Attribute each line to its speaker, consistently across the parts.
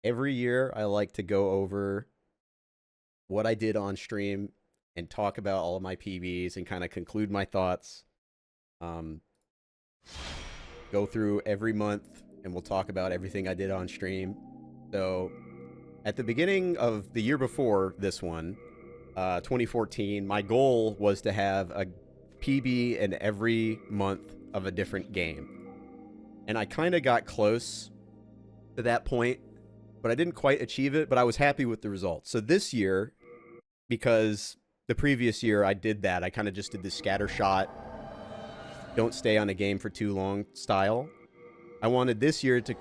Speaker 1: every year I like to go over what I did on stream and talk about all of my PBs and kind of conclude my thoughts. Um, go through every month and we'll talk about everything I did on stream. So at the beginning of the year before this one, 2014, my goal was to have a PB in every month of a different game. And I kind of got close to that point, but I didn't quite achieve it, but I was happy with the results. So this year, because the previous year I did that, I kind of just did the scatter shot, don't stay on a game for too long style. I wanted this year to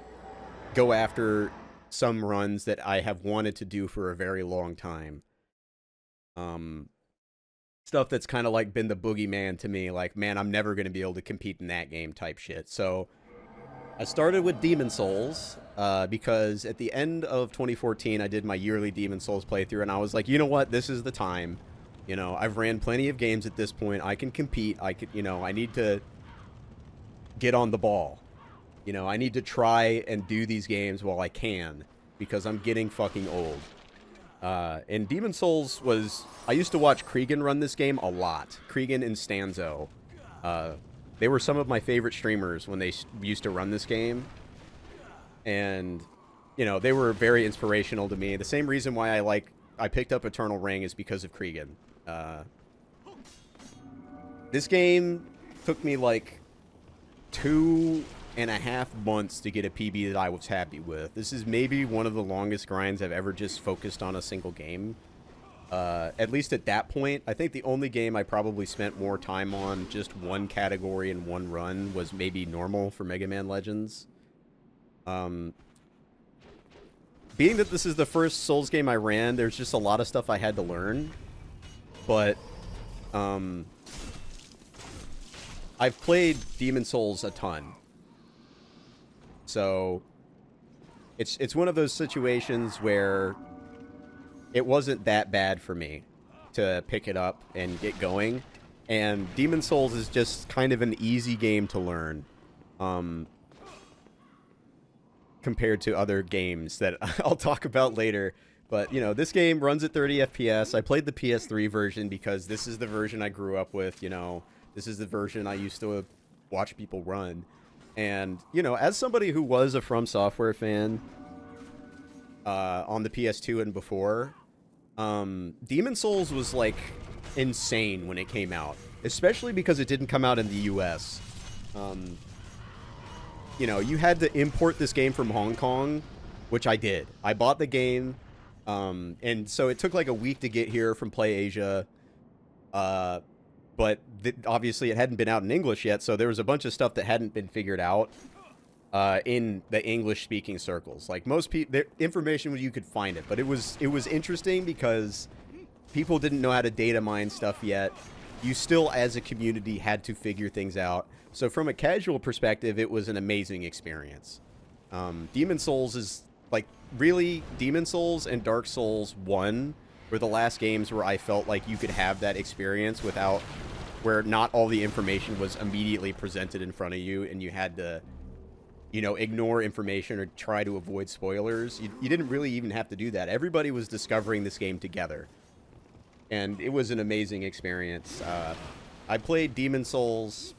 Speaker 1: go after some runs that I have wanted to do for a very long time. Stuff that's kind of like been the boogeyman to me, like, man, I'm never going to be able to compete in that game type shit. So I started with Demon Souls because at the end of 2014, I did my yearly Demon Souls playthrough, and I was like, you know what? This is the time. You know, I've ran plenty of games at this point. I can compete. I could, I need to get on the ball. I need to try and do these games while I can because I'm getting fucking old. And Demon Souls was... I used to watch Spriggan run this game a lot. Spriggan and Stanzo. They were some of my favorite streamers when they used to run this game. And, they were very inspirational to me. The same reason why I picked up Eternal Ring is because of Spriggan. This game took me like 2.5 months to get a PB that I was happy with. This is maybe one of the longest grinds I've ever just focused on a single game. At least at that point, I think the only game I probably spent more time on just one category in one run was maybe normal for Mega Man Legends. Being that this is the first Souls game I ran, there's just a lot of stuff I had to learn. But, I've played Demon Souls a ton. So, it's one of those situations where it wasn't that bad for me to pick it up and get going. And Demon Souls is just kind of an easy game to learn. Compared to other games that I'll talk about later. But, this game runs at 30 FPS. I played the PS3 version because this is the version I grew up with, This is the version I used to watch people run. And, as somebody who was a From Software fan on the PS2 and before, Demon Souls was, like, insane when it came out. Especially because it didn't come out in the US. You had to import this game from Hong Kong, which I did. I bought the game, and so it took like a week to get here from PlayAsia. But obviously it hadn't been out in English yet, so there was a bunch of stuff that hadn't been figured out in the English-speaking circles. Like most people, information you could find it, but it was interesting because people didn't know how to data mine stuff yet. You still, as a community, had to figure things out. So from a casual perspective, it was an amazing experience. Demon Souls is, like, really, Demon Souls and Dark Souls 1 were the last games where I felt like you could have that experience without, where not all the information was immediately presented in front of you and you had to, ignore information or try to avoid spoilers. You didn't really even have to do that. Everybody was discovering this game together. And it was an amazing experience. I played Demon Souls,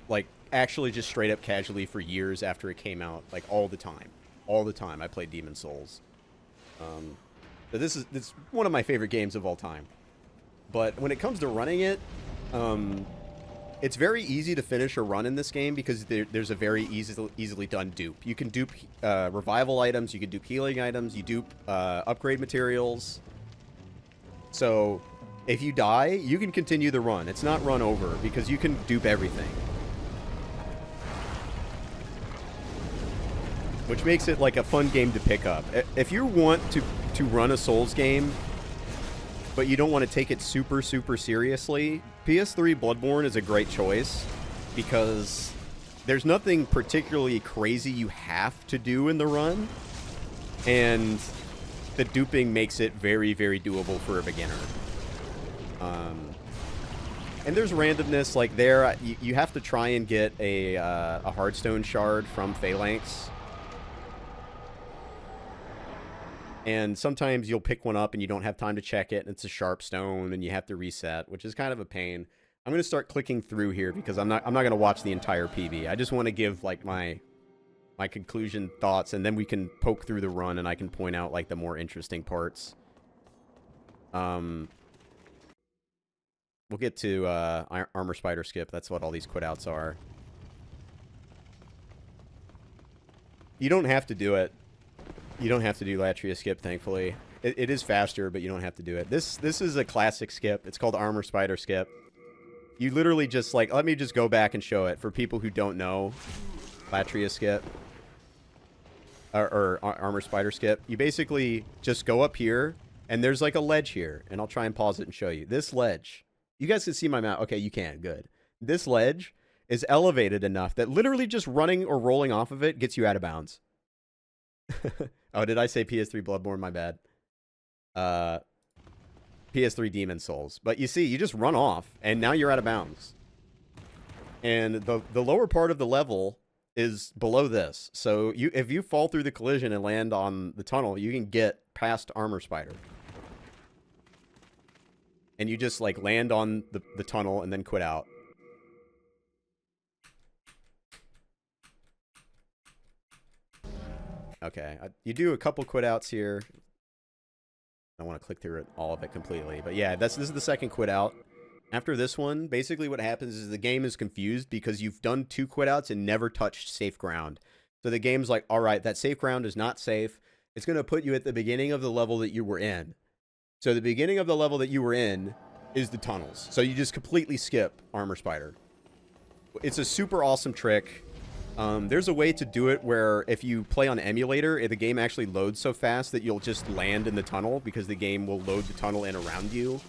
Speaker 1: like, actually just straight up casually for years after it came out. Like, all the time. All the time I played Demon Souls. But this is one of my favorite games of all time. But when it comes to running it, it's very easy to finish a run in this game because there's a very easily done dupe. You can dupe revival items, you can dupe healing items, you dupe upgrade materials. So, if you die, you can continue the run. It's not run over, because you can dupe everything. Which makes it, like, a fun game to pick up. If you want to run a Souls game, but you don't want to take it super, super seriously, PS3 Bloodborne is a great choice, because there's nothing particularly crazy you have to do in the run, and the duping makes it very, very doable for a beginner. And there's randomness, like there, you have to try and get a Hearthstone shard from Phalanx. And sometimes you'll pick one up and you don't have time to check it, and it's a sharp stone, and you have to reset, which is kind of a pain. I'm going to start clicking through here because I'm not going to watch the entire PV. I just want to give like my conclusion thoughts, and then we can poke through the run and I can point out like the more interesting parts. We'll get to armor spider skip. That's what all these quit outs are. You don't have to do it. You don't have to do Latria skip, thankfully. It is faster, but you don't have to do it. This is a classic skip. It's called armor spider skip. You literally just like, let me just go back and show it for people who don't know Latria skip. Or armor spider skip. You basically just go up here, and there's like a ledge here, and I'll try and pause it and show you. This ledge. You guys can see my mouse. Okay, you can. Good. This ledge is elevated enough that literally just running or rolling off of it gets you out of bounds. Oh, did I say PS3 Bloodborne? My bad. PS3 Demon Souls. But you see, you just run off, and now you're out of bounds. And the lower part of the level is below this. So if you fall through the collision and land on the tunnel, you can get past Armor Spider. And you just like land on the tunnel and then quit out. Okay, you do a couple quit outs here. I want to click through all of it completely. But yeah, this is the second quit out. After this one, basically what happens is the game is confused because you've done 2 quit outs and never touched safe ground. So the game's like, all right, that safe ground is not safe. It's going to put you at the beginning of the level that you were in. So the beginning of the level that you were in is the tunnels. So you just completely skip Armor Spider. It's a super awesome trick. There's a way to do it where if you play on emulator, the game actually loads so fast that you'll just land in the tunnel because the game will load the tunnel in around you.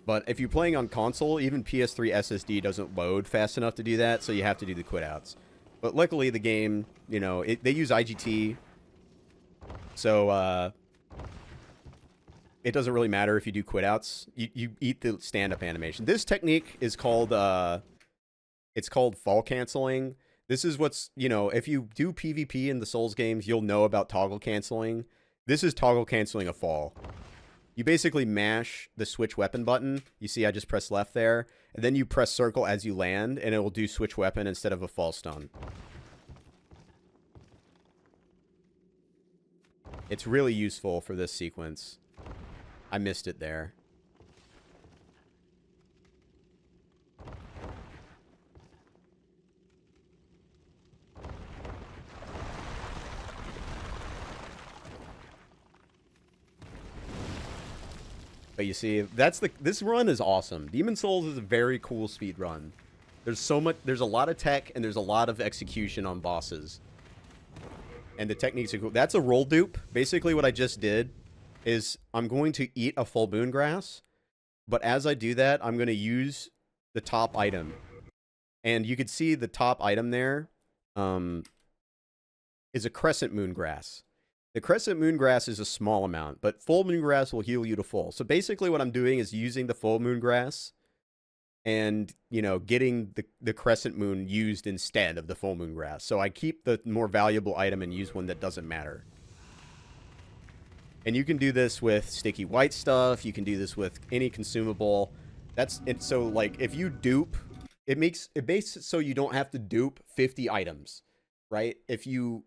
Speaker 1: But if you're playing on console, even PS3 SSD doesn't load fast enough to do that, so you have to do the quit outs. But luckily the game, you know, they use IGT, so it doesn't really matter if you do quit outs. You eat the stand-up animation. This technique is called, it's called fall canceling. This is what's, you know, if you do PvP in the Souls games, you'll know about toggle canceling. This is toggle canceling a fall. You basically mash the switch weapon button. You see I just press left there. And then you press circle as you land, and it will do switch weapon instead of a fall stun. It's really useful for this sequence. I missed it there. But you see, this run is awesome. Demon Souls is a very cool speed run. There's a lot of tech, and there's a lot of execution on bosses. And the techniques are cool. That's a roll dupe. Basically what I just did is I'm going to eat a full moon grass, but as I do that, I'm going to use the top item. And you can see the top item there is a crescent moon grass. The crescent moon grass is a small amount, but full moon grass will heal you to full. So basically what I'm doing is using the full moon grass and, you know, getting the crescent moon used instead of the full moon grass. So I keep the more valuable item and use one that doesn't matter. And you can do this with sticky white stuff. You can do this with any consumable. That's it. So like if you dupe, it makes it so you don't have to dupe 50 items, right? If you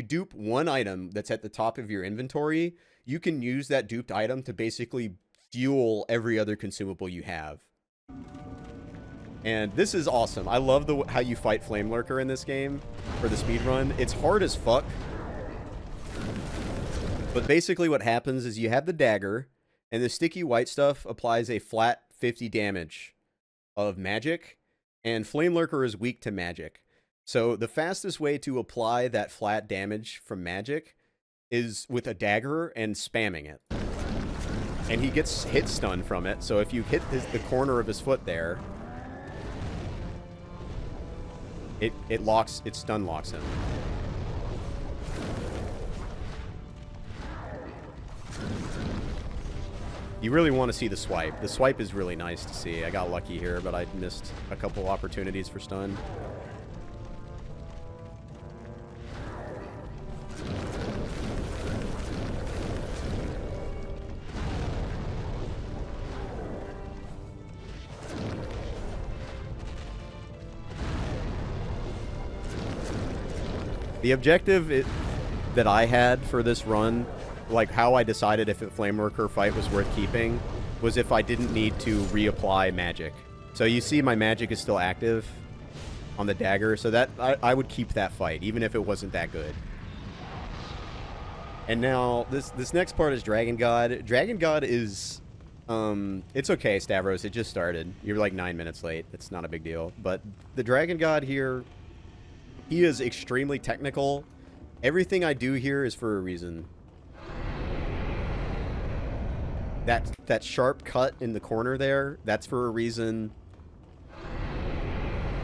Speaker 1: dupe one item that's at the top of your inventory, you can use that duped item to basically fuel every other consumable you have. And this is awesome. I love how you fight Flame Lurker in this game for the speedrun. It's hard as fuck. But basically what happens is you have the dagger, and the sticky white stuff applies a flat 50 damage of magic, and Flame Lurker is weak to magic. So the fastest way to apply that flat damage from magic is with a dagger and spamming it. And he gets hit stun from it, so if you hit the corner of his foot there, it stun locks him. You really want to see the swipe. The swipe is really nice to see. I got lucky here, but I missed a couple opportunities for stun. The objective that I had for this run, like how I decided if a Flameworker fight was worth keeping, was if I didn't need to reapply magic. So you see my magic is still active on the dagger, so that I would keep that fight, even if it wasn't that good. And now, this next part is Dragon God. Dragon God is... it's okay, Stavros, it just started. You're like 9 minutes late. It's not a big deal. But the Dragon God here, he is extremely technical. Everything I do here is for a reason. That sharp cut in the corner there, that's for a reason.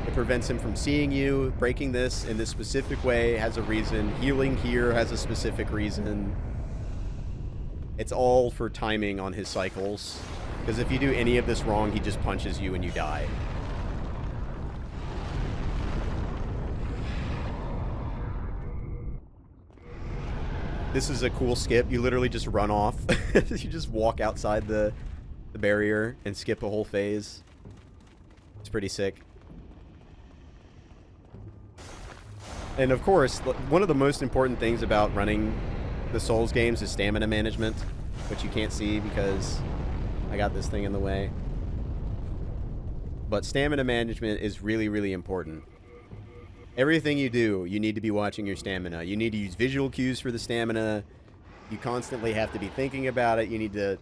Speaker 1: It prevents him from seeing you. Breaking this in this specific way has a reason. Healing here has a specific reason. It's all for timing on his cycles. Because if you do any of this wrong, he just punches you and you die. This is a cool skip. You literally just run off. You just walk outside the barrier and skip a whole phase. It's pretty sick. And of course, one of the most important things about running the Souls games is stamina management, which you can't see because I got this thing in the way. But stamina management is really, really important. Everything you do, you need to be watching your stamina. You need to use visual cues for the stamina. You constantly have to be thinking about it. You need to,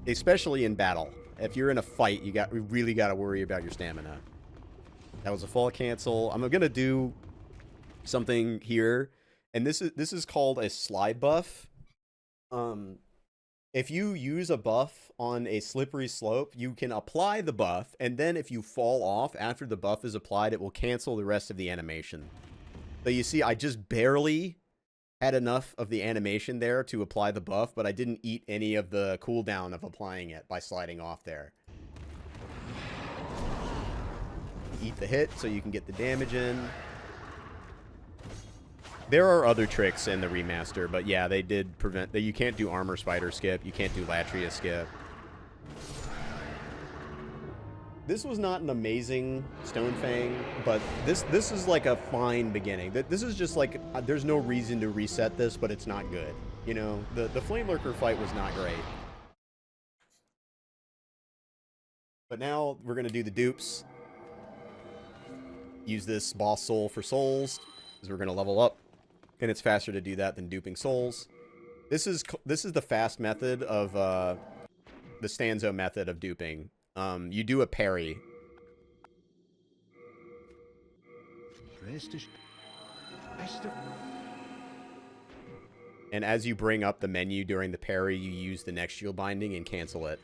Speaker 1: especially in battle. If you're in a fight, you really got to worry about your stamina. That was a fall cancel. I'm going to do something here, and this is called a slide buff. If you use a buff on a slippery slope, you can apply the buff, and then if you fall off after the buff is applied, it will cancel the rest of the animation. So you see, I just barely had enough of the animation there to apply the buff, but I didn't eat any of the cooldown of applying it by sliding off there. Eat the hit so you can get the damage in. There are other tricks in the remaster, but yeah, they did prevent that. You can't do armor spider skip. You can't do latria skip. This was not an amazing Stone Fang, but this is like a fine beginning. This is just like, there's no reason to reset this, but it's not good. You know, the Flame Lurker fight was not great. But now we're going to do the dupes. Use this boss soul for souls, because we're going to level up. And it's faster to do that than duping souls. This is the fast method of the stanzo method of duping. You do a parry. And as you bring up the menu during the parry, you use the next shield binding and cancel it.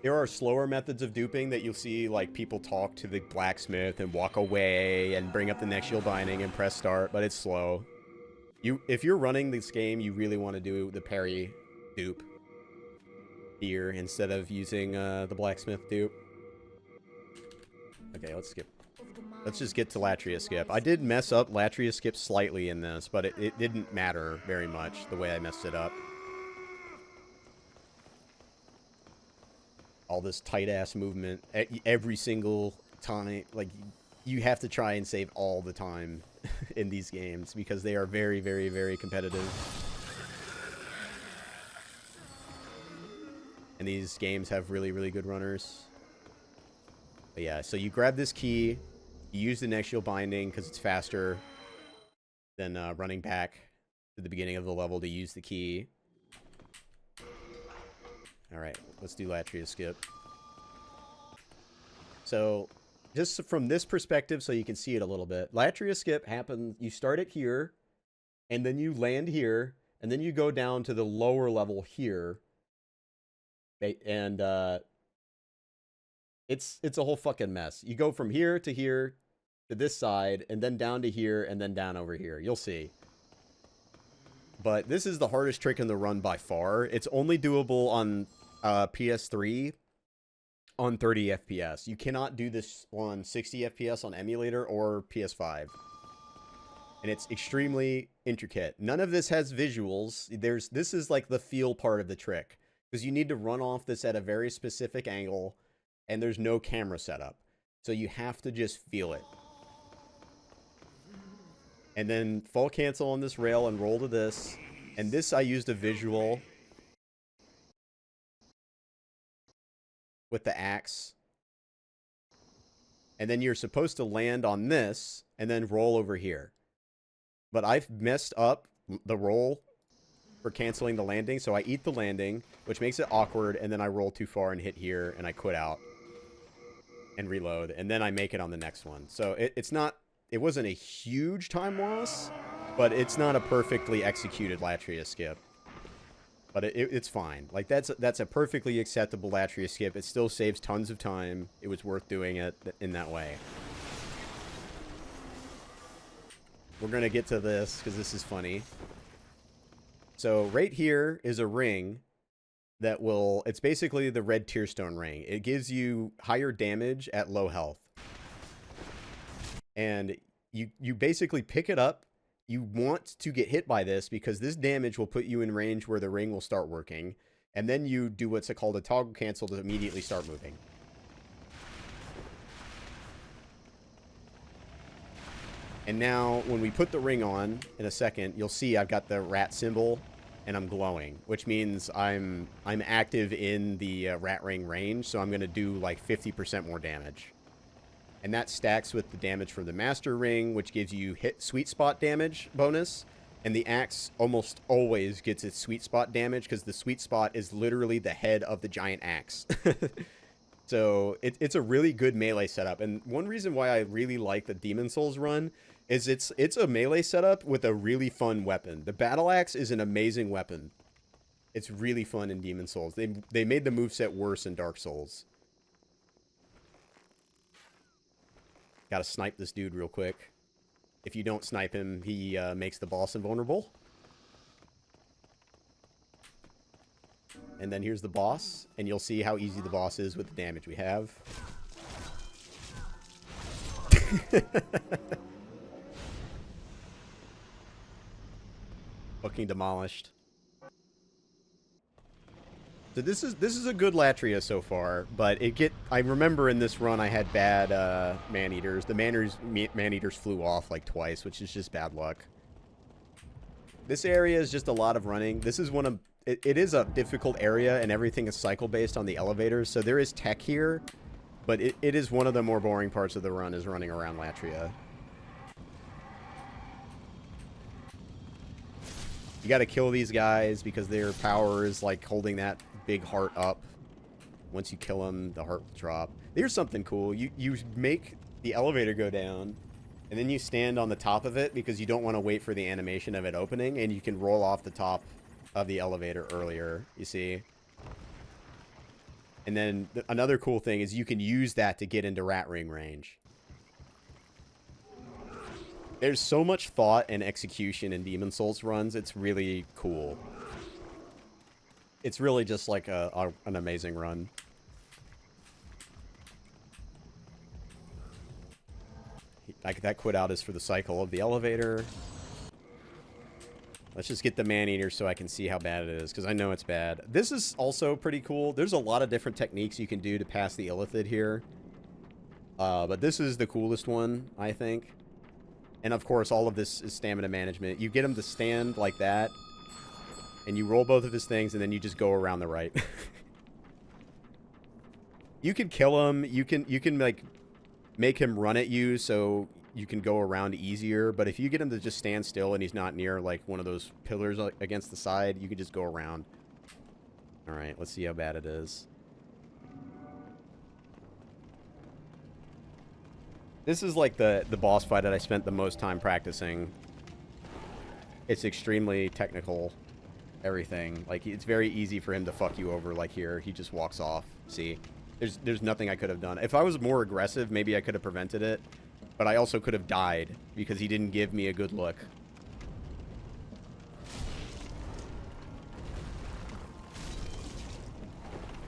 Speaker 1: There are slower methods of duping that you'll see, like people talk to the blacksmith and walk away and bring up the next shield binding and press start, but it's slow. If you're running this game, you really want to do the parry dupe here instead of using the blacksmith dupe. Okay, let's skip. Let's just get to latria skip. I did mess up latria skip slightly in this, but it didn't matter very much the way I messed it up. All this tight-ass movement every single time. Like, you have to try and save all the time in these games because they are very, very, very competitive. And these games have really, really good runners. But yeah, so you grab this key, you use the next shield binding because it's faster than running back to the beginning of the level to use the key. Alright, let's do latria skip. So, just from this perspective so you can see it a little bit. Latria skip happens, you start it here, and then you land here, and then you go down to the lower level here. And, it's a whole fucking mess. You go from here to this side, and then down to here, and then down over here. You'll see. But this is the hardest trick in the run by far. It's only doable on PS3 on 30 FPS. You cannot do this on 60 FPS on emulator or PS5. And it's extremely intricate. None of this has visuals. This is like the feel part of the trick. Because you need to run off this at a very specific angle, and there's no camera setup. So you have to just feel it. And then full cancel on this rail and roll to this. And this I used a visual with the axe. And then you're supposed to land on this and then roll over here. But I've messed up the roll for canceling the landing, so I eat the landing, which makes it awkward, and then I roll too far and hit here, and I quit out and reload, and then I make it on the next one. So it wasn't a huge time loss, but it's not a perfectly executed Latria skip. But it's fine. Like, that's a perfectly acceptable Latria skip. It still saves tons of time. It was worth doing it in that way. We're going to get to this, because this is funny. So, right here is a ring that will... It's basically the red tearstone ring. It gives you higher damage at low health. And you basically pick it up. You want to get hit by this because this damage will put you in range where the ring will start working. And then you do what's called a toggle cancel to immediately start moving. And now, when we put the ring on in a second, you'll see I've got the rat symbol and I'm glowing, which means I'm active in the rat ring range, so I'm going to do like 50% more damage. And that stacks with the damage from the master ring, which gives you hit sweet spot damage bonus. And the axe almost always gets its sweet spot damage because the sweet spot is literally the head of the giant axe. So it's a really good melee setup. And one reason why I really like the Demon Souls run is it's a melee setup with a really fun weapon. The battle axe is an amazing weapon. It's really fun in Demon Souls. They made the moveset worse in Dark Souls. Gotta snipe this dude real quick. If you don't snipe him, he makes the boss invulnerable. And then here's the boss, and you'll see how easy the boss is with the damage we have. Fucking demolished. So this is a good Latria so far, but I remember in this run I had bad man-eaters. The man-eaters flew off like twice, which is just bad luck. This area is just a lot of running. This is one of... It is a difficult area, and everything is cycle-based on the elevators, so there is tech here, but it is one of the more boring parts of the run, is running around Latria. You gotta kill these guys because their power is like holding that big heart up. Once you kill them, the heart will drop. Here's something cool. You make the elevator go down, and then you stand on the top of it because you don't want to wait for the animation of it opening, and you can roll off the top of the elevator earlier, you see. And then another cool thing is you can use that to get into rat ring range. There's so much thought and execution in Demon Souls runs. It's really cool. It's really just like an amazing run. Like, that quit out is for the cycle of the elevator. Let's just get the man-eater so I can see how bad it is, because I know it's bad. This is also pretty cool. There's a lot of different techniques you can do to pass the illithid here. But this is the coolest one, I think. And of course, all of this is stamina management. You get him to stand like that, and you roll both of his things, and then you just go around the right. You can kill him. You can like make him run at you, so you can go around easier. But if you get him to just stand still and he's not near like one of those pillars against the side, you can just go around. All right, let's see how bad it is. This is like the boss fight that I spent the most time practicing. It's extremely technical, everything. Like, it's very easy for him to fuck you over. Like here, he just walks off. See, there's nothing I could have done. If I was more aggressive, maybe I could have prevented it. But I also could have died because he didn't give me a good look.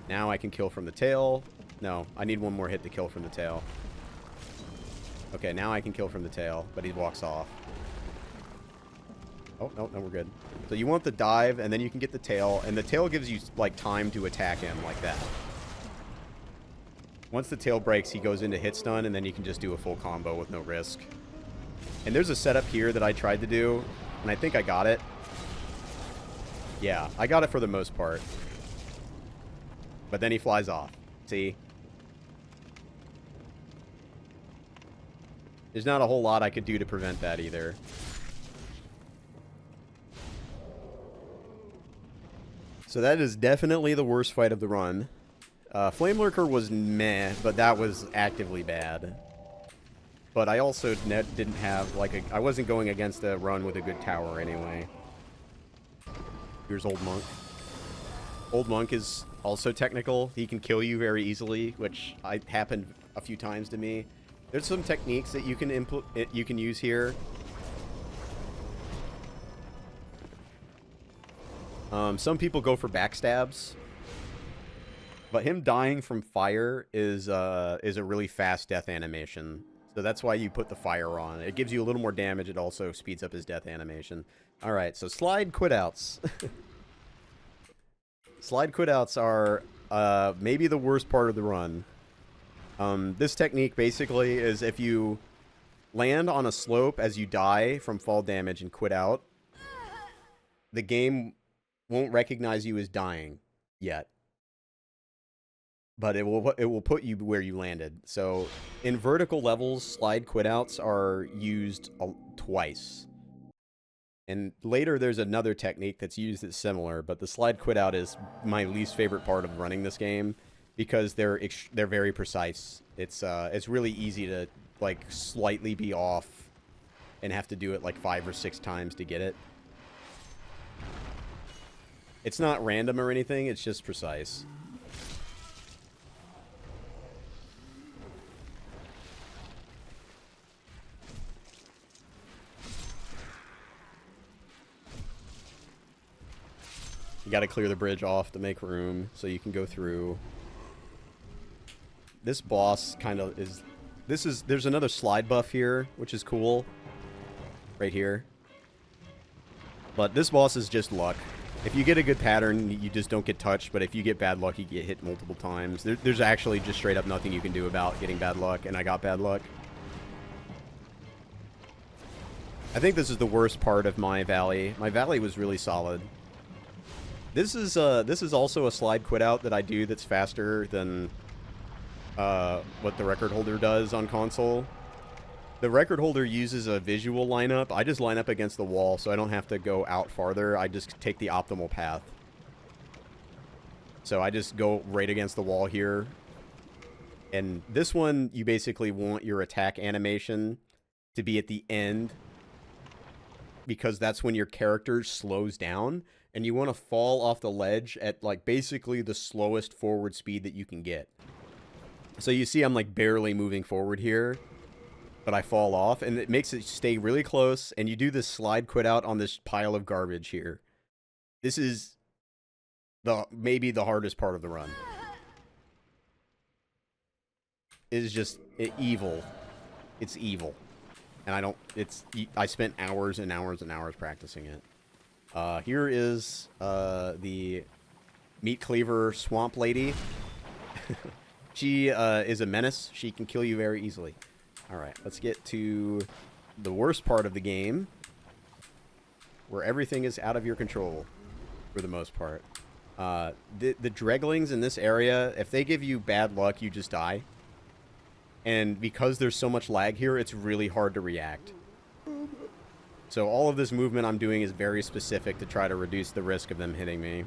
Speaker 1: Now I can kill from the tail. No, I need one more hit to kill from the tail. Okay, now I can kill from the tail, but he walks off. Oh, no, we're good. So you want the dive, and then you can get the tail, and the tail gives you, like, time to attack him like that. Once the tail breaks, he goes into hit stun, and then you can just do a full combo with no risk. And there's a setup here that I tried to do, and I think I got it. Yeah, I got it for the most part. But then he flies off. See? There's not a whole lot I could do to prevent that either. So that is definitely the worst fight of the run. Flame Lurker was meh, but that was actively bad. But I also didn't have, like, I wasn't going against a run with a good tower anyway. Here's Old Monk. Old Monk is also technical. He can kill you very easily, which happened a few times to me. There's some techniques that you can use here. Some people go for backstabs, but him dying from fire is a really fast death animation. So that's why you put the fire on. It gives you a little more damage. It also speeds up his death animation. All right, so slide quitouts. Slide quitouts are maybe the worst part of the run. This technique basically is if you land on a slope as you die from fall damage and quit out, the game won't recognize you as dying yet. But it will put you where you landed. So in vertical levels, slide quitouts are used twice. And later there's another technique that's used that's similar, but the slide quitout is my least favorite part of running this game because they're very precise. It's really easy to like slightly be off and have to do it like 5 or 6 times to get it. It's not random or anything, it's just precise. You gotta clear the bridge off to make room so you can go through. This boss kind of is... There's another slide buff here, which is cool. Right here. But this boss is just luck. If you get a good pattern, you just don't get touched, but if you get bad luck, you get hit multiple times. There's actually just straight up nothing you can do about getting bad luck, and I got bad luck. I think this is the worst part of my valley. My valley was really solid. This is also a slide quit out that I do that's faster than what the record holder does on console. The record holder uses a visual lineup. I just line up against the wall, so I don't have to go out farther. I just take the optimal path. So I just go right against the wall here. And this one, you basically want your attack animation to be at the end, because that's when your character slows down. And you want to fall off the ledge at, like, basically the slowest forward speed that you can get. So you see I'm, like, barely moving forward here. But I fall off, and it makes it stay really close. And you do this slide quit out on this pile of garbage here. This is maybe the hardest part of the run. It is just evil. It's evil. And I spent hours and hours and hours practicing it. Here is the meat cleaver swamp lady. She is a menace. She can kill you very easily. Alright, let's get to the worst part of the game, where everything is out of your control, for the most part. The dreglings in this area, if they give you bad luck, you just die. And because there's so much lag here, it's really hard to react. So all of this movement I'm doing is very specific to try to reduce the risk of them hitting me.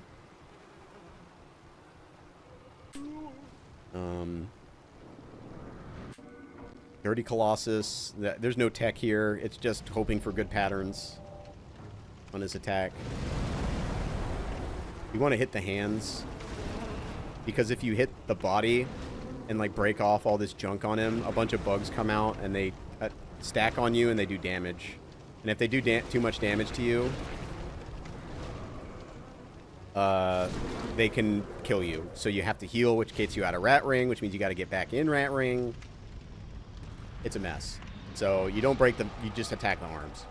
Speaker 1: Dirty Colossus. There's no tech here. It's just hoping for good patterns on his attack. You want to hit the hands, because if you hit the body and like break off all this junk on him, a bunch of bugs come out and they stack on you and they do damage. And if they do too much damage to you, they can kill you. So you have to heal, which gets you out of Rat Ring, which means you got to get back in Rat Ring. It's a mess. So you don't break them, you just attack the arms.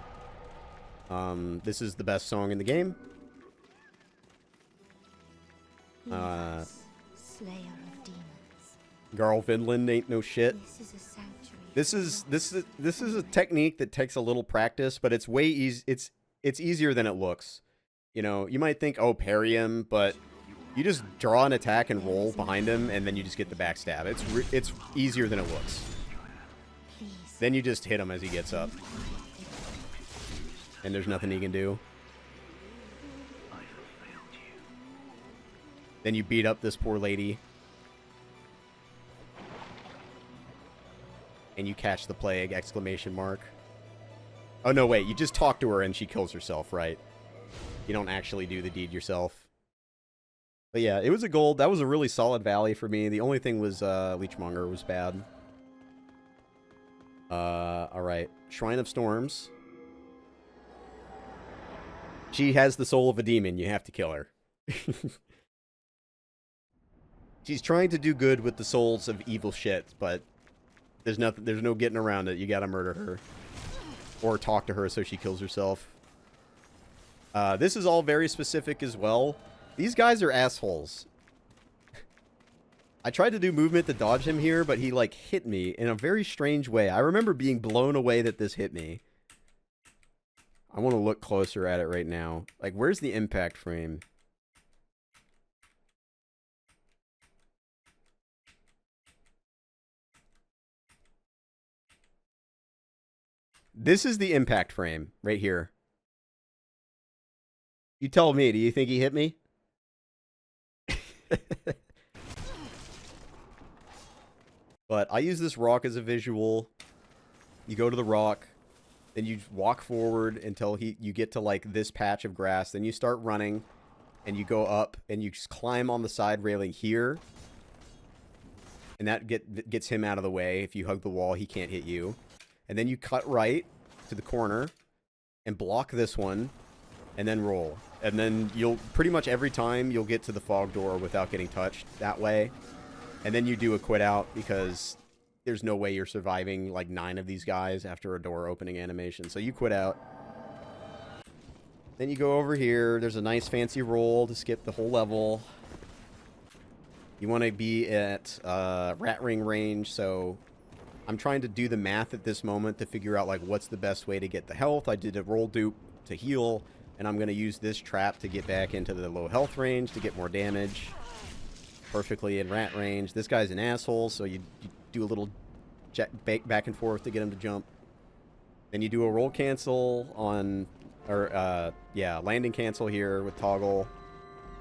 Speaker 1: This is the best song in the game. Slayer of demons. Garl Finland ain't no shit. This is a technique that takes a little practice, but it's way easy. It's easier than it looks. You know, you might think, oh, parry him, but you just draw an attack and roll behind him, and then you just get the backstab. It's easier than it looks. Then you just hit him as he gets up, and there's nothing he can do. Then you beat up this poor lady. And you catch the plague, exclamation mark. Oh, no, wait. You just talk to her and she kills herself, right? You don't actually do the deed yourself. But yeah, it was a gold. That was a really solid valley for me. The only thing was Leechmonger was bad. Alright. Shrine of Storms. She has the soul of a demon. You have to kill her. She's trying to do good with the souls of evil shit, but there's no getting around it. You gotta murder her. Or talk to her so she kills herself. This is all very specific as well. These guys are assholes. I tried to do movement to dodge him here, but he, like, hit me in a very strange way. I remember being blown away that this hit me. I want to look closer at it right now. Like, where's the impact frame? This is the impact frame right here. You tell me, do you think he hit me? But I use this rock as a visual. You go to the rock, then you walk forward until you get to like this patch of grass. Then you start running, and you go up, and you just climb on the side railing here. And that gets him out of the way. If you hug the wall, he can't hit you. And then you cut right to the corner and block this one and then roll. And then you'll pretty much every time you'll get to the fog door without getting touched that way. And then you do a quit out because there's no way you're surviving like 9 of these guys after a door opening animation. So you quit out. Then you go over here. There's a nice fancy roll to skip the whole level. You want to be at rat ring range, so I'm trying to do the math at this moment to figure out like what's the best way to get the health. I did a roll dupe to heal, and I'm going to use this trap to get back into the low health range to get more damage. Perfectly in rat range. This guy's an asshole, so you do a little back and forth to get him to jump. Then you do a roll cancel on, or yeah, landing cancel here with toggle.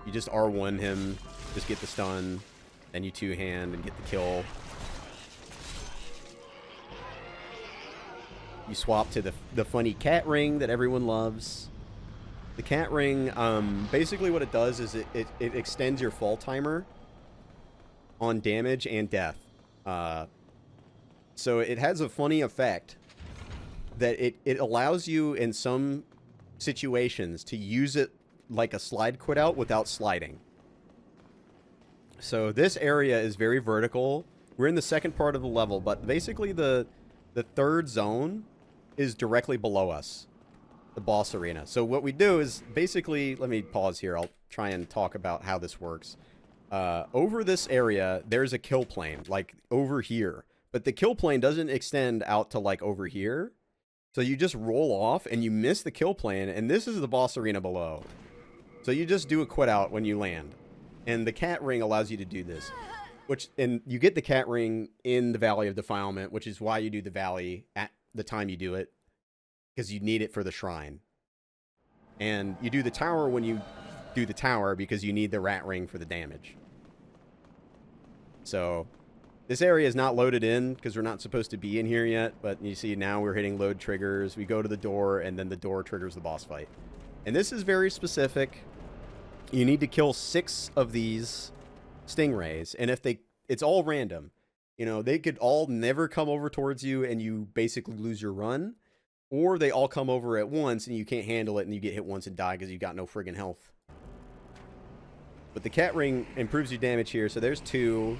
Speaker 1: You just R1 him, just get the stun, then you two-hand and get the kill. You swap to the funny cat ring that everyone loves. The cat ring, basically what it does is it extends your fall timer on damage and death. So it has a funny effect that it allows you in some situations to use it like a slide quit out without sliding. So this area is very vertical. We're in the second part of the level, but basically the third zone is directly below us, the boss arena. So what we do is basically, let me pause here. I'll try and talk about how this works. Over this area, there's a kill plane, like over here. But the kill plane doesn't extend out to like over here. So you just roll off and you miss the kill plane, and this is the boss arena below. So you just do a quit out when you land. And the cat ring allows you to do this. And you get the cat ring in the Valley of Defilement, which is why you do the valley at the time you do it. Because you need it for the shrine. And you do the tower when you do the tower because you need the rat ring for the damage. So this area is not loaded in because we're not supposed to be in here yet. But you see now we're hitting load triggers. We go to the door and then the door triggers the boss fight. And this is very specific. You need to kill 6 of these stingrays. And if it's all random. You know, they could all never come over towards you and you basically lose your run. Or they all come over at once and you can't handle it and you get hit once and die because you got no friggin' health. But the cat ring improves your damage here. So there's 2,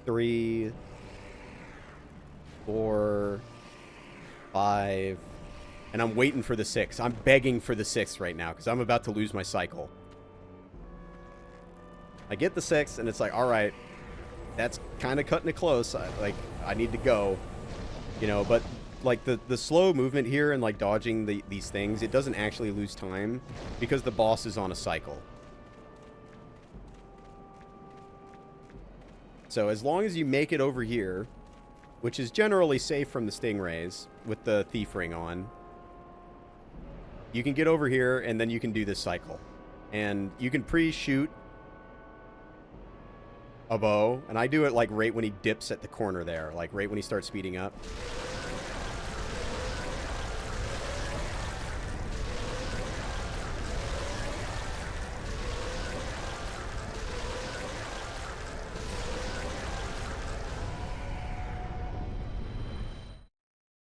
Speaker 1: 3, 4, 5. And I'm waiting for the 6. I'm begging for the 6 right now because I'm about to lose my cycle. I get the 6 and it's like, all right, that's kind of cutting it close. I need to go, you know, but like the slow movement here and like dodging these things, it doesn't actually lose time because the boss is on a cycle. So as long as you make it over here, which is generally safe from the stingrays with the thief ring on, you can get over here and then you can do this cycle. And you can pre-shoot a bow, and I do it like right when he dips at the corner there, like right when he starts speeding up.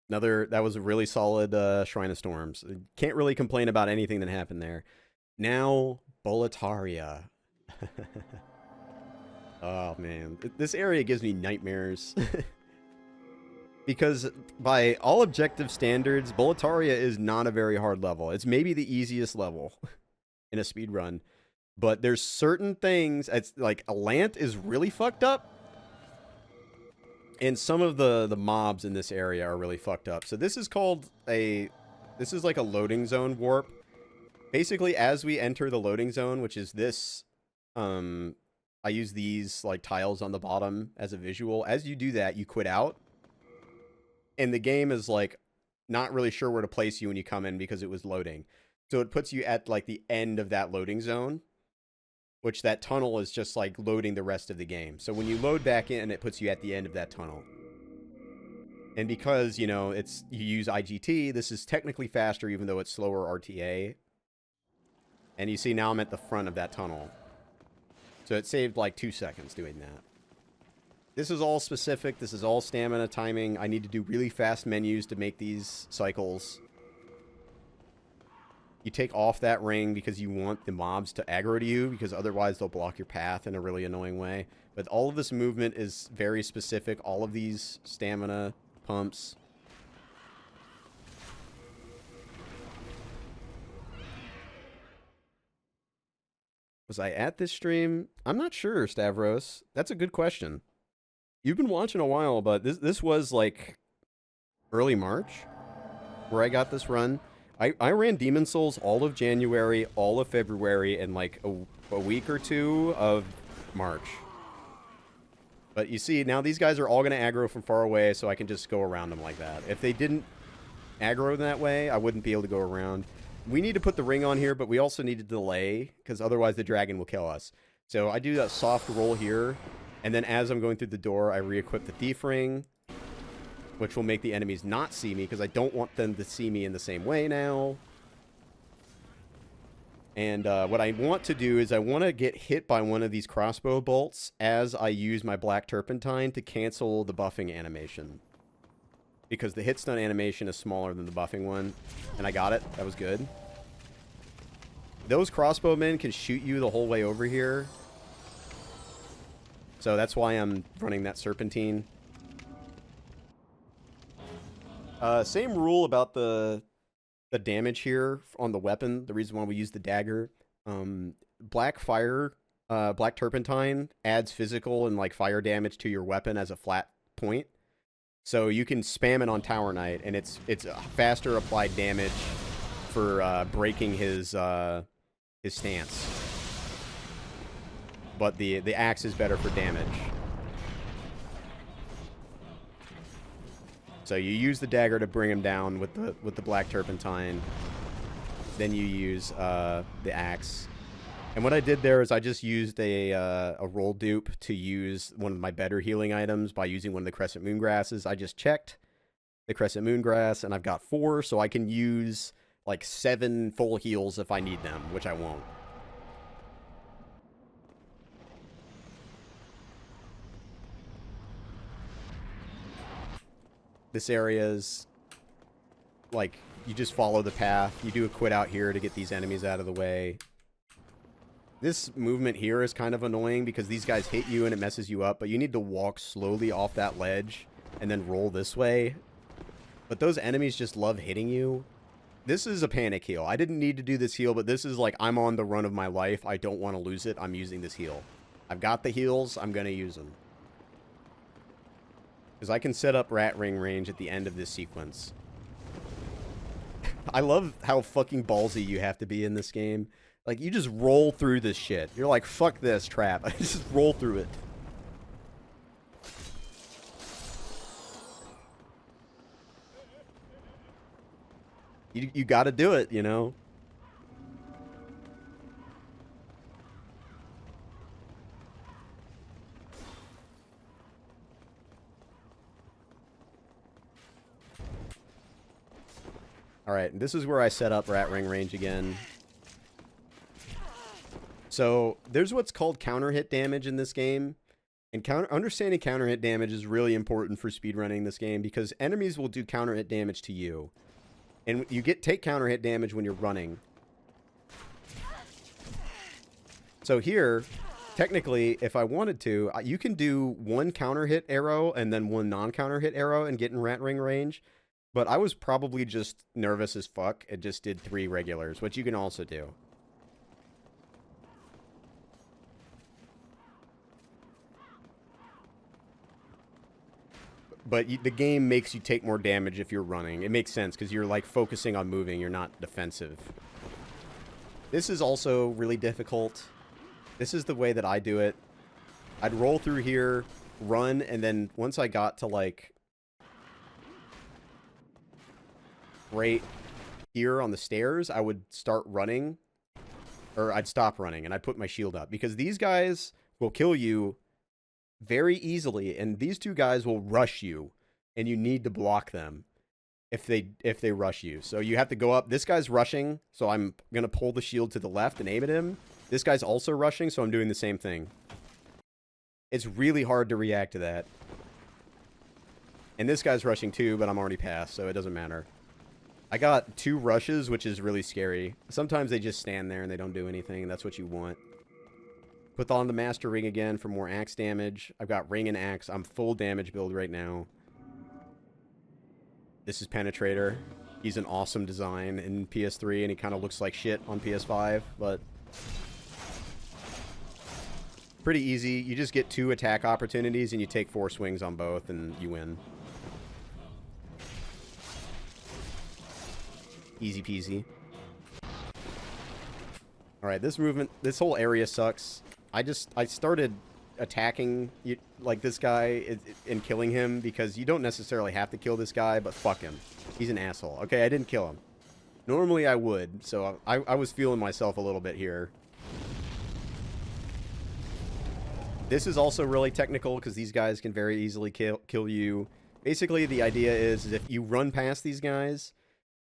Speaker 1: That was a really solid Shrine of Storms. Can't really complain about anything that happened there. Now, Boletaria. Oh, man. This area gives me nightmares. Because by all objective standards, Boletaria is not a very hard level. It's maybe the easiest level in a speedrun. But there's certain things, it's like Alant is really fucked up. And some of the mobs in this area are really fucked up. So this is like a loading zone warp. Basically, as we enter the loading zone, which is this, I use these like tiles on the bottom as a visual. As you do that, you quit out. And the game is like not really sure where to place you when you come in because it was loading. So it puts you at like the end of that loading zone, which that tunnel is just like loading the rest of the game. So when you load back in, it puts you at the end of that tunnel. And because, you know, you use IGT, this is technically faster even though it's slower RTA. And you see now I'm at the front of that tunnel. So it saved like 2 seconds doing that. This is all specific. This is all stamina timing. I need to do really fast menus to make these cycles. You take off that ring because you want the mobs to aggro to you, because otherwise they'll block your path in a really annoying way. But all of this movement is very specific. All of these stamina pumps. Was I at this stream? I'm not sure, Stavros. That's a good question. You've been watching a while, but this was like early March where I got this run. I ran Demon Souls all of January, all of February, and like a week or two of March. But you see, now these guys are all going to aggro from far away, so I can just go around them like that. If they didn't aggro that way, I wouldn't be able to go around. We need to put the ring on here, but we also need to delay, because otherwise the dragon will kill us. So I do that soft roll here, and then as I'm going through the door, I re-equip the thief ring, which will make the enemies not see me, because I don't want them to see me in the same way now. And what I want to do is I want to get hit by one of these crossbow bolts as I use my black turpentine to cancel the buffing animation. Because the hit stun animation is smaller than the buffing one. And I got it. That was good. Those crossbowmen can shoot you the whole way over here. So that's why I'm running that serpentine. Same rule about the damage here on the weapon. The reason why we use the dagger. Black turpentine adds physical and like fire damage to your weapon as a flat point. So you can spam it on Tower Knight, and it's a faster applied damage for breaking his stance. But the axe is better for damage. So you use the dagger to bring him down with the black turpentine. Then you use the axe. And what I did there is I just used a roll dupe to use one of my better healing items by using one of the Crescent Moon Grasses. I just checked the Crescent Moon Grass, and I've got 4, so I can use like 7 full heals if I need them, which I won't. This area is like, you just follow the path. You do a quit out here to get these enemies out of the way. This movement here is kind of annoying because these guys hit you and it messes you up, but you need to walk slowly off that ledge and then roll this way. But those enemies just love hitting you. This is a panic heal. I didn't need to do this heal, but this is like, I'm on the run of my life. I don't want to lose it. I'm using this heal. I've got the heals. I'm going to use them. Because I can set up rat ring range at the end of this sequence. I love how fucking ballsy you have to be in this game. Like, you just roll through this shit. You're like, fuck this trap. I just roll through it. You gotta do it, you know? Alright, this is where I set up rat ring range again. So, there's what's called counter hit damage in this game. And understanding counter hit damage is really important for speedrunning this game because enemies will do counter hit damage to you. And you take counter hit damage when you're running. So here, technically, if I wanted to, you can do one counter hit arrow and then one non-counter hit arrow and get in rat ring range. But I was probably just nervous as fuck and just did 3 regulars, which you can also do. But the game makes you take more damage if you're running. It makes sense because you're like focusing on moving. You're not defensive. This is also really difficult. This is the way that I do it. I'd roll through here, run, and then once I got to like right here on the stairs, I would start running. Or I'd stop running and I'd put my shield up. Because these guys will kill you very easily, and these 2 guys will rush you, and you need to block them if they rush you. So you have to go up. This guy's rushing, so I'm gonna pull the shield to the left and aim at him. This guy's also rushing, so I'm doing the same thing. It's really hard to react to that. And this guy's rushing too, but I'm already past, so it doesn't matter. I got 2 rushes, which is really scary. Sometimes they just stand there and they don't do anything, and that's what you want. Put on the Master Ring again for more axe damage. I've got Ring and Axe. I'm full damage build right now. This is Penetrator. He's an awesome design in PS3, and he kind of looks like shit on PS5, but pretty easy. You just get 2 attack opportunities, and you take 4 swings on both, and you win. Easy peasy. Alright, this whole area sucks. I started attacking like this guy and killing him because you don't necessarily have to kill this guy, but fuck him. He's an asshole. Okay, I didn't kill him. Normally I would, so I was feeling myself a little bit here. This is also really technical because these guys can very easily kill you. Basically, the idea is if you run past these guys,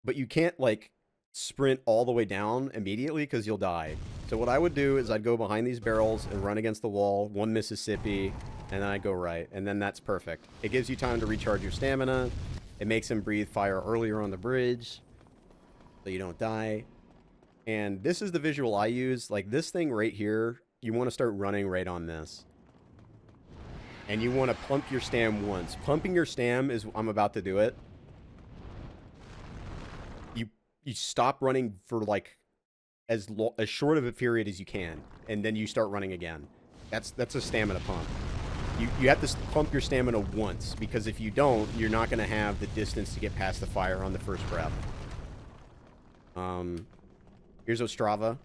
Speaker 1: but you can't, like, sprint all the way down immediately because you'll die. So what I would do is I'd go behind these barrels and run against the wall, 1 Mississippi, and then I'd go right. And then that's perfect. It gives you time to recharge your stamina. It makes him breathe fire earlier on the bridge so you don't die. And this is the visual I use. Like, this thing right here, you want to start running right on this. And you want to pump your stam once. Pumping your stam is... I'm about to do it. You stop running for, like, as short of a period as you can. And then you start running again. That's a stamina pump. You have to pump your stamina once. Because if you don't, you're not going to have the distance to get past the fire on the first breath. Here's Ostrava.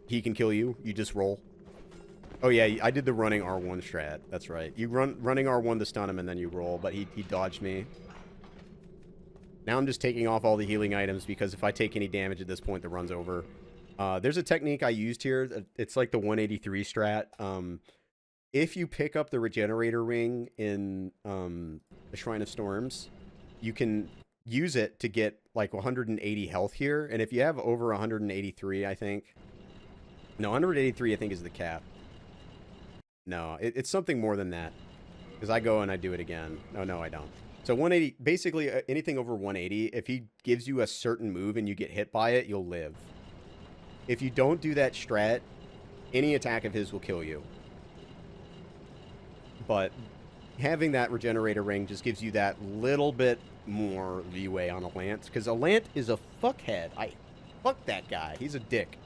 Speaker 1: He can kill you. You just roll. Oh yeah, I did the running R1 strat. That's right. You running R1 to stun him and then you roll, but he dodged me. Now I'm just taking off all the healing items because if I take any damage at this point, the run's over. There's a technique I used here. It's like the 183 strat. If you pick up the regenerator ring in the Shrine of Storms, you can use it to get like 180 health here. And if you have over 183, I think... No, 183 I think is the cap. No, it's something more than that. Because I go and I do it again. No, I don't. So 180, basically anything over 180, if he gives you a certain move and you get hit by it, you'll live. If you don't do that strat, any attack of his will kill you. But having that regenerator ring just gives you that little bit more leeway on a Lance. Because a Lance is a fuckhead. Fuck that guy. He's a dick.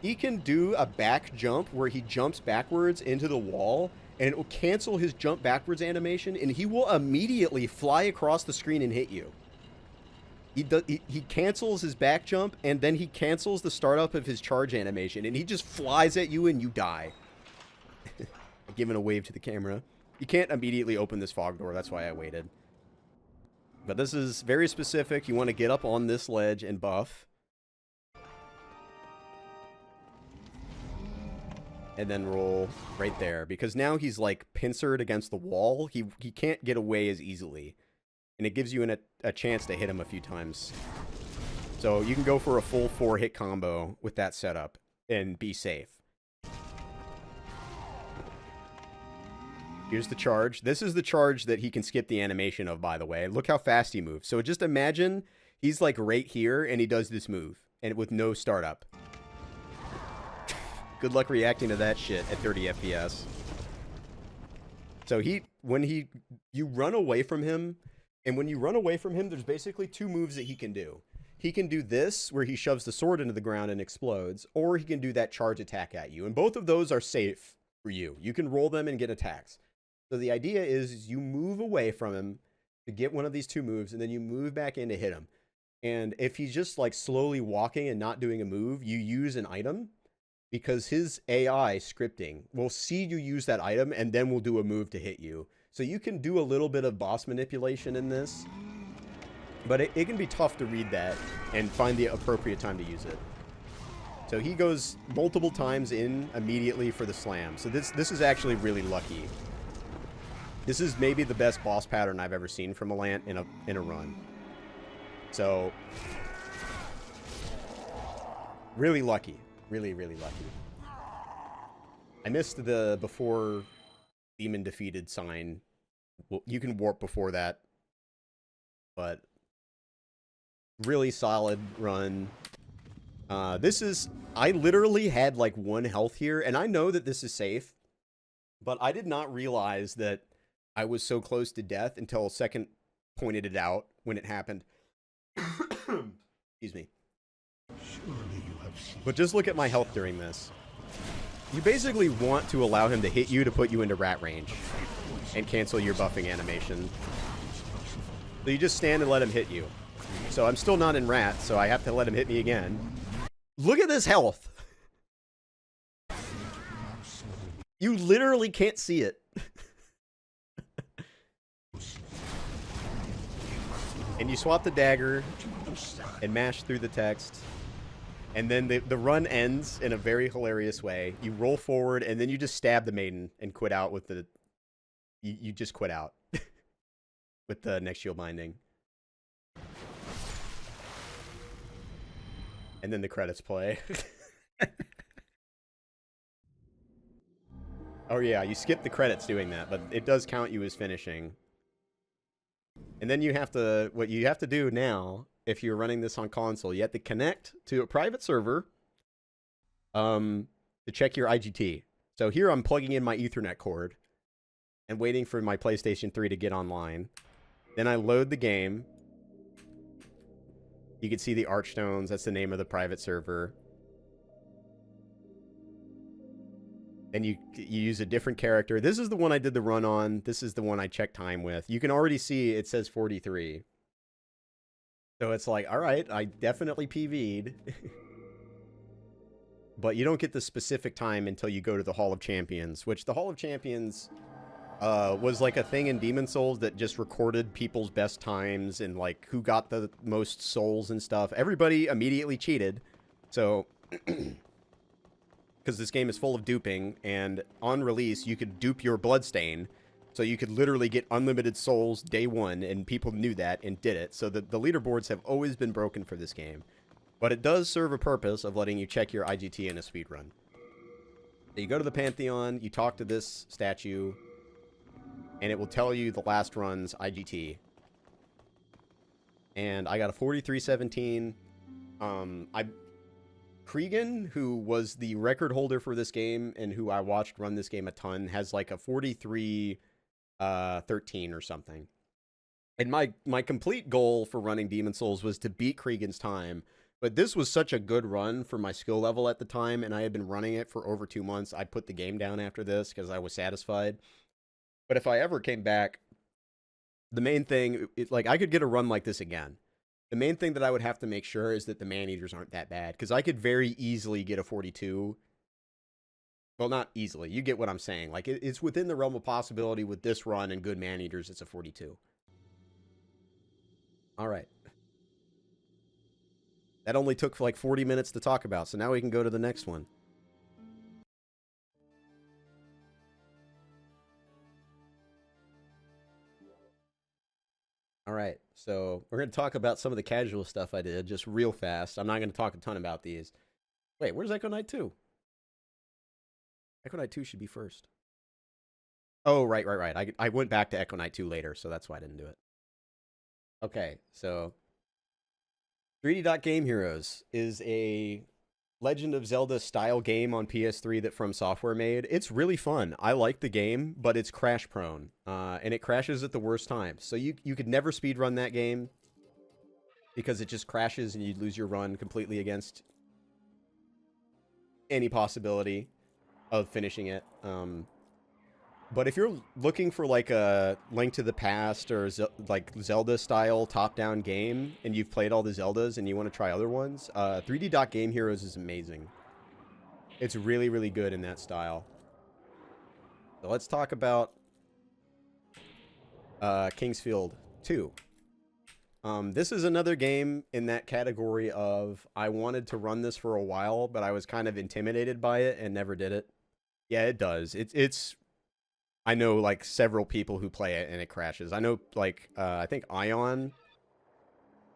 Speaker 1: He can do a back jump where he jumps backwards into the wall and it will cancel his jump backwards animation, and he will immediately fly across the screen and hit you. He cancels his back jump, and then he cancels the startup of his charge animation, and he just flies at you and you die. Giving a wave to the camera. You can't immediately open this fog door, that's why I waited. But this is very specific. You want to get up on this ledge and buff. And then roll right there. Because now he's like pincered against the wall. He can't get away as easily. And it gives you a chance to hit him a few times. So you can go for a full 4-hit combo with that setup and be safe. Here's the charge. This is the charge that he can skip the animation of, by the way. Look how fast he moves. So just imagine he's like right here and he does this move. And with no startup. Good luck reacting to that shit at 30 FPS. So you run away from him. And when you run away from him, there's basically 2 moves that he can do. He can do this, where he shoves the sword into the ground and explodes, or he can do that charge attack at you. And both of those are safe for you. You can roll them and get attacks. So the idea is you move away from him to get one of these 2 moves, and then you move back in to hit him. And if he's just like slowly walking and not doing a move, you use an item, because his AI scripting will see you use that item and then will do a move to hit you. So you can do a little bit of boss manipulation in this, but it can be tough to read that and find the appropriate time to use it. So he goes multiple times in immediately for the slam. So this is actually really lucky. This is maybe the best boss pattern I've ever seen from Allant in a run. So really lucky. Really, really lucky. I missed the before demon defeated sign. Well, you can warp before that, but really solid run. I literally had like 1 health here, and I know that this is safe, but I did not realize that I was so close to death until Second pointed it out when it happened. Excuse me. But just look at my health during this. You basically want to allow him to hit you to put you into rat range and cancel your buffing animation. So you just stand and let him hit you. So I'm still not in rat, so I have to let him hit me again. Look at this health. You literally can't see it. And you swap the dagger and mash through the text. And then the run ends in a very hilarious way. You roll forward, and then you just stab the maiden and quit out with the... You just quit out. With the next shield binding. And then the credits play. Oh yeah, you skip the credits doing that, but it does count you as finishing. And then you have to... What you have to do now... If you're running this on console, you have to connect to a private server to check your IGT. So here I'm plugging in my Ethernet cord and waiting for my PlayStation 3 to get online. Then I load the game. You can see the Archstones. That's the name of the private server. And you use a different character. This is the one I did the run on. This is the one I checked time with. You can already see it says 43. So it's like, all right, I definitely PV'd. But you don't get the specific time until you go to the Hall of Champions, which the Hall of Champions was like a thing in Demon Souls that just recorded people's best times and like who got the most souls and stuff. Everybody immediately cheated. So, because this game is full of duping, and on release, you could dupe your Bloodstain. So you could literally get unlimited souls day 1, and people knew that and did it. So the leaderboards have always been broken for this game. But it does serve a purpose of letting you check your IGT in a speedrun. So you go to the Pantheon, you talk to this statue, and it will tell you the last run's IGT. And I got a 4317. Spriggan, who was the record holder for this game and who I watched run this game a ton, has like a 43... 13 or something. And my complete goal for running Demon Souls was to beat Spriggan's time, But this was such a good run for my skill level at the time, and I had been running it for over 2 months. I put the game down after this because I was satisfied. But if I ever came back, the main thing, like, I could get a run like this again. The main thing that I would have to make sure is that the man-eaters aren't that bad, because I could very easily get a 42. Well, not easily. You get what I'm saying. Like, it's within the realm of possibility with this run and good man-eaters, it's a 42. All right. That only took like 40 minutes to talk about, so now we can go to the next one. All right, so we're going to talk about some of the casual stuff I did, just real fast. I'm not going to talk a ton about these. Wait, where's Echo Knight 2? Echo Knight 2 should be first. Oh, right. I went back to Echo Knight 2 later, so that's why I didn't do it. Okay, so 3D Dot Game Heroes is a Legend of Zelda style game on PS3 that From Software made. It's really fun. I like the game, but it's crash prone, and it crashes at the worst times. So you could never speedrun that game because it just crashes and you'd lose your run completely against any possibility of finishing it. But if you're looking for like a Link to the Past or like Zelda style top-down game, and you've played all the Zeldas and you want to try other ones, 3D Dot Game Heroes is amazing. It's really, really good in that style. So let's talk about Kingsfield 2. This is another game in that category of I wanted to run this for a while, but I was kind of intimidated by it and never did it. Yeah, it does. It's I know like several people who play it and it crashes. I know like I think Ion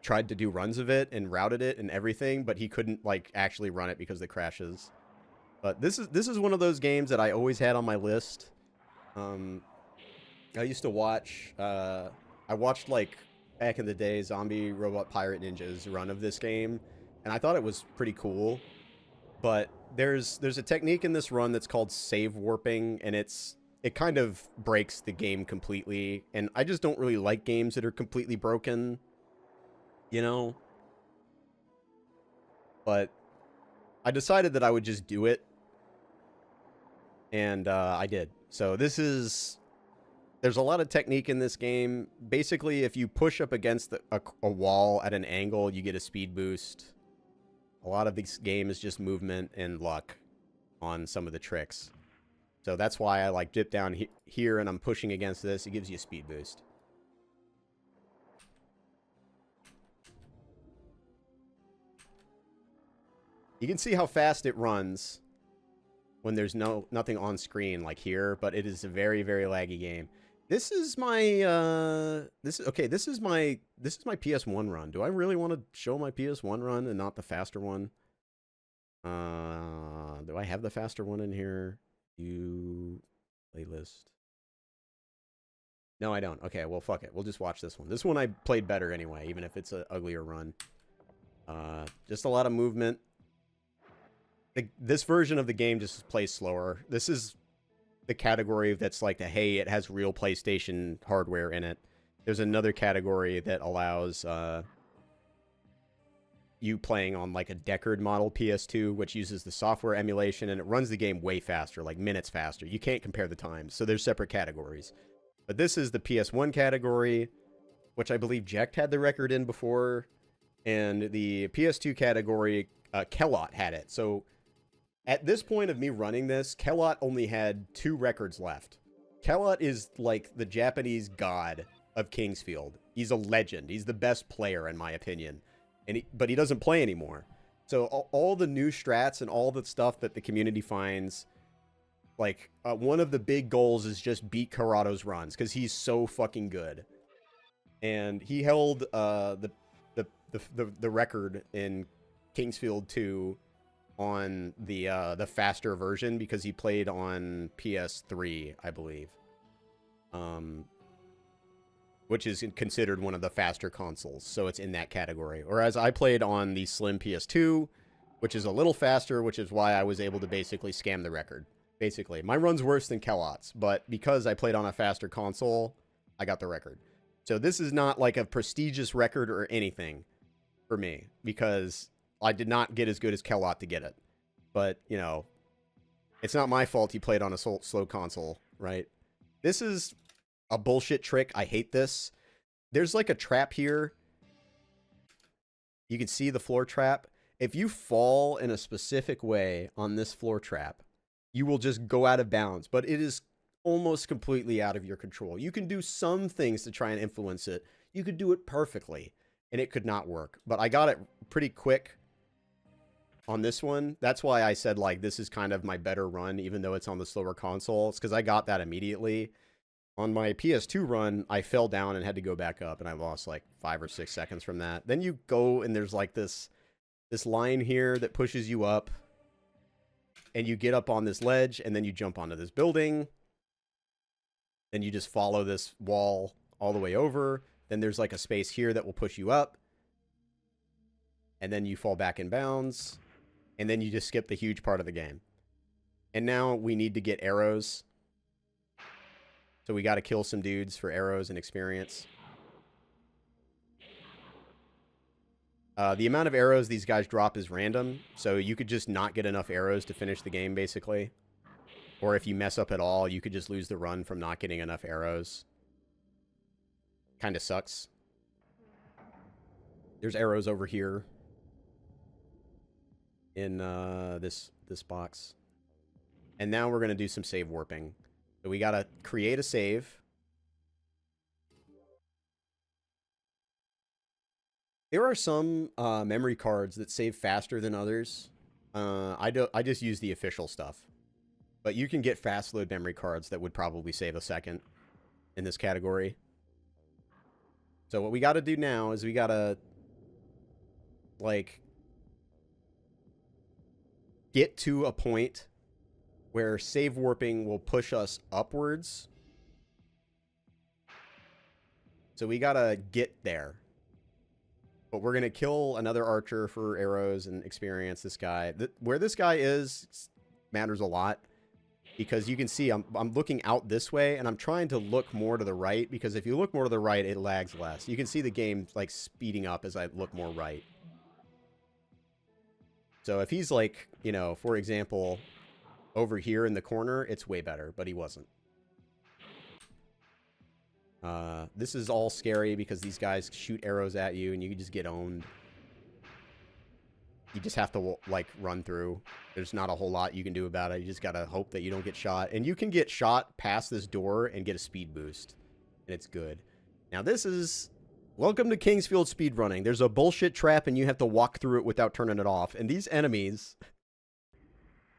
Speaker 1: tried to do runs of it and routed it and everything, but he couldn't like actually run it because of the crashes. But this is one of those games that I always had on my list. I used to watch I watched like back in the day Zombie Robot Pirate Ninja's run of this game, and I thought it was pretty cool. But there's a technique in this run that's called save warping, and it kind of breaks the game completely. And I just don't really like games that are completely broken, you know? But I decided that I would just do it. And I did. So there's a lot of technique in this game. Basically, if you push up against a wall at an angle, you get a speed boost. A lot of this game is just movement and luck on some of the tricks. So that's why I like dip down here and I'm pushing against this. It gives you a speed boost. You can see how fast it runs when there's nothing on screen like here, but it is a very, very laggy game. This is my this is my PS1 run. Do I really want to show my PS1 run and not the faster one? Do I have the faster one in here? Playlist. No, I don't. Okay, well, fuck it. We'll just watch this one. This one I played better anyway, even if it's an uglier run. Just a lot of movement. This version of the game just plays slower. This is the category that's like hey, it has real PlayStation hardware in it. There's another category that allows you playing on like a Deckard model PS2, which uses the software emulation, and it runs the game way faster, like minutes faster. You can't compare the times, so there's separate categories. But this is the PS1 category, which I believe Jekt had the record in before, and the PS2 category, Kellot had it. So at this point of me running this, Kellot only had 2 records left. Kellot is like the Japanese god of Kingsfield. He's a legend. He's the best player, in my opinion. But he doesn't play anymore. So all the new strats and all the stuff that the community finds, like one of the big goals is just beat Corrado's runs because he's so fucking good. And he held the record in Kingsfield 2 on the faster version because he played on PS3, I believe. Which is considered one of the faster consoles, so it's in that category. Whereas I played on the slim PS2, which is a little faster, which is why I was able to basically scam the record. Basically, my run's worse than Kellot's, but because I played on a faster console, I got the record. So this is not like a prestigious record or anything for me, because I did not get as good as Kellot to get it. But, you know, it's not my fault he played on a slow console, right? This is a bullshit trick. I hate this. There's like a trap here. You can see the floor trap. If you fall in a specific way on this floor trap, you will just go out of bounds. But it is almost completely out of your control. You can do some things to try and influence it. You could do it perfectly, and it could not work. But I got it pretty quick on this one. That's why I said, like, this is kind of my better run, even though it's on the slower console. It's because I got that immediately. On my PS2 run, I fell down and had to go back up, and I lost like 5 or 6 seconds from that. Then you go, and there's like this line here that pushes you up, and you get up on this ledge, and then you jump onto this building. Then you just follow this wall all the way over. Then there's like a space here that will push you up. And then you fall back in bounds. And then you just skip the huge part of the game. And now we need to get arrows. So we got to kill some dudes for arrows and experience. The amount of arrows these guys drop is random. So you could just not get enough arrows to finish the game, basically. Or if you mess up at all, you could just lose the run from not getting enough arrows. Kind of sucks. There's arrows over here. In this box. And now we're going to do some save warping. So we got to create a save. There are some memory cards that save faster than others. I just use the official stuff. But you can get fast load memory cards that would probably save a second in this category. So what we got to do now is we got to, like, get to a point where save warping will push us upwards. So we got to get there. But we're going to kill another archer for arrows and experience this guy. Where this guy is matters a lot. Because you can see I'm looking out this way, and I'm trying to look more to the right, because if you look more to the right, it lags less. You can see the game like speeding up as I look more right. So if he's like, you know, for example, over here in the corner, it's way better, but he wasn't. This is all scary because these guys shoot arrows at you, and you can just get owned. You just have to, like, run through. There's not a whole lot you can do about it. You just gotta hope that you don't get shot. And you can get shot past this door and get a speed boost. And it's good. Now, this is... Welcome to Kingsfield speedrunning. There's a bullshit trap, and you have to walk through it without turning it off. And these enemies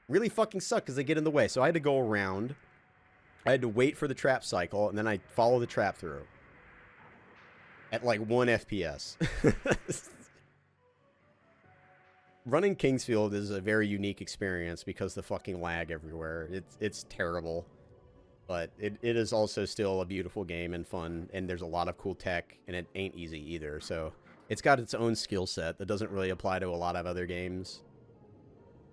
Speaker 1: really fucking suck because they get in the way. So I had to go around. I had to wait for the trap cycle, and then I follow the trap through. At, like, 1 FPS. Running Kingsfield is a very unique experience because the fucking lag everywhere. It's terrible. But it is also still a beautiful game and fun, and there's a lot of cool tech, and it ain't easy either. So it's got its own skill set that doesn't really apply to a lot of other games.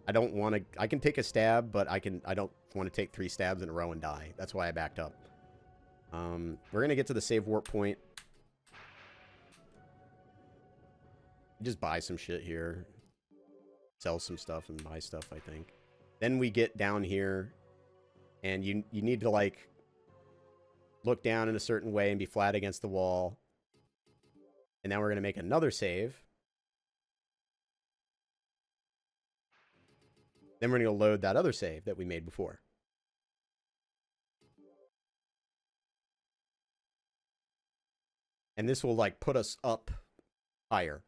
Speaker 1: I don't want to... I can take a stab, but I don't want to take 3 stabs in a row and die. That's why I backed up. We're going to get to the save warp point. Just buy some shit here. Sell some stuff and buy stuff, I think. Then we get down here, and you need to, like, look down in a certain way and be flat against the wall. And now we're going to make another save. Then we're going to load that other save that we made before. And this will, like, put us up higher.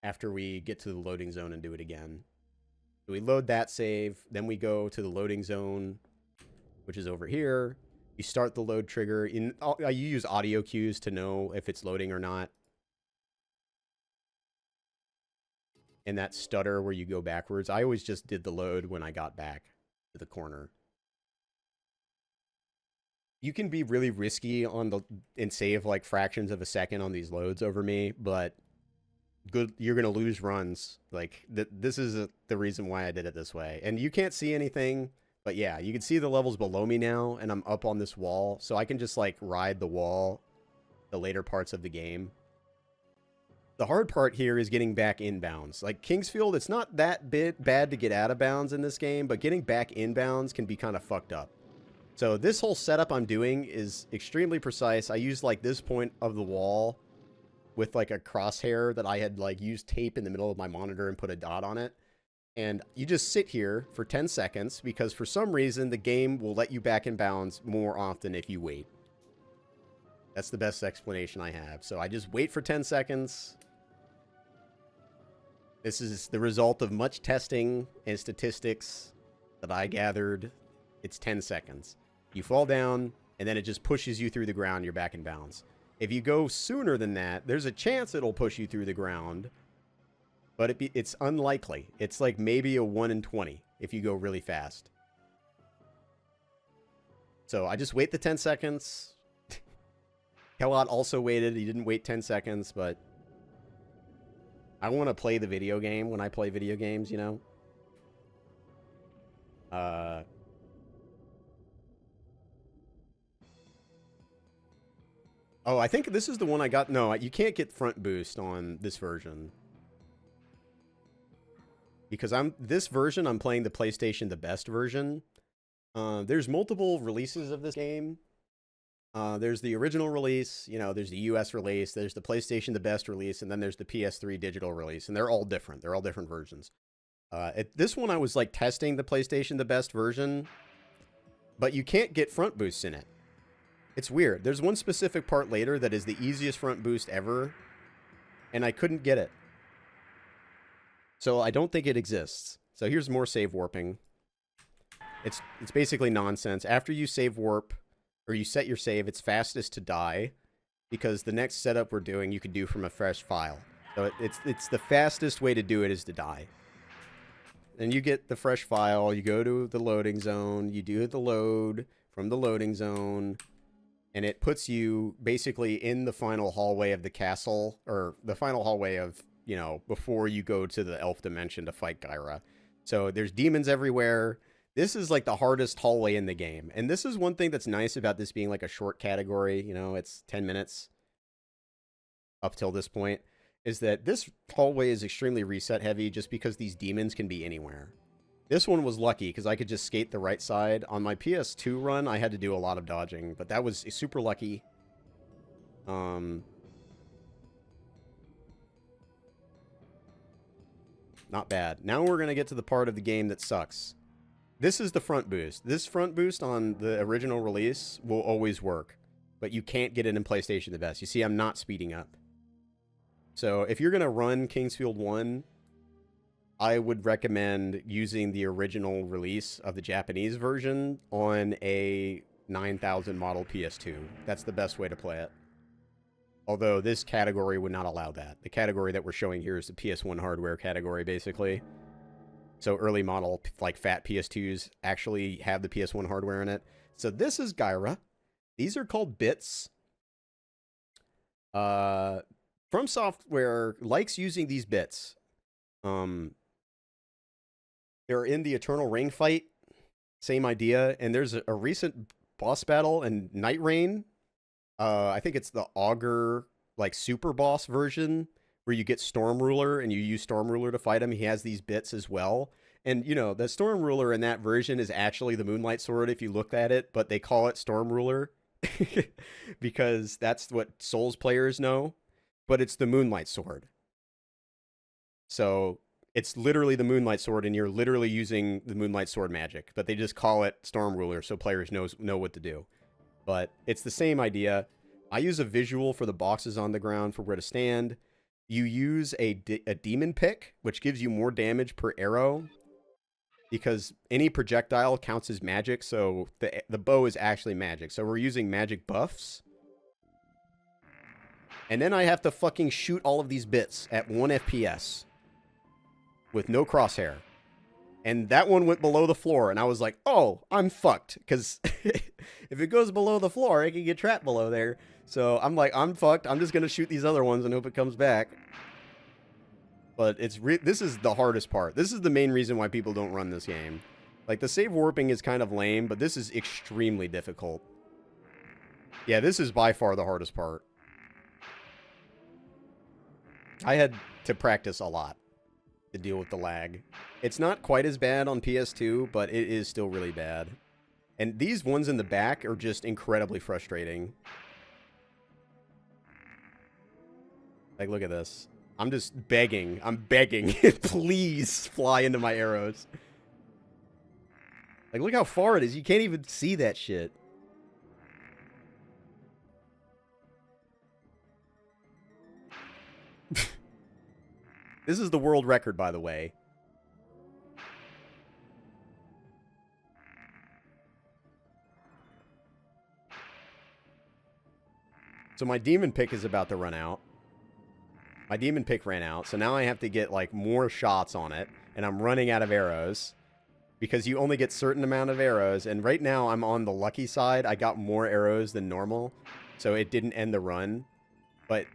Speaker 1: After we get to the loading zone and do it again. So we load that save, then we go to the loading zone, which is over here. You start the load trigger. You use audio cues to know if it's loading or not. And that stutter where you go backwards. I always just did the load when I got back to the corner. You can be really risky on and save like fractions of a second on these loads over me, but you're gonna lose runs. Like this is the reason why I did it this way. And you can't see anything, but yeah, you can see the levels below me now, and I'm up on this wall, so I can just like ride the wall the later parts of the game. The hard part here is getting back in bounds. Like Kingsfield, it's not that bad to get out of bounds in this game, but getting back in bounds can be kind of fucked up. So this whole setup I'm doing is extremely precise. I used like this point of the wall with like a crosshair that I had like used tape in the middle of my monitor and put a dot on it. And you just sit here for 10 seconds because for some reason the game will let you back in bounds more often if you wait. That's the best explanation I have. So I just wait for 10 seconds. This is the result of much testing and statistics that I gathered. It's 10 seconds. You fall down, and then it just pushes you through the ground. You're back in bounds. If you go sooner than that, there's a chance it'll push you through the ground, but it's unlikely. It's like maybe a 1 in 20 if you go really fast. So I just wait the 10 seconds. Kellot also waited. He didn't wait 10 seconds, but I want to play the video game when I play video games, you know? Oh, I think this is the one I got. No, you can't get front boost on this version. Because this version, I'm playing the PlayStation, the best version. There's multiple releases of this game. There's the original release, you know, there's the US release, there's the PlayStation, the best release, and then there's the PS3 digital release, and they're all different. They're all different versions. This one, I was like testing the PlayStation, the best version, but you can't get front boosts in it. It's weird. There's one specific part later that is the easiest front boost ever, and I couldn't get it. So I don't think it exists. So here's more save warping. It's basically nonsense. After you save warp, or you set your save, it's fastest to die, because the next setup we're doing you can do from a fresh file. So it's the fastest way to do it is to die. And you get the fresh file, you go to the loading zone, you do the load from the loading zone, and it puts you basically in the final hallway of the castle, or the final hallway of, you know, before you go to the elf dimension to fight Gyra. So there's demons everywhere. This is like the hardest hallway in the game. And this is one thing that's nice about this being like a short category. You know, it's 10 minutes up till this point. Is that this hallway is extremely reset heavy just because these demons can be anywhere. This one was lucky because I could just skate the right side. On my PS2 run, I had to do a lot of dodging, but that was super lucky. Not bad. Now we're going to get to the part of the game that sucks. This is the front boost. This front boost on the original release will always work, but you can't get it in PlayStation the best. You see, I'm not speeding up. So if you're going to run Kingsfield 1, I would recommend using the original release of the Japanese version on a 9000 model PS2. That's the best way to play it. Although this category would not allow that. The category that we're showing here is the PS1 hardware category, basically. So early model, like fat PS2s, actually have the PS1 hardware in it. So this is Gyra. These are called bits. From Software likes using these bits. They're in the Eternal Ring fight. Same idea. And there's a recent boss battle in Night Rain. I think it's the Augur, like, super boss version, where you get Storm Ruler and you use Storm Ruler to fight him. He has these bits as well. And, you know, the Storm Ruler in that version is actually the Moonlight Sword if you looked at it, but they call it Storm Ruler because that's what Souls players know, but it's the Moonlight Sword. So it's literally the Moonlight Sword, and you're literally using the Moonlight Sword magic, but they just call it Storm Ruler so players know what to do. But it's the same idea. I use a visual for the boxes on the ground for where to stand. You use a demon pick, which gives you more damage per arrow, because any projectile counts as magic, so the bow is actually magic. So we're using magic buffs. And then I have to fucking shoot all of these bits at 1 FPS with no crosshair. And that one went below the floor, and I was like, oh, I'm fucked. Because if it goes below the floor, it can get trapped below there. So I'm like, I'm fucked. I'm just going to shoot these other ones and hope it comes back. But this is the hardest part. This is the main reason why people don't run this game. Like, the save warping is kind of lame, but this is extremely difficult. Yeah, this is by far the hardest part. I had to practice a lot to deal with the lag. It's not quite as bad on PS2, but it is still really bad. And these ones in the back are just incredibly frustrating. Like, look at this. I'm just begging. I'm begging. Please fly into my arrows. Like, look how far it is. You can't even see that shit. This is the world record, by the way. So my demon pick is about to run out. My demon pick ran out, so now I have to get, like, more shots on it. And I'm running out of arrows. Because you only get certain amount of arrows. And right now, I'm on the lucky side. I got more arrows than normal. So it didn't end the run. But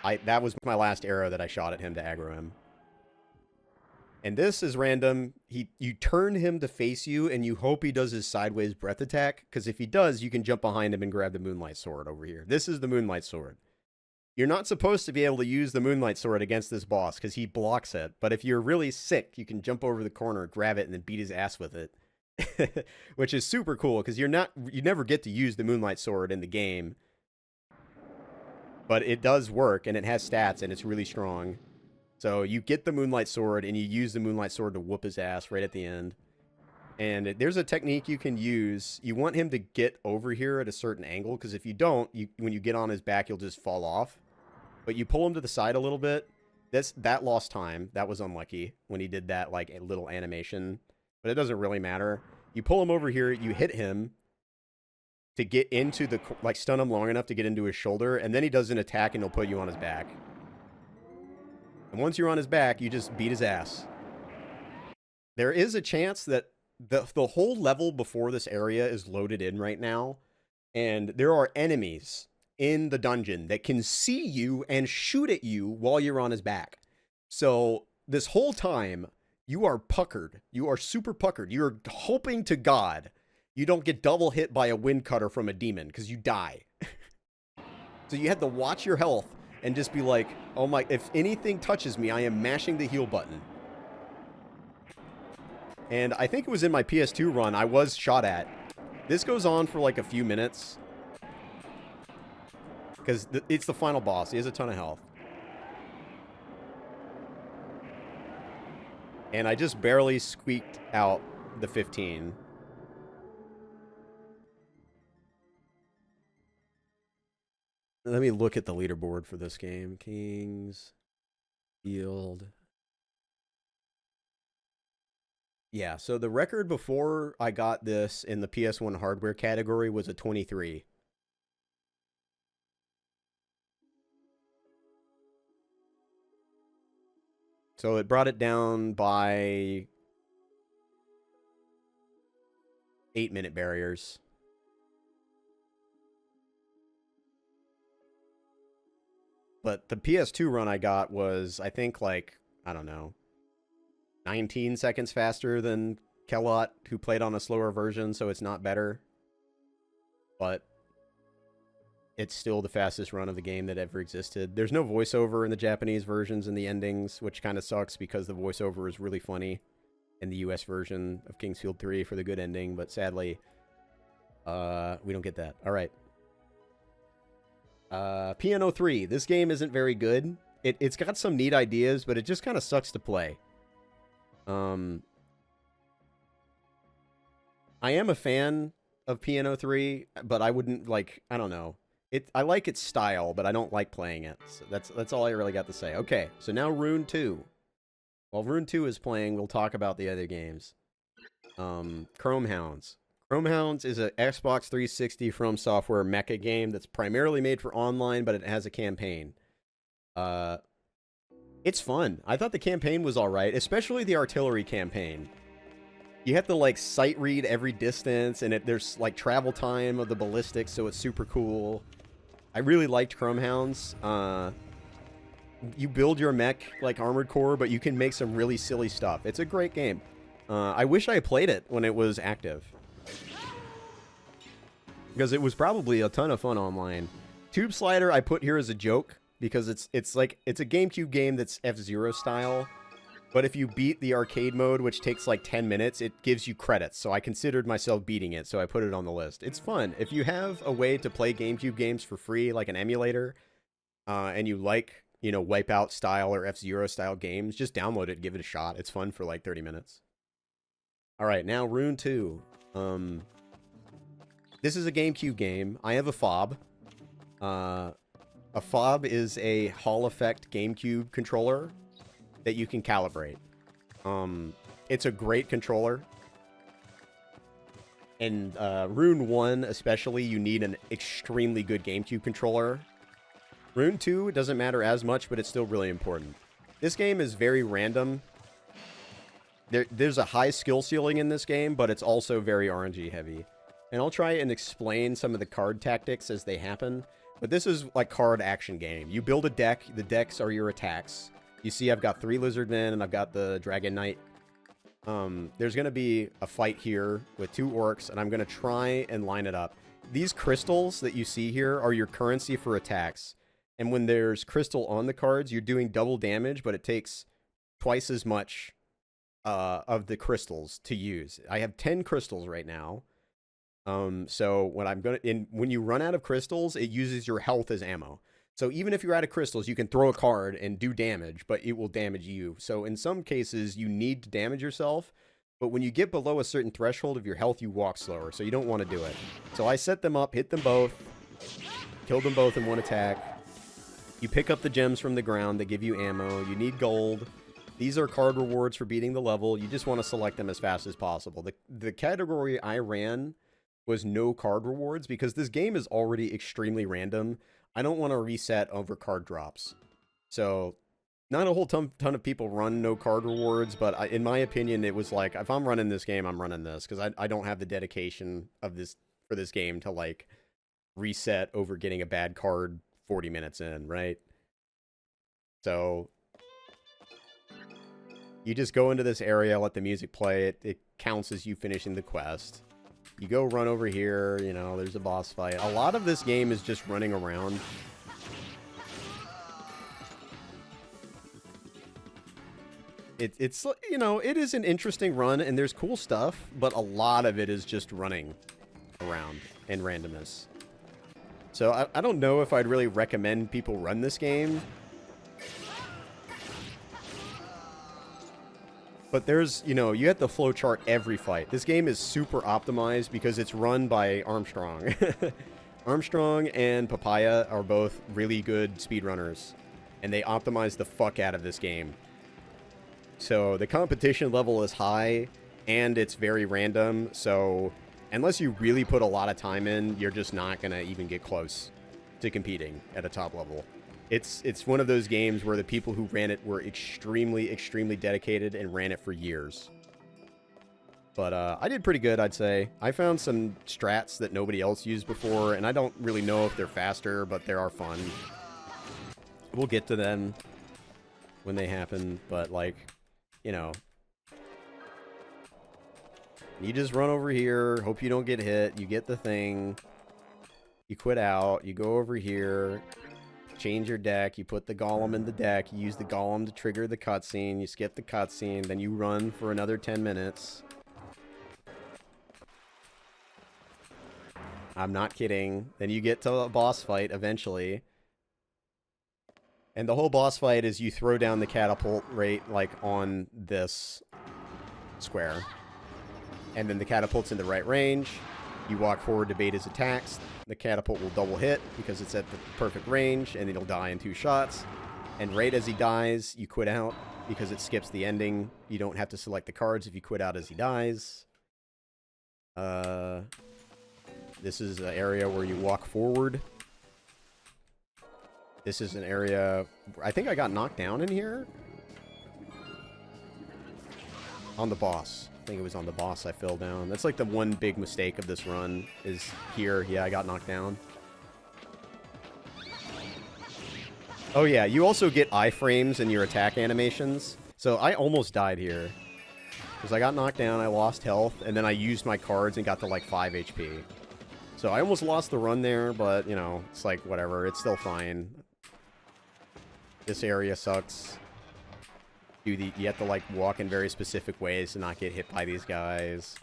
Speaker 1: that was my last arrow that I shot at him to aggro him. And this is random. You turn him to face you, and you hope he does his sideways breath attack. Because if he does, you can jump behind him and grab the Moonlight Sword over here. This is the Moonlight Sword. You're not supposed to be able to use the Moonlight Sword against this boss because he blocks it. But if you're really sick, you can jump over the corner, grab it, and then beat his ass with it. Which is super cool because you never get to use the Moonlight Sword in the game. But it does work, and it has stats, and it's really strong. So you get the Moonlight Sword, and you use the Moonlight Sword to whoop his ass right at the end. And there's a technique you can use. You want him to get over here at a certain angle, because if you don't, when you get on his back, you'll just fall off. But you pull him to the side a little bit. That lost time. That was unlucky when he did that, like, a little animation. But it doesn't really matter. You pull him over here, you hit him to get into the, like, stun him long enough to get into his shoulder, and then he does an attack and he'll put you on his back. And once you're on his back, you just beat his ass. There is a chance that the whole level before this area is loaded in right now, and there are enemies in the dungeon that can see you and shoot at you while you're on his back. So this whole time, you are puckered. You are super puckered. You're hoping to God you don't get double hit by a wind cutter from a demon, because you die. So you have to watch your health and just be like, oh my, if anything touches me, I am mashing the heal button. And I think it was in my PS2 run, I was shot at. This goes on for like a few minutes. Because it's the final boss. He has a ton of health. And I just barely squeaked out the 15. Let me look at the leaderboard for this game. Kings. Field. Yeah, so the record before I got this in the PS1 hardware category was a 23. So it brought it down by 8-minute barriers. But the PS2 run I got was, I think, like, I don't know, 19 seconds faster than Kellot, who played on a slower version, so it's not better. But it's still the fastest run of the game that ever existed. There's no voiceover in the Japanese versions and the endings, which kind of sucks because the voiceover is really funny in the US version of King's Field 3 for the good ending, but sadly, we don't get that. All right. Piano 3. This game isn't very good. It's got some neat ideas, but it just kind of sucks to play. I am a fan of Piano 3, but I wouldn't, like, I don't know. I like its style, but I don't like playing it. So that's all I really got to say. Okay, so now Rune 2. While Rune 2 is playing, we'll talk about the other games. Chrome Hounds. Chrome Hounds is an Xbox 360 From Software mecha game that's primarily made for online, but it has a campaign. It's fun. I thought the campaign was alright, especially the artillery campaign. You have to, like, sight read every distance, and there's, like, travel time of the ballistics, so it's super cool. I really liked Chrome Hounds. You build your mech like Armored Core, but you can make some really silly stuff. It's a great game. I wish I played it when it was active, because it was probably a ton of fun online. Tube Slider I put here as a joke. because it's like it's a GameCube game that's F-Zero style, but if you beat the arcade mode, which takes like 10 minutes, it gives you credits. So I considered myself beating it, so I put it on the list. It's fun. If you have a way to play GameCube games for free, like an emulator, and you like, you know, Wipeout style or F-Zero style games, just download it, give it a shot. It's fun for like 30 minutes. All right, now Rune 2. This is a GameCube game. I have a fob. A fob is a Hall Effect GameCube controller that you can calibrate. It's a great controller. And Rune 1 especially, you need an extremely good GameCube controller. Rune 2 doesn't matter as much, but it's still really important. This game is very random. There's a high skill ceiling in this game, but it's also very RNG heavy. And I'll try and explain some of the card tactics as they happen. But this is like card action game. You build a deck. The decks are your attacks. You see I've got 3 Lizardmen and I've got the Dragon Knight. There's going to be a fight here with 2 orcs, and I'm going to try and line it up. These crystals that you see here are your currency for attacks. And when there's crystal on the cards, you're doing double damage, but it takes twice as much of the crystals to use. I have 10 crystals right now. So when you run out of crystals, it uses your health as ammo. So even if you're out of crystals, you can throw a card and do damage, but it will damage you. So in some cases, you need to damage yourself. But when you get below a certain threshold of your health, you walk slower. So you don't want to do it. So I set them up, hit them both, killed them both in one attack. You pick up the gems from the ground. They give you ammo. You need gold. These are card rewards for beating the level. You just want to select them as fast as possible. The category I ran was no card rewards because this game is already extremely random. I don't want to reset over card drops. So not a whole ton of people run no card rewards, but in my opinion, it was like, if I'm running this game, I'm running this because I don't have the dedication of for this game to like reset over getting a bad card 40 minutes in, right? So you just go into this area, let the music play. It counts as you finishing the quest. You go run over here, you know, there's a boss fight. A lot of this game is just running around. It's you know, it is an interesting run, and there's cool stuff, but a lot of it is just running around and randomness. So I don't know if I'd really recommend people run this game. But there's, you know, you have to flowchart every fight. This game is super optimized because it's run by Armstrong. Armstrong and Papaya are both really good speedrunners, and they optimize the fuck out of this game. So the competition level is high, and it's very random, so unless you really put a lot of time in, you're just not going to even get close to competing at a top level. It's one of those games where the people who ran it were extremely, extremely dedicated and ran it for years. But I did pretty good, I'd say. I found some strats that nobody else used before, and I don't really know if they're faster, but they are fun. We'll get to them when they happen, but like, you know, you just run over here, hope you don't get hit, you get the thing, you quit out, you go over here, change your deck, you put the golem in the deck, you use the golem to trigger the cutscene, you skip the cutscene, then you run for another 10 minutes. I'm not kidding. Then you get to a boss fight eventually. And the whole boss fight is you throw down the catapult right like on this square. And then the catapult's in the right range. You walk forward to bait his attacks. The catapult will double hit because it's at the perfect range, and it'll die in 2 shots. And right as he dies, you quit out because it skips the ending. You don't have to select the cards if you quit out as he dies. This is an area where you walk forward. This is an area... I think I got knocked down in here. On the boss. I think it was on the boss I fell down. That's like the one big mistake of this run is here. Yeah, I got knocked down. Oh yeah, you also get iframes in your attack animations. So I almost died here. Because I got knocked down, I lost health, and then I used my cards and got to like 5 HP. So I almost lost the run there, but, you know, it's like, whatever. It's still fine. This area sucks. You have to, like, walk in very specific ways to not get hit by these guys.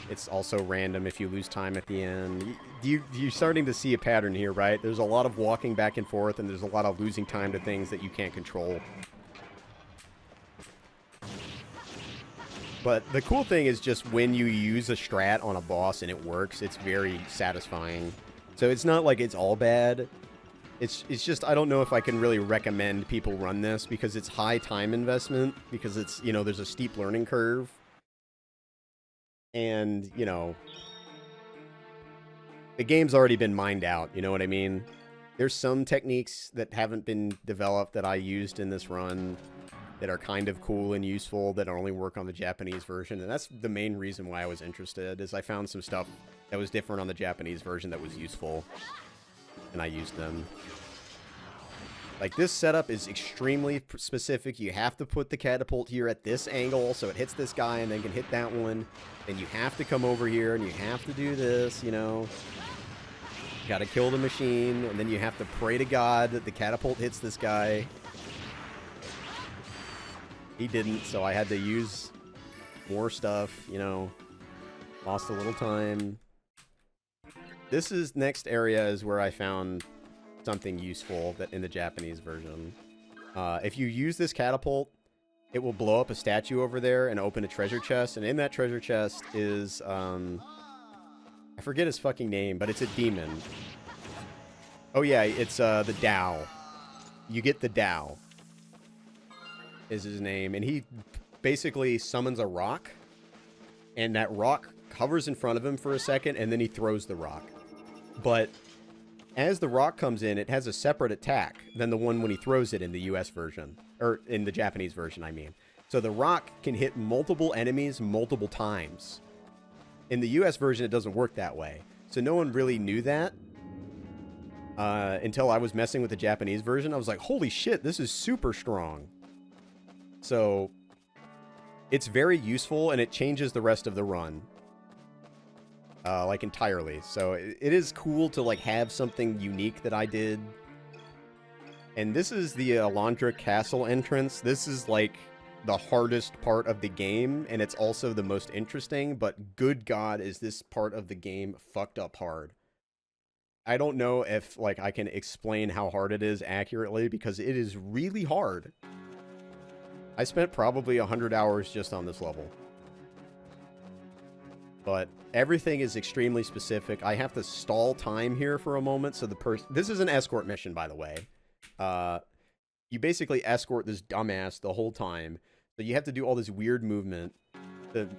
Speaker 1: It's also random if you lose time at the end. You're starting to see a pattern here, right? There's a lot of walking back and forth, and there's a lot of losing time to things that you can't control. But the cool thing is just when you use a strat on a boss and it works, it's very satisfying. So it's not like it's all bad. It's just, I don't know if I can really recommend people run this because it's high time investment, because it's, you know, there's a steep learning curve. And, you know, the game's already been mined out, you know what I mean? There's some techniques that haven't been developed that I used in this run that are kind of cool and useful that only work on the Japanese version. And that's the main reason why I was interested, is I found some stuff that was different on the Japanese version that was useful. And I used them. Like, this setup is extremely specific. You have to put the catapult here at this angle so it hits this guy and then can hit that one. Then you have to come over here and you have to do this, you know. You gotta kill the machine, and then you have to pray to God that the catapult hits this guy. He didn't, so I had to use more stuff, you know. Lost a little time. This is next area is where I found something useful that in the Japanese version. If you use this catapult, it will blow up a statue over there and open a treasure chest. And in that treasure chest is, I forget his fucking name, but it's a demon. Oh yeah, it's the Tao. You get the Tao is his name. And he basically summons a rock. And that rock hovers in front of him for a second, and then he throws the rock. But as the rock comes in, it has a separate attack than the one when he throws it in the US version. Or in the Japanese version, I mean. So the rock can hit multiple enemies multiple times. In the US version, it doesn't work that way. So no one really knew that until I was messing with the Japanese version. I was like, holy shit, this is super strong. So it's very useful, and it changes the rest of the run. Like, entirely. So it is cool to, like, have something unique that I did. And this is the Alondra Castle entrance. This is, like, the hardest part of the game, and it's also the most interesting, but good God, is this part of the game fucked up hard. I don't know if, like, I can explain how hard it is accurately, because it is really hard. I spent probably 100 hours just on this level. But everything is extremely specific. I have to stall time here for a moment, so the person... This is an escort mission, by the way. You basically escort this dumbass the whole time. So you have to do all this weird movement.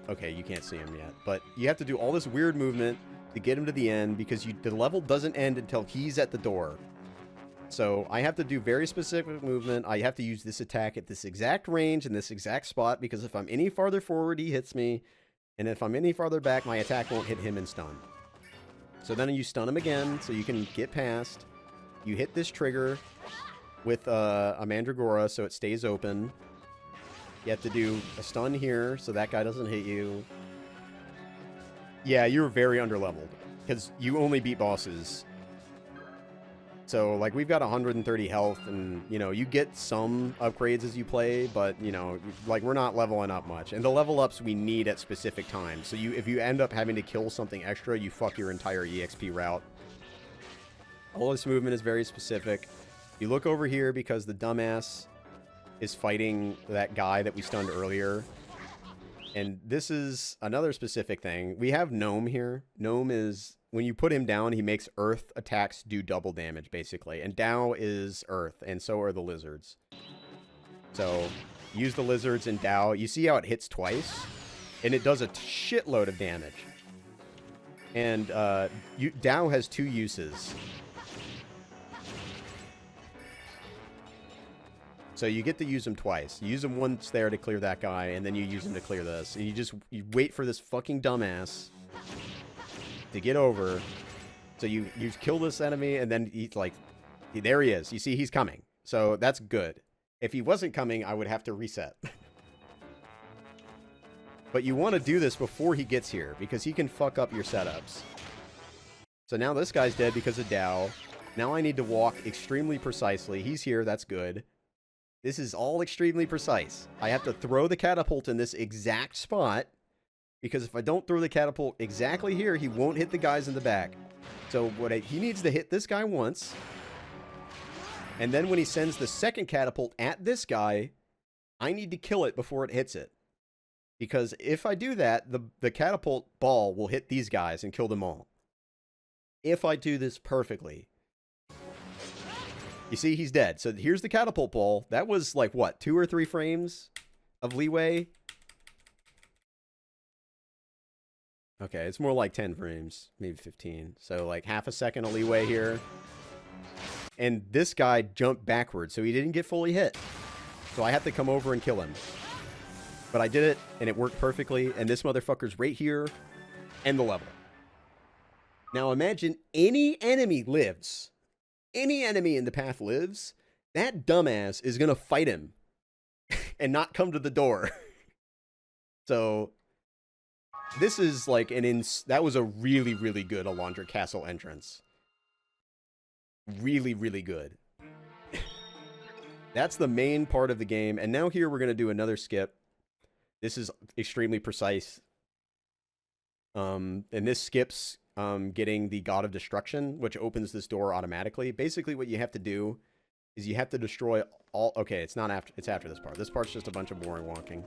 Speaker 1: Okay, you can't see him yet. But you have to do all this weird movement to get him to the end, because the level doesn't end until he's at the door. So I have to do very specific movement. I have to use this attack at this exact range in this exact spot, because if I'm any farther forward, he hits me. And if I'm any farther back, my attack won't hit him and stun. So then you stun him again, so you can get past. You hit this trigger with a Mandragora, so it stays open. You have to do a stun here, so that guy doesn't hit you. Yeah, you're very underleveled, because you only beat bosses. So, like, we've got 130 health, and, you know, you get some upgrades as you play, but, you know, like, we're not leveling up much. And the level ups we need at specific times. So if you end up having to kill something extra, you fuck your entire EXP route. All this movement is very specific. You look over here because the dumbass is fighting that guy that we stunned earlier. And this is another specific thing. We have Gnome here. Gnome is... When you put him down, he makes earth attacks do double damage, basically. And Tao is earth, and so are the lizards. So, use the lizards in Tao. You see how it hits twice? And it does a shitload of damage. And Tao has two uses. So you get to use them twice. You use them once there to clear that guy, and then you use them to clear this. And you wait for this fucking dumbass to get over. So you kill this enemy, and then he's like, there he is. You see, he's coming. So that's good. If he wasn't coming, I would have to reset. But you want to do this before he gets here, because he can fuck up your setups. So now this guy's dead because of Tao. Now I need to walk extremely precisely. He's here, that's good. This is all extremely precise. I have to throw the catapult in this exact spot, because if I don't throw the catapult exactly here, he won't hit the guys in the back. So he needs to hit this guy once, and then when he sends the second catapult at this guy, I need to kill it before it hits it. Because if I do that, the catapult ball will hit these guys and kill them all. If I do this perfectly. You see, he's dead. So here's the catapult ball. That was like, what, 2 or 3 frames of leeway? Okay, it's more like 10 frames, maybe 15. So like half a second of leeway here. And this guy jumped backwards, so he didn't get fully hit. So I have to come over and kill him. But I did it, and it worked perfectly, and this motherfucker's right here, and the level. Now imagine any enemy lives. Any enemy in the path lives. That dumbass is going to fight him and not come to the door. So this is like that was a really, really good Alondra Castle entrance. Really, really good. That's the main part of the game. And now here we're going to do another skip. This is extremely precise. And this skips getting the God of Destruction, which opens this door automatically. Basically what you have to do is you have to destroy all... Okay, it's not after... It's after this part. This part's just a bunch of boring walking.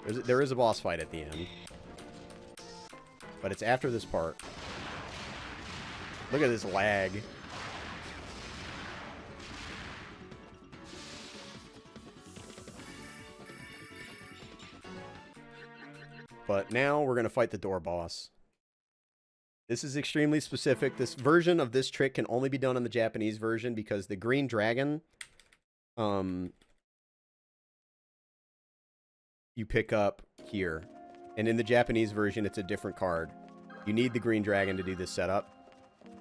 Speaker 1: There is a boss fight at the end. But it's after this part. Look at this lag. But now we're going to fight the door boss. This is extremely specific. This version of this trick can only be done on the Japanese version because the green dragon, you pick up here. And in the Japanese version, it's a different card. You need the green dragon to do this setup.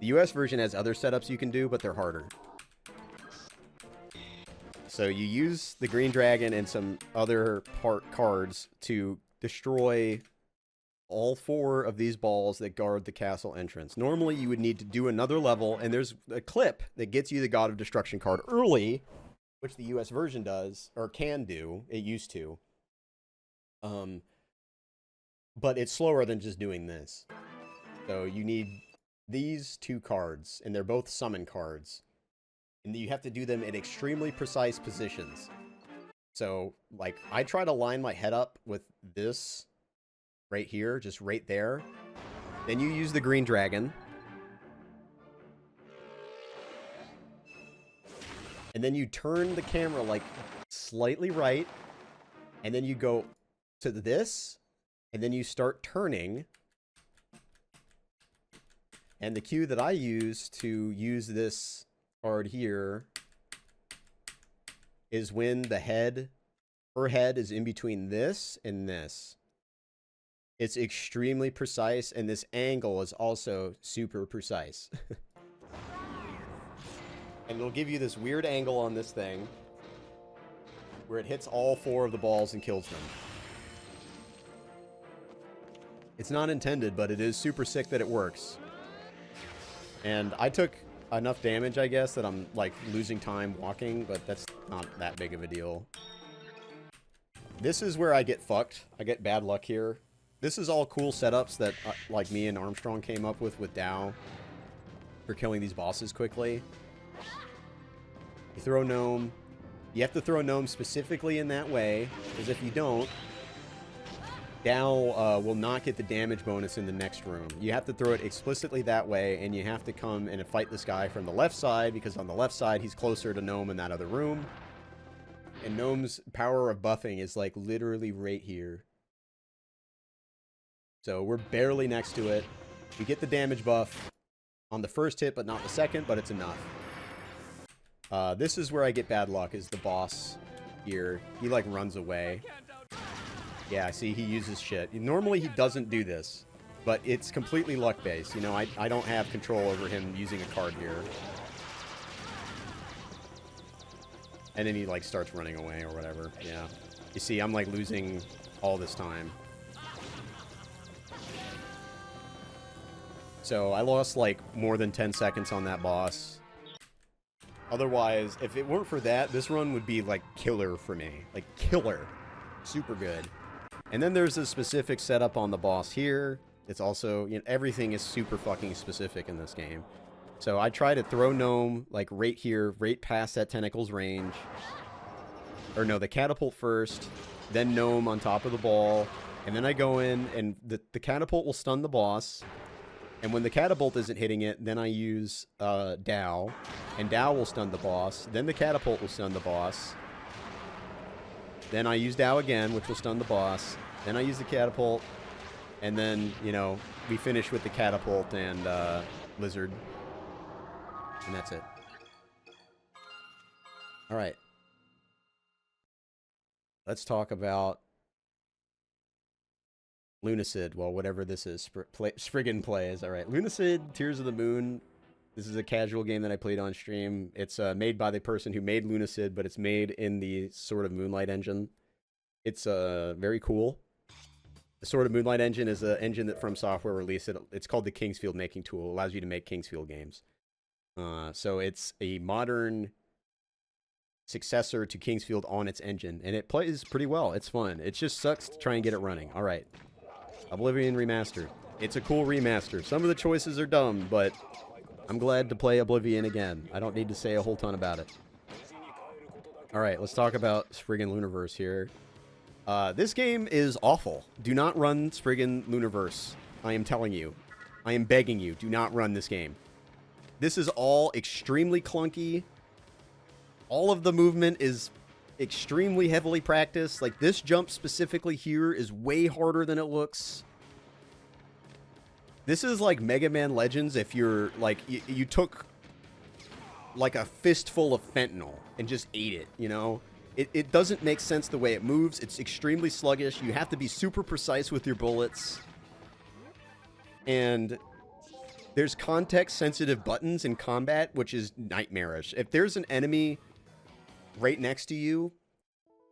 Speaker 1: The US version has other setups you can do, but they're harder. So you use the green dragon and some other cards to destroy all 4 of these balls that guard the castle entrance. Normally, you would need to do another level, and there's a clip that gets you the God of Destruction card early, which the US version does, or can do. It used to. But it's slower than just doing this. So you need these 2 cards, and they're both summon cards. And you have to do them in extremely precise positions. So, like, I try to line my head up with this right here, just right there. Then you use the green dragon. And then you turn the camera, like, slightly right. And then you go to this. And then you start turning. And the cue that I use to use this card here is when the head, her head is in between this and this. It's extremely precise, and this angle is also super precise. And it'll give you this weird angle on this thing where it hits all 4 of the balls and kills them. It's not intended, but it is super sick that it works. And I took enough damage, I guess, that I'm, like, losing time walking, but that's not that big of a deal. This is where I get fucked. I get bad luck here. This is all cool setups that, like, me and Armstrong came up with Dow for killing these bosses quickly. You throw Gnome. You have to throw Gnome specifically in that way, because if you don't, Dow will not get the damage bonus in the next room. You have to throw it explicitly that way, and you have to come and fight this guy from the left side, because on the left side, he's closer to Gnome in that other room. And Gnome's power of buffing is, like, literally right here. So we're barely next to it. We get the damage buff on the first hit, but not the second, but it's enough. This is where I get bad luck, is the boss here. He, like, runs away. Yeah, see, he uses shit. Normally, he doesn't do this, but it's completely luck-based. You know, I don't have control over him using a card here. And then he, like, starts running away or whatever. Yeah. You see, I'm, like, losing all this time. So I lost like more than 10 seconds on that boss. Otherwise, if it weren't for that, this run would be like killer for me. Like killer. Super good. And then there's a specific setup on the boss here. It's also, you know, everything is super fucking specific in this game. So I try to throw Gnome like right here, right past that tentacle's range. Or no, the catapult first, then Gnome on top of the ball. And then I go in and the catapult will stun the boss. And when the catapult isn't hitting it, then I use Dow. And Dow will stun the boss. Then the catapult will stun the boss. Then I use Dow again, which will stun the boss. Then I use the catapult. And then, you know, we finish with the catapult and Lizard. And that's it. Alright. Let's talk about Lunacid. Well, whatever this is. Spriggan plays. Alright. Lunacid, Tears of the Moon. This is a casual game that I played on stream. It's made by the person who made Lunacid, but it's made in the Sword of Moonlight engine. It's very cool. The Sword of Moonlight engine is an engine that From Software released. It's called the Kingsfield Making Tool. It allows you to make Kingsfield games. So it's a modern successor to Kingsfield on its engine, and it plays pretty well. It's fun. It just sucks to try and get it running. All right. Oblivion Remastered. It's a cool remaster. Some of the choices are dumb, but I'm glad to play Oblivion again. I don't need to say a whole ton about it. All right, let's talk about Spriggan Luniverse here. This game is awful. Do not run Spriggan Luniverse. I am telling you. I am begging you. Do not run this game. This is all extremely clunky. All of the movement is extremely heavily practiced. Like, this jump specifically here is way harder than it looks. This is like Mega Man Legends if you're, like, you took, like, a fistful of fentanyl and just ate it, you know? It doesn't make sense the way it moves. It's extremely sluggish. You have to be super precise with your bullets. And there's context-sensitive buttons in combat, which is nightmarish. If there's an enemy right next to you,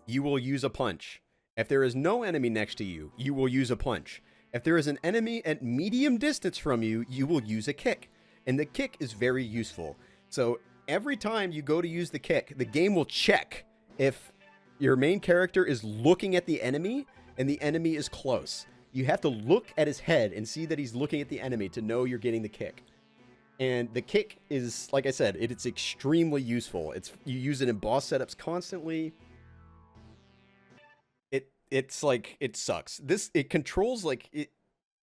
Speaker 1: you will use a punch. If there is no enemy next to you, you will use a punch. If there is an enemy at medium distance from you, you will use a kick. And the kick is very useful. So every time you go to use the kick, the game will check if your main character is looking at the enemy and the enemy is close. You have to look at his head and see that he's looking at the enemy to know you're getting the kick. And the kick is, like I said, it's extremely useful. You use it in boss setups constantly. It's like, it sucks. It controls like,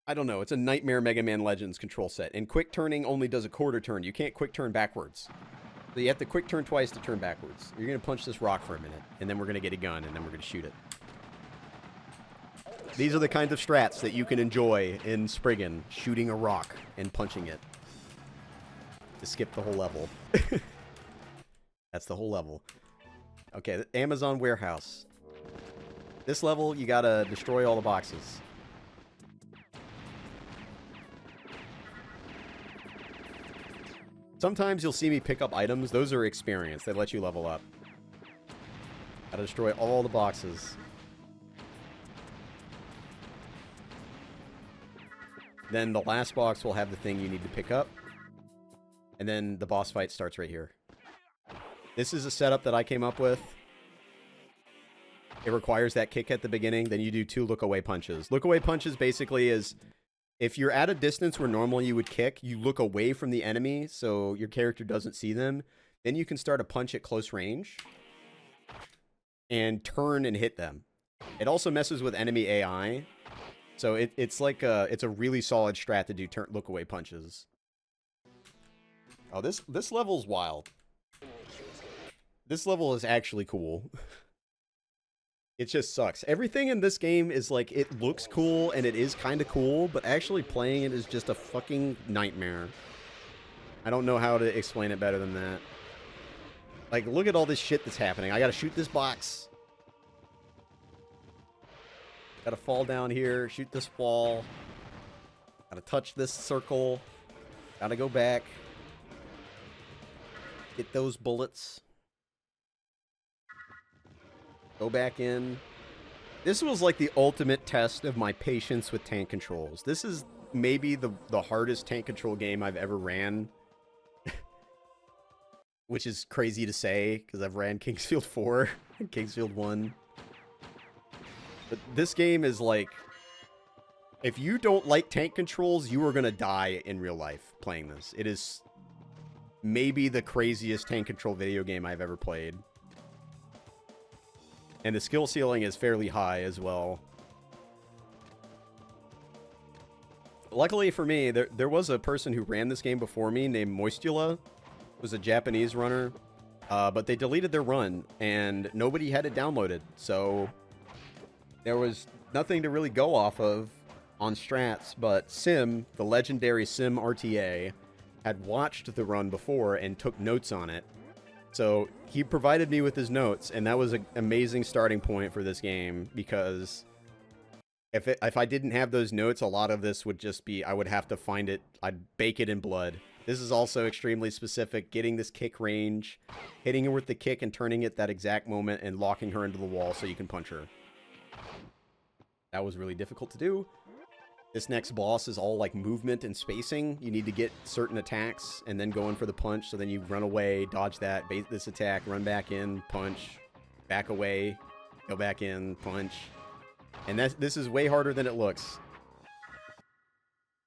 Speaker 1: I don't know, it's a nightmare Mega Man Legends control set. And quick turning only does a quarter turn. You can't quick turn backwards. So you have to quick turn twice to turn backwards. You're going to punch this rock for a minute, and then we're going to get a gun, and then we're going to shoot it. These are the kinds of strats that you can enjoy in Spriggan, shooting a rock and punching it. To skip the whole level. That's the whole level. Okay, the Amazon warehouse. This level, you gotta destroy all the boxes. Sometimes you'll see me pick up items. Those are experience. They let you level up. Gotta destroy all the boxes. Then the last box will have the thing you need to pick up. And then the boss fight starts right here. This is a setup that I came up with. It requires that kick at the beginning. Then you do 2 look-away punches. Look-away punches basically is, if you're at a distance where normally you would kick, you look away from the enemy so your character doesn't see them. Then you can start a punch at close range and turn and hit them. It also messes with enemy AI. So it's like it's a really solid strat to do look-away punches. Oh, this level's wild. This level is actually cool. It just sucks. Everything in this game is like, it looks cool and it is kind of cool, but actually playing it is just a fucking nightmare. I don't know how to explain it better than that. Like, look at all this shit that's happening. I gotta shoot this box. Gotta fall down here, shoot this wall. Gotta touch this circle. Gotta go back. Get those bullets. Go back in. This was like the ultimate test of my patience with tank controls. This is maybe the hardest tank control game I've ever ran. Which is crazy to say, because I've ran Kingsfield 4 and Kingsfield 1. But this game is like... If you don't like tank controls, you are going to die in real life playing this. It is maybe the craziest tank control video game I've ever played. And the skill ceiling is fairly high as well. Luckily for me, there was a person who ran this game before me named Moistula. It was a Japanese runner. But they deleted their run, and nobody had it downloaded. So there was nothing to really go off of on strats, but Sim, the legendary Sim RTA, had watched the run before and took notes on it. So he provided me with his notes, and that was an amazing starting point for this game, because if I didn't have those notes, a lot of this would just be, I would have to find it, I'd bake it in blood. This is also extremely specific, getting this kick range, hitting her with the kick and turning it that exact moment and locking her into the wall so you can punch her. That was really difficult to do. This next boss is all like movement and spacing. You need to get certain attacks and then go in for the punch. So then you run away, dodge that, bait this attack, run back in, punch, back away, go back in, punch. And this is way harder than it looks.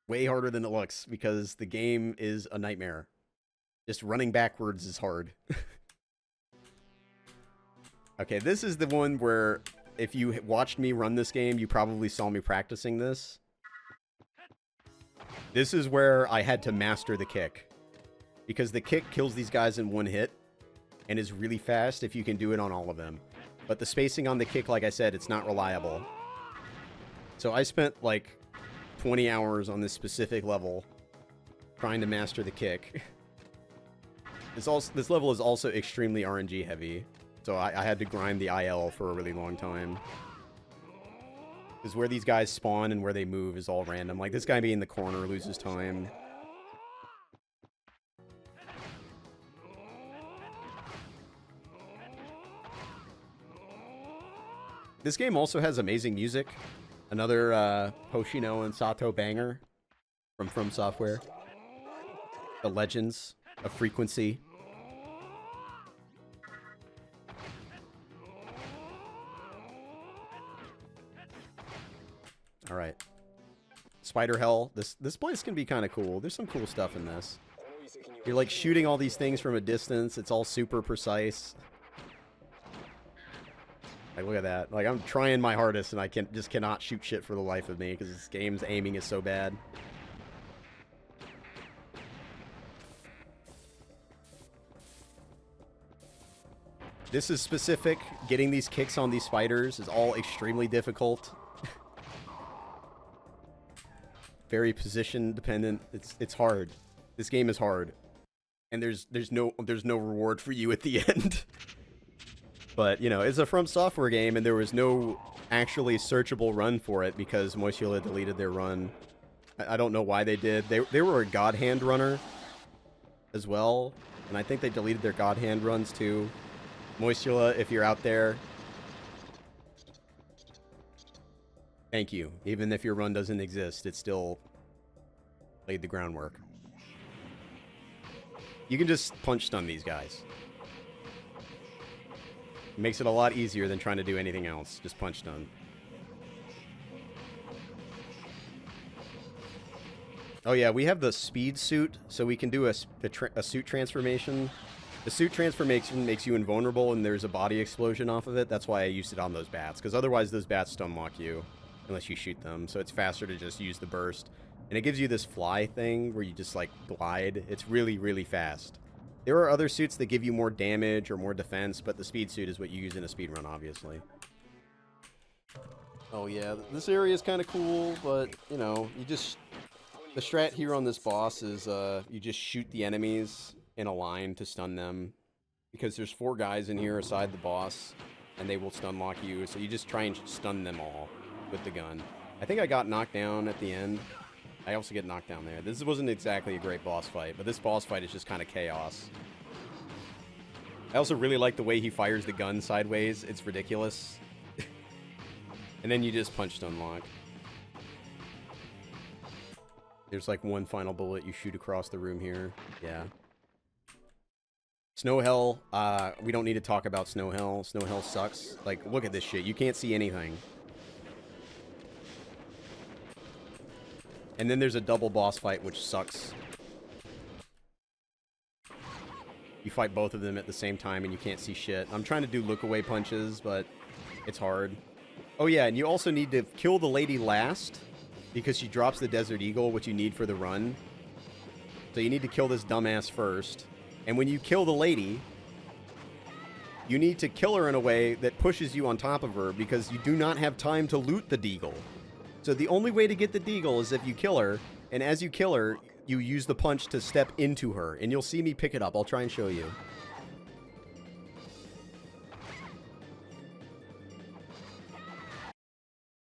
Speaker 1: Way harder than it looks, because the game is a nightmare. Just running backwards is hard. Okay, this is the one where if you watched me run this game, you probably saw me practicing this. This is where I had to master the kick, because the kick kills these guys in one hit and is really fast if you can do it on all of them. But the spacing on the kick, like I said, it's not reliable. So I spent like 20 hours on this specific level trying to master the kick. This level is also extremely RNG heavy, so I had to grind the IL for a really long time. Because where these guys spawn and where they move is all random. Like, this guy being in the corner loses time. This game also has amazing music. Another Hoshino and Sato banger from Software. The Legends of Frequency. All right, Spider Hell. This place can be kind of cool. There's some cool stuff in this. You're like shooting all these things from a distance. It's all super precise. Like, look at that. Like, I'm trying my hardest and I just cannot shoot shit for the life of me because this game's aiming is so bad. This is specific. Getting these kicks on these spiders is all extremely difficult. Very position dependent. It's hard. This game is hard, and there's no reward for you at the end. But you know, it's a From Software game, and there was no actually searchable run for it because Moistula deleted their run. I don't know why they did. They were a God Hand runner as well, and I think they deleted their God Hand runs too. Moistula, if you're out there, thank you. Even if your run doesn't exist, it still laid the groundwork. You can just punch stun these guys. It makes it a lot easier than trying to do anything else. Just punch stun. Oh yeah, we have the speed suit, so we can do a suit transformation. The suit transformation makes you invulnerable, and there's a body explosion off of it. That's why I used it on those bats, because otherwise those bats stun lock you unless you shoot them. So it's faster to just use the burst. And it gives you this fly thing where you just like glide. It's really, really fast. There are other suits that give you more damage or more defense, but the speed suit is what you use in a speedrun, obviously. Oh yeah, this area is kind of cool, but you know, the strat here on this boss is you just shoot the enemies in a line to stun them, because there's 4 guys in here aside the boss, and they will stun lock you, so you just try and stun them all with the gun. I think I got knocked down at the end. I also get knocked down there. This wasn't exactly a great boss fight, but this boss fight is just kind of chaos. I also really like the way he fires the gun sideways. It's ridiculous. And then you just punch stun lock. There's like one final bullet you shoot across the room here. Yeah. Snow Hell, we don't need to talk about Snow Hell. Snow Hell sucks. Like, look at this shit. You can't see anything. And then there's a double boss fight, which sucks. You fight both of them at the same time and you can't see shit. I'm trying to do look-away punches, but it's hard. Oh yeah, and you also need to kill the lady last, because she drops the Desert Eagle, which you need for the run. So you need to kill this dumbass first. And when you kill the lady, you need to kill her in a way that pushes you on top of her, because you do not have time to loot the deagle. So the only way to get the deagle is if you kill her, and as you kill her, you use the punch to step into her, and you'll see me pick it up. I'll try and show you.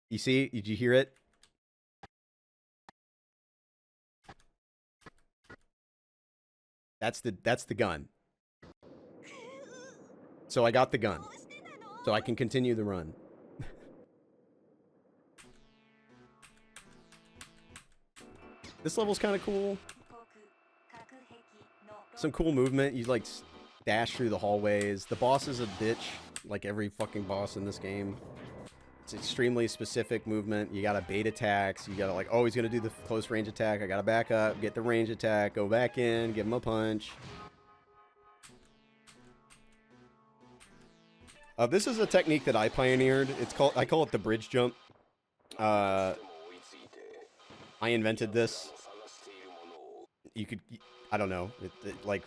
Speaker 1: You see? Did you hear it? That's the gun. So I got the gun. So I can continue the run. This level's kind of cool. Some cool movement. You like dash through the hallways. The boss is a bitch, like every fucking boss in this game. It's extremely specific movement. You gotta bait attacks. You gotta like, oh, he's gonna do the close range attack. I gotta back up, get the range attack, go back in, give him a punch. This is a technique that I pioneered. I call it the bridge jump. I invented this. I don't know. Like,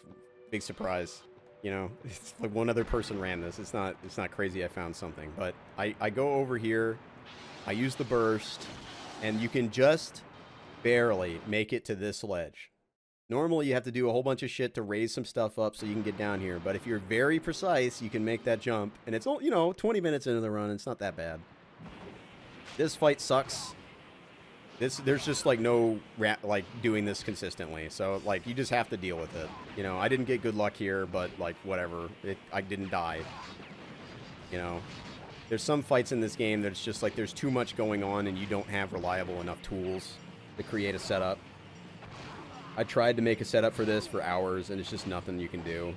Speaker 1: big surprise. You know, it's like one other person ran this. It's not crazy I found something. But I go over here, I use the burst, and you can just barely make it to this ledge. Normally you have to do a whole bunch of shit to raise some stuff up so you can get down here. But if you're very precise, you can make that jump. And it's, you know, 20 minutes into the run. It's not that bad. This fight sucks. There's just like no like doing this consistently, so like you just have to deal with it. You know, I didn't get good luck here, but like whatever, I didn't die. You know, there's some fights in this game that's just like there's too much going on and you don't have reliable enough tools to create a setup. I tried to make a setup for this for hours and it's just nothing you can do.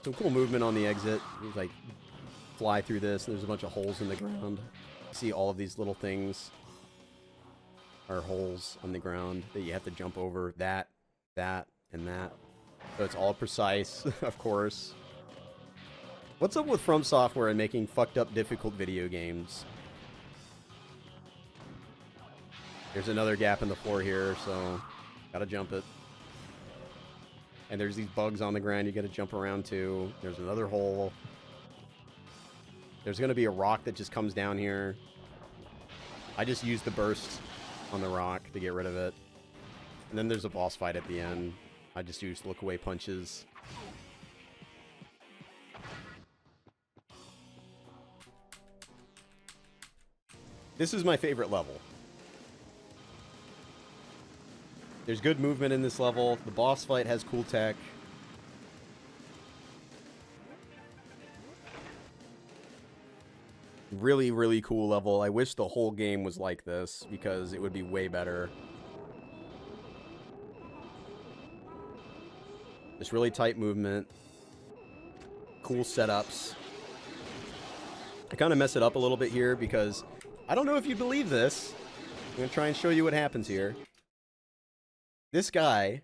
Speaker 1: Some cool movement on the exit. You like fly through this, and there's a bunch of holes in the ground. See all of these little things are holes on the ground that you have to jump over. That, and that. So it's all precise, of course. What's up with From Software and making fucked up difficult video games? There's another gap in the floor here, so gotta jump it. And there's these bugs on the ground you gotta jump around to. There's another hole. There's gonna be a rock that just comes down here. I just used the burst on the rock to get rid of it. And then there's a boss fight at the end. I just used look-away punches. This is my favorite level. There's good movement in this level. The boss fight has cool tech. Really, really cool level. I wish the whole game was like this, because it would be way better. Just really tight movement. Cool setups. I kind of mess it up a little bit here, because I don't know if you believe this. I'm going to try and show you what happens here. This guy,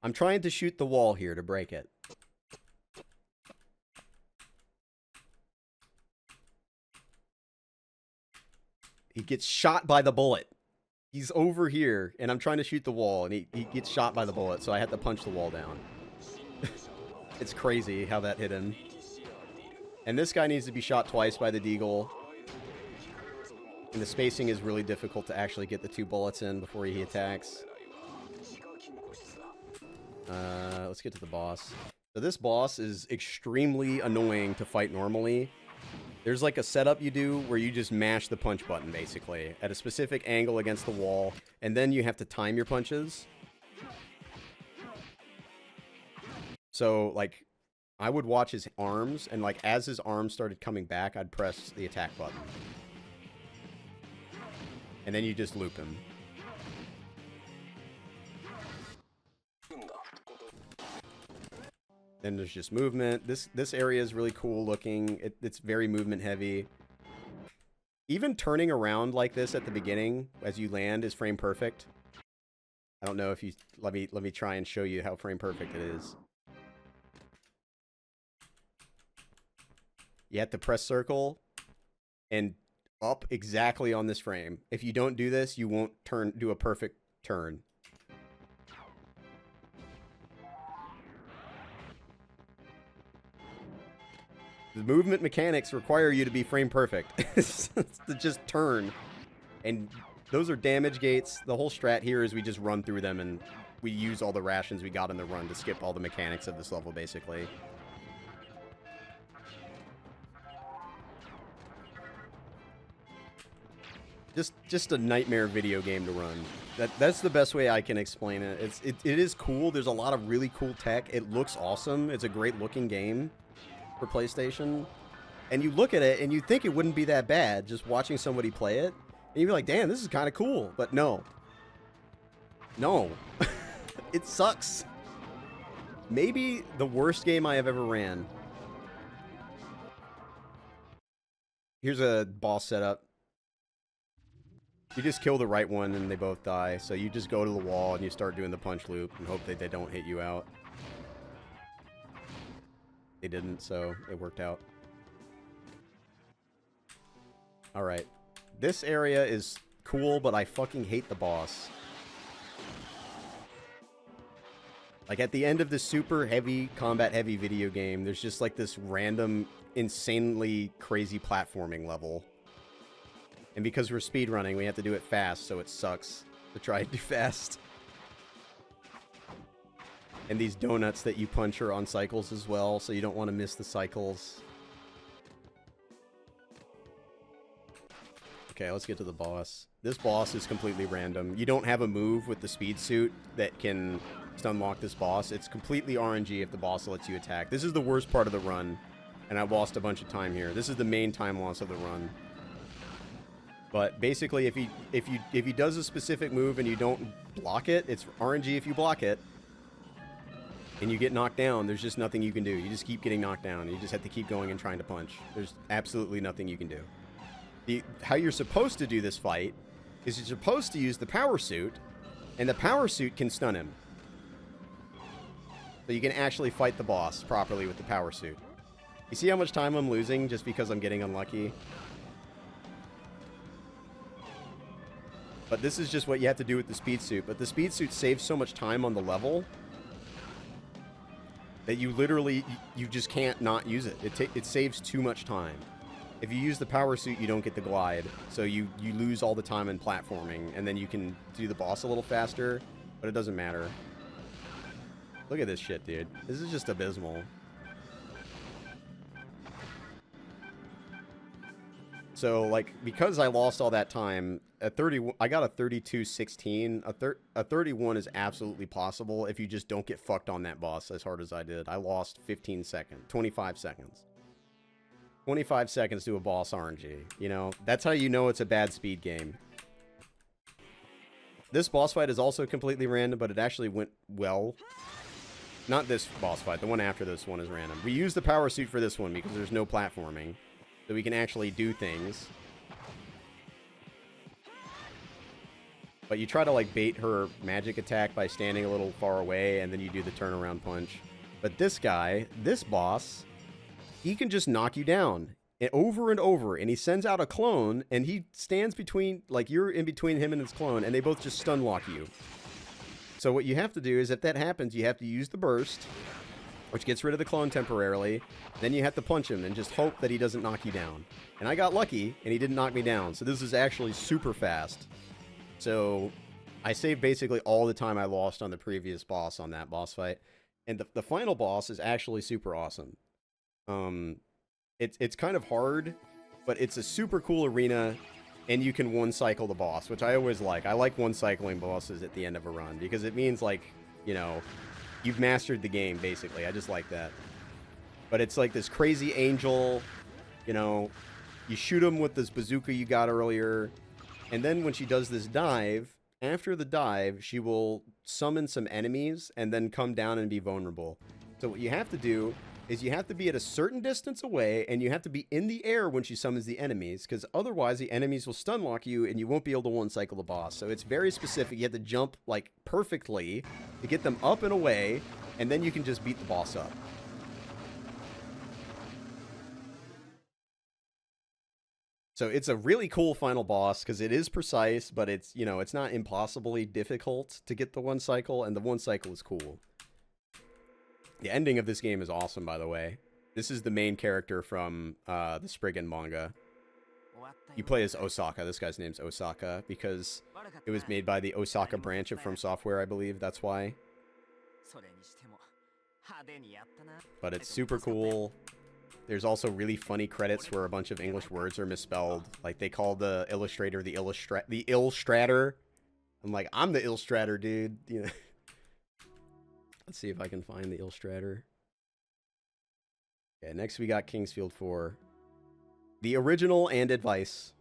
Speaker 1: I'm trying to shoot the wall here to break it. He gets shot by the bullet. He's over here, and I'm trying to shoot the wall, and he gets shot by the bullet, so I had to punch the wall down. It's crazy how that hit him. And this guy needs to be shot twice by the deagle. And the spacing is really difficult to actually get the 2 bullets in before he attacks. Let's get to the boss. So this boss is extremely annoying to fight normally. There's like a setup you do where you just mash the punch button, basically, at a specific angle against the wall, and then you have to time your punches. So, like, I would watch his arms, and like as his arms started coming back, I'd press the attack button. And then you just loop him. Then there's just movement. This area is really cool looking. It's very movement heavy. Even turning around like this at the beginning as you land is frame perfect. I don't know if you let me try and show you how frame perfect it is. You have to press circle and up exactly on this frame. If you don't do this, you won't do a perfect turn. The movement mechanics require you to be frame perfect. To just turn. And those are damage gates. The whole strat here is we just run through them and we use all the rations we got in the run to skip all the mechanics of this level, basically. Just a nightmare video game to run. That's the best way I can explain it. It is cool. There's a lot of really cool tech. It looks awesome. It's a great looking game for PlayStation. And you look at it and you think it wouldn't be that bad just watching somebody play it. And you'd be like, damn, this is kind of cool. But no. No. It sucks. Maybe the worst game I have ever ran. Here's a boss setup. You just kill the right one and they both die. So you just go to the wall and you start doing the punch loop and hope that they don't hit you out. They didn't, so it worked out. Alright. This area is cool, but I fucking hate the boss. Like, at the end of this super heavy, combat-heavy video game, there's just, like, this random, insanely crazy platforming level. And because we're speedrunning, we have to do it fast, so it sucks to try and do fast. And these donuts that you punch are on cycles as well, so you don't want to miss the cycles. Okay, let's get to the boss. This boss is completely random. You don't have a move with the speed suit that can stun lock this boss. It's completely RNG if the boss lets you attack. This is the worst part of the run, and I've lost a bunch of time here. This is the main time loss of the run. But basically, if he does a specific move and you don't block it, it's RNG if you block it. And you get knocked down, there's just nothing you can do. You just keep getting knocked down. You just have to keep going and trying to punch. There's absolutely nothing you can do. How you're supposed to do this fight is you're supposed to use the power suit, and the power suit can stun him. So you can actually fight the boss properly with the power suit. You see how much time I'm losing just because I'm getting unlucky? But this is just what you have to do with the speed suit. But the speed suit saves so much time on the level that you literally, you just can't not use it. It saves too much time. If you use the power suit, you don't get the glide. So you lose all the time in platforming, and then you can do the boss a little faster, but it doesn't matter. Look at this shit, dude. This is just abysmal. So, like, because I lost all that time, I got a 32-16. A 31 is absolutely possible if you just don't get fucked on that boss as hard as I did. I lost 15 seconds, 25 seconds. 25 seconds to a boss RNG. You know, that's how you know it's a bad speed game. This boss fight is also completely random, but it actually went well. Not this boss fight. The one after this one is random. We used the power suit for this one because there's no platforming. So we can actually do things. But you try to, like, bait her magic attack by standing a little far away, and then you do the turnaround punch. But this guy, this boss, he can just knock you down over and over, and he sends out a clone, and he stands between, like, you're in between him and his clone, and they both just stun lock you. So what you have to do is, if that happens, you have to use the burst, which gets rid of the clone temporarily. Then you have to punch him and just hope that he doesn't knock you down. And I got lucky, and he didn't knock me down. So this is actually super fast. So I saved basically all the time I lost on the previous boss on that boss fight. And the final boss is actually super awesome. It's kind of hard, but it's a super cool arena, and you can one-cycle the boss, which I always like. I like one-cycling bosses at the end of a run, because it means, like, you know, you've mastered the game, basically. I just like that. But it's like this crazy angel, you know, you shoot him with this bazooka you got earlier, and then when she does this dive, after the dive, she will summon some enemies and then come down and be vulnerable. So what you have to do is you have to be at a certain distance away, and you have to be in the air when she summons the enemies, because otherwise the enemies will stun lock you and you won't be able to one-cycle the boss. So it's very specific. You have to jump, like, perfectly to get them up and away, and then you can just beat the boss up. So it's a really cool final boss, because it is precise, but it's, you know, it's not impossibly difficult to get the one cycle, and the one cycle is cool. The ending of this game is awesome, by the way. This is the main character from the SPRIGGAN manga. You play as Osaka. This guy's name's Osaka because it was made by the Osaka branch of From Software, I believe. That's why. But it's super cool. There's also really funny credits where a bunch of English words are misspelled. Like, they call the illustrator the illustrator. I'm like, I'm the illustrator, dude. You know. Let's see if I can find the illustrator. Okay, next we got Kingsfield 4. The original and advice.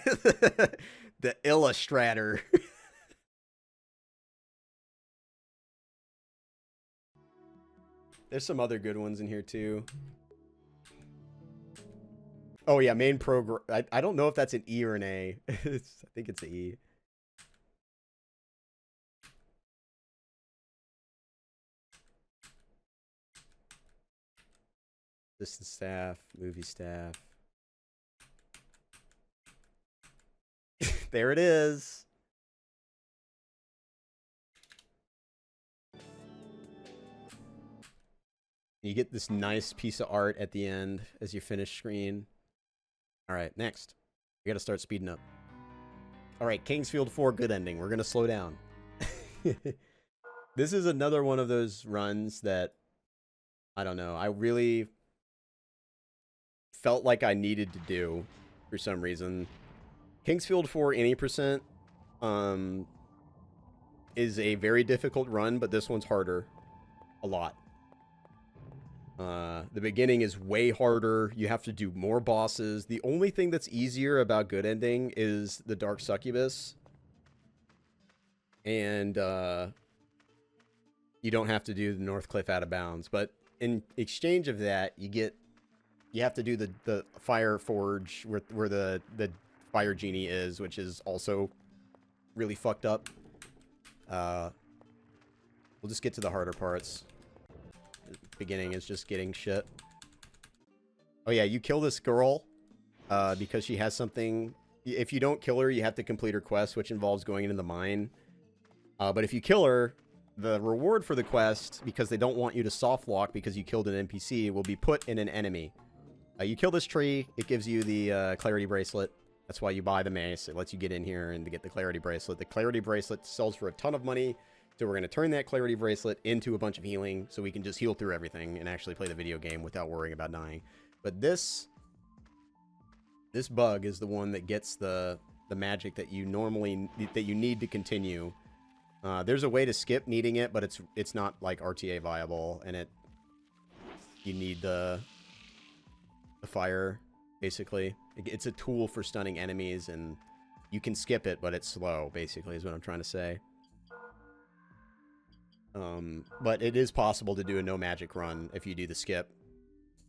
Speaker 1: The illustrator. There's some other good ones in here too. Oh yeah, main program. I don't know if that's an E or an A. I think it's an E. Assistant staff, movie staff. There it is. You get this nice piece of art at the end as you finish screen. All right, next. We got to start speeding up. All right, Kingsfield 4, good ending. We're going to slow down. This is another one of those runs that, I don't know, I really felt like I needed to do for some reason. Kingsfield 4 any percent is a very difficult run, but this one's harder. A lot. The beginning is way harder. You have to do more bosses. The only thing that's easier about good ending is the Dark Succubus. And you don't have to do the North Cliff Out of Bounds. But in exchange of that, you have to do the Fire Forge where the Fire Genie is, which is also really fucked up. We'll just get to the harder parts. The beginning is just getting shit. Oh yeah, you kill this girl because she has something. If you don't kill her, you have to complete her quest, which involves going into the mine. But if you kill her, the reward for the quest, because they don't want you to soft lock because you killed an NPC, will be put in an enemy. You kill this tree, it gives you the Clarity Bracelet. That's why you buy the mace. It lets you get in here and to get the Clarity Bracelet. The Clarity Bracelet sells for a ton of money, so we're going to turn that Clarity Bracelet into a bunch of healing so we can just heal through everything and actually play the video game without worrying about dying. But this bug is the one that gets the magic that you need to continue. There's a way to skip needing it, but it's not like RTA viable, and you need the fire, basically. It's a tool for stunning enemies, and you can skip it, but it's slow, basically, is what I'm trying to say. But it is possible to do a no magic run if you do the skip.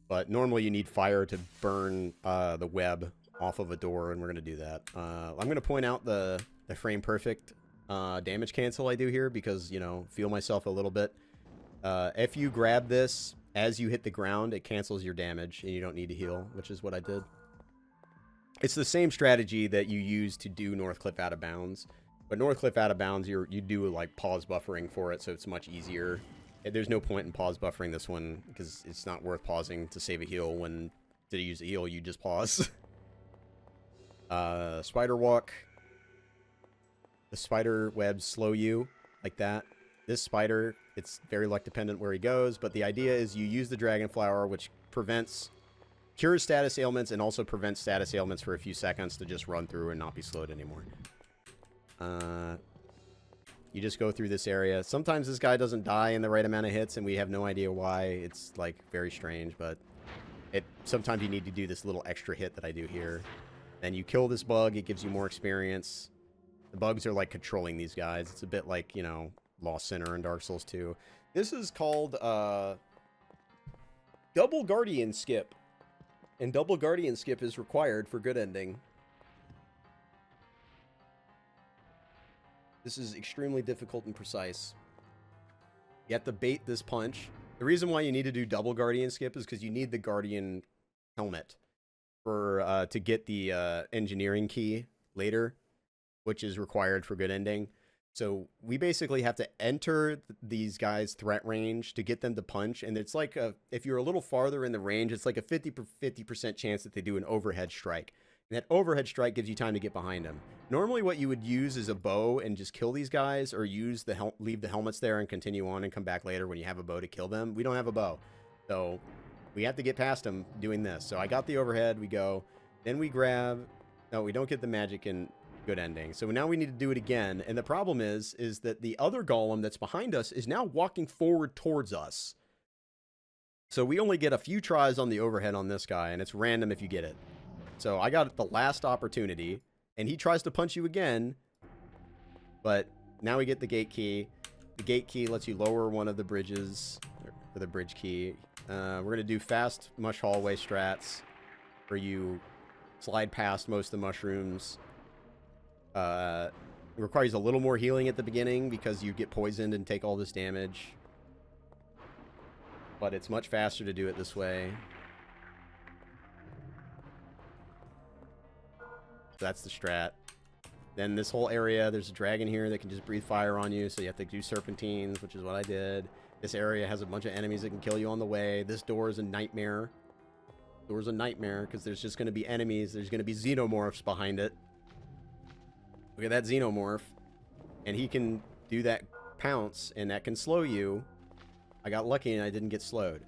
Speaker 1: But normally you need fire to burn the web off of a door, and we're going to do that. I'm going to point out the frame perfect damage cancel I do here because, you know, feel myself a little bit. If you grab this as you hit the ground, it cancels your damage and you don't need to heal, which is what I did. It's the same strategy that you use to do North Cliff Out of Bounds. But North Cliff Out of Bounds, you do like pause buffering for it, so it's much easier. There's no point in pause buffering this one because it's not worth pausing to save a heal when to use a heal, you just pause. Spider walk. The spider webs slow you like that. This spider, it's very luck dependent where he goes, but the idea is you use the Dragon Flower, which cures status ailments and also prevents status ailments for a few seconds to just run through and not be slowed anymore. You just go through this area. Sometimes this guy doesn't die in the right amount of hits, and we have no idea why. It's, like, very strange, but sometimes you need to do this little extra hit that I do here. Then you kill this bug. It gives you more experience. The bugs are, like, controlling these guys. It's a bit like, you know, Lost Sinner and Dark Souls 2. This is called, Double Guardian Skip. And Double Guardian Skip is required for good ending. This is extremely difficult and precise. You have to bait this punch. The reason why you need to do Double Guardian Skip is because you need the Guardian helmet for to get the engineering key later, which is required for good ending. So we basically have to enter these guys' threat range to get them to punch, and it's like if you're a little farther in the range, it's like a 50% chance that they do an overhead strike. And that overhead strike gives you time to get behind them. Normally what you would use is a bow and just kill these guys, or use leave the helmets there and continue on and come back later when you have a bow to kill them. We don't have a bow. So we have to get past them doing this. So I got the overhead, we go. Then we grab... No, we don't get the magic in good ending. So now we need to do it again. And the problem is that the other golem that's behind us is now walking forward towards us. So we only get a few tries on the overhead on this guy, and it's random if you get it. So I got the last opportunity, and he tries to punch you again, but now we get the gate key. The gate key lets you lower one of the bridges, or the bridge key. We're going to do fast mush hallway strats, where you slide past most of the mushrooms. It requires a little more healing at the beginning, because you get poisoned and take all this damage. But it's much faster to do it this way. That's the strat. Then this whole area, there's a dragon here that can just breathe fire on you, so you have to do serpentines, which is what I did. This area has a bunch of enemies that can kill you on the way. This door is a nightmare. Door's a nightmare, because there's just going to be enemies. There's going to be xenomorphs behind it. Look at that xenomorph. And he can do that pounce, and that can slow you. I got lucky and I didn't get slowed.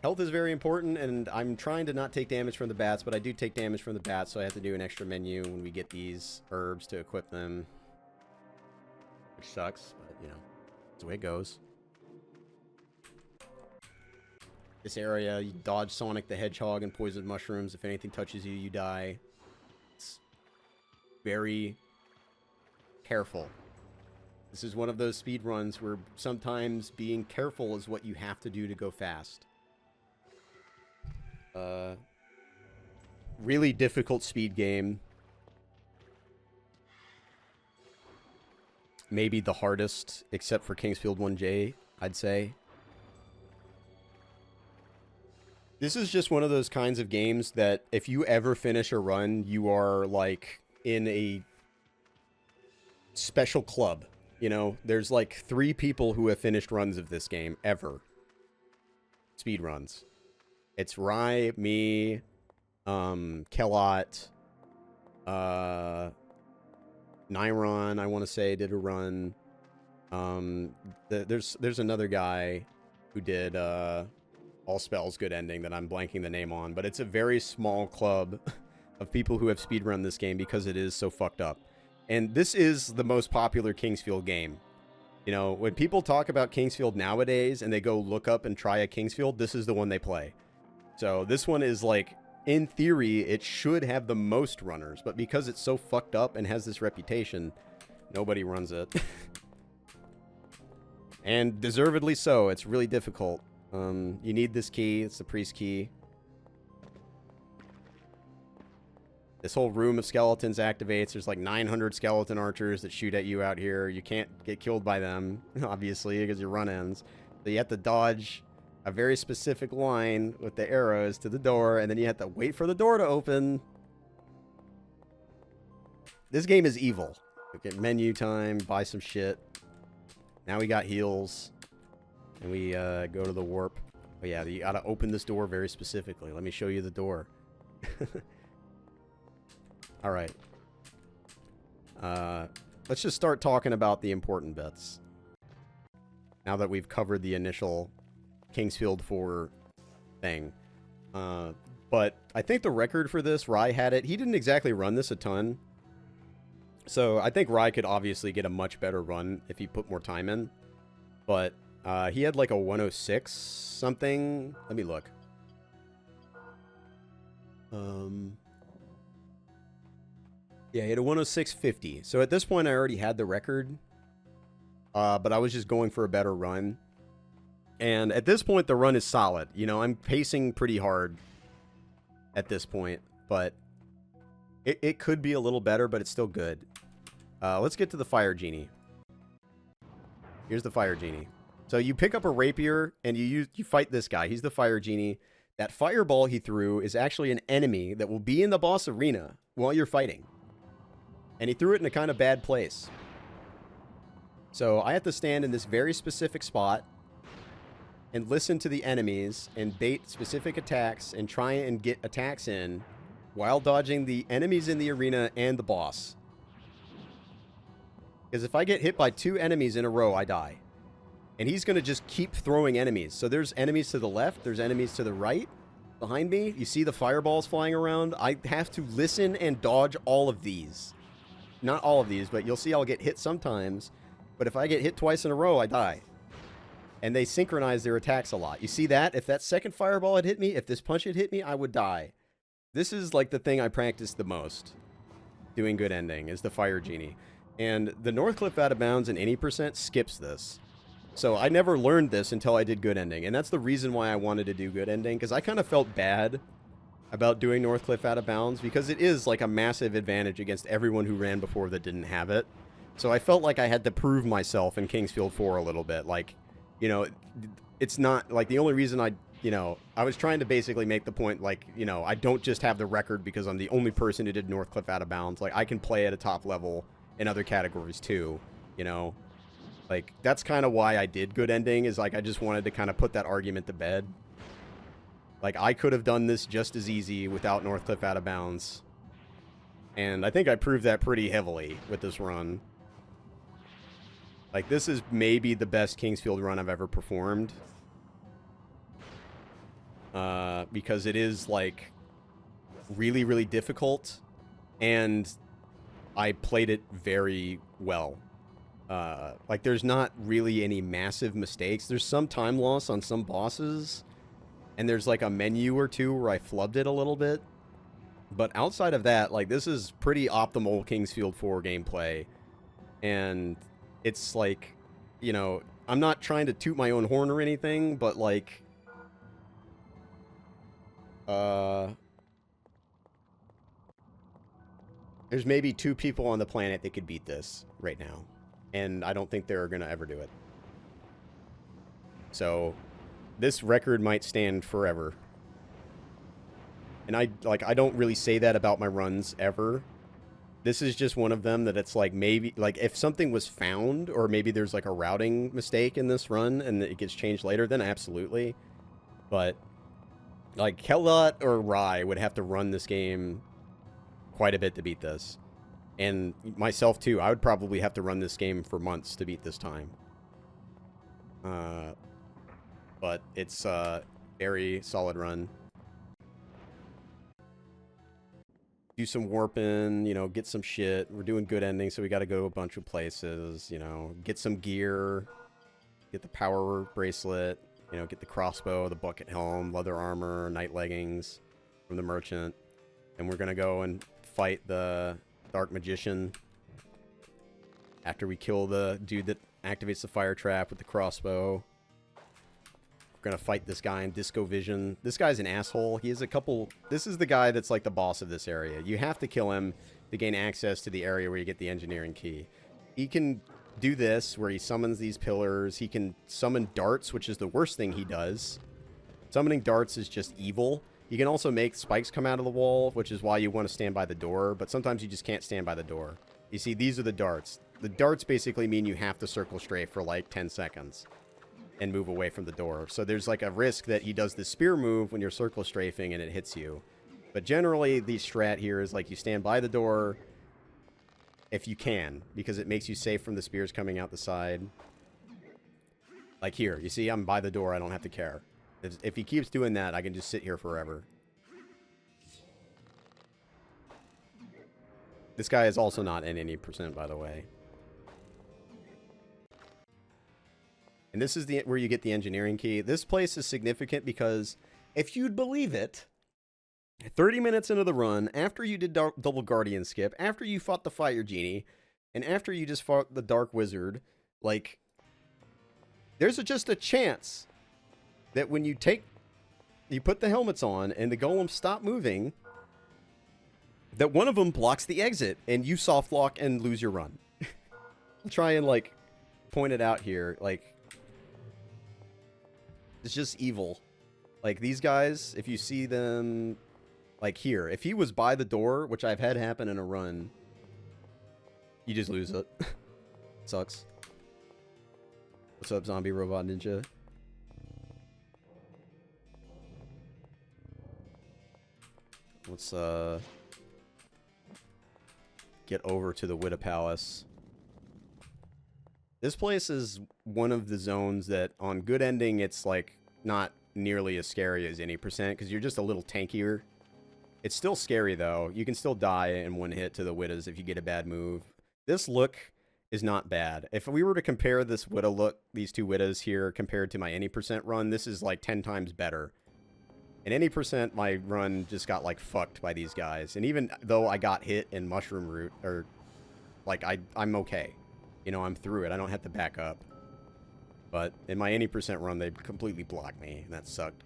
Speaker 1: Health is very important, and I'm trying to not take damage from the bats, but I do take damage from the bats, so I have to do an extra menu when we get these herbs to equip them. Which sucks, but, you know, that's the way it goes. This area, you dodge Sonic the Hedgehog and poison mushrooms. If anything touches you, you die. It's very careful. This is one of those speed runs where sometimes being careful is what you have to do to go fast. Really difficult speed game. Maybe the hardest, except for Kingsfield 1J, I'd say. This is just one of those kinds of games that if you ever finish a run, you are like in a special club. You know, there's like 3 people who have finished runs of this game ever. Speed runs. It's Rye, me, Kellot, Nyron, I want to say, did a run. There's another guy who did All Spells Good Ending that I'm blanking the name on, but it's a very small club of people who have speedrun this game because it is so fucked up. And this is the most popular Kingsfield game. You know, when people talk about Kingsfield nowadays and they go look up and try a Kingsfield, this is the one they play. So this one is like, in theory, it should have the most runners, but because it's so fucked up and has this reputation, nobody runs it. And deservedly so. It's really difficult. You need this key. It's the priest key. This whole room of skeletons activates. There's like 900 skeleton archers that shoot at you out here. You can't get killed by them, obviously, because your run ends. So you have to dodge a very specific line with the arrows to the door, and then you have to wait for the door to open. This game is evil. Okay, menu time, buy some shit. Now we got heals. And we go to the warp. Oh yeah, you gotta open this door very specifically. Let me show you the door. Alright. Let's just start talking about the important bits. Now that we've covered the initial Kingsfield 4 thing. But I think the record for this, Rye had it. He didn't exactly run this a ton. So I think Rye could obviously get a much better run if he put more time in. But he had like a 106 something. Let me look. Yeah, he had a 106.50. So at this point, I already had the record. But I was just going for a better run. And at this point, the run is solid. You know, I'm pacing pretty hard at this point. But it could be a little better, but it's still good. Let's get to the Fire Genie. Here's the Fire Genie. So you pick up a rapier, and you fight this guy. He's the Fire Genie. That fireball he threw is actually an enemy that will be in the boss arena while you're fighting. And he threw it in a kind of bad place. So I have to stand in this very specific spot and listen to the enemies and bait specific attacks and try and get attacks in while dodging the enemies in the arena and the boss. Because if I get hit by 2 enemies in a row, I die. And he's going to just keep throwing enemies. So there's enemies to the left. There's enemies to the right. Behind me, you see the fireballs flying around. I have to listen and dodge all of these. Not all of these, but you'll see I'll get hit sometimes. But if I get hit twice in a row, I die. And they synchronize their attacks a lot. You see that? If that second fireball had hit me, if this punch had hit me, I would die. This is like the thing I practice the most. Doing good ending is the Fire Genie. And the Northcliff Out of Bounds in any percent skips this. So I never learned this until I did good ending. And that's the reason why I wanted to do good ending. Because I kind of felt bad about doing Northcliff Out of Bounds. Because it is like a massive advantage against everyone who ran before that didn't have it. So I felt like I had to prove myself in Kingsfield 4 a little bit. Like, you know, it's not like the only reason I was trying to basically make the point, like, you know, I don't just have the record because I'm the only person who did Northcliff Out of Bounds. Like, I can play at a top level in other categories too, you know. Like, that's kind of why I did good ending, is like I just wanted to kind of put that argument to bed. Like, I could have done this just as easy without Northcliff Out of Bounds. And I think I proved that pretty heavily with this run. Like, this is maybe the best Kingsfield run I've ever performed. Because it is, like, really, really difficult. And I played it very well. Like, there's not really any massive mistakes. There's some time loss on some bosses. And there's, like, a menu or two where I flubbed it a little bit. But outside of that, like, this is pretty optimal Kingsfield 4 gameplay. And it's like, you know, I'm not trying to toot my own horn or anything, but, like, there's maybe 2 people on the planet that could beat this right now. And I don't think they're going to ever do it. So, this record might stand forever. And I don't really say that about my runs ever. This is just one of them that it's like, maybe, like, if something was found, or maybe there's like a routing mistake in this run and it gets changed later, then absolutely. But, like, Kellot or Rye would have to run this game quite a bit to beat this. And myself too, I would probably have to run this game for months to beat this time. But it's a very solid run. Do some warping, you know, get some shit. We're doing good ending, so we got to go a bunch of places, you know, get some gear, get the power bracelet, you know, get the crossbow, the bucket helm, leather armor, night leggings from the merchant. And we're going to go and fight the Dark Magician after we kill the dude that activates the fire trap with the crossbow. We're gonna fight this guy in Disco Vision. This guy's an asshole. He has a couple... This is the guy that's like the boss of this area. You have to kill him to gain access to the area where you get the engineering key. He can do this, where he summons these pillars. He can summon darts, which is the worst thing he does. Summoning darts is just evil. You can also make spikes come out of the wall, which is why you want to stand by the door, but sometimes you just can't stand by the door. You see, these are the darts. The darts basically mean you have to circle strafe for like 10 seconds and move away from the door. So there's like a risk that he does the spear move when you're circle strafing and it hits you. But generally, the strat here is like you stand by the door if you can, because it makes you safe from the spears coming out the side. Like here, you see, I'm by the door, I don't have to care. If he keeps doing that, I can just sit here forever. This guy is also not in any percent, by the way. And this is where you get the engineering key. This place is significant because, if you'd believe it, 30 minutes into the run, after you did double Guardian skip, after you fought the Fire Genie, and after you just fought the Dark Wizard, like, there's just a chance that when you put the helmets on and the golems stop moving, that one of them blocks the exit and you soft lock and lose your run. I'll try and, like, point it out here. Like, it's just evil. Like, these guys, if you see them, like here, if he was by the door, which I've had happen in a run, you just lose it. Sucks. What's up, zombie robot ninja? Let's get over to the Widow Palace. This place is one of the zones that, on good ending, it's like not nearly as scary as any percent because you're just a little tankier. It's still scary though. You can still die in one hit to the Widows if you get a bad move. This look is not bad. If we were to compare this Widow look, these two Widows here, compared to my any percent run, this is like 10 times better. In any percent, my run just got like fucked by these guys. And even though I got hit in Mushroom Root, or like I'm okay. You know, I'm through it. I don't have to back up. But in my any percent run, they completely blocked me, and that sucked.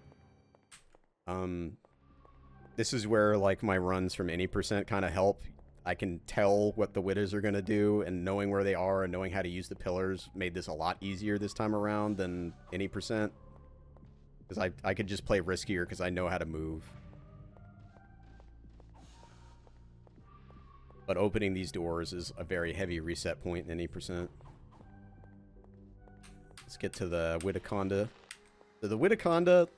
Speaker 1: This is where like my runs from any percent kind of help. I can tell what the Widows are going to do, and knowing where they are and knowing how to use the pillars made this a lot easier this time around than any percent. Because I could just play riskier because I know how to move. But opening these doors is a very heavy reset point in any percent. Let's get to the Widoconda. So the Widoconda,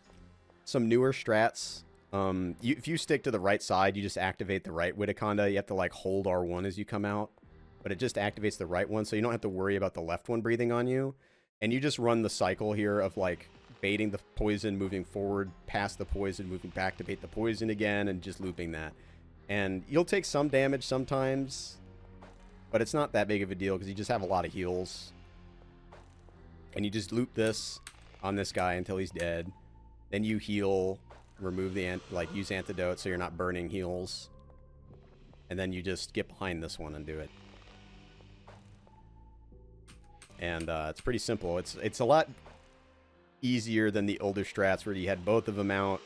Speaker 1: some newer strats. If you stick to the right side, you just activate the right Widoconda. You have to like hold R1 as you come out. But it just activates the right one, so you don't have to worry about the left one breathing on you. And you just run the cycle here of like baiting the poison, moving forward, past the poison, moving back to bait the poison again, and just looping that. And you'll take some damage sometimes, but it's not that big of a deal because you just have a lot of heals. And you just loop this on this guy until he's dead. Then you heal, remove the, use antidote so you're not burning heals. And then you just get behind this one and do it. And it's pretty simple. It's a lot easier than the older strats where you had both of them out.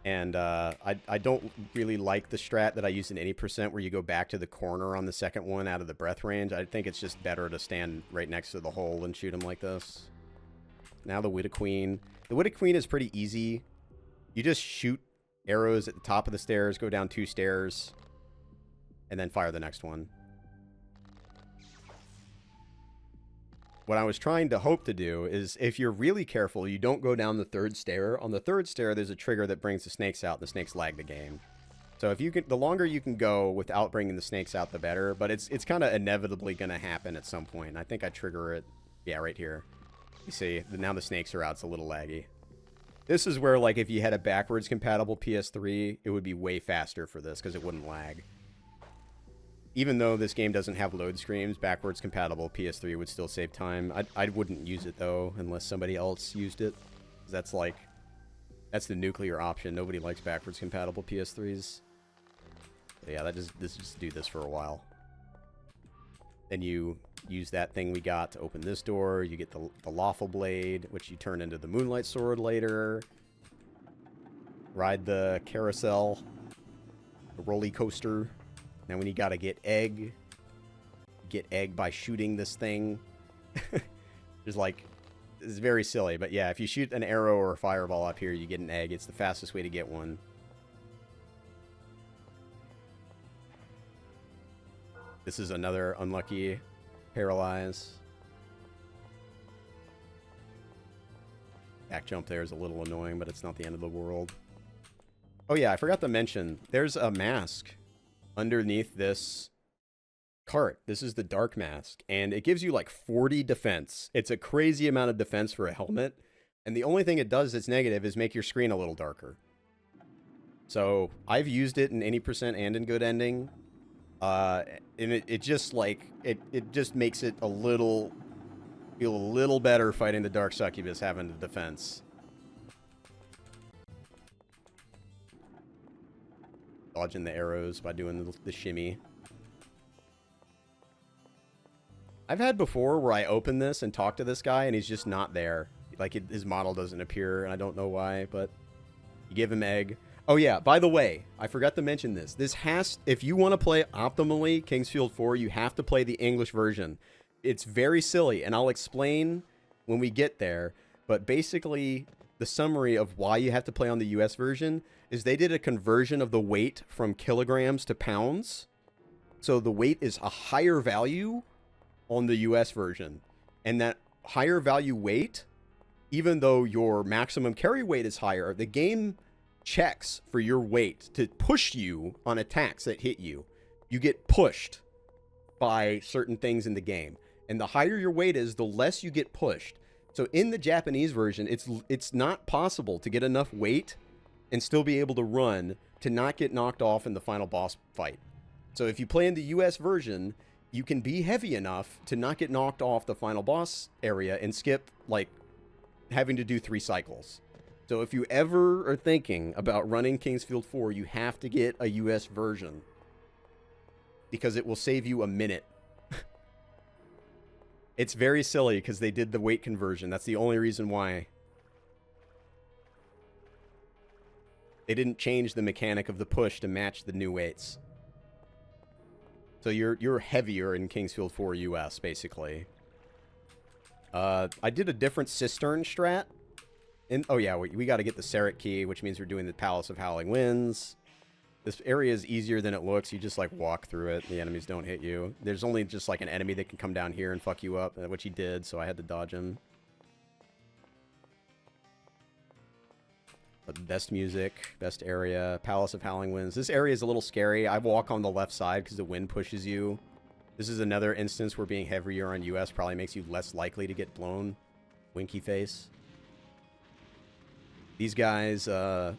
Speaker 1: And I don't really like the strat that I use in any percent where you go back to the corner on the second one out of the breath range. I think it's just better to stand right next to the hole and shoot him like this. Now the Widow Queen. The Widow Queen is pretty easy. You just shoot arrows at the top of the stairs, go down 2 stairs, and then fire the next one. What I was trying to hope to do is, if you're really careful, you don't go down the 3rd stair. On the 3rd stair, there's a trigger that brings the snakes out, and the snakes lag the game. So if you can, the longer you can go without bringing the snakes out, the better. But it's kind of inevitably going to happen at some point. I think I trigger it, yeah, right here. You see, now the snakes are out. It's a little laggy. This is where, like, if you had a backwards compatible PS3, it would be way faster for this because it wouldn't lag. Even though this game doesn't have load screens, backwards compatible PS3 would still save time. I wouldn't use it, though, unless somebody else used it. That's like, that's the nuclear option. Nobody likes backwards compatible PS3s. But yeah, just do this for a while. Then you use that thing we got to open this door. You get the Lawful Blade, which you turn into the Moonlight Sword later. Ride the carousel, the roller coaster. Now when you gotta get egg by shooting this thing. There's like, it's very silly, but yeah, if you shoot an arrow or a fireball up here, you get an egg. It's the fastest way to get one. This is another unlucky paralyze. Back jump there is a little annoying, but it's not the end of the world. Oh yeah, I forgot to mention, there's a mask underneath this cart. This is the dark mask, and it gives you like 40 defense. It's a crazy amount of defense for a helmet, and the only thing it does that's negative is make your screen a little darker. So I've used it in any percent and in good ending, And it just like it just makes it a little feel a little better fighting the Dark Succubus having the defense. Dodging the arrows by doing the shimmy. I've had before where I open this and talk to this guy and he's just not there. Like his model doesn't appear and I don't know why, but you give him egg. Oh yeah, by the way, I forgot to mention this. This has, if you want to play optimally Kingsfield 4, you have to play the English version. It's very silly, and I'll explain when we get there, but basically the summary of why you have to play on the US version is they did a conversion of the weight from kilograms to pounds. So the weight is a higher value on the US version. And that higher value weight, even though your maximum carry weight is higher, the game checks for your weight to push you on attacks that hit you. You get pushed by certain things in the game. And the higher your weight is, the less you get pushed. So in the Japanese version, it's not possible to get enough weight and still be able to run to not get knocked off in the final boss fight. So if you play in the US version, you can be heavy enough to not get knocked off the final boss area and skip, like, having to do 3 cycles. So if you ever are thinking about running Kingsfield 4, you have to get a US version. Because it will save you a minute. It's very silly because they did the weight conversion. That's the only reason why. They didn't change the mechanic of the push to match the new weights. So you're heavier in Kingsfield 4 US, basically. I did a different cistern strat. Oh yeah, we got to get the Serret key, which means we're doing the Palace of Howling Winds. This area is easier than it looks. You just, like, walk through it. The enemies don't hit you. There's only just, like, an enemy that can come down here and fuck you up, which he did, so I had to dodge him. But best music, best area, Palace of Howling Winds. This area is a little scary. I walk on the left side because the wind pushes you. This is another instance where being heavier on US probably makes you less likely to get blown. Winky face. These guys, they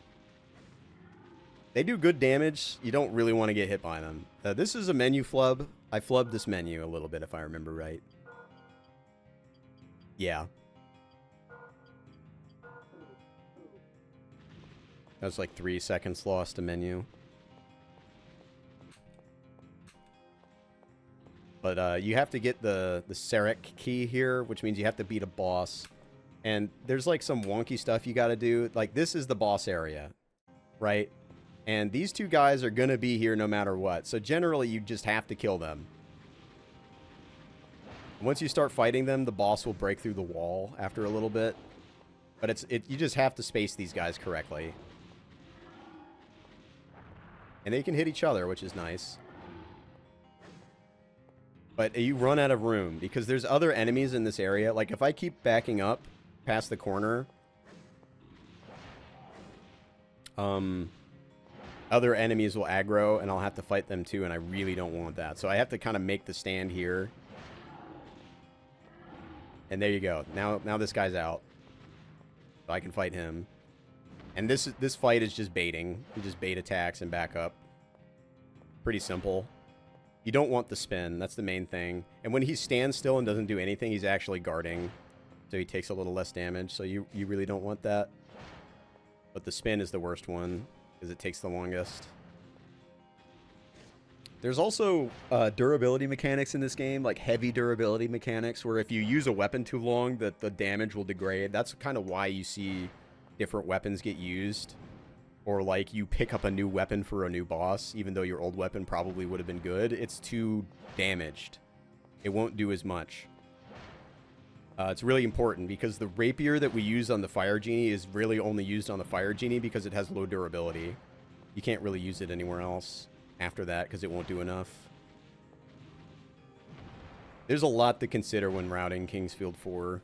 Speaker 1: do good damage. You don't really want to get hit by them. This is a menu flub. I flubbed this menu a little bit, if I remember right. Yeah. That's like 3 seconds lost to menu. But you have to get the Serret key here, which means you have to beat a boss. And there's like some wonky stuff you got to do. Like, this is the boss area, right? And these two guys are going to be here no matter what. So generally, you just have to kill them. Once you start fighting them, the boss will break through the wall after a little bit. But you just have to space these guys correctly. And they can hit each other, which is nice. But you run out of room because there's other enemies in this area. Like, if I keep backing up past the corner, other enemies will aggro, and I'll have to fight them too, and I really don't want that. So I have to kind of make the stand here. And there you go. Now this guy's out. So I can fight him. And this fight is just baiting. You just bait attacks and back up. Pretty simple. You don't want the spin. That's the main thing. And when he stands still and doesn't do anything, he's actually guarding. So he takes a little less damage. So you really don't want that. But the spin is the worst one, because it takes the longest. There's also durability mechanics in this game, like heavy durability mechanics, where if you use a weapon too long, the damage will degrade. That's kind of why you see different weapons get used. Or like you pick up a new weapon for a new boss, even though your old weapon probably would have been good. It's too damaged. It won't do as much. It's really important because the rapier that we use on the Fire Genie is really only used on the Fire Genie because it has low durability. You can't really use it anywhere else after that because it won't do enough. There's a lot to consider when routing Kingsfield 4.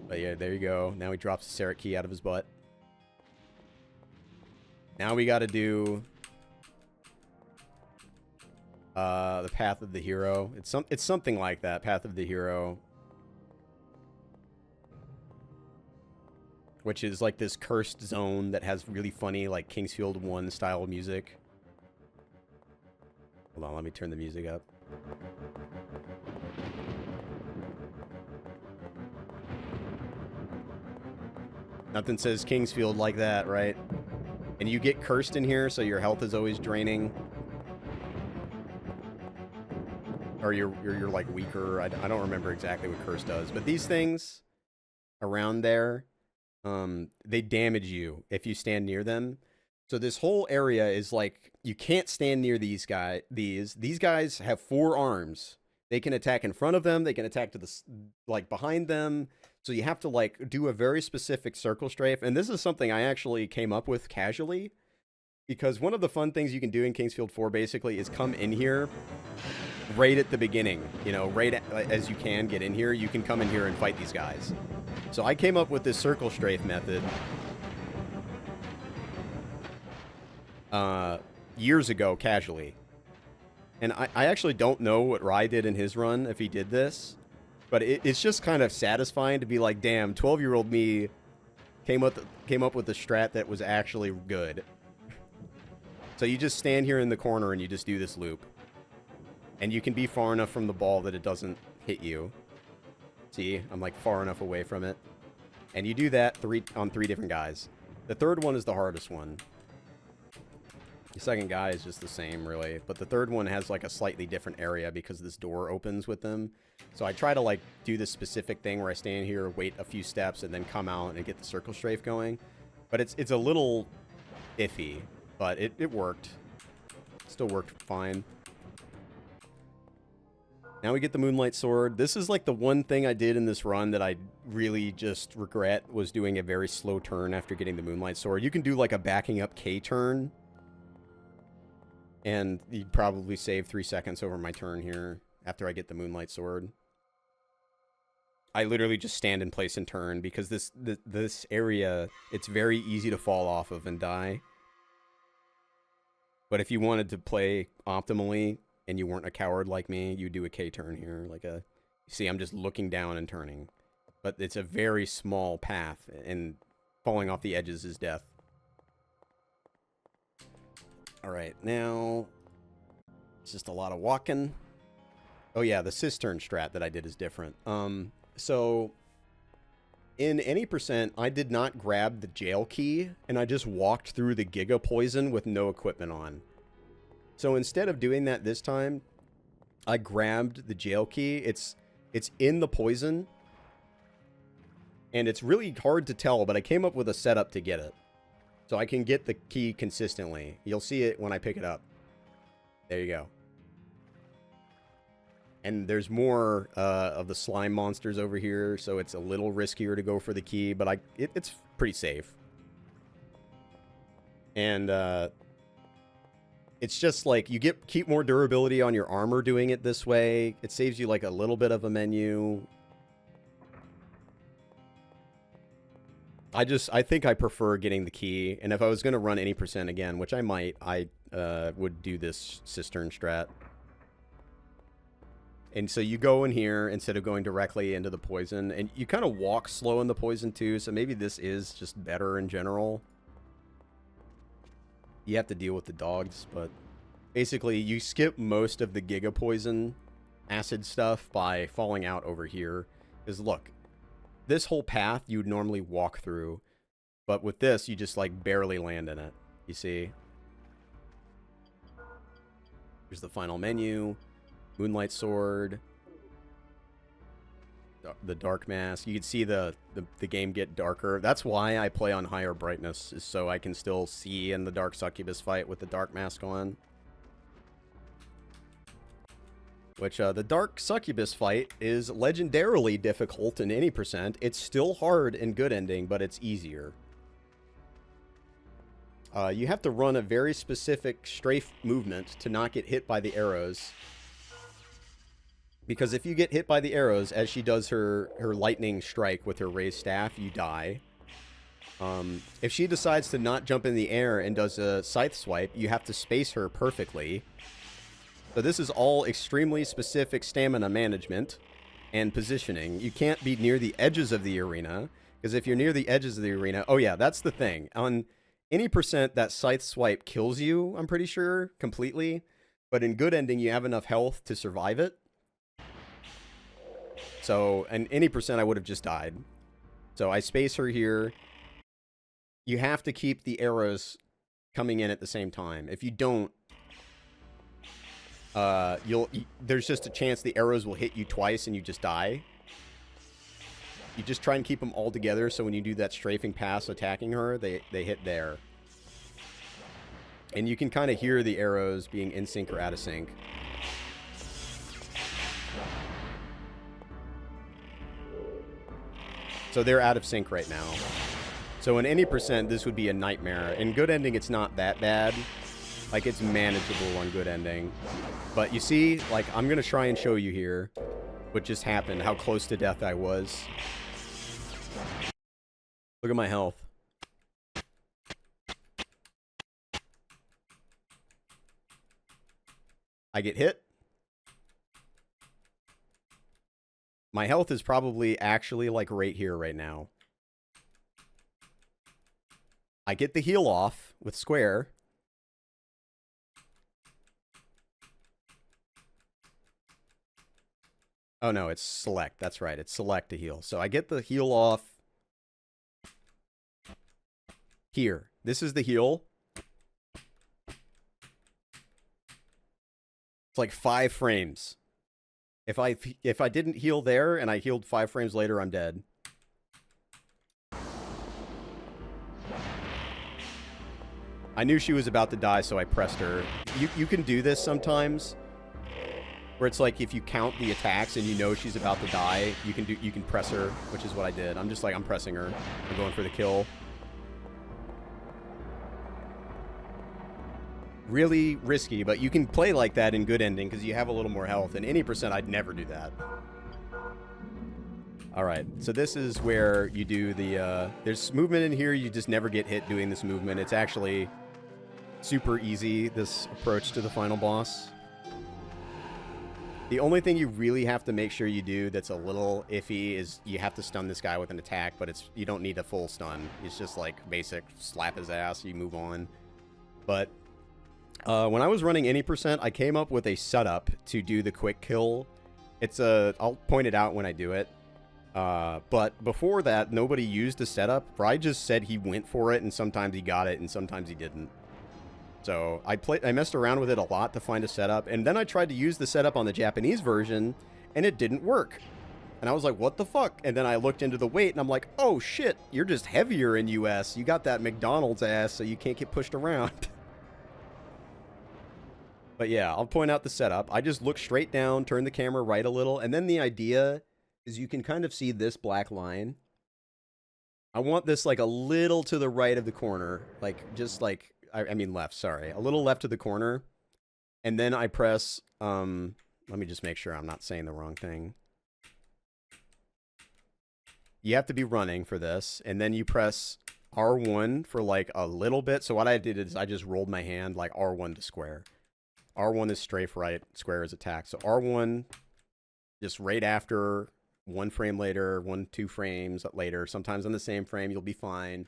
Speaker 1: But yeah, there you go. Now he drops the Serret key out of his butt. Now we got to do the Path of the Hero. It's something like that, Path of the Hero. which is like this cursed zone that has really funny, like, Kingsfield 1 style music. Hold on, let me turn the music up. Nothing says Kingsfield like that, right? And you get cursed in here, so your health is always draining. Or you're like weaker. I don't remember exactly what curse does. But these things around there, they damage you if you stand near them. So this whole area is like, you can't stand near these guys. These guys have 4 arms. They can attack in front of them. They can attack to the, like, behind them. So you have to, like, do a very specific circle strafe. And this is something I actually came up with casually. Because one of the fun things you can do in Kingsfield 4, basically, is come in here right at the beginning. You know, as you can get in here, you can come in here and fight these guys. So I came up with this circle strafe method years ago, casually. And I actually don't know what Rye did in his run, if he did this. But it's just kind of satisfying to be like, damn, 12-year-old me came up with a strat that was actually good. So you just stand here in the corner and you just do this loop. And you can be far enough from the ball that it doesn't hit you. See, I'm like far enough away from it. And you do that on 3 different guys. The third one is the hardest one. The second guy is just the same, really. But the third one has like a slightly different area because this door opens with them. So I try to like do this specific thing where I stand here, wait a few steps, and then come out and get the circle strafe going. But it's a little iffy, but it worked. Still worked fine. Now we get the Moonlight Sword. This is like the one thing I did in this run that I really just regret, was doing a very slow turn after getting the Moonlight Sword. You can do like a backing up K turn. And you'd probably save 3 seconds over my turn here after I get the Moonlight Sword. I literally just stand in place and turn because this area, it's very easy to fall off of and die. But if you wanted to play optimally and you weren't a coward like me, you do a K turn here. Like a, you see, I'm just looking down and turning. But it's a very small path, and falling off the edges is death. Alright, now it's just a lot of walking. Oh yeah, the cistern strat that I did is different. So in any percent, I did not grab the jail key, and I just walked through the Giga Poison with no equipment on. So instead of doing that this time, I grabbed the jail key. It's in the poison, and it's really hard to tell, but I came up with a setup to get it. So I can get the key consistently. You'll see it when I pick it up. There you go. And there's more of the slime monsters over here, so it's a little riskier to go for the key, but it's pretty safe. And it's just like you keep more durability on your armor doing it this way. It saves you like a little bit of a menu. I think I prefer getting the key, and if I was going to run any percent again, which I might, I would do this cistern strat. And so you go in here instead of going directly into the poison, and you kind of walk slow in the poison too, so maybe this is just better in general. You have to deal with the dogs, but basically you skip most of the Giga Poison acid stuff by falling out over here. Because look, this whole path you would normally walk through, but with this, you just like barely land in it. You see? Here's the final menu. Moonlight Sword. The Dark Mask. You can see the game get darker. That's why I play on higher brightness, is so I can still see in the Dark Succubus fight with the Dark Mask on. Which, the Dark Succubus fight is legendarily difficult in any percent. It's still hard in good ending, but it's easier. You have to run a very specific strafe movement to not get hit by the arrows. Because if you get hit by the arrows, as she does her lightning strike with her raised staff, you die. If she decides to not jump in the air and does a scythe swipe, you have to space her perfectly. So this is all extremely specific stamina management and positioning. You can't be near the edges of the arena, Because if you're near the edges of the arena... Oh, yeah, that's the thing. On any percent, that scythe swipe kills you, I'm pretty sure, completely. But in good ending, you have enough health to survive it. So, and any percent, I would have just died. So I space her here. You have to keep the arrows coming in at the same time. If you don't, there's just a chance the arrows will hit you twice and you just die. You just try and keep them all together, so when you do that strafing pass attacking her, they hit there. And you can kind of hear the arrows being in sync or out of sync. So they're out of sync right now. So in any percent, this would be a nightmare. In good ending, it's not that bad. Like, it's manageable on good ending. But you see, like, I'm going to try and show you here what just happened, how close to death I was. Look at my health. I get hit. My health is probably actually like right here right now. I get the heal off with square. Oh no, it's select. That's right. It's select to heal. So I get the heal off here. This is the heal. It's like 5 frames. If I didn't heal there and I healed 5 frames later, I'm dead. I knew she was about to die, so I pressed her. You can do this sometimes, where it's like if you count the attacks and you know she's about to die, you can press her, which is what I did. I'm just like, I'm pressing her. I'm going for the kill. Really risky, but you can play like that in good ending because you have a little more health. In any percent, I'd never do that. Alright, so this is where you do the, there's movement in here, you just never get hit doing this movement. It's actually super easy, this approach to the final boss. The only thing you really have to make sure you do that's a little iffy is you have to stun this guy with an attack, but you don't need a full stun. It's just like basic slap his ass, you move on. But when I was running any percent, I came up with a setup to do the quick kill. It's I'll point it out when I do it. But before that, nobody used a setup. I just said he went for it, and sometimes he got it, and sometimes he didn't. So I messed around with it a lot to find a setup, and then I tried to use the setup on the Japanese version, and it didn't work. And I was like, what the fuck? And then I looked into the weight, and I'm like, oh shit, you're just heavier in US. You got that McDonald's ass, so you can't get pushed around. But yeah, I'll point out the setup. I just look straight down, turn the camera right a little, and then the idea is you can kind of see this black line. I want this like a little to the right of the corner, like just like, I mean left, sorry. A little left of the corner. And then I press, let me just make sure I'm not saying the wrong thing. You have to be running for this, and then you press R1 for like a little bit. So what I did is I just rolled my hand like R1 to square. R1 is strafe right, square is attack. So R1, just right after, 1 frame later, 1-2 frames later, sometimes on the same frame, you'll be fine.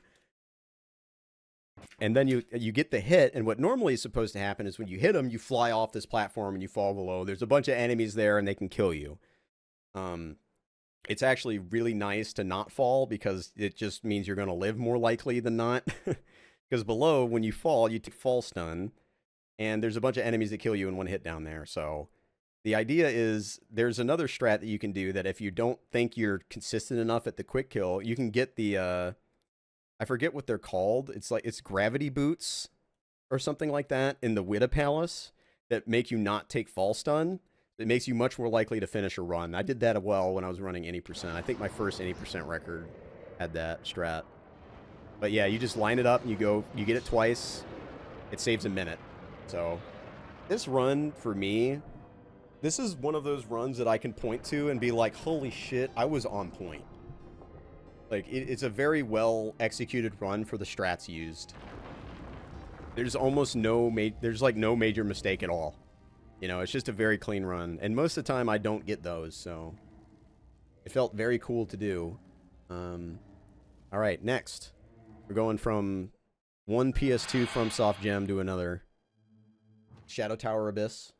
Speaker 1: And then you get the hit, and what normally is supposed to happen is when you hit them, you fly off this platform and you fall below. There's a bunch of enemies there, and they can kill you. It's actually really nice to not fall, because it just means you're going to live more likely than not. Because below, when you fall, you take fall stun. And there's a bunch of enemies that kill you in 1 hit down there. So the idea is there's another strat that you can do that if you don't think you're consistent enough at the quick kill, you can get the, I forget what they're called. It's gravity boots or something like that in the Witta Palace that make you not take fall stun. It makes you much more likely to finish a run. I did that well when I was running any percent. I think my first any percent record had that strat. But yeah, you just line it up and you get it twice. It saves a minute. So, this run, for me, this is one of those runs that I can point to and be like, holy shit, I was on point. Like, it's a very well-executed run for the strats used. There's almost there's like no major mistake at all. You know, it's just a very clean run. And most of the time, I don't get those, so it felt very cool to do. All right, next. We're going from one PS2 FromSoft gem to another. Shadow Tower Abyss.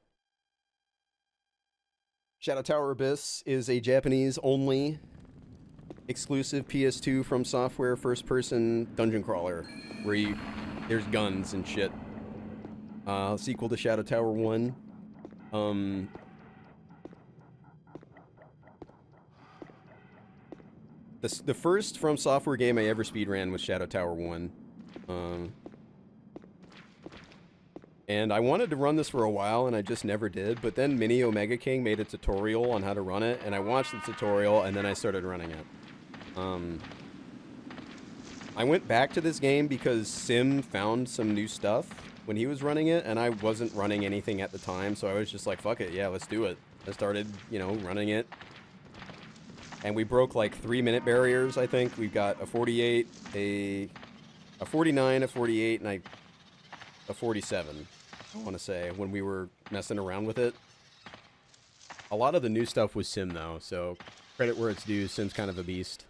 Speaker 1: Shadow Tower Abyss is a Japanese-only exclusive PS2 From Software first-person dungeon crawler where there's guns and shit. Sequel to Shadow Tower 1. The first From Software game I ever speedran was Shadow Tower 1. And I wanted to run this for a while, and I just never did. But then Mini Omega King made a tutorial on how to run it, and I watched the tutorial, and then I started running it. I went back to this game because Sim found some new stuff when he was running it, and I wasn't running anything at the time, so I was just like, fuck it, yeah, let's do it. I started, you know, running it. And we broke like 3-minute barriers, I think. We've got a 48, a 49, a 48, and a 47, I want to say, when we were messing around with it. A lot of the new stuff was Sim, though, so credit where it's due. Sim's kind of a beast.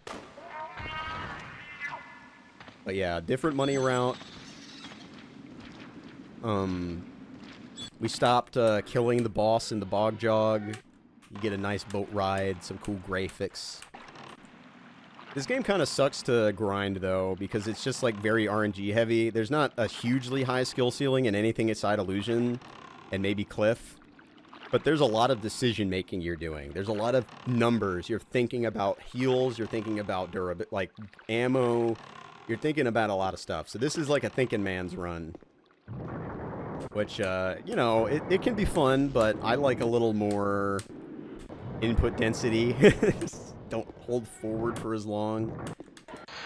Speaker 1: But yeah, different money route. We stopped killing the boss in the bog jog. You get a nice boat ride, some cool graphics. This game kind of sucks to grind, though, because it's just, like, very RNG heavy. There's not a hugely high skill ceiling in anything aside Illusion and maybe Cliff. But there's a lot of decision-making you're doing. There's a lot of numbers. You're thinking about heals. You're thinking about durability, like, ammo. You're thinking about a lot of stuff. So this is like a thinking man's run. Which, you know, it can be fun, but I like a little more input density. Don't hold forward for as long.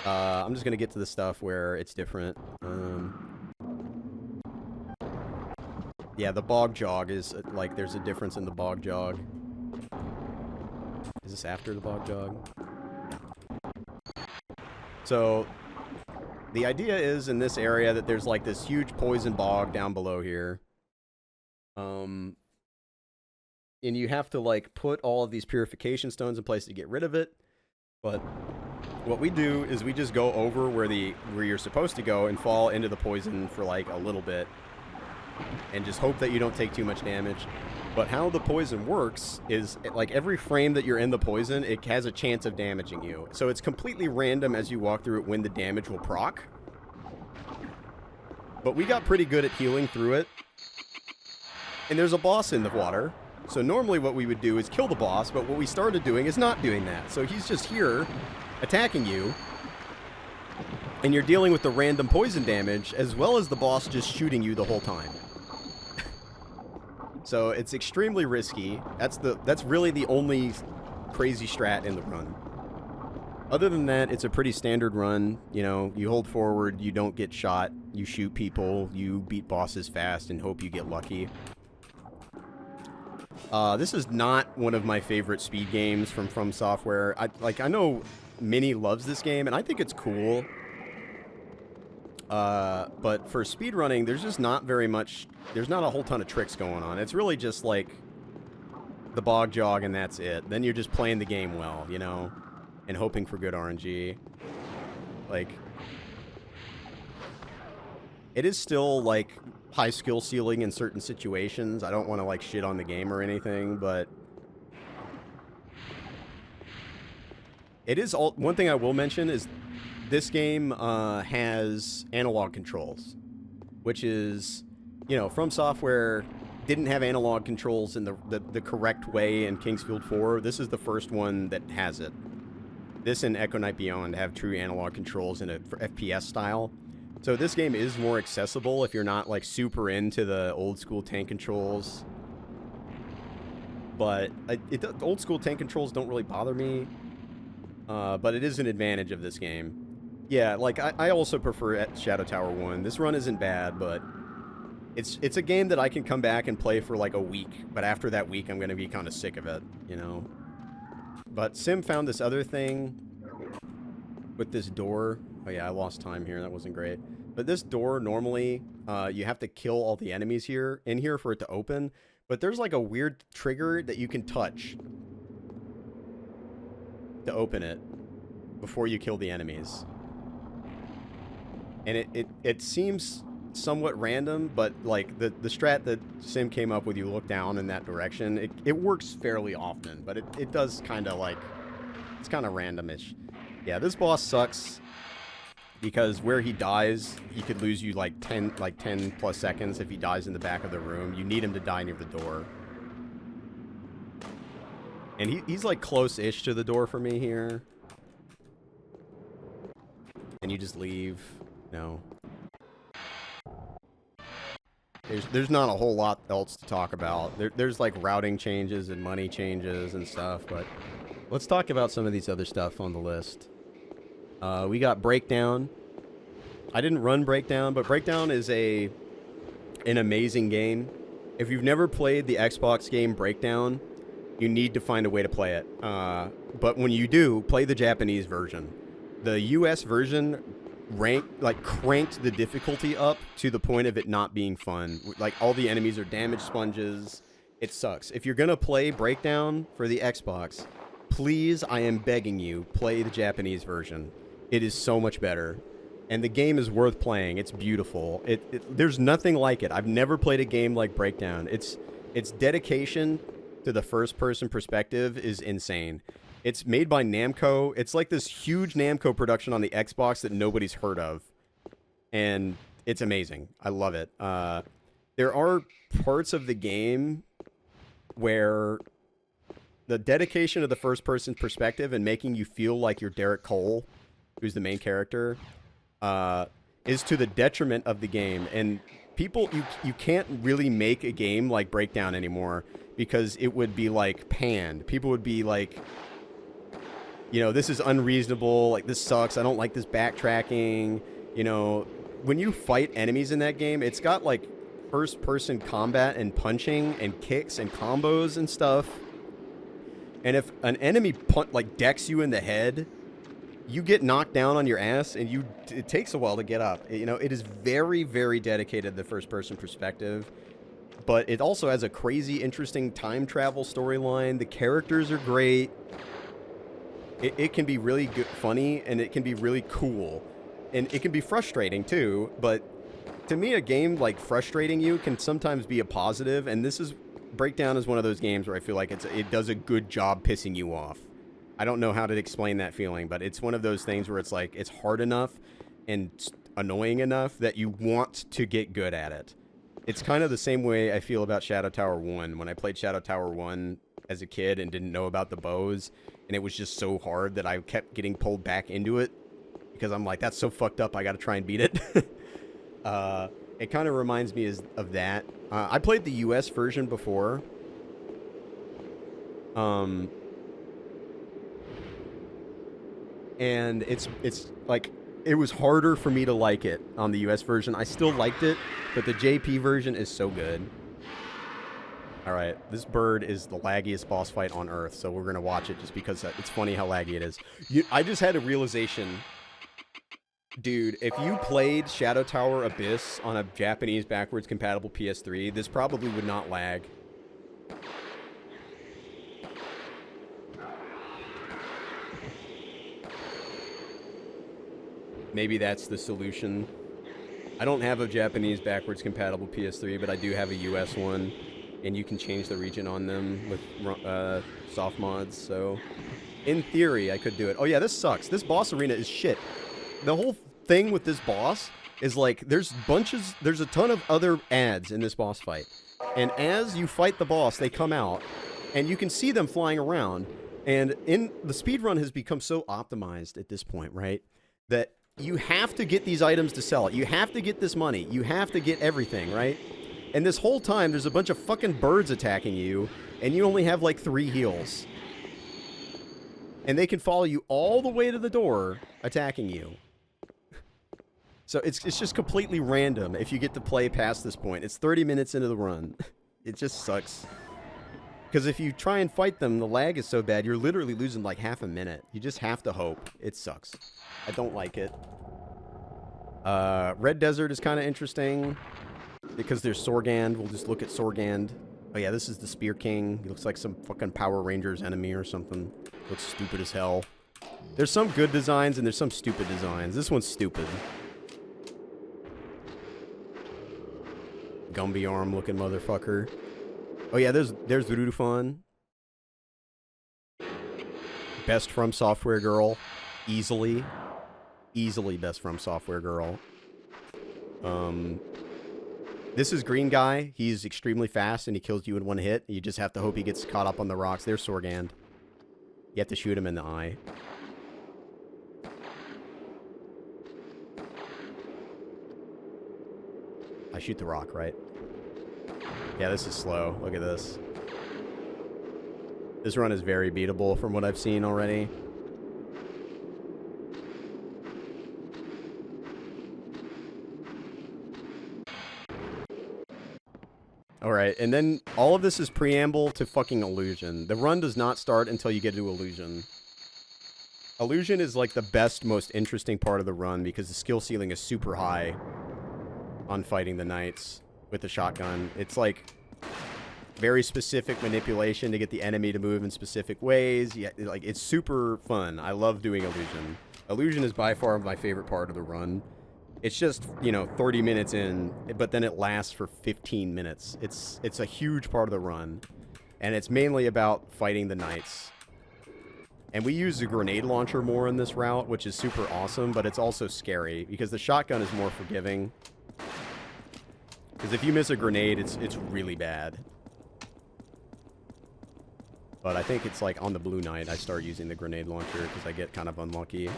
Speaker 1: I'm just going to get to the stuff where it's different. Yeah, the bog jog is, like, there's a difference in the bog jog. Is this after the bog jog? So, the idea is in this area that there's, like, this huge poison bog down below here. And you have to, like, put all of these purification stones in place to get rid of it. But what we do is we just go over where you're supposed to go and fall into the poison for, like, a little bit. And just hope that you don't take too much damage. But how the poison works is, like, every frame that you're in the poison, it has a chance of damaging you. So it's completely random as you walk through it when the damage will proc. But we got pretty good at healing through it. And there's a boss in the water. So normally what we would do is kill the boss, but what we started doing is not doing that. So he's just here, attacking you. And you're dealing with the random poison damage, as well as the boss just shooting you the whole time. So it's extremely risky. That's really the only crazy strat in the run. Other than that, it's a pretty standard run. You know, you hold forward, you don't get shot, you shoot people, you beat bosses fast and hope you get lucky. This is not one of my favorite speed games from Software. I know Minnie loves this game, and I think it's cool. But for speedrunning, there's just not very much, there's not a whole ton of tricks going on. It's really just like the bog jog and that's it. Then you're just playing the game well, you know, and hoping for good RNG. Like, it is still like high skill ceiling in certain situations. I don't want to like shit on the game or anything, but it is all, one thing I will mention is this game has analog controls, which is, you know, From Software didn't have analog controls in the correct way in Kingsfield 4. This is the first one that has it. This and Echo Night Beyond have true analog controls in a FPS style. So this game is more accessible if you're not like super into the old school tank controls. But the old school tank controls don't really bother me. But it is an advantage of this game. Yeah, like, I also prefer Shadow Tower 1. This run isn't bad, but it's a game that I can come back and play for, like, a week. But after that week, I'm going to be kind of sick of it, you know? But Sim found this other thing with this door. Oh, yeah, I lost time here. That wasn't great. But this door, normally, you have to kill all the enemies in here for it to open. But there's, like, a weird trigger that you can touch to open it before you kill the enemies. And it seems somewhat random, but like the strat that Sim came up with, you look down in that direction, it works fairly often, but it does kind of like, it's kind of randomish. Yeah, this boss sucks because where he dies, he could lose you like 10 plus seconds if he dies in the back of the room. You need him to die near the door. And he's like close-ish to the door for me here. And you just leave. No. There's not a whole lot else to talk about. There's like routing changes and money changes and stuff, but let's talk about some of these other stuff on the list. We got Breakdown. I didn't run Breakdown, but Breakdown is an amazing game. If you've never played the Xbox game Breakdown, you need to find a way to play it. But when you do, play the Japanese version. The US version cranked the difficulty up to the point of it not being fun. Like, all the enemies are damage sponges. It sucks. If you're gonna play Breakdown for the Xbox, please, I am begging you, play the Japanese version. It is so much better. And the game is worth playing. It's beautiful. There's nothing like it. I've never played a game like Breakdown. Its dedication to the first-person perspective is insane. It's made by Namco. It's like this huge Namco production on the Xbox that nobody's heard of. And it's amazing. I love it. There are parts of the game where the dedication of the first-person perspective and making you feel like you're Derek Cole, who's the main character, is to the detriment of the game. And people, you can't really make a game like Breakdown anymore because it would be like panned. People would be like, you know, this is unreasonable, like this sucks, I don't like this backtracking. You know, when you fight enemies in that game, it's got like first-person combat and punching and kicks and combos and stuff. And if an enemy decks you in the head, you get knocked down on your ass, and it takes a while to get up. You know, it is very, very dedicated to the first-person perspective, but it also has a crazy, interesting time travel storyline. The characters are great. It can be really good, funny, and it can be really cool, and it can be frustrating too. But to me, a game like frustrating you can sometimes be a positive, and Breakdown is one of those games where I feel like it does a good job pissing you off. I don't know how to explain that feeling, but it's one of those things where it's like, it's hard enough and annoying enough that you want to get good at it. It's kind of the same way I feel about Shadow Tower 1. When I played Shadow Tower 1 as a kid and didn't know about the bows, and it was just so hard that I kept getting pulled back into it because I'm like, that's so fucked up, I gotta try and beat it. It kind of reminds me of that. I played the US version before. And it's like, it was harder for me to like it on the US version. I still liked it, but the JP version is so good. Alright, this bird is the laggiest boss fight on Earth, so we're going to watch it just because it's funny how laggy it is. I just had a realization. Dude, if you played Shadow Tower Abyss on a Japanese backwards compatible PS3, this probably would not lag. Maybe that's the solution. I don't have a Japanese backwards compatible PS3, but I do have a US one, and you can change the region on them with soft mods, so in theory I could do it. Oh yeah, this sucks. This boss arena is shit. The whole thing with this boss is like, there's a ton of other ads in this boss fight, and as you fight the boss, they come out, and you can see them flying around, and the speedrun has become so optimized at this point, right, that you have to get these items to sell it. You have to get this money. You have to get everything, right? And this whole time, there's a bunch of fucking birds attacking you, and you only have like 3 heals. And they can follow you all the way to the door, attacking you. So it's just completely random if you get to play past this point. It's 30 minutes into the run. It just sucks. Because if you try and fight them, the lag is so bad, you're literally losing like half a minute. You just have to hope. It sucks. I don't like it. Red Desert is kind of interesting because there's Sorgand. We'll just look at Sorgand. Oh yeah, this is the Spear King. He looks like some fucking Power Rangers enemy or something. Looks stupid as hell. There's some good designs and there's some stupid designs. This one's stupid. Gumby arm looking motherfucker. Oh yeah, there's Rudufon. Best From Software girl. Easily best From Software girl. This is Green Guy. He's extremely fast and he kills you in one hit. You just have to hope he gets caught up on the rocks. There's Sorgand. You have to shoot him in the eye. I shoot the rock, right? Yeah, this is slow. Look at this. This run is very beatable from what I've seen already. Alright, and then all of this is preamble to fucking Illusion. The run does not start until you get to Illusion. Illusion is like the best, most interesting part of the run because the skill ceiling is super high on fighting the knights with the shotgun. It's like very specific manipulation to get the enemy to move in specific ways. Yeah, like it's super fun. I love doing Illusion. Illusion is by far my favorite part of the run. It's just, you know, 30 minutes in, but then it lasts for 15 minutes. It's a huge part of the run, and it's mainly about fighting the knights. And we use the grenade launcher more in this route, which is super awesome, but it's also scary because the shotgun is more forgiving. Because if you miss a grenade, it's really bad. But I think it's like on the Blue Knight, I start using the grenade launcher because I get kind of unlucky.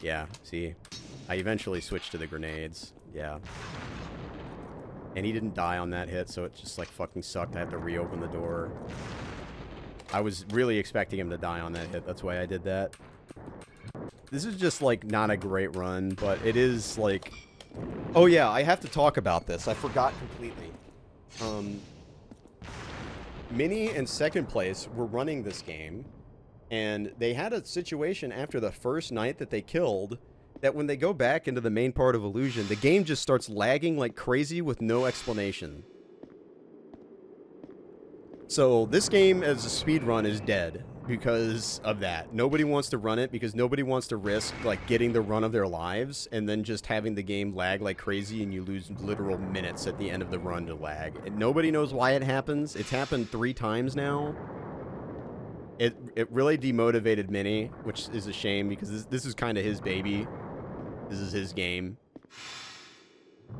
Speaker 1: Yeah, see? I eventually switched to the grenades. Yeah. And he didn't die on that hit, so it just like fucking sucked. I had to reopen the door. I was really expecting him to die on that hit. That's why I did that. This is just like not a great run, but it is like... Oh yeah, I have to talk about this. I forgot completely. Minnie and second place were running this game, and they had a situation after the first night that they killed that when they go back into the main part of Illusion, the game just starts lagging like crazy with no explanation. So this game as a speed run is dead because of that. Nobody wants to run it because nobody wants to risk like getting the run of their lives and then just having the game lag like crazy and you lose literal minutes at the end of the run to lag. And nobody knows why it happens. It's happened 3 times now. It really demotivated Minnie, which is a shame because this is kind of his baby. This is his game.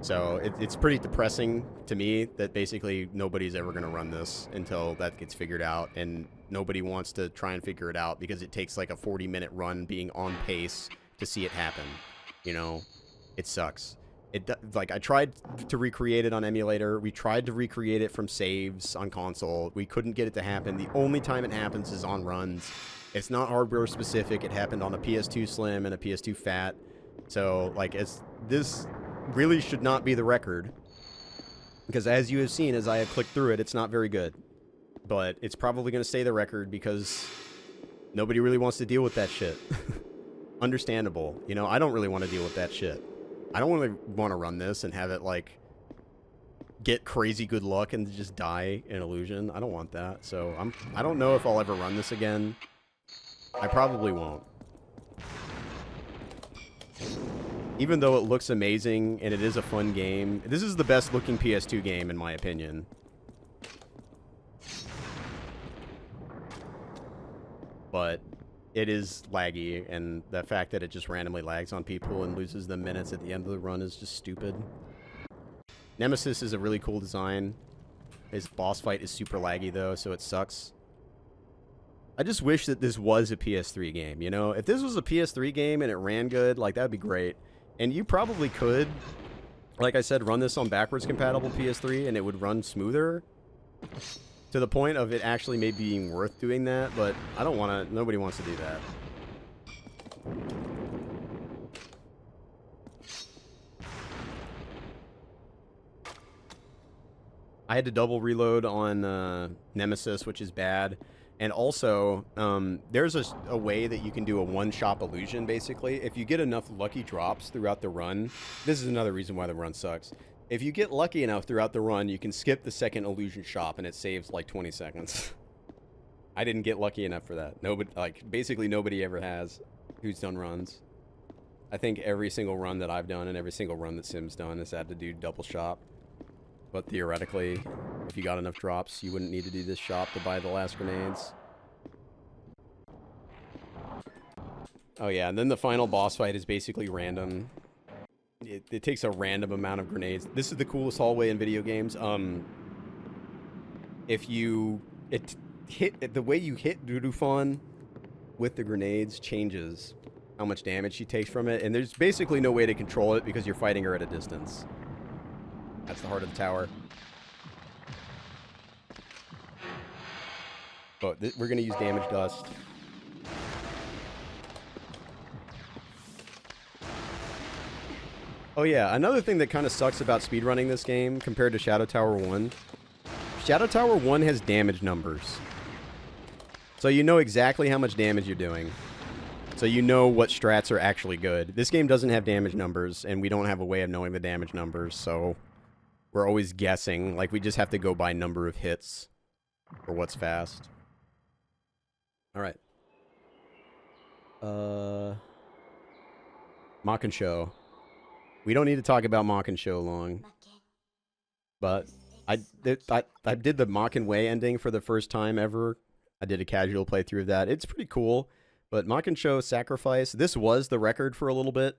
Speaker 1: So it's pretty depressing to me that basically nobody's ever going to run this until that gets figured out, and nobody wants to try and figure it out because it takes like a 40-minute run being on pace to see it happen. You know, it sucks. Like I tried to recreate it on emulator. We tried to recreate it from saves on console. We couldn't get it to happen. The only time it happens is on runs. It's not hardware specific. It happened on a PS2 Slim and a PS2 Fat. So like this really should not be the record, because as you have seen as I have clicked through it, it's not very good. But it's probably going to stay the record because nobody really wants to deal with that shit. Understandable. You know, I don't really want to deal with that shit. I don't really want to run this and have it like get crazy good luck and just die in Illusion. I don't want that. So I don't know if I'll ever run this again. I probably won't. Even though it looks amazing and it is a fun game, this is the best looking PS2 game in my opinion. But it is laggy, and the fact that it just randomly lags on people and loses them minutes at the end of the run is just stupid. Nemesis is a really cool design. His boss fight is super laggy though, so it sucks. I just wish that this was a PS3 game, you know? If this was a PS3 game and it ran good, like, that'd be great. And you probably could, like I said, run this on backwards compatible PS3 and it would run smoother. To the point of it actually maybe being worth doing that, but I don't want to, nobody wants to do that. I had to double reload on Nemesis, which is bad. And also, there's a way that you can do a one-shot illusion, basically. If you get enough lucky drops throughout the run, this is another reason why the run sucks. If you get lucky enough throughout the run, you can skip the second illusion shop, and it saves like 20 seconds. I didn't get lucky enough for that. Nobody, like, basically nobody ever has who's done runs. I think every single run that I've done and every single run that Sim's done has had to do double shop. But theoretically, if you got enough drops, you wouldn't need to do this shop to buy the last grenades. Oh yeah, and then the final boss fight is basically random. It takes a random amount of grenades. This is the coolest hallway in video games. If you hit the way you hit Dudufon with the grenades changes how much damage she takes from it, and there's basically no way to control it because you're fighting her at a distance. That's the heart of the tower. But we're gonna use damage dust. Oh yeah, another thing that kind of sucks about speedrunning this game compared to Shadow Tower 1. Shadow Tower 1 has damage numbers. So you know exactly how much damage you're doing. So you know what strats are actually good. This game doesn't have damage numbers, and we don't have a way of knowing the damage numbers, so we're always guessing. Like, we just have to go by number of hits for what's fast. Alright. Maken Shao. We don't need to talk about Maken Shao long. But I did the Maken Way ending for the first time ever. I did a casual playthrough of that. It's pretty cool. But Maken Shao Sacrifice, this was the record for a little bit.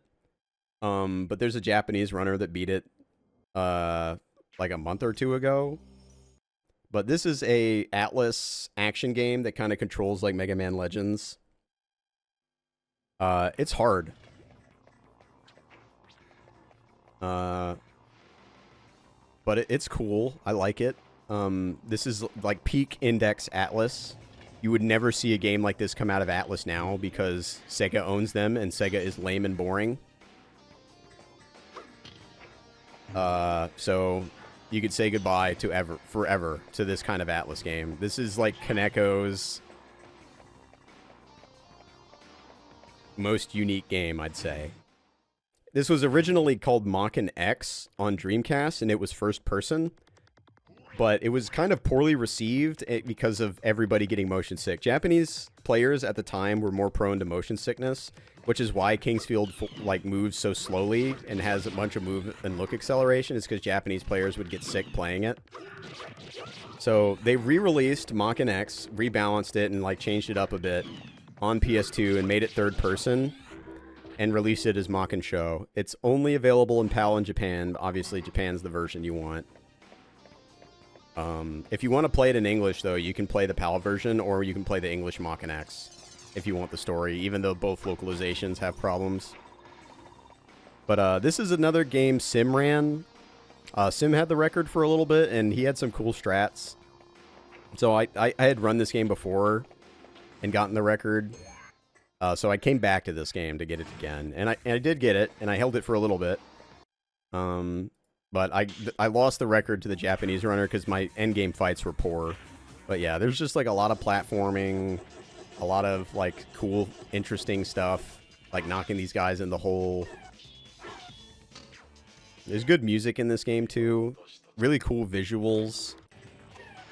Speaker 1: But there's a Japanese runner that beat it like a month or two ago. But this is a Atlas action game that kind of controls like Mega Man Legends. It's hard. But it's cool. I like it. This is like peak Index Atlas. You would never see a game like this come out of Atlas now because Sega owns them and Sega is lame and boring. So you could say goodbye to forever to this kind of Atlas game. This is like Kaneko's most unique game, I'd say. This was originally called Maken X on Dreamcast, and it was first person. But it was kind of poorly received because of everybody getting motion sick. Japanese players at the time were more prone to motion sickness, which is why Kingsfield like moves so slowly and has a bunch of move and look acceleration. Is because Japanese players would get sick playing it. So they re-released Maken X, rebalanced it, and like changed it up a bit on PS2 and made it third person. And released it as Maken Shao. It's only available in PAL in Japan. Obviously, Japan's the version you want. If you want to play it in English, though, you can play the PAL version, or you can play the English Maken X if you want the story, even though both localizations have problems. But this is another game Sim ran. Sim had the record for a little bit, and he had some cool strats. So I had run this game before and gotten the record. So I came back to this game to get it again, and I did get it, and I held it for a little bit. But I lost the record to the Japanese runner because my endgame fights were poor. But yeah, there's just like a lot of platforming, a lot of like cool, interesting stuff, like knocking these guys in the hole. There's good music in this game too, really cool visuals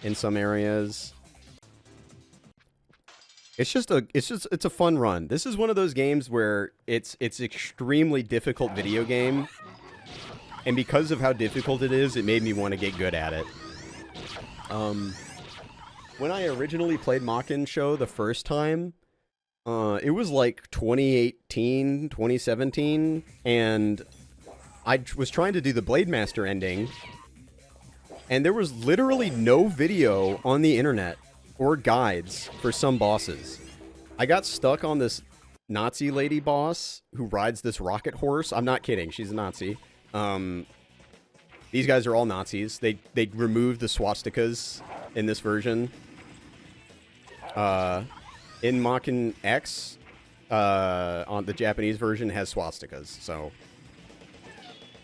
Speaker 1: in some areas. It's a fun run. This is one of those games where it's extremely difficult video game. And because of how difficult it is, it made me want to get good at it. When I originally played Maken Shao the first time, it was like 2018, 2017, and I was trying to do the Blade Master ending, and there was literally no video on the internet or guides for some bosses. I got stuck on this Nazi lady boss who rides this rocket horse. I'm not kidding, she's a Nazi. These guys are all Nazis. They removed the swastikas in this version. In Maken X, on the Japanese version, has swastikas, so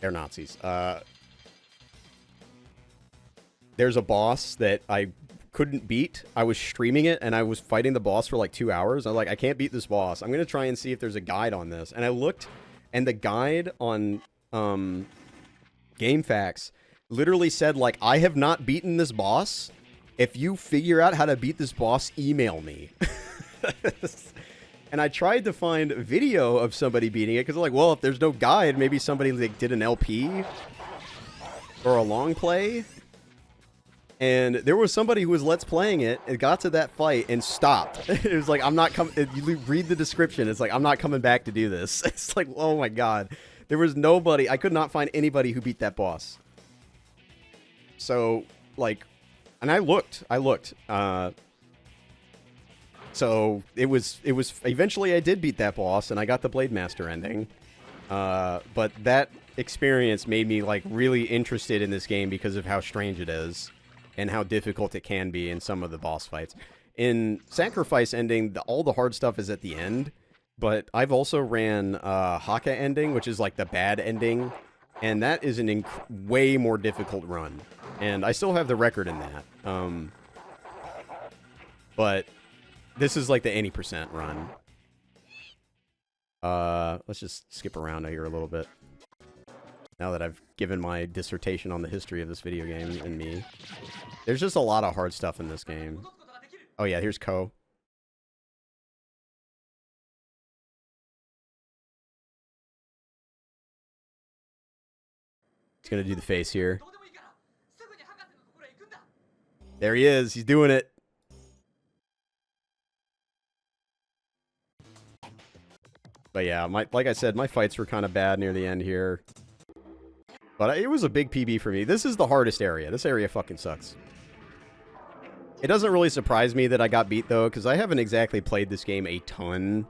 Speaker 1: they're Nazis. There's a boss that I couldn't beat. I was streaming it, and I was fighting the boss for like 2 hours. I was like, I can't beat this boss. I'm going to try and see if there's a guide on this. And I looked, and the guide on GameFAQs literally said, like, I have not beaten this boss if you figure out how to beat this boss, email me. And I tried to find a video of somebody beating it, because I'm like, well, if there's no guide, maybe somebody like did an LP or a long play. And there was somebody who was Let's Playing it, and got to that fight and stopped. It was like, I'm not coming. You read the description. It's like, I'm not coming back to do this. It's like, oh my God. There was nobody. I could not find anybody who beat that boss. So, like, and I looked. So it was eventually I did beat that boss, and I got the Blade Master ending. But that experience made me like really interested in this game because of how strange it is and how difficult it can be in some of the boss fights. In Sacrifice ending, all the hard stuff is at the end, but I've also ran Haka ending, which is like the bad ending, and that is an way more difficult run. And I still have the record in that. But this is like the any % run. Let's just skip around here a little bit. Now that I've given my dissertation on the history of this video game and me. There's just a lot of hard stuff in this game. Oh yeah, here's Ko. He's gonna do the face here. There he is, he's doing it. But yeah, like I said, my fights were kind of bad near the end here. But it was a big PB for me. This is the hardest area. This area fucking sucks. It doesn't really surprise me that I got beat, though, because I haven't exactly played this game a ton.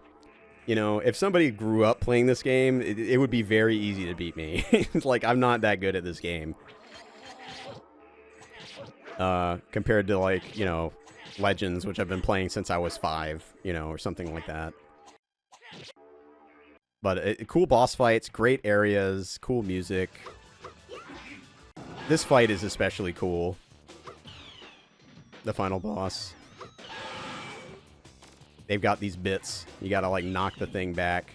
Speaker 1: You know, if somebody grew up playing this game, it would be very easy to beat me. Like, I'm not that good at this game. Compared to, like, you know, Legends, which I've been playing since I was 5, you know, or something like that. But cool boss fights, great areas, cool music. This fight is especially cool. The final boss. They've got these bits. You gotta, like, knock the thing back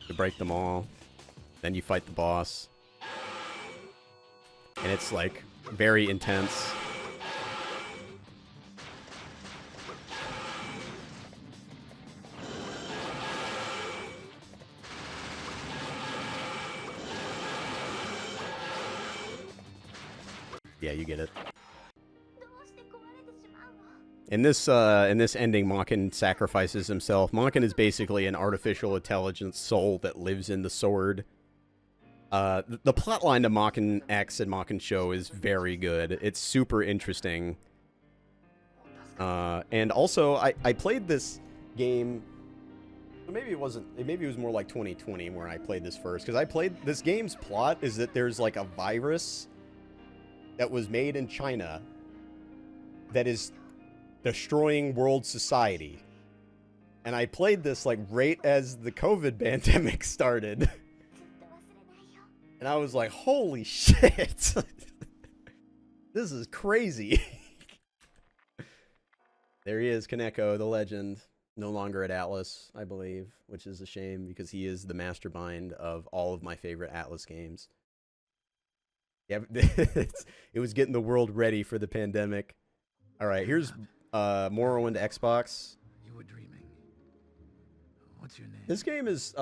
Speaker 1: to break them all. Then you fight the boss. And it's, like, very intense. Yeah, you get it. In this ending, Maken sacrifices himself. Maken is basically an artificial intelligence soul that lives in the sword. The plotline to Maken X and Maken Shao is very good. It's super interesting. And also, I played this game. Maybe it wasn't. Maybe it was more like 2020 where I played this first. Because I played this game's plot is that there's like a virus that was made in China that is destroying world society. And I played this like right as the COVID pandemic started. And I was like, holy shit. This is crazy. There he is, Kaneko, the legend. No longer at Atlas, I believe, which is a shame because he is the mastermind of all of my favorite Atlas games. Yeah, it was getting the world ready for the pandemic. All right, here's Morrowind Xbox.
Speaker 2: You were dreaming. What's your name?
Speaker 1: This game is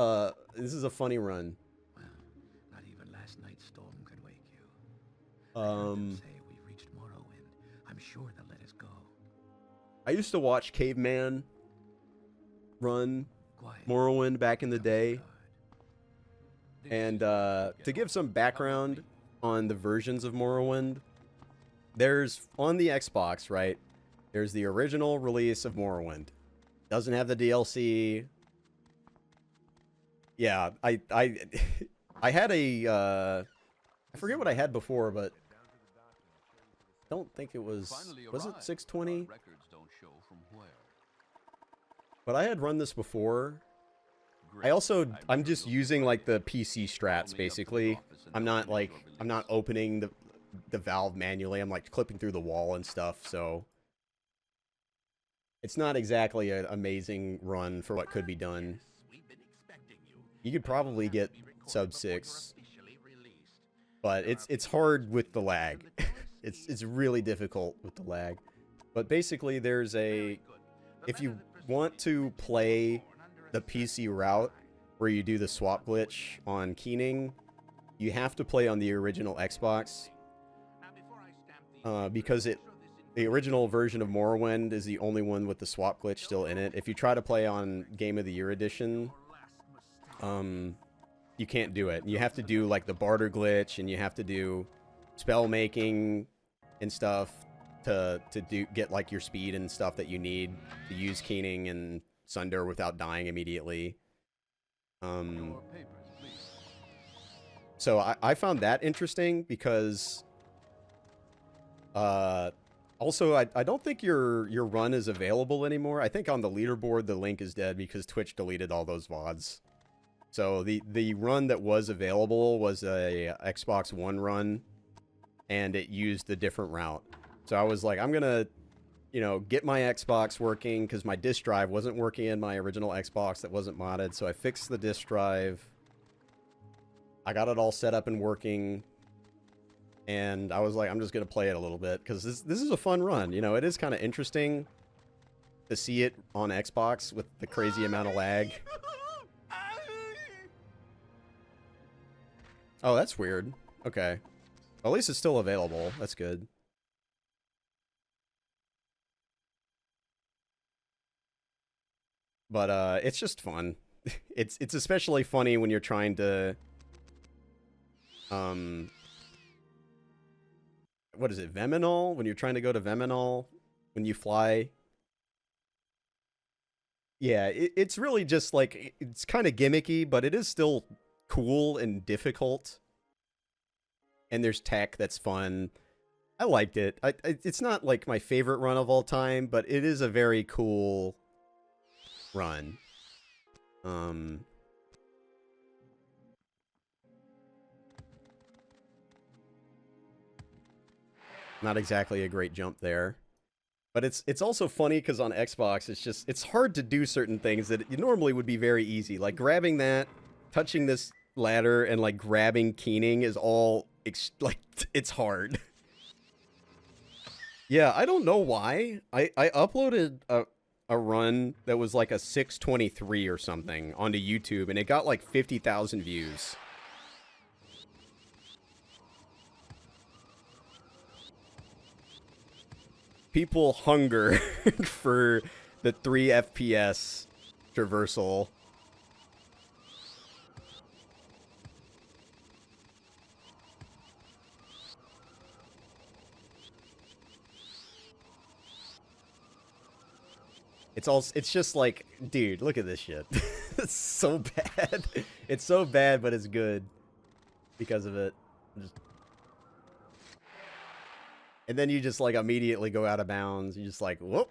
Speaker 1: this is a funny run.
Speaker 2: Well, not even last night's storm could wake you. I heard them say we reached Morrowind. I'm sure they'll let us go.
Speaker 1: I used to watch Caveman run
Speaker 2: Quiet.
Speaker 1: Morrowind back in the day. And to give some background on the versions of Morrowind, there's on the Xbox, right? There's the original release of Morrowind. Doesn't have the DLC. Yeah, I had a I forget what I had before, but don't think it was it 620? But I had run this before. I'm just using like the PC strats basically. I'm not opening the valve manually. I'm like clipping through the wall and stuff, so it's not exactly an amazing run for what could be done. You could probably get sub 6, but it's hard with the lag. It's really difficult with the lag. But basically, there's a... If you want to play the PC route, where you do the swap glitch on Keening, you have to play on the original Xbox. Because the original version of Morrowind is the only one with the swap glitch still in it. If you try to play on Game of the Year edition, you can't do it. You have to do like the barter glitch, and you have to do spell making and stuff to get like your speed and stuff that you need to use Keening and Sunder without dying immediately. So I found that interesting because also I don't think your run is available anymore. I think on the leaderboard the link is dead because Twitch deleted all those VODs. So the run that was available was a Xbox One run, and it used the different route. So I was like, I'm gonna, you know, get my Xbox working because my disk drive wasn't working in my original Xbox that wasn't modded. So I fixed the disk drive. I got it all set up and working. And I was like, I'm just gonna play it a little bit because this is a fun run. You know, it is kind of interesting to see it on Xbox with the crazy amount of lag. Oh, that's weird. Okay. At least it's still available. That's good. But it's just fun. It's especially funny when you're trying to what is it, Veminal? When you're trying to go to Veminal when you fly. Yeah, it's really just like, it's kind of gimmicky, but it is still cool and difficult. And there's tech that's fun. I liked it. It's not like my favorite run of all time, but it is a very cool run. Not exactly a great jump there. But it's also funny because on Xbox, it's hard to do certain things that it normally would be very easy. Like grabbing that, touching this ladder, and like grabbing Keening is all, like, it's hard. Yeah, I don't know why. I uploaded a run that was like a 623 or something onto YouTube, and it got like 50,000 views. People hunger for the 3 FPS traversal. It's just like, dude, look at this shit. It's so bad. It's so bad, but it's good because of it. And then you just like immediately go out of bounds. You're just like, whoop.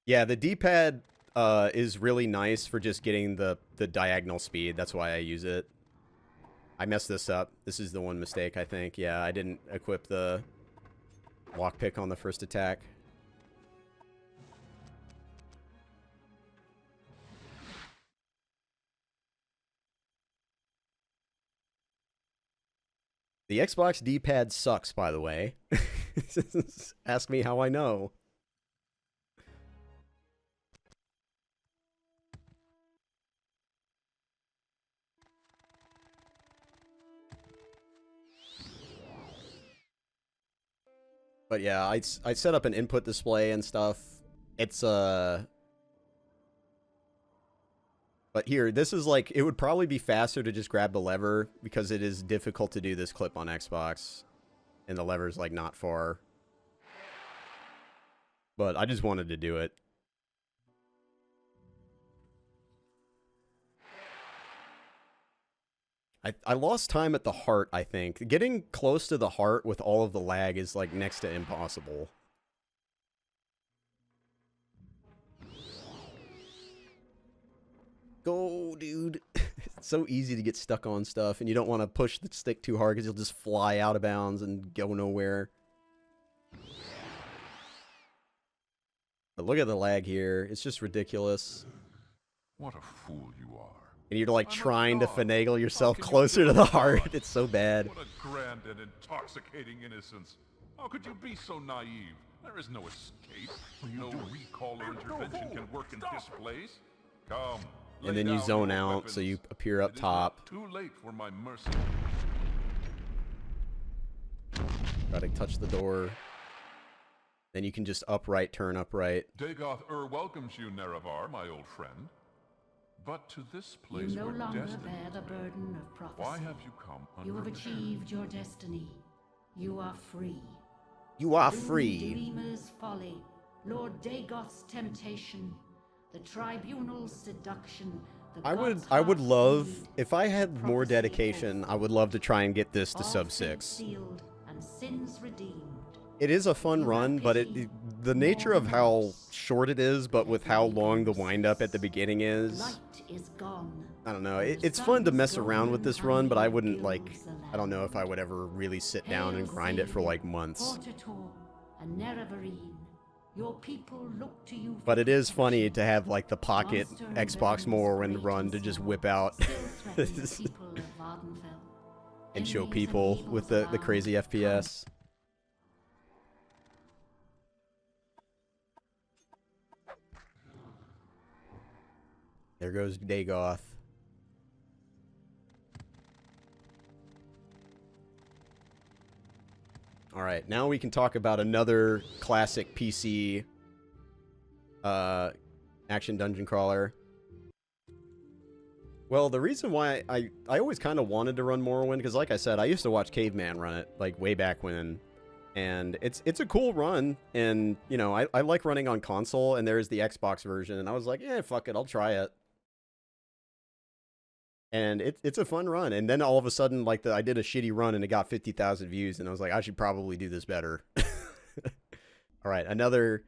Speaker 1: Yeah, the D-pad is really nice for just getting the diagonal speed. That's why I use it. I messed this up. This is the one mistake, I think. Yeah, I didn't equip the lockpick on the first attack. The Xbox D-pad sucks, by the way. Ask me how I know. But yeah, I set up an input display and stuff. It's but here, this is like, it would probably be faster to just grab the lever because it is difficult to do this clip on Xbox. And the lever's like not far. But I just wanted to do it. I lost time at the heart, I think. Getting close to the heart with all of the lag is like next to impossible. Go, dude. It's so easy to get stuck on stuff, and you don't want to push the stick too hard because you'll just fly out of bounds and go nowhere. But look at the lag here. It's just ridiculous.
Speaker 3: What a fool you are.
Speaker 1: And you're like
Speaker 3: I'm a
Speaker 1: trying to
Speaker 3: god.
Speaker 1: finagle yourself
Speaker 3: How can you
Speaker 1: closer to
Speaker 3: kill
Speaker 1: the
Speaker 3: a
Speaker 1: heart.
Speaker 3: god?
Speaker 1: It's so bad.
Speaker 3: What a grand and intoxicating innocence. How could you be so naive? There is no escape. No recall or intervention can work in this place. Come.
Speaker 1: And then you zone out, so you appear up top.
Speaker 3: Too late for my mercy.
Speaker 1: Try to touch the door. Then you can just upright, turn upright.
Speaker 3: Dagoth welcomes you, Nerevar, my old friend. But to this
Speaker 4: You
Speaker 3: place
Speaker 4: no
Speaker 3: where
Speaker 4: longer
Speaker 3: destiny
Speaker 4: bear the burden of prophecy.
Speaker 3: Why have you come?
Speaker 4: You have achieved your destiny. You are free.
Speaker 1: You are
Speaker 4: Rune
Speaker 1: free.
Speaker 4: Dreamer's folly, Lord Dagoth's temptation, the tribunal's seduction. The
Speaker 1: I would
Speaker 4: God's
Speaker 1: love,
Speaker 4: heart's
Speaker 1: if I had
Speaker 4: need,
Speaker 1: more
Speaker 4: prophecy
Speaker 1: dedication,
Speaker 4: oath.
Speaker 1: I would love to try and get this to
Speaker 4: All
Speaker 1: sub
Speaker 4: fates
Speaker 1: 6.
Speaker 4: sealed and sins redeemed.
Speaker 1: It is a fun
Speaker 4: You
Speaker 1: run,
Speaker 4: have
Speaker 1: but
Speaker 4: pity.
Speaker 1: the nature of how
Speaker 4: More
Speaker 1: short it is, but with how long the wind-up at the beginning is,
Speaker 4: Light is gone.
Speaker 1: I don't know.
Speaker 4: The
Speaker 1: It's fun to
Speaker 4: sun's
Speaker 1: mess around with
Speaker 4: golden
Speaker 1: this run, but I
Speaker 4: honey
Speaker 1: wouldn't, like,
Speaker 4: gilds the
Speaker 1: I don't know if I
Speaker 4: land.
Speaker 1: would ever really sit down and
Speaker 4: Hail
Speaker 1: grind it for,
Speaker 4: Savior,
Speaker 1: like, months.
Speaker 4: Portator, and Nerevarine. Your people look to you for
Speaker 1: But it is funny
Speaker 4: protection.
Speaker 1: to have, like, the pocket
Speaker 4: Monster and
Speaker 1: Xbox
Speaker 4: villains
Speaker 1: Morrowind
Speaker 4: great
Speaker 1: run
Speaker 4: and
Speaker 1: to just
Speaker 4: small
Speaker 1: whip out
Speaker 4: still threaten the people of Vardenfell.
Speaker 1: and show
Speaker 4: Enemies
Speaker 1: people
Speaker 4: and
Speaker 1: with
Speaker 4: evils
Speaker 1: the
Speaker 4: abound.
Speaker 1: crazy FPS. There goes Dagoth. Alright, now we can talk about another classic PC action dungeon crawler. Well, the reason why I always kind of wanted to run Morrowind, because like I said, I used to watch Caveman run it, like, way back when. And it's a cool run, and, you know, I like running on console, and there's the Xbox version, and I was like, yeah, fuck it, I'll try it. And it's a fun run, and then all of a sudden, like, I did a shitty run, and it got 50,000 views, and I was like, I should probably do this better. Alright, another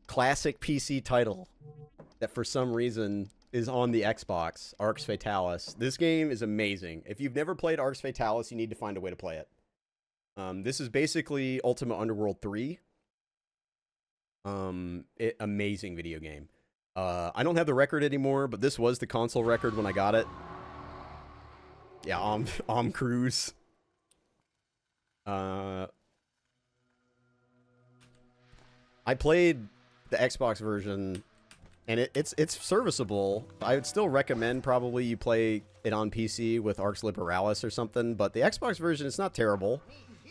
Speaker 1: classic PC title that for some reason is on the Xbox, Arx Fatalis. This game is amazing. If you've never played Arx Fatalis, you need to find a way to play it. This is basically Ultima Underworld 3. Amazing video game. I don't have the record anymore, but this was the console record when I got it. Yeah, Cruise. I played the Xbox version, and it's serviceable. I would still recommend probably you play it on PC with Arx Liberalis or something, but the Xbox version is not terrible.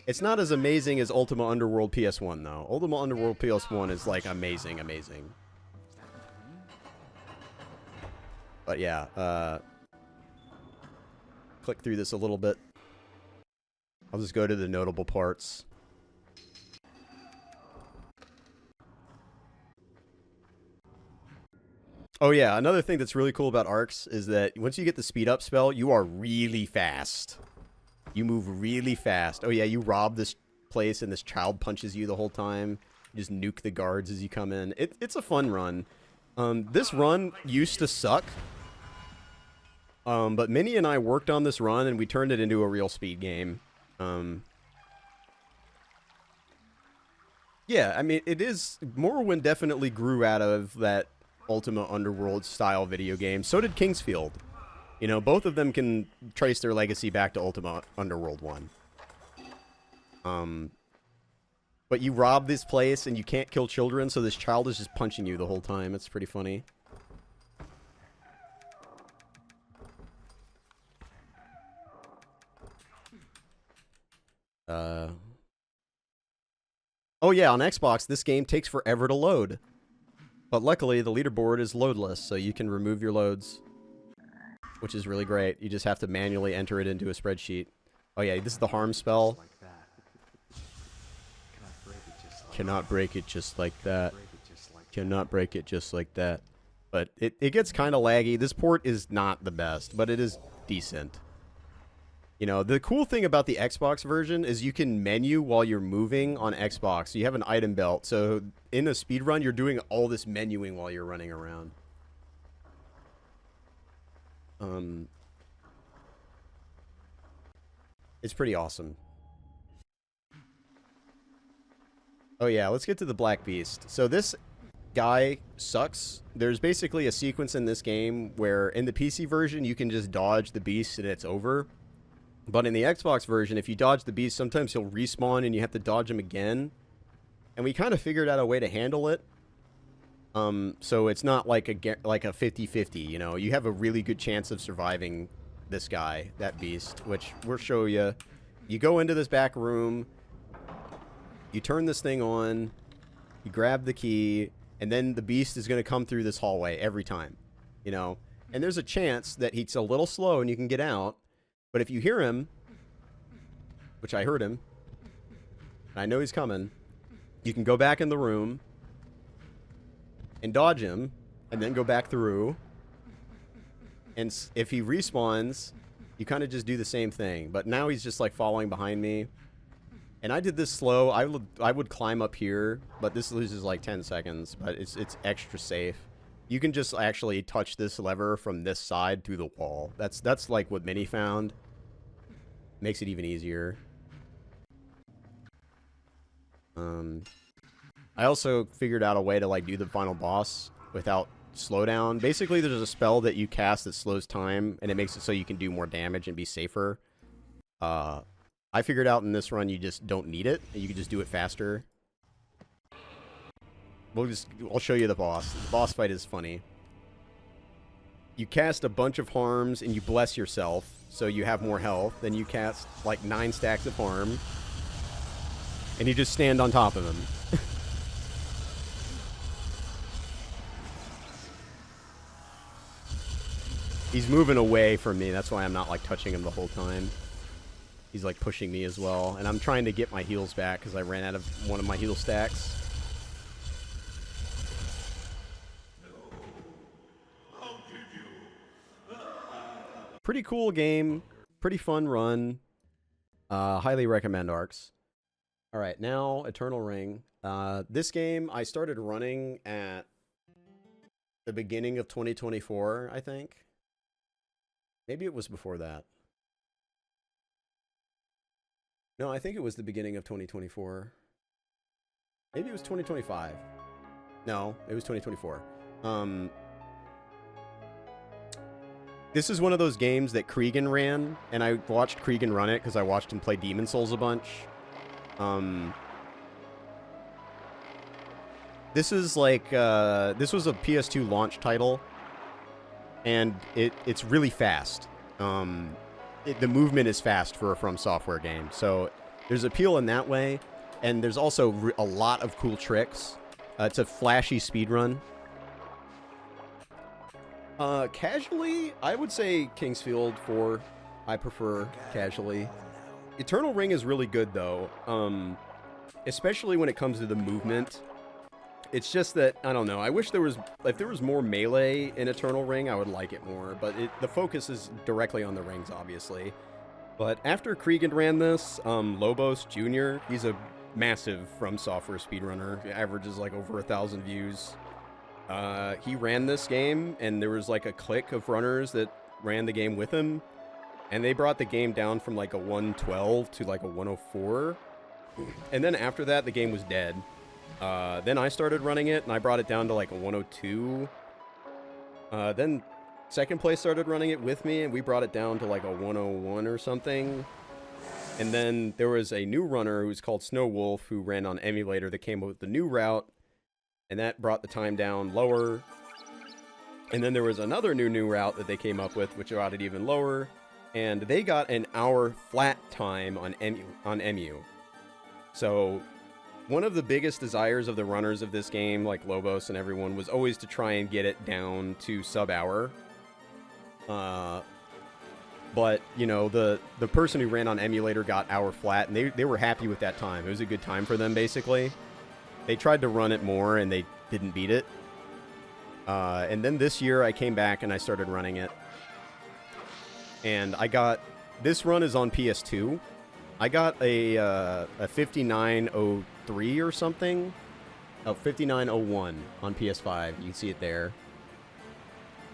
Speaker 1: It's not as amazing as Ultima Underworld PS1, though. Ultima Underworld PS1 is, like, amazing, amazing. But yeah, click through this a little bit. I'll just go to the notable parts. Oh yeah, another thing that's really cool about Arx is that once you get the speed up spell, you are really fast. You move really fast. Oh yeah, you rob this place and this child punches you the whole time. You just nuke the guards as you come in. It's a fun run. This run used to suck. But Minnie and I worked on this run and we turned it into a real speed game. Yeah, I mean, it is... Morrowind definitely grew out of that Ultima Underworld style video game. So did Kingsfield. You know, both of them can trace their legacy back to Ultima Underworld 1. But you rob this place and you can't kill children, so this child is just punching you the whole time. It's pretty funny. Oh yeah, on Xbox, this game takes forever to load. But luckily, the leaderboard is loadless, so you can remove your loads. Which is really great. You just have to manually enter it into a spreadsheet. Oh yeah, this is the harm spell. Cannot break it just like that. Cannot break it just like that. But it gets kind of laggy. This port is not the best, but it is decent. You know, the cool thing about the Xbox version is you can menu while you're moving on Xbox. So you have an item belt. So in a speedrun, you're doing all this menuing while you're running around. It's pretty awesome. Oh yeah, let's get to the Black Beast. So this guy sucks. There's basically a sequence in this game where in the PC version you can just dodge the beast and it's over. But in the Xbox version, if you dodge the beast, sometimes he'll respawn and you have to dodge him again. And we kind of figured out a way to handle it. So it's not like a 50-50, you know. You have a really good chance of surviving this guy, that beast, which we'll show you. You go into this back room, you turn this thing on, you grab the key, and then the beast is going to come through this hallway every time, you know. And there's a chance that he's a little slow and you can get out. But if you hear him, which I heard him, and I know he's coming, you can go back in the room and dodge him, and then go back through. And if he respawns, you kind of just do the same thing. But now he's just like following behind me. And I did this slow. I would climb up here, but this loses like 10 seconds. But it's extra safe. You can just actually touch this lever from this side through the wall. That's like what Minnie found. Makes it even easier. I also figured out a way to like do the final boss without slowdown. Basically, there's a spell that you cast that slows time, and it makes it so you can do more damage and be safer. I figured out in this run you just don't need it. You can just do it faster. I'll show you the boss. The boss fight is funny. You cast a bunch of harms and you bless yourself, so you have more health. Then you cast like 9 stacks of harm, and you just stand on top of him. He's moving away from me. That's why I'm not like touching him the whole time. He's like pushing me as well, and I'm trying to get my heals back because I ran out of one of my heal stacks. Pretty cool game. Pretty fun run. Highly recommend Arx. Alright, now Eternal Ring. This game I started running at the beginning of 2024, I think. Maybe it was before that. No, I think it was the beginning of 2024. Maybe it was 2025. No, it was 2024. This is one of those games that Spriggan ran, and I watched Spriggan run it because I watched him play Demon Souls a bunch. This is like, this was a PS2 launch title, and it's really fast. The movement is fast for a From Software game, so there's appeal in that way, and there's also a lot of cool tricks. It's a flashy speedrun. Casually, I would say Kingsfield 4. I prefer casually. Eternal Ring is really good, though, especially when it comes to the movement. It's just that, I don't know, I wish if there was more melee in Eternal Ring, I would like it more, but the focus is directly on the rings, obviously. But after Spriggan ran this, Lobos Jr., he's a massive From Software speedrunner. He averages like over 1,000 views. He ran this game, and there was like a clique of runners that ran the game with him, and they brought the game down from like a 112 to like a 104. And then after that, the game was dead. Then I started running it, and I brought it down to like a 102. Then second place started running it with me, and we brought it down to like a 101 or something. And then there was a new runner who's called Snow Wolf who ran on emulator that came up with the new route, and that brought the time down lower. And then there was another new route that they came up with, which brought it even lower, and they got an hour flat time on EMU. So one of the biggest desires of the runners of this game, like Lobos and everyone, was always to try and get it down to sub-hour. But, you know, the person who ran on emulator got hour flat, and they were happy with that time. It was a good time for them, basically. They tried to run it more, and they didn't beat it. And then this year, I came back, and I started running it. And I got... This run is on PS2. I got a 5903 or something. Oh, 5901 on PS5. You can see it there.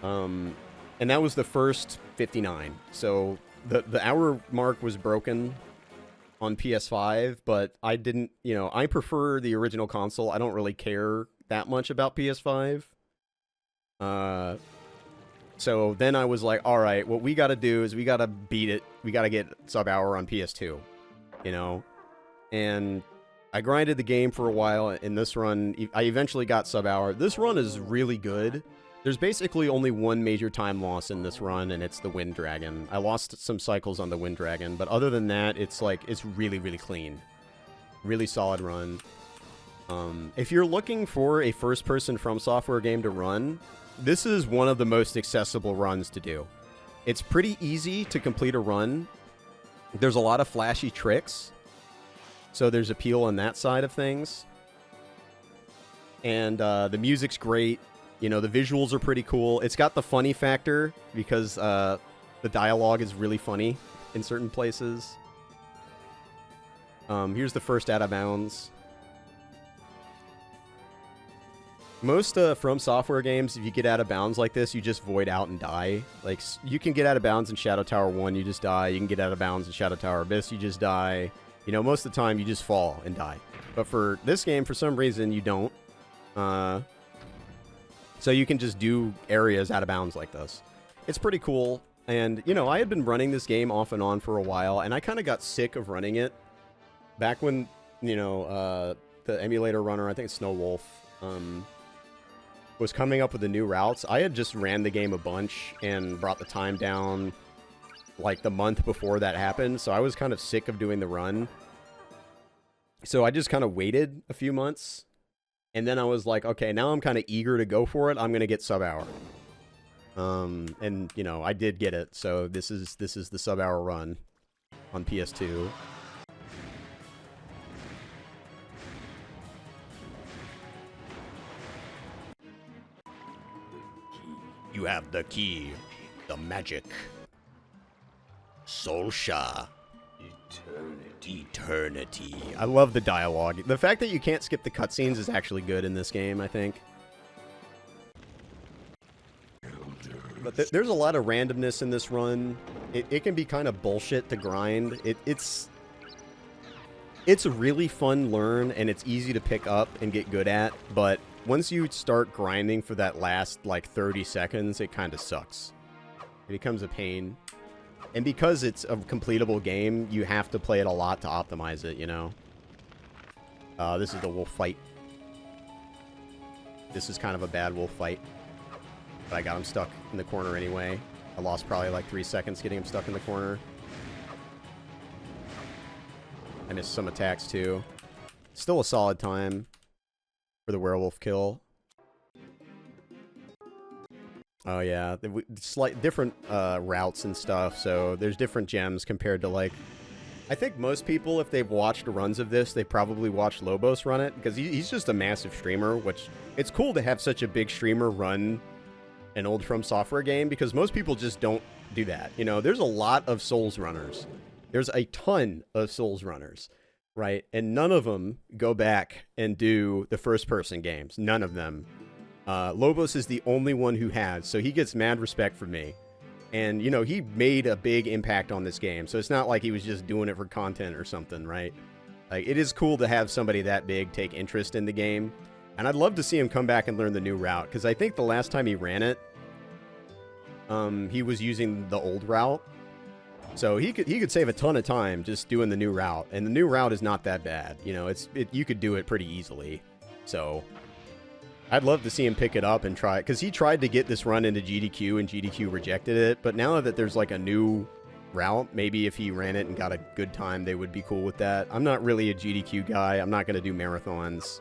Speaker 1: And that was the first 59. So the hour mark was broken on PS5, but I didn't, you know, I prefer the original console. I don't really care that much about PS5. So then I was like, all right, what we got to do is we got to beat it. We got to get sub-hour on PS2, you know? And I grinded the game for a while. In this run, I eventually got sub-hour. This run is really good. There's basically only one major time loss in this run, and it's the Wind Dragon. I lost some cycles on the Wind Dragon, but other than that, it's like, it's really, really clean. Really solid run. If you're looking for a first-person From Software game to run, this is one of the most accessible runs to do. It's pretty easy to complete a run. There's a lot of flashy tricks, so there's appeal on that side of things. And the music's great. You know, the visuals are pretty cool. It's got the funny factor because the dialogue is really funny in certain places. Here's the first out of bounds. Most From Software games, if you get out of bounds like this, you just void out and die. Like, you can get out of bounds in Shadow Tower 1, you just die. You can get out of bounds in Shadow Tower Abyss, you just die. You know, most of the time, you just fall and die. But for this game, for some reason, you don't. So you can just do areas out of bounds like this. It's pretty cool. And, you know, I had been running this game off and on for a while, and I kind of got sick of running it. Back when, you know, the emulator runner, I think it's Snow Wolf, was coming up with the new routes. I had just ran the game a bunch and brought the time down like the month before that happened, so I was kind of sick of doing the run. So I just kind of waited a few months, and then I was like, okay, now I'm kind of eager to go for it. I'm gonna get sub-hour. And you know, I did get it, so this is the sub-hour run on PS2. You have the key, the magic. Solsha. Eternity. I love the dialogue. The fact that you can't skip the cutscenes is actually good in this game, I think. But there's a lot of randomness in this run. It can be kind of bullshit to grind. It's a really fun learn, and it's easy to pick up and get good at, but once you start grinding for that last, like, 30 seconds, it kind of sucks. It becomes a pain. And because it's a completable game, you have to play it a lot to optimize it, you know? This is the wolf fight. This is kind of a bad wolf fight. But I got him stuck in the corner anyway. I lost probably like 3 seconds getting him stuck in the corner. I missed some attacks too. Still a solid time for the werewolf kill. Oh yeah, slight different routes and stuff, so there's different gems compared to, like, I think most people, if they've watched runs of this, they probably watched Lobos run it, because he's just a massive streamer, which, it's cool to have such a big streamer run an old From Software game, because most people just don't do that. You know, there's a lot of Souls runners. There's a ton of Souls runners, right? And none of them go back and do the first-person games. None of them. Lobos is the only one who has, so he gets mad respect from me. And, you know, he made a big impact on this game, so it's not like he was just doing it for content or something, right? Like, it is cool to have somebody that big take interest in the game. And I'd love to see him come back and learn the new route, because I think the last time he ran it, he was using the old route. So he could save a ton of time just doing the new route, and the new route is not that bad. You know, you could do it pretty easily. So I'd love to see him pick it up and try it, because he tried to get this run into GDQ and GDQ rejected it. But now that there's like a new route, maybe if he ran it and got a good time, they would be cool with that. I'm not really a GDQ guy. I'm not going to do marathons.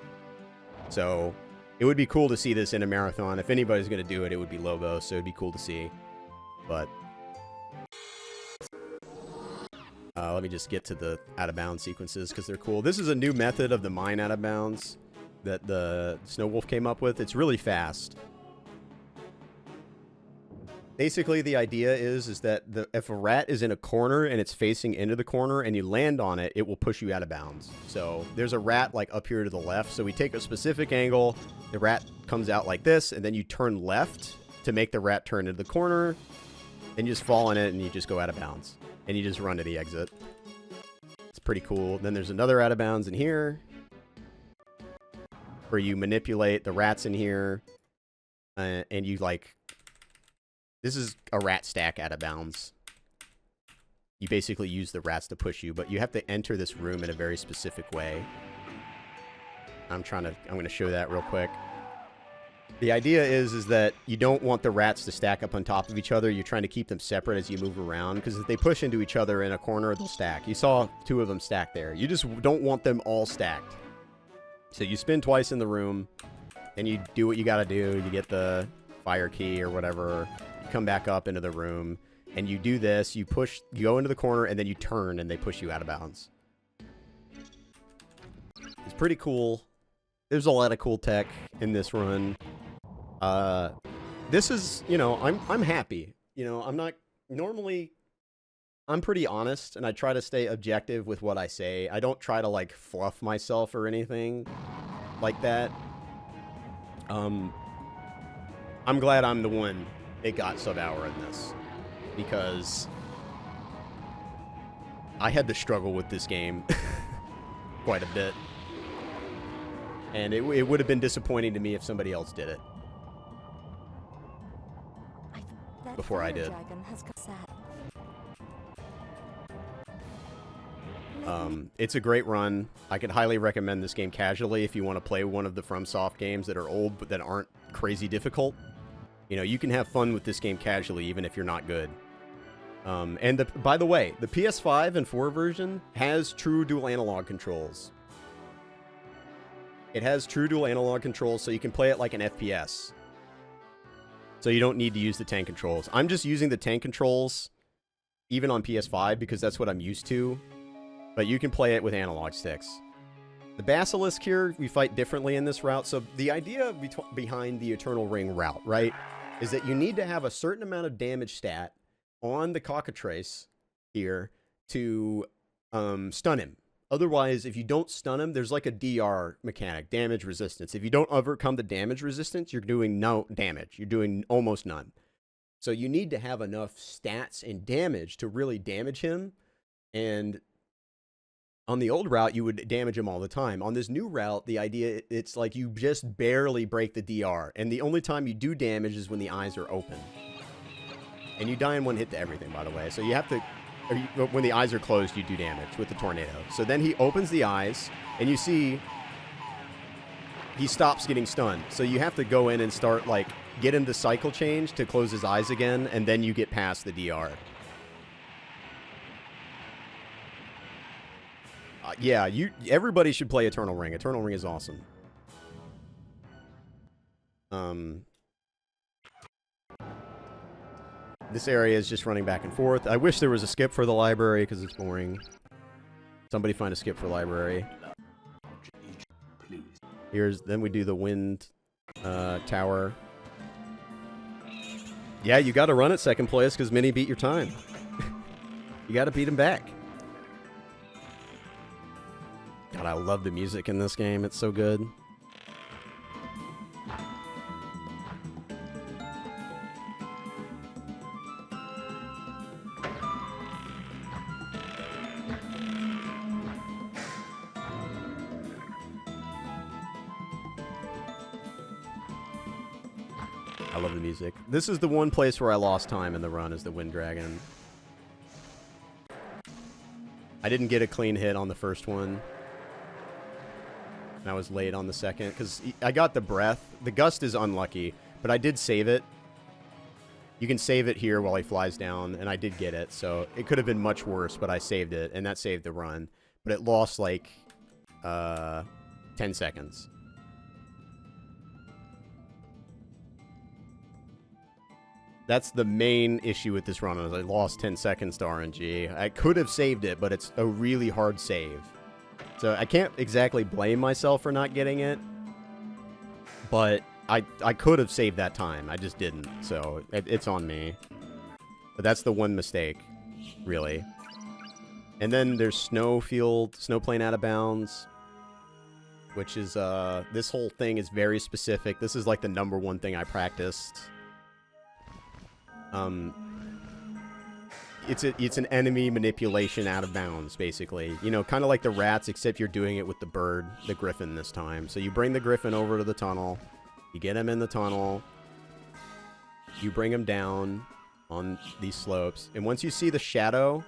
Speaker 1: So it would be cool to see this in a marathon. If anybody's going to do it, it would be Lobos, so it'd be cool to see. But let me just get to the out-of-bounds sequences, because they're cool. This is a new method of the mine out-of-bounds that the Snow Wolf came up with. It's really fast. Basically, the idea is that if a rat is in a corner and it's facing into the corner and you land on it, it will push you out of bounds. So there's a rat like up here to the left. So we take a specific angle, the rat comes out like this, and then you turn left to make the rat turn into the corner, and you just fall in it and you just go out of bounds. And you just run to the exit. It's pretty cool. Then there's another out of bounds in here. where you manipulate the rats in here, and you, like... This is a rat stack out of bounds. You basically use the rats to push you, but you have to enter this room in a very specific way. I'm going to show that real quick. The idea is that you don't want the rats to stack up on top of each other. You're trying to keep them separate as you move around, because if they push into each other in a corner, they'll stack. You saw 2 of them stacked there. You just don't want them all stacked. So you spin twice in the room, and you do what you gotta do. You get the fire key or whatever. You come back up into the room, and you do this. You go into the corner, and then you turn, and they push you out of bounds. It's pretty cool. There's a lot of cool tech in this run. This is, you know, I'm happy. You know, I'm not... Normally, I'm pretty honest, and I try to stay objective with what I say. I don't try to, like, fluff myself or anything like that. I'm glad I'm the one that got sub-hour in this, because I had to struggle with this game quite a bit. And it would have been disappointing to me if somebody else did it. Before I did. It's a great run. I could highly recommend this game casually if you want to play one of the FromSoft games that are old but that aren't crazy difficult. You know, you can have fun with this game casually even if you're not good. And by the way, the PS5 and 4 version has true dual analog controls. It has true dual analog controls, so you can play it like an FPS. So you don't need to use the tank controls. I'm just using the tank controls, even on PS5, because that's what I'm used to. But you can play it with analog sticks. The Basilisk here, we fight differently in this route. So the idea behind the Eternal Ring route, right, is that you need to have a certain amount of damage stat on the cockatrice here to stun him. Otherwise, if you don't stun him, there's like a DR mechanic, damage resistance. If you don't overcome the damage resistance, you're doing no damage. You're doing almost none. So you need to have enough stats and damage to really damage him. And on the old route, you would damage him all the time. On this new route, the idea, it's like you just barely break the DR. And the only time you do damage is when the eyes are open. And you die in one hit to everything, by the way. So you have to... when the eyes are closed, you do damage with the tornado. So then he opens the eyes, and you see he stops getting stunned. So you have to go in and start, like, get him to cycle change to close his eyes again, and then you get past the DR. Yeah, everybody should play Eternal Ring. Eternal Ring is awesome. This area is just running back and forth. I wish there was a skip for the library because it's boring. Somebody find a skip for library. Then we do the wind tower. Yeah, you got to run it second place because Minnie beat your time. You got to beat him back. God, I love the music in this game. It's so good. I love the music. This is the one place where I lost time in the run, is the Wind Dragon. I didn't get a clean hit on the first one. And I was late on the second, because I got the breath. The gust is unlucky, but I did save it. You can save it here while he flies down, and I did get it, so it could have been much worse, but I saved it, and that saved the run. But it lost, like, 10 seconds. That's the main issue with this run, is I lost 10 seconds to RNG. I could have saved it, but it's a really hard save. So I can't exactly blame myself for not getting it, but I could have saved that time. I just didn't, so it's on me. But that's the one mistake, really. And then there's Snowfield, Snowplane Out of Bounds, which is, this whole thing is very specific. This is like the #1 thing I practiced. it's an enemy manipulation out of bounds, basically. You know, kind of like the rats, except you're doing it with the bird, the griffin this time. So you bring the griffin over to the tunnel. You get him in the tunnel. You bring him down on these slopes. And once you see the shadow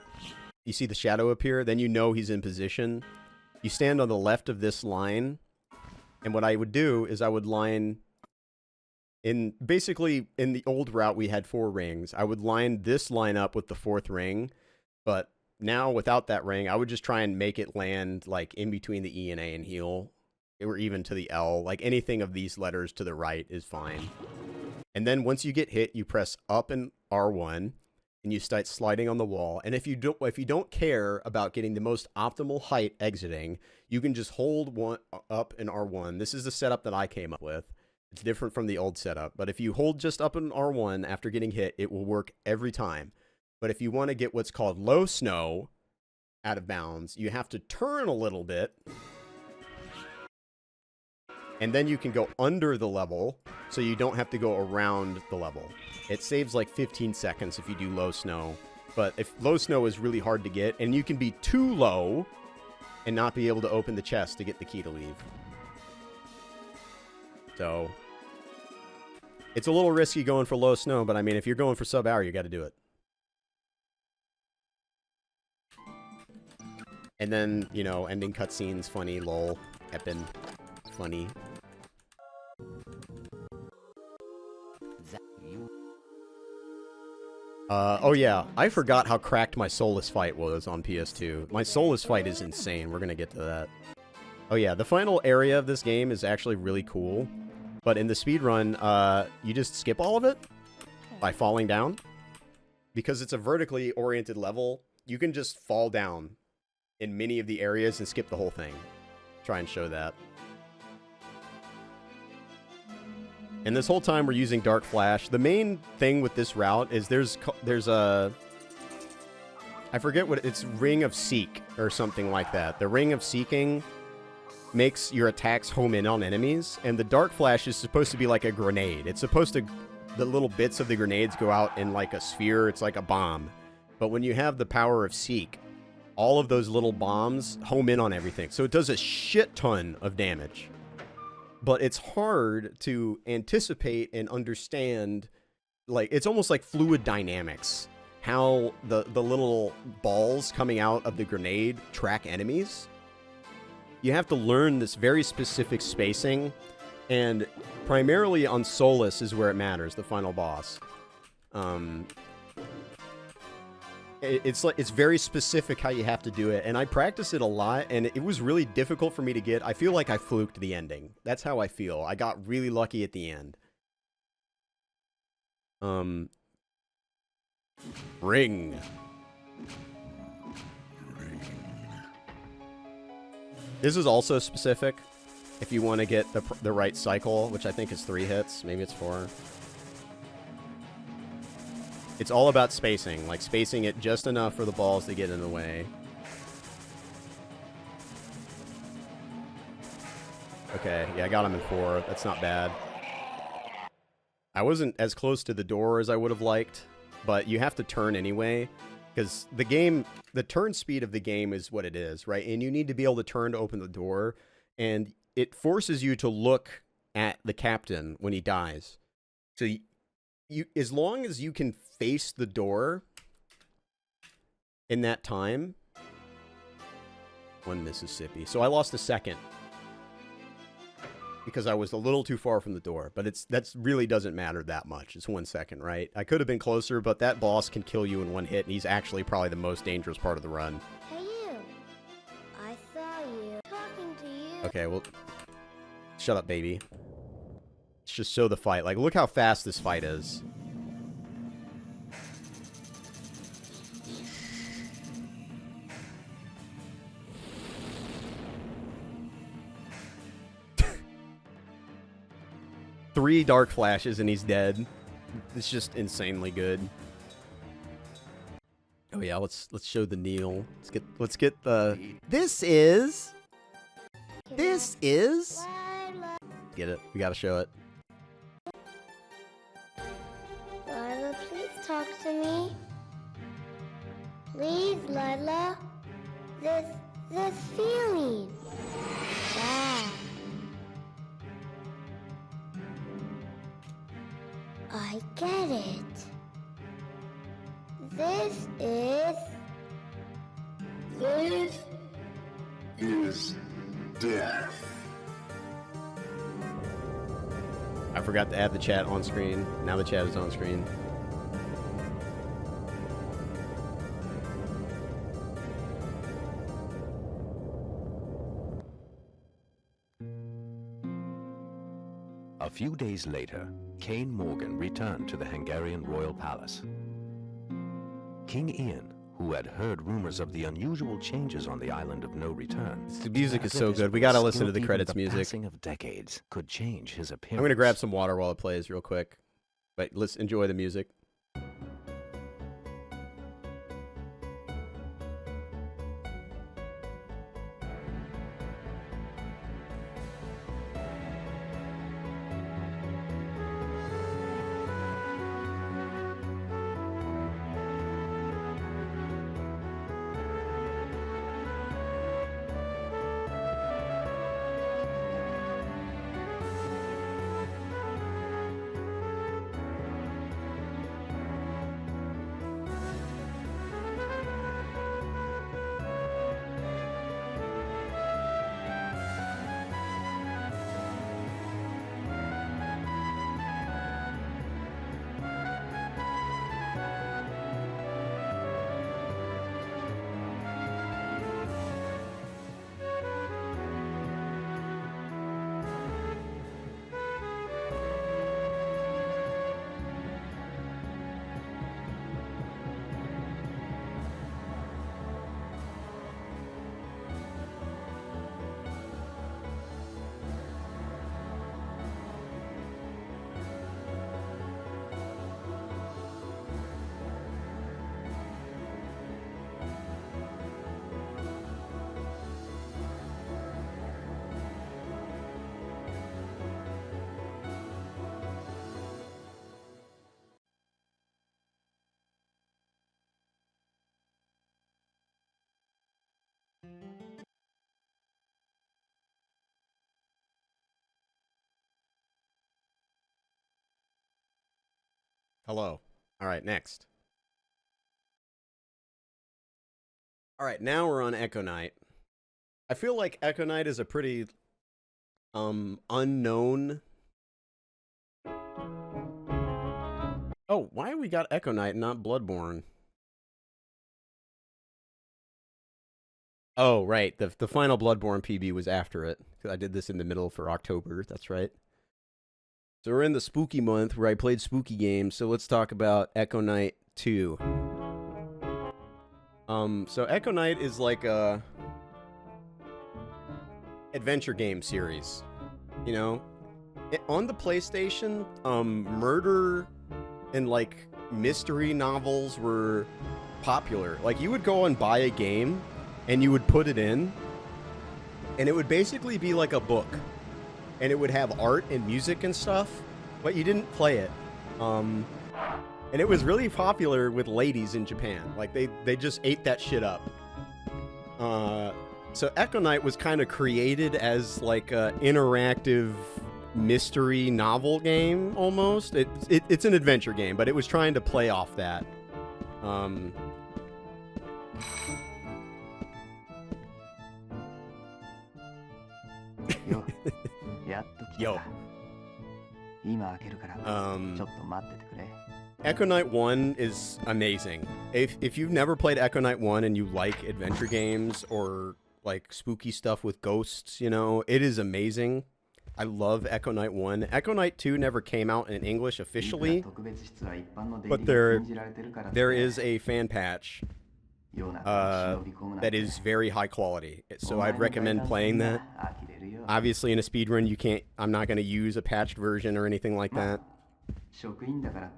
Speaker 1: appear, then you know he's in position. You stand on the left of this line. And what I would do is I would line... Basically, in the old route, we had 4 rings. I would line this line up with the 4th ring, but now without that ring, I would just try and make it land like in between the E and A and heal, or even to the L. Like anything of these letters to the right is fine. And then once you get hit, you press up in R1, and you start sliding on the wall. And if you don't care about getting the most optimal height exiting, you can just hold one up in R1. This is the setup that I came up with. It's different from the old setup, but if you hold just up in R1 after getting hit, it will work every time. But if you want to get what's called low snow out of bounds, you have to turn a little bit, and then you can go under the level, so you don't have to go around the level. It saves like 15 seconds if you do low snow, but if low snow is really hard to get, and you can be too low and not be able to open the chest to get the key to leave. So... it's a little risky going for low snow, but I mean, if you're going for sub-hour, you got to do it. And then, you know, ending cutscenes, funny, lol, eppin, funny. Oh yeah, I forgot how cracked my Soulless fight was on PS2. My Soulless fight is insane, we're gonna get to that. Oh yeah, the final area of this game is actually really cool. But in the speedrun, you just skip all of it by falling down. Because it's a vertically oriented level, you can just fall down in many of the areas and skip the whole thing. Try and show that. And this whole time we're using Dark Flash. The main thing with this route is there's a... I forget what... it's Ring of Seek or something like that. The Ring of Seeking makes your attacks home in on enemies, and the Dark Flash is supposed to be like a grenade. It's supposed to... the little bits of the grenades go out in like a sphere. It's like a bomb. But when you have the power of Seek, all of those little bombs home in on everything. So it does a shit ton of damage. But it's hard to anticipate and understand, like, it's almost like fluid dynamics. How the little balls coming out of the grenade track enemies. You have to learn this very specific spacing, and primarily on Soulless is where it matters, the final boss. It's very specific how you have to do it, and I practiced it a lot, and it was really difficult for me to get. I feel like I fluked the ending. That's how I feel. I got really lucky at the end. Ring. This is also specific if you want to get the right cycle, which I think is 3 hits. Maybe it's 4. It's all about spacing, like spacing it just enough for the balls to get in the way. Okay, yeah, I got him in 4. That's not bad. I wasn't as close to the door as I would have liked, but you have to turn anyway. Because the turn speed of the game is what it is, right? And you need to be able to turn to open the door. And it forces you to look at the captain when he dies. So you as long as you can face the door in that time. 1 Mississippi. So I lost a second. Because I was a little too far from the door. But that really doesn't matter that much. It's 1 second, right? I could have been closer, but that boss can kill you in 1 hit, and he's actually probably the most dangerous part of the run.
Speaker 5: Hey you! I saw you. Talking to you.
Speaker 1: Okay, well... shut up, baby. Let's just show the fight. Like, look how fast this fight is. Three Dark Flashes and he's dead. It's just insanely good. Oh yeah, let's show the kneel. Let's get the... This is... Get it. We gotta show it.
Speaker 5: Lila, please talk to me. Please, Lila. This feeling. Bad. I get it. This is
Speaker 6: death.
Speaker 1: I forgot to add the chat on screen. Now the chat is on screen.
Speaker 7: A few days later, Cain Morgan returned to the Hungarian royal palace. King Ian, who had heard rumors of the unusual changes on the island of no return,
Speaker 1: The music is so good. We gotta listen to the credits music.
Speaker 7: Passing of decades could change his appearance.
Speaker 1: I'm gonna grab some water while it plays real quick. But let's enjoy the music. Hello. All right, next. All right, now we're on Echo Knight. I feel like Echo Knight is a pretty unknown. Oh, why we got Echo Knight and not Bloodborne? Oh, right. The final Bloodborne PB was after it. I did this in the middle for October. That's right. So we're in the spooky month where I played spooky games. So let's talk about Echo Knight 2. So Echo Knight is like a adventure game series. You know, on the PlayStation, murder and like mystery novels were popular. Like you would go and buy a game and you would put it in and it would basically be like a book. And it would have art and music and stuff, but you didn't play it. And it was really popular with ladies in Japan. Like, they just ate that shit up. So Echo Knight was kind of created as, like, a interactive mystery novel game, almost. It's an adventure game, but it was trying to play off that. Yo. Echo Knight 1 is amazing. If you've never played Echo Knight 1 and you like adventure games or like spooky stuff with ghosts, you know, it is amazing. I love Echo Knight 1. Echo Knight 2 never came out in English officially, but there is a fan patch that is very high quality. So I'd recommend playing that. Obviously in a speedrun I'm not going to use a patched version or anything like that.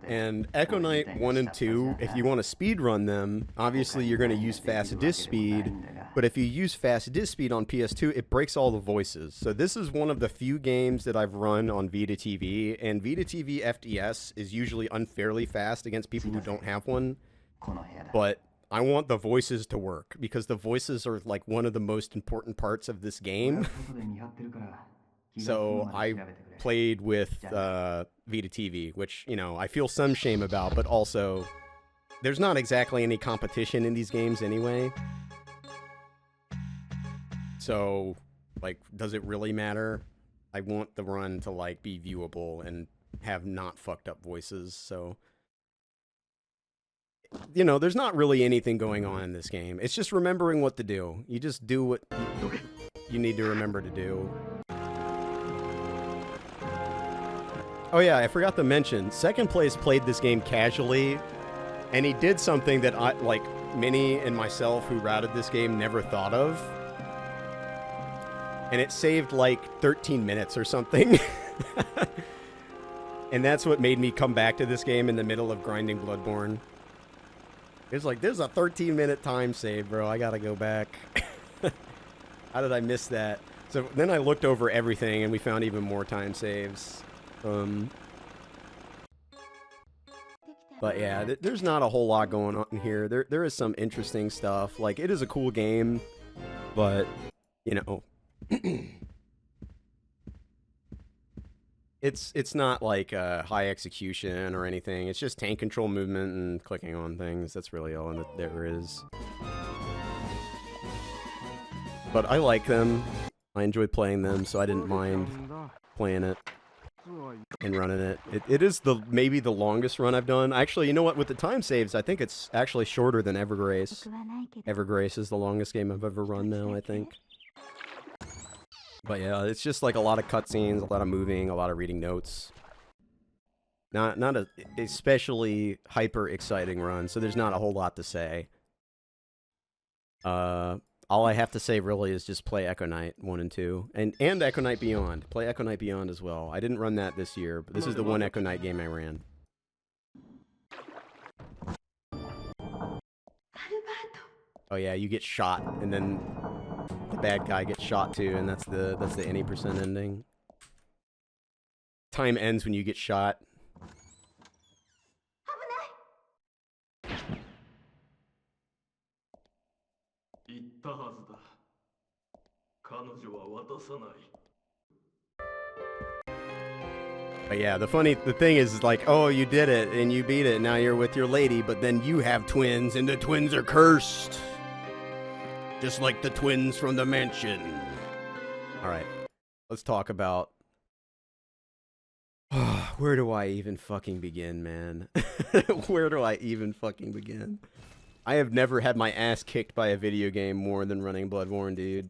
Speaker 1: And Echo Knight 1 and 2, if you want to speedrun them, obviously you're going to use fast disk speed, but if you use fast disk speed on PS2, it breaks all the voices. So this is one of the few games that I've run on Vita TV, and Vita TV FDS is usually unfairly fast against people who don't have one, but I want the voices to work because the voices are like one of the most important parts of this game. So I played with Vita TV, which, you know, I feel some shame about, but also there's not exactly any competition in these games anyway. So, like, does it really matter? I want the run to, like, be viewable and have not fucked up voices, so... You know, there's not really anything going on in this game. It's just remembering what to do. You just do what you need to remember to do. Oh yeah, I forgot to mention, Second Place played this game casually, and he did something that I, like, Minnie and myself who routed this game never thought of. And it saved like 13 minutes or something. And that's what made me come back to this game in the middle of grinding Bloodborne. It's like, there's a 13-minute time save, bro. I gotta go back. How did I miss that? So then I looked over everything, and we found even more time saves. But yeah, there's not a whole lot going on here. There is some interesting stuff. Like, it is a cool game, but, you know... It's not like high execution or anything. It's just tank control movement and clicking on things. That's really all that there is. But I like them. I enjoy playing them, so I didn't mind playing it and running it. It is maybe the longest run I've done. Actually, you know what? With the time saves, I think it's actually shorter than Evergrace. Evergrace is the longest game I've ever run now, I think. But yeah, it's just like a lot of cutscenes, a lot of moving, a lot of reading notes. Not a especially hyper exciting run, so there's not a whole lot to say. All I have to say really is just play Echo Knight 1 and 2, and Echo Knight Beyond. Play Echo Knight Beyond as well. I didn't run that this year, but this is the one Echo Knight game I ran. Oh yeah, you get shot, and then the bad guy gets shot too, and that's the any percent ending. Time ends when you get shot. But yeah, the thing is like, oh, you did it and you beat it, now you're with your lady, but then you have twins and the twins are cursed. Just like the twins from the mansion. Alright, let's talk about... Where do I even fucking begin, man? Where do I even fucking begin? I have never had my ass kicked by a video game more than running Bloodborne, dude.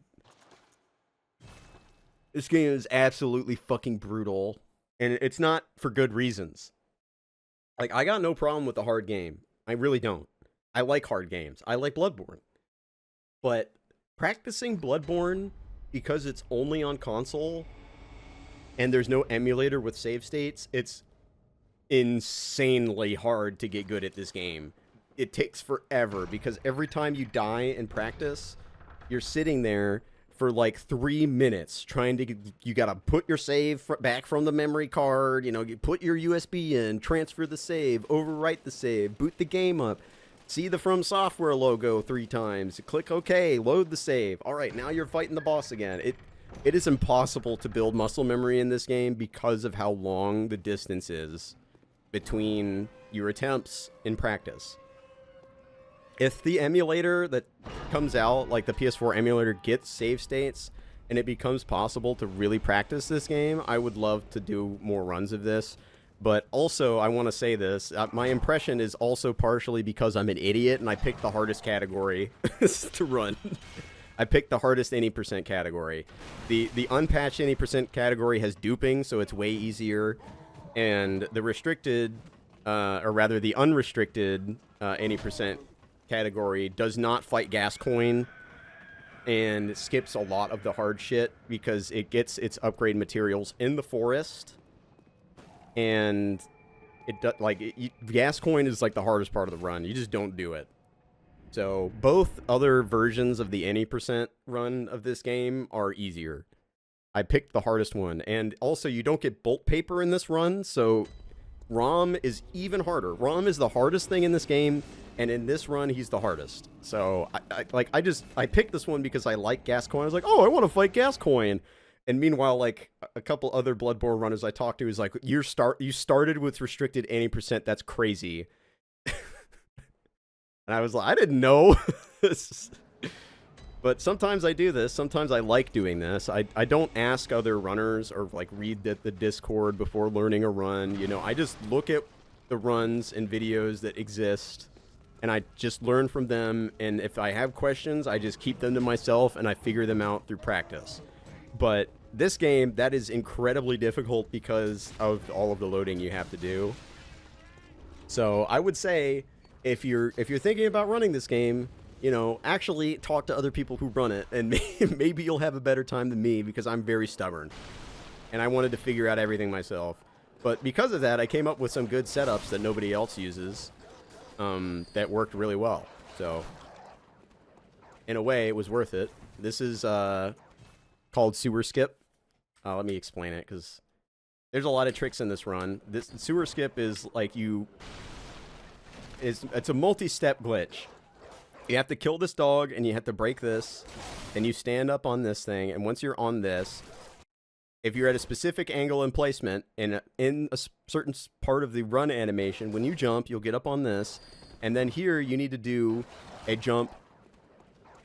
Speaker 1: This game is absolutely fucking brutal. And it's not for good reasons. Like, I got no problem with a hard game. I really don't. I like hard games. I like Bloodborne. But practicing Bloodborne because it's only on console and there's no emulator with save states, it's insanely hard to get good at this game. It takes forever because every time you die in practice, you're sitting there for like 3 minutes trying to you gotta put your save back from the memory card, you know, you put your USB in, transfer the save, overwrite the save, boot the game up, see the From Software logo 3 times, click OK, load the save. All right, now you're fighting the boss again. It is impossible to build muscle memory in this game because of how long the distance is between your attempts in practice. If the emulator that comes out, like the PS4 emulator, gets save states and it becomes possible to really practice this game, I would love to do more runs of this. But also, I want to say this, my impression is also partially because I'm an idiot and I picked the hardest category to run. I picked the hardest any percent category. The unpatched any percent category has duping, so it's way easier. And the restricted, or rather the unrestricted any percent category does not fight Gascoigne and skips a lot of the hard shit because it gets its upgrade materials in the forest, and it does Gascoigne is like the hardest part of the run. You just don't do it. So both other versions of the any percent run of this game are easier. I picked the hardest one, and also you don't get bolt paper in this run, so ROM is even harder. ROM is the hardest thing in this game And in this run, he's the hardest. So, I picked this one because I like Gascoigne. I was like, oh, I want to fight Gascoigne. And meanwhile, like, a couple other Bloodborne runners I talked to is like, you started with restricted any %. That's crazy. And I was like, I didn't know. But sometimes I do this. Sometimes I like doing this. I don't ask other runners or, like, read the Discord before learning a run. You know, I just look at the runs and videos that exist, and I just learn from them. And if I have questions, I just keep them to myself, and I figure them out through practice. But this game, that is incredibly difficult because of all of the loading you have to do. So I would say, if you're thinking about running this game, you know, actually talk to other people who run it, and maybe you'll have a better time than me, because I'm very stubborn. And I wanted to figure out everything myself. But because of that, I came up with some good setups that nobody else uses that worked really well. So, in a way, it was worth it. This is called Sewer Skip. Let me explain it, because there's a lot of tricks in this run. This Sewer Skip is like it's a multi-step glitch. You have to kill this dog, and you have to break this, and you stand up on this thing, and once you're on this, if you're at a specific angle and placement in a certain part of the run animation, when you jump, you'll get up on this, and then here you need to do a jump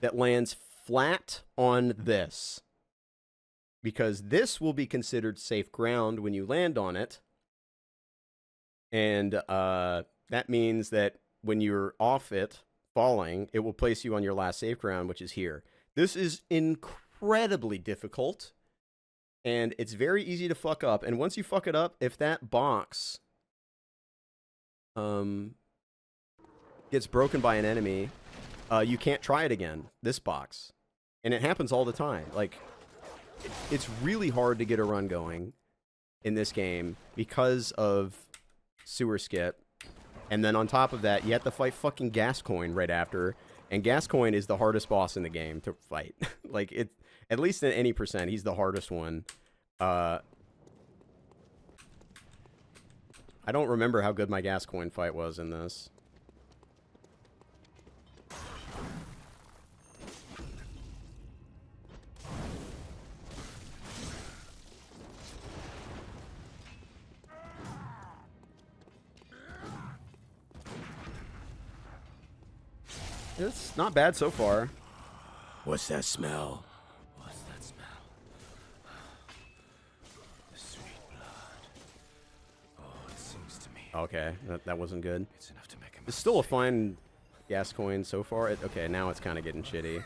Speaker 1: that lands flat on this, because this will be considered safe ground when you land on it, and that means that when you're off it, falling, it will place you on your last safe ground, which is here. This is incredibly difficult, and it's very easy to fuck up. And once you fuck it up, if that box gets broken by an enemy, you can't try it again, this box. And it happens all the time. Like, it's really hard to get a run going in this game because of Sewer Skip. And then on top of that, you have to fight fucking Gascoigne right after. And Gascoigne is the hardest boss in the game to fight. Like, it, at least in any %, he's the hardest one. I don't remember how good my Gascoigne fight was in this. It's not bad so far. What's that smell?
Speaker 2: What's that smell? The sweet blood. Oh, it seems to me.
Speaker 1: Okay, that wasn't good.
Speaker 2: It's enough to make him.
Speaker 1: It's still a fine Gascoigne so far. Okay, now it's kind of getting shitty.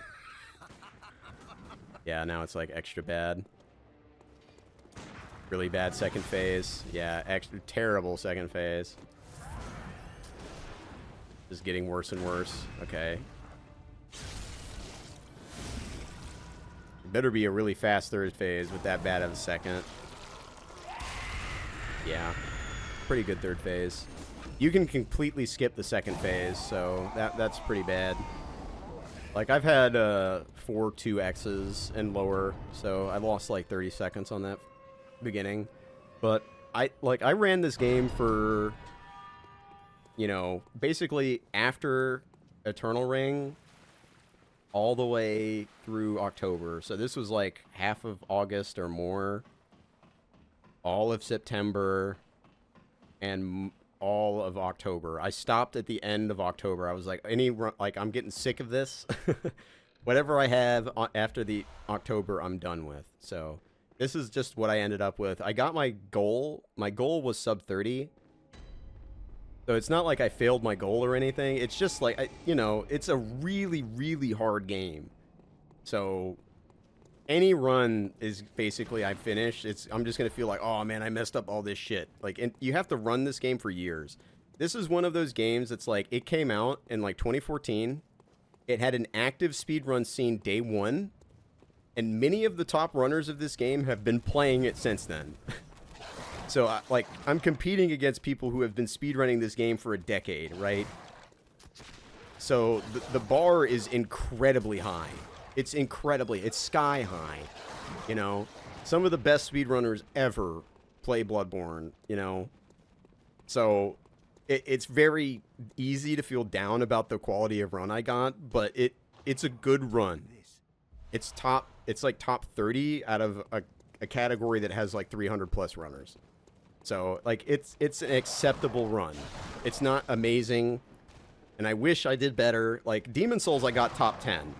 Speaker 1: Yeah, now it's like extra bad. Really bad second phase. Yeah, extra terrible second phase. Just getting worse and worse. Okay. It better be a really fast third phase with that bad of a second. Yeah. Pretty good third phase. You can completely skip the second phase, so that's pretty bad. Like, I've had 4 2Xs and lower, so I lost like 30 seconds on that beginning. But I ran this game for, you know, basically after Eternal Ring all the way through October. So this was like half of August or more, all of September, and all of October. I stopped at the end of October. I was like, I'm getting sick of this. Whatever I have after the October, I'm done with. So this is just what I ended up with. I got my goal. My goal was sub 30. So it's not like I failed my goal or anything. It's just like, you know, it's a really, really hard game. So any run is basically I finished. I'm just going to feel like, oh man, I messed up all this shit. Like, and you have to run this game for years. This is one of those games that's like, it came out in like 2014. It had an active speedrun scene day one. And many of the top runners of this game have been playing it since then. So, I'm competing against people who have been speedrunning this game for a decade, right? So, the bar is incredibly high. It's sky high, you know? Some of the best speedrunners ever play Bloodborne, you know? So, it's very easy to feel down about the quality of run I got, but it's a good run. It's like top 30 out of a category that has like 300 plus runners. So like it's an acceptable run. It's not amazing, and I wish I did better. Like Demon Souls, I got top 10.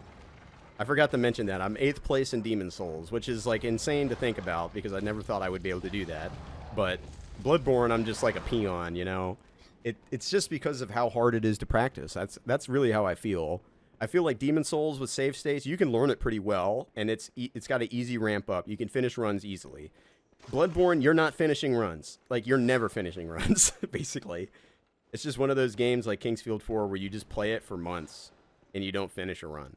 Speaker 1: I forgot to mention that I'm 8th place in Demon Souls, which is like insane to think about because I never thought I would be able to do that. But Bloodborne, I'm just like a peon, you know. It's just because of how hard it is to practice. That's really how I feel. I feel like Demon Souls with save states, you can learn it pretty well, and it's got an easy ramp up. You can finish runs easily. Bloodborne, you're not finishing runs. Like, you're never finishing runs, basically. It's just one of those games like Kingsfield 4 where you just play it for months and you don't finish a run.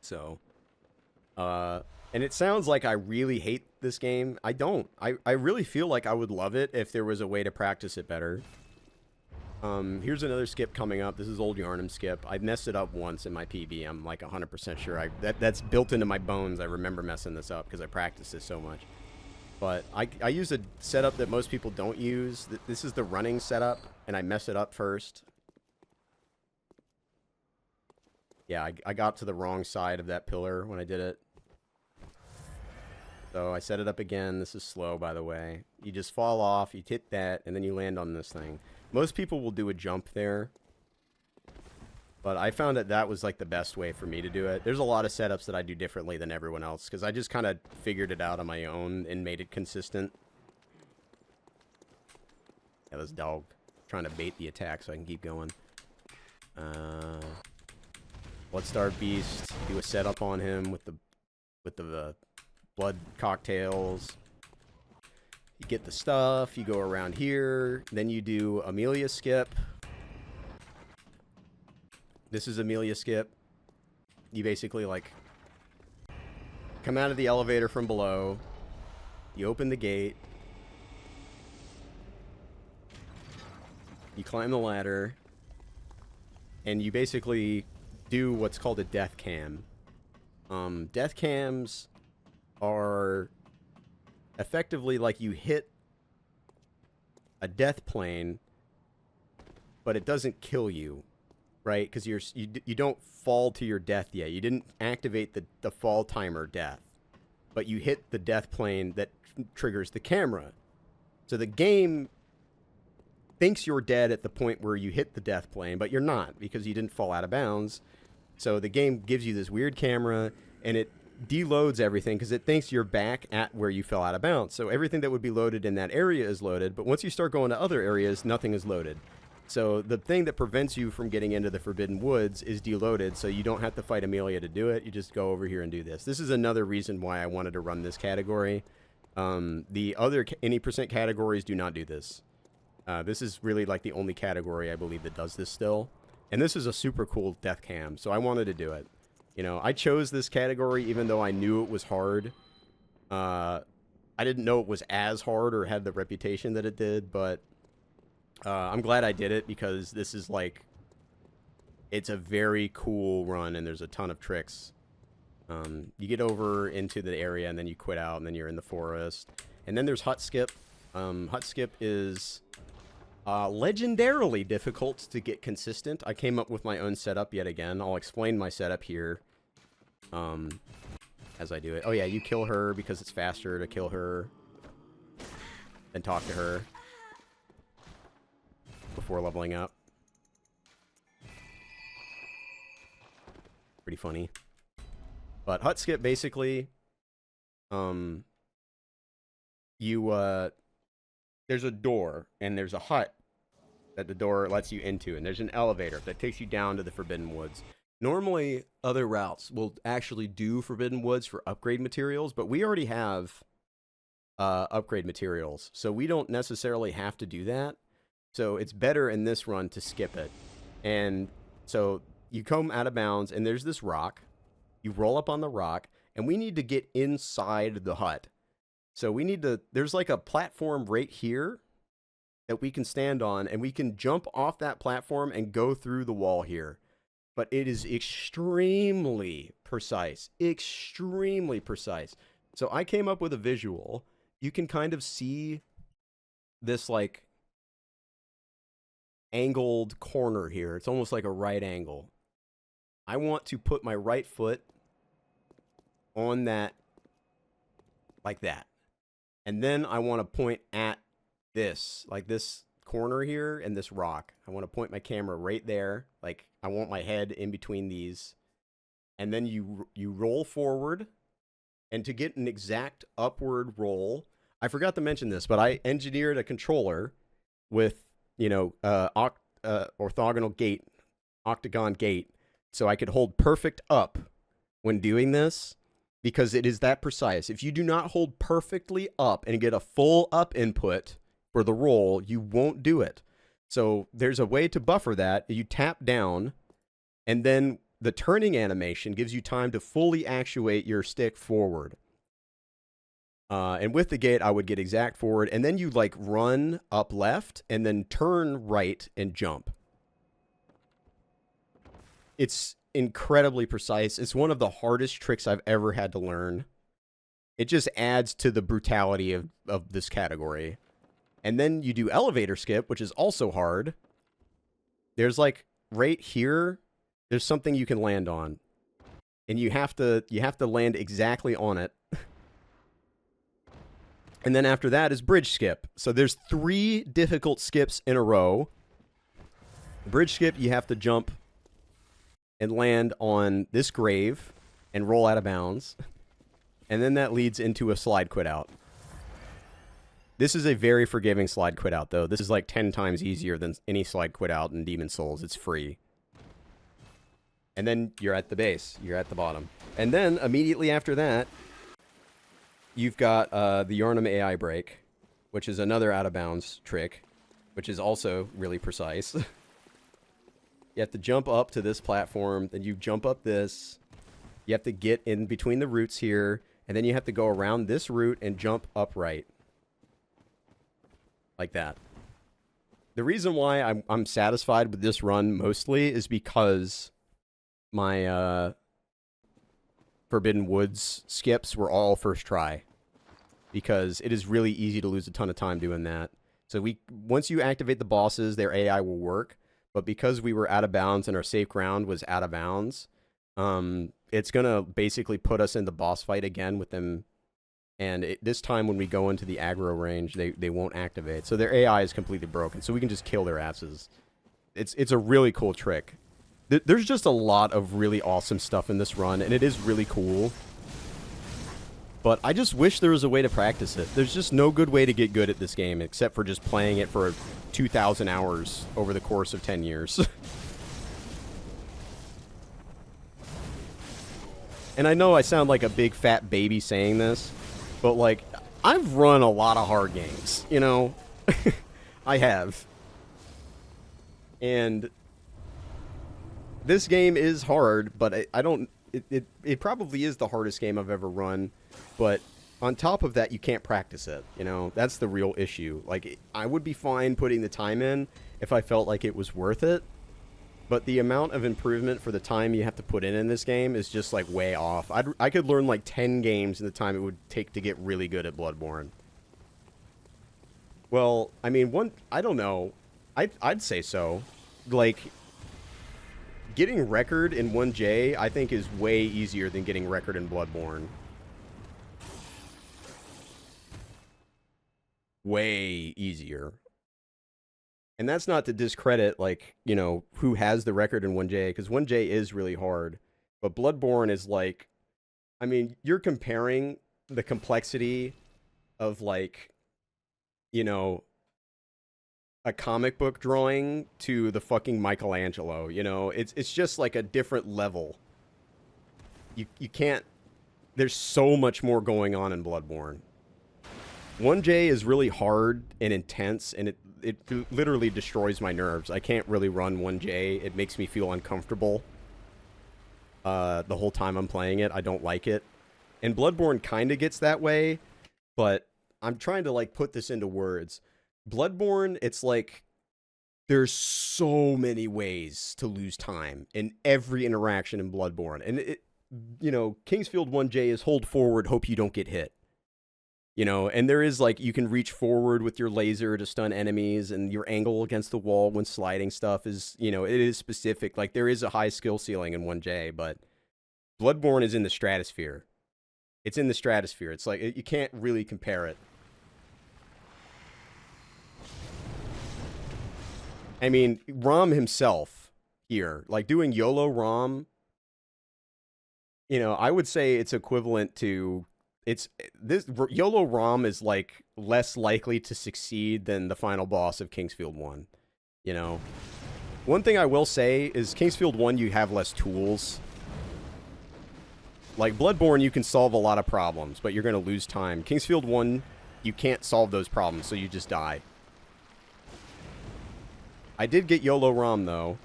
Speaker 1: So, and it sounds like I really hate this game. I don't. I really feel like I would love it if there was a way to practice it better. Here's another skip coming up. This is Old Yarnum skip. I messed it up once in my PB. I'm like 100% sure. That's built into my bones. I remember messing this up because I practiced this so much. But I use a setup that most people don't use. This is the running setup, and I mess it up first. Yeah, I got to the wrong side of that pillar when I did it. So I set it up again. This is slow, by the way. You just fall off, you hit that, and then you land on this thing. Most people will do a jump there. But I found that that was like the best way for me to do it. There's a lot of setups that I do differently than everyone else, because I just kind of figured it out on my own and made it consistent. Yeah, this dog trying to bait the attack so I can keep going. Bloodstar Beast, do a setup on him with the blood cocktails. You get the stuff, you go around here, then you do Amelia skip. This is Amelia skip. You basically like come out of the elevator from below, you open the gate, you climb the ladder, and you basically do what's called a death cam. Death cams are effectively like you hit a death plane, but it doesn't kill you, right? Because you don't fall to your death yet. You didn't activate the fall timer death, but you hit the death plane that triggers the camera. So the game thinks you're dead at the point where you hit the death plane, but you're not because you didn't fall out of bounds. So the game gives you this weird camera, and it deloads everything because it thinks you're back at where you fell out of bounds. So everything that would be loaded in that area is loaded, but once you start going to other areas, nothing is loaded. So the thing that prevents you from getting into the Forbidden Woods is deloaded, so you don't have to fight Amelia to do it. You just go over here and do this. This is another reason why I wanted to run this category. The other any percent categories do not do this. This is really like the only category I believe that does this still. And this is a super cool death cam, so I wanted to do it. You know, I chose this category even though I knew it was hard. I didn't know it was as hard or had the reputation that it did, but I'm glad I did it because this is like, it's a very cool run and there's a ton of tricks. You get over into the area and then you quit out and then you're in the forest. And then there's Hut Skip. Hut Skip is legendarily difficult to get consistent. I came up with my own setup yet again. I'll explain my setup here as I do it. Oh yeah, you kill her because it's faster to kill her than talk to her before leveling up. Pretty funny. But Hut Skip basically, there's a door and there's a hut that the door lets you into, and there's an elevator that takes you down to the Forbidden Woods. Normally, other routes will actually do Forbidden Woods for upgrade materials, but we already have upgrade materials, so we don't necessarily have to do that. So it's better in this run to skip it. And so you come out of bounds, and there's this rock. You roll up on the rock, and we need to get inside the hut. So we need to, there's like a platform right here that we can stand on, and we can jump off that platform and go through the wall here. But it is extremely precise. Extremely precise. So I came up with a visual. You can kind of see this like angled corner here. It's almost like a right angle. I want to put my right foot on that, like that. And then I want to point at this, like this corner here and this rock. I want to point my camera right there. Like, I want my head in between these. And then you roll forward. And to get an exact upward roll, I forgot to mention this, but I engineered a controller with, you know, orthogonal gate, octagon gate, so I could hold perfect up when doing this, because it is that precise. If you do not hold perfectly up and get a full up input for the roll, you won't do it. So there's a way to buffer that. You tap down, and then the turning animation gives you time to fully actuate your stick forward. And with the gate, I would get exact forward, and then you like run up left and then turn right and jump. It's incredibly precise. It's one of the hardest tricks I've ever had to learn. It just adds to the brutality of this category. And then you do elevator skip, which is also hard. There's like right here, there's something you can land on. And you have to land exactly on it. And then after that is bridge skip. So there's 3 difficult skips in a row. Bridge skip, you have to jump and land on this grave and roll out of bounds. And then that leads into a slide quit out. This is a very forgiving slide quit out, though. This is like 10 times easier than any slide quit out in Demon Souls. It's free. And then you're at the base. You're at the bottom. And then immediately after that, you've got the Yharnam AI break, which is another out of bounds trick, which is also really precise. You have to jump up to this platform, then you jump up this. You have to get in between the roots here, and then you have to go around this root and jump upright. Like that. The reason why I'm satisfied with this run mostly is because my Forbidden Woods skips were all first try. Because it is really easy to lose a ton of time doing that. So once you activate the bosses, their AI will work. But because we were out of bounds and our safe ground was out of bounds, it's going to basically put us in the boss fight again with them. And this time when we go into the aggro range, they won't activate. So their AI is completely broken. So we can just kill their asses. It's a really cool trick. There's just a lot of really awesome stuff in this run, and it is really cool. But I just wish there was a way to practice it. There's just no good way to get good at this game, except for just playing it for 2,000 hours over the course of 10 years. And I know I sound like a big fat baby saying this, but like, I've run a lot of hard games, you know? I have. And this game is hard, but I don't... It probably is the hardest game I've ever run, but on top of that, you can't practice it, you know? That's the real issue. Like, I would be fine putting the time in if I felt like it was worth it, but the amount of improvement for the time you have to put in this game is just, like, way off. I could learn, like, 10 games in the time it would take to get really good at Bloodborne. Well, I mean, I don't know. I'd say so. Like... Getting record in 1J, I think, is way easier than getting record in Bloodborne. Way easier. And that's not to discredit, like, you know, who has the record in 1J, because 1J is really hard. But Bloodborne is like... I mean, you're comparing the complexity of, like, you know... a comic book drawing to the fucking Michelangelo, you know? It's just like a different level. You can't... There's so much more going on in Bloodborne. 1J is really hard and intense, and it literally destroys my nerves. I can't really run 1J. It makes me feel uncomfortable. The whole time I'm playing it, I don't like it. And Bloodborne kind of gets that way, but I'm trying to, like, put this into words. Bloodborne, it's like there's so many ways to lose time in every interaction in Bloodborne. And, you know, Kingsfield 1J is hold forward, hope you don't get hit. You know, and there is, like, you can reach forward with your laser to stun enemies, and your angle against the wall when sliding stuff is, you know, it is specific. Like, there is a high skill ceiling in 1J, but Bloodborne is in the stratosphere. It's in the stratosphere. It's like, you can't really compare it. I mean, Rom himself here, like, doing YOLO Rom, you know, I would say it's equivalent to... this YOLO ROM is like less likely to succeed than the final boss of Kingsfield 1. You know, one thing I will say is Kingsfield 1 you have less tools. Like Bloodborne you can solve a lot of problems, but you're going to lose time. Kingsfield 1 you can't solve those problems, so you just die. I did get YOLO ROM though.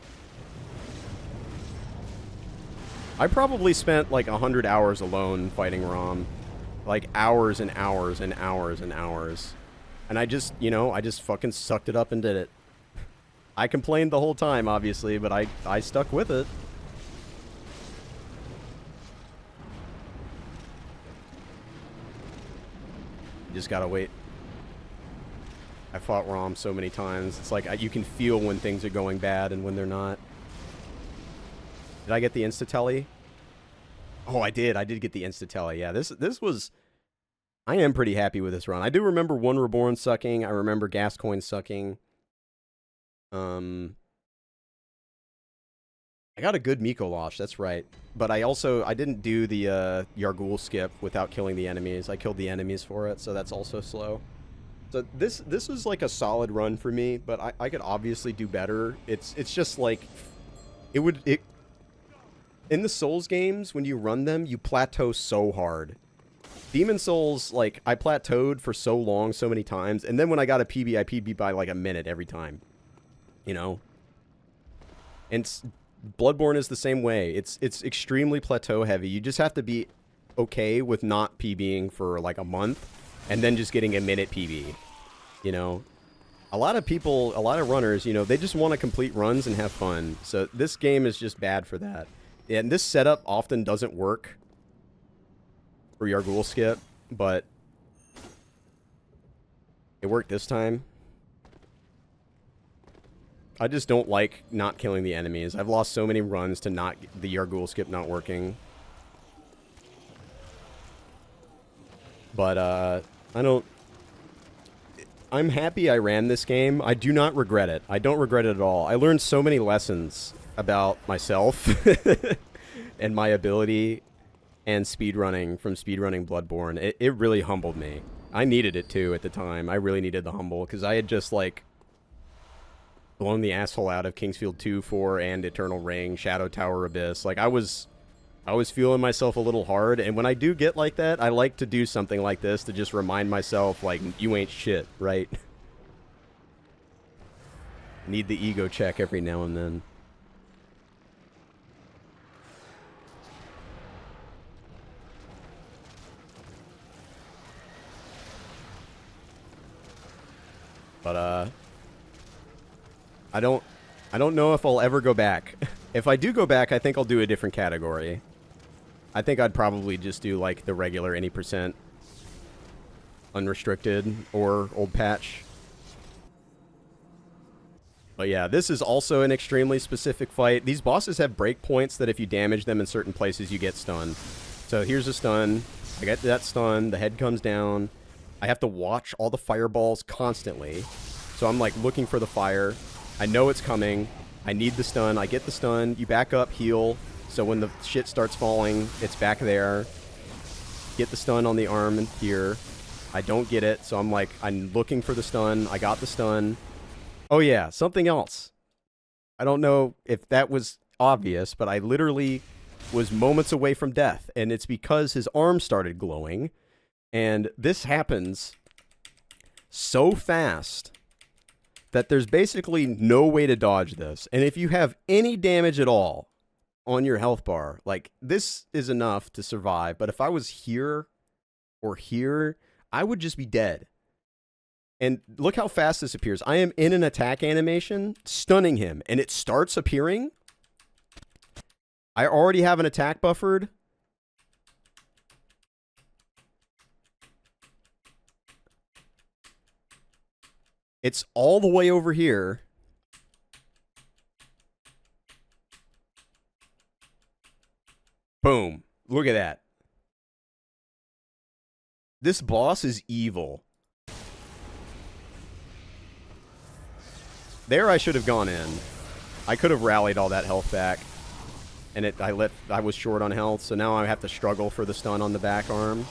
Speaker 1: I probably spent like 100 hours alone fighting ROM. Like, hours and hours and hours and hours. And I just, you know, I just fucking sucked it up and did it. I complained the whole time, obviously, but I stuck with it. You just gotta wait. I fought ROM so many times. It's like, you can feel when things are going bad and when they're not. Did I get the insta-telly? Oh, I did. I did get the insta-telly. Yeah, this was... I am pretty happy with this run. I do remember One Reborn sucking. I remember Gascoigne sucking. I got a good Mikolash, that's right. But I didn't do the Yargul skip without killing the enemies. I killed the enemies for it, so that's also slow. So this was like a solid run for me, but I could obviously do better. It's just like... In the Souls games, when you run them, you plateau so hard. Demon Souls, like, I plateaued for so long, so many times, and then when I got a PB, I PB by like a minute every time. You know? And Bloodborne is the same way. It's extremely plateau heavy. You just have to be okay with not PBing for like a month, and then just getting a minute PB. You know? A lot of people, a lot of runners, you know, they just want to complete runs and have fun. So this game is just bad for that. And this setup often doesn't work for Yargul skip, but it worked this time. I just don't like not killing the enemies. I've lost so many runs to not the Yargul skip not working. But I'm happy I ran this game. I do not regret it. I don't regret it at all. I learned so many lessons about myself and my ability and speedrunning from speedrunning Bloodborne. It really humbled me. I needed it too at the time. I really needed the humble because I had just like blown the asshole out of Kingsfield 2, 4, and Eternal Ring, Shadow Tower Abyss. Like I was feeling myself a little hard, and when I do get like that, I like to do something like this to just remind myself, like, you ain't shit, right? Need the ego check every now and then. But, I don't know if I'll ever go back. If I do go back, I think I'll do a different category. I think I'd probably just do, like, the regular any percent unrestricted or old patch. But yeah, this is also an extremely specific fight. These bosses have breakpoints that if you damage them in certain places, you get stunned. So here's a stun. I get that stun. The head comes down. I have to watch all the fireballs constantly. So I'm, like, looking for the fire. I know it's coming. I need the stun. I get the stun. You back up, heal. So when the shit starts falling, it's back there. Get the stun on the arm and here. I don't get it, so I'm like, I'm looking for the stun. I got the stun. Oh yeah, something else. I don't know if that was obvious, but I literally was moments away from death, and it's because his arm started glowing. And this happens so fast that there's basically no way to dodge this. And if you have any damage at all on your health bar, like, this is enough to survive. But if I was here or here, I would just be dead. And look how fast this appears. I am in an attack animation, stunning him, and it starts appearing. I already have an attack buffered. It's all the way over here. Boom. Look at that. This boss is evil. There I should have gone in. I could have rallied all that health back. And I was short on health, so now I have to struggle for the stun on the back arm.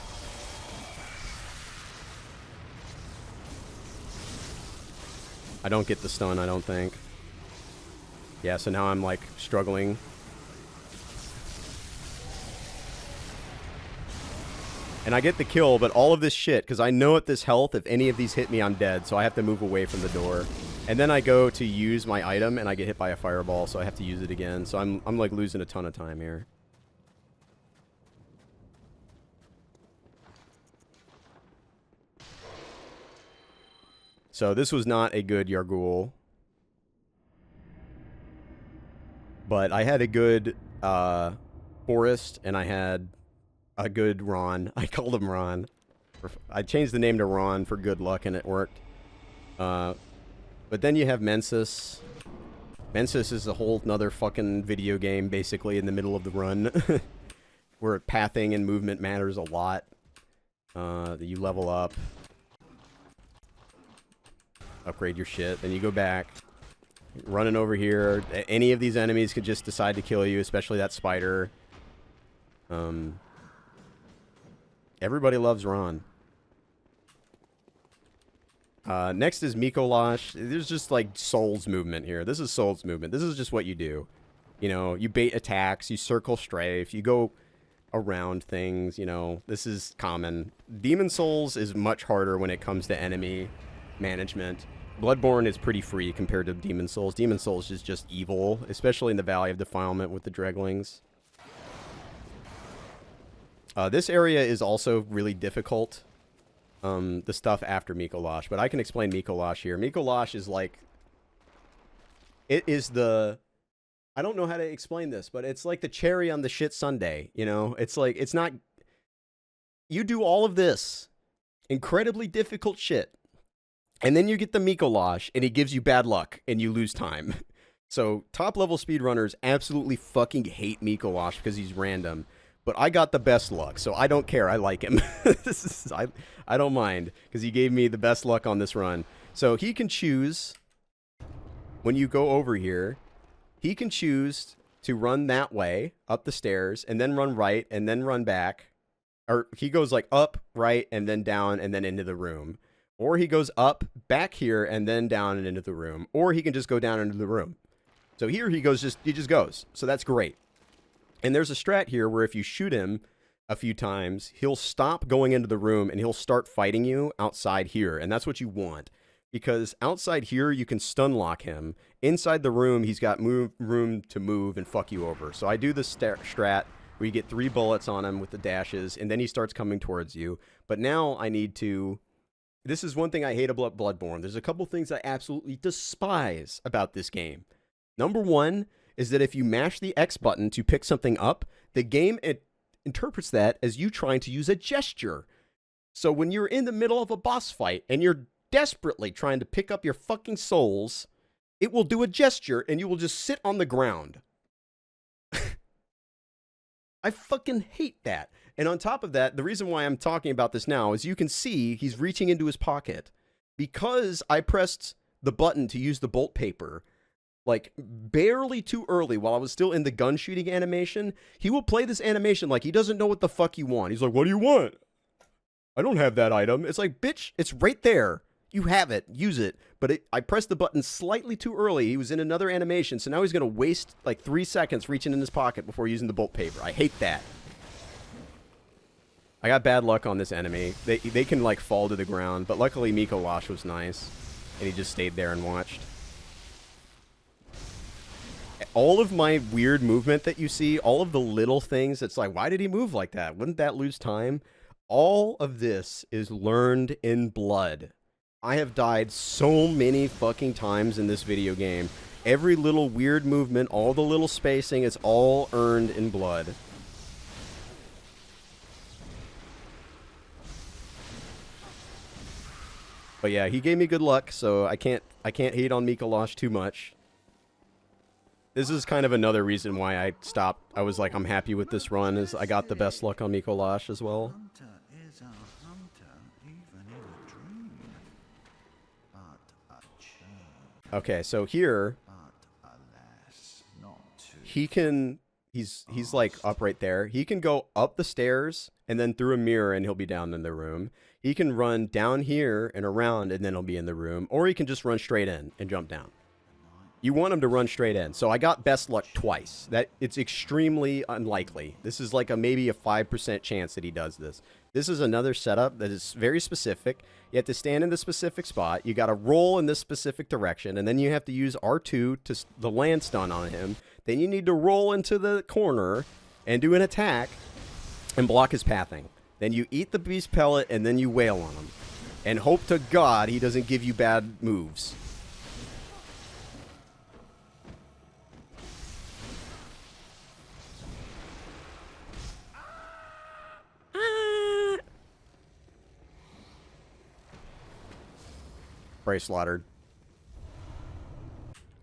Speaker 1: I don't get the stun, I don't think. Yeah, so now I'm like struggling. And I get the kill, but all of this shit, because I know at this health, if any of these hit me, I'm dead, so I have to move away from the door. And then I go to use my item, and I get hit by a fireball, so I have to use it again. So I'm like losing a ton of time here. So this was not a good Yargul. But I had a good Forest, and I had a good Ron. I called him Ron. I changed the name to Ron for good luck, and it worked. But then you have Mensis. Mensis is a whole nother fucking video game, basically, in the middle of the run. Where pathing and movement matters a lot. You level up. Upgrade your shit. Then you go back. Running over here. Any of these enemies could just decide to kill you, especially that spider. Everybody loves Ron. Next is Mikolash. There's just like Souls movement here. This is Souls movement. This is just what you do. You know, you bait attacks, you circle strafe, you go around things, you know. This is common. Demon Souls is much harder when it comes to enemy management. Bloodborne is pretty free compared to Demon Souls. Demon Souls is just evil, especially in the Valley of Defilement with the Dreglings. This area is also really difficult. The stuff after Mikolash, but I can explain Mikolash here. Mikolash is like, it is the, I don't know how to explain this, but it's like the cherry on the shit sundae, you know? It's like, it's not, you do all of this incredibly difficult shit, and then you get the Mikolash, and he gives you bad luck, and you lose time. So, top-level speedrunners absolutely fucking hate Mikolash because he's random. But I got the best luck, so I don't care. I like him. I don't mind, because he gave me the best luck on this run. So he can choose, when you go over here, he can choose to run that way, up the stairs, and then run right, and then run back. Or he goes like up, right, and then down, and then into the room. Or he goes up, back here, and then down and into the room. Or he can just go down into the room. So here he just goes. So that's great. And there's a strat here where if you shoot him a few times, he'll stop going into the room and he'll start fighting you outside here. And that's what you want. Because outside here, you can stun lock him. Inside the room, he's got room to move and fuck you over. So I do the strat where you get 3 bullets on him with the dashes, and then he starts coming towards you. But now I need to... This is one thing I hate about Bloodborne. There's a couple things I absolutely despise about this game. Number one is that if you mash the X button to pick something up, the game interprets that as you trying to use a gesture. So when you're in the middle of a boss fight and you're desperately trying to pick up your fucking souls, it will do a gesture and you will just sit on the ground. I fucking hate that. And on top of that, the reason why I'm talking about this now is you can see he's reaching into his pocket. Because I pressed the button to use the bolt paper, like, barely too early while I was still in the gun shooting animation, he will play this animation like he doesn't know what the fuck you want. He's like, what do you want? I don't have that item. It's like, bitch, it's right there. You have it. Use it. But I pressed the button slightly too early. He was in another animation, so now he's going to waste, like, 3 seconds reaching in his pocket before using the bolt paper. I hate that. I got bad luck on this enemy. They can, like, fall to the ground, but luckily Mikolash was nice, and he just stayed there and watched. All of my weird movement that you see, all of the little things, it's like, why did he move like that? Wouldn't that lose time? All of this is learned in blood. I have died so many fucking times in this video game. Every little weird movement, all the little spacing, it's all earned in blood. But But yeah, he gave me good luck, so I can't hate on Mikolash too much. This is kind of another reason why I stopped. I was like, I'm happy with this run, is I got the best luck on Mikolash as well.
Speaker 2: Hunter is a hunter, even in a dream. But a churl,
Speaker 1: Okay, so here,
Speaker 2: but alas, not too.
Speaker 1: he's like up right there. He can go up the stairs and then through a mirror and he'll be down in the room. He can run down here and around and then he'll be in the room. Or he can just run straight in and jump down. You want him to run straight in. So I got best luck twice. It's extremely unlikely. This is like maybe a 5% chance that he does this. This is another setup that is very specific. You have to stand in the specific spot. You got to roll in this specific direction. And then you have to use R2 to the land stun on him. Then you need to roll into the corner and do an attack and block his pathing. Then you eat the beast pellet and then you wail on him. And hope to God he doesn't give you bad moves. Prey slaughtered.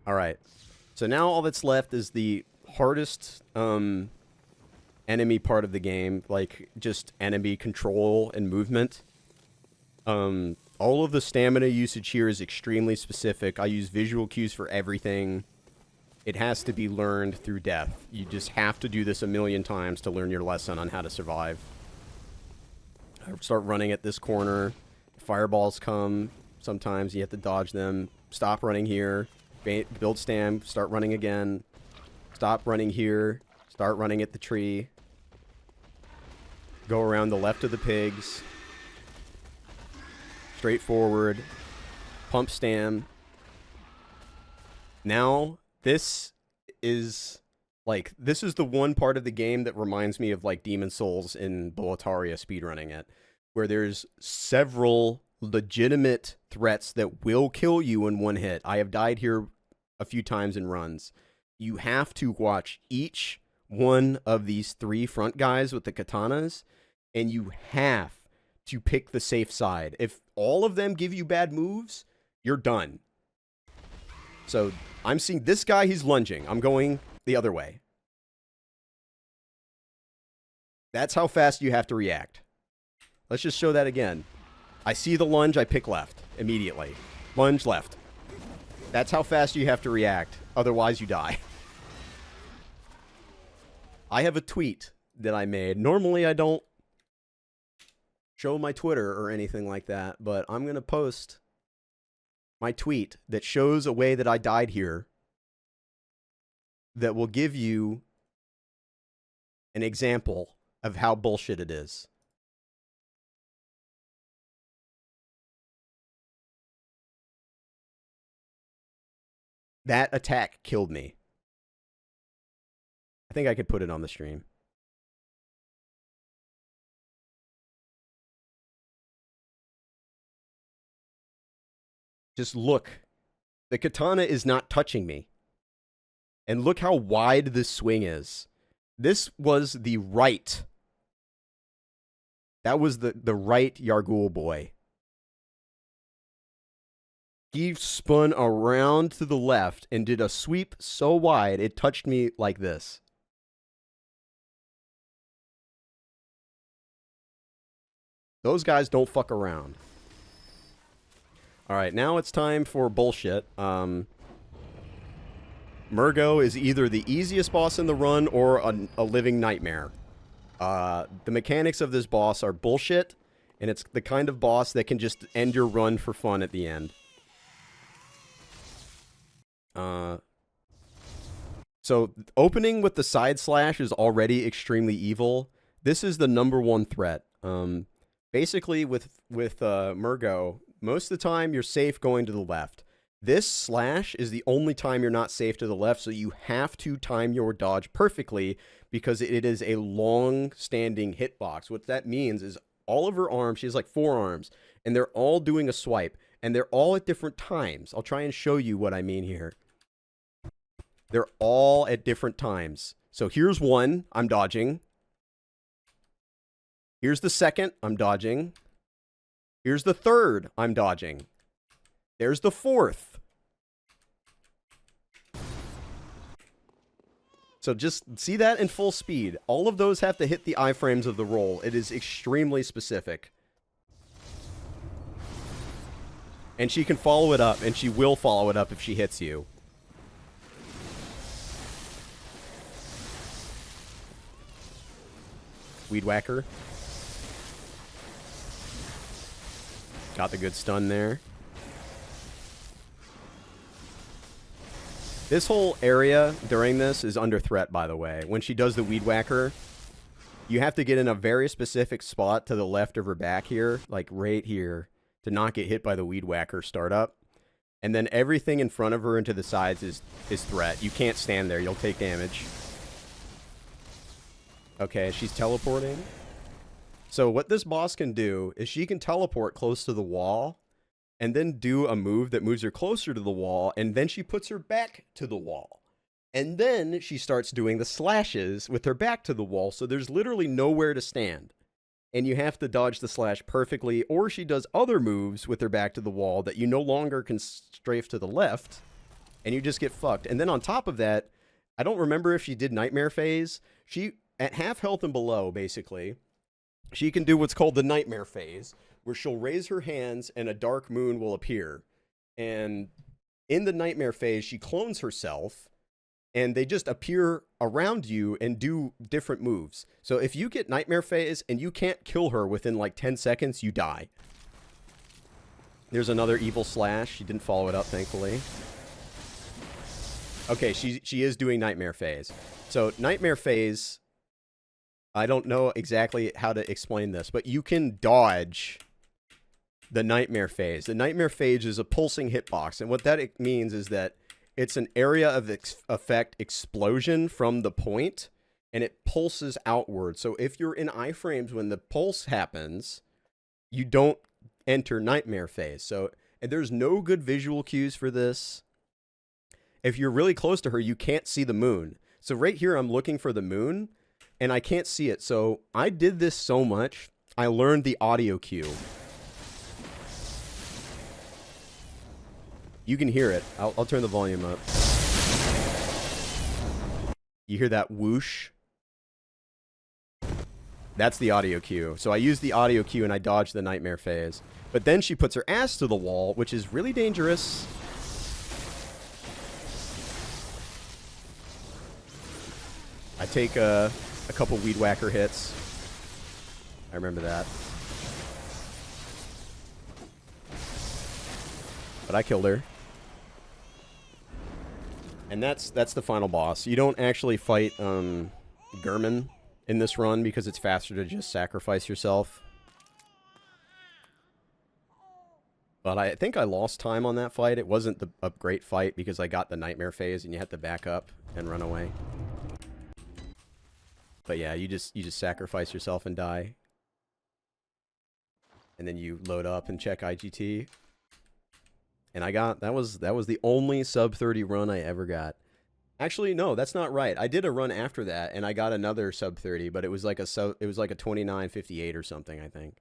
Speaker 1: Alright. So now all that's left is the hardest enemy part of the game. Like, just enemy control and movement. All of the stamina usage here is extremely specific. I use visual cues for everything. It has to be learned through death. You just have to do this a million times to learn your lesson on how to survive. I start running at this corner. Fireballs come. Sometimes you have to dodge them. Stop running here. Build stam. Start running again. Stop running here. Start running at the tree. Go around the left of the pigs. Straight forward. Pump stam. Now, this is the one part of the game that reminds me of like Demon Souls in Boletaria speedrunning it, where there's several legitimate threats that will kill you in one hit. I have died here a few times in runs. You have to watch each one of these three front guys with the katanas, and you have to pick the safe side. If all of them give you bad moves, you're done. So I'm seeing this guy, he's lunging. I'm going the other way. That's how fast you have to react. Let's just show that again. I see the lunge, I pick left immediately. Lunge left. That's how fast you have to react. Otherwise, you die. I have a tweet that I made. Normally, I don't show my Twitter or anything like that, but I'm going to post my tweet that shows a way that I died here that will give you an example of how bullshit it is. That attack killed me. I think I could put it on the stream. Just look. The katana is not touching me. And look how wide this swing is. This was the right. That was the right Yargul boy. He spun around to the left and did a sweep so wide it touched me like this. Those guys don't fuck around. Alright, now it's time for bullshit. Murgo is either the easiest boss in the run or a living nightmare. The mechanics of this boss are bullshit, and it's the kind of boss that can just end your run for fun at the end. So opening with the side slash is already extremely evil. This is the #1 threat. Basically with Murgo, most of the time you're safe going to the left. This slash is the only time you're not safe to the left, so you have to time your dodge perfectly because it is a long-standing hitbox. What that means is all of her arms, she has like 4 arms, and they're all doing a swipe, and they're all at different times. I'll try and show you what I mean here. They're all at different times. So here's one, I'm dodging. Here's the second, I'm dodging. Here's the third, I'm dodging. There's the 4th. So just see that in full speed. All of those have to hit the iframes of the roll. It is extremely specific. And she can follow it up, and she will follow it up if she hits you. Weed Whacker. Got the good stun there. This whole area during this is under threat, by the way. When she does the Weed Whacker, you have to get in a very specific spot to the left of her back here, like right here, to not get hit by the Weed Whacker startup. And then everything in front of her and to the sides is threat. You can't stand there. You'll take damage. Okay, she's teleporting. So what this boss can do is she can teleport close to the wall and then do a move that moves her closer to the wall, and then she puts her back to the wall. And then she starts doing the slashes with her back to the wall, so there's literally nowhere to stand. And you have to dodge the slash perfectly, or she does other moves with her back to the wall that you no longer can strafe to the left, and you just get fucked. And then on top of that, I don't remember if she did Nightmare Phase. She, at half health and below, basically, she can do what's called the Nightmare Phase, where she'll raise her hands and a dark moon will appear. And in the Nightmare Phase, she clones herself, and they just appear around you and do different moves. So if you get Nightmare Phase and you can't kill her within like 10 seconds, you die. There's another evil slash. She didn't follow it up, thankfully. Okay, she is doing Nightmare Phase. So Nightmare Phase, I don't know exactly how to explain this, but you can dodge the Nightmare Phase. The Nightmare Phase is a pulsing hitbox, and what that means is that it's an area of effect explosion from the point, and it pulses outward. So if you're in iframes when the pulse happens, you don't enter Nightmare Phase. So and there's no good visual cues for this. If you're really close to her, you can't see the moon. So right here, I'm looking for the moon, and I can't see it. So I did this so much, I learned the audio cue. You can hear it. I'll turn the volume up. You hear that whoosh? That's the audio cue. So I used the audio cue and I dodged the Nightmare Phase. But then she puts her ass to the wall, which is really dangerous. I take a couple Weed Whacker hits. I remember that. But I killed her. And that's the final boss. You don't actually fight Gurman in this run because it's faster to just sacrifice yourself. But I think I lost time on that fight. It wasn't a great fight because I got the Nightmare Phase and you had to back up and run away. But yeah, you just sacrifice yourself and die. And then you load up and check IGT. And I got, that was the only sub 30 run I ever got. Actually, no, that's not right. I did a run after that and I got another sub 30, but it was like a 29:58 or something, I think.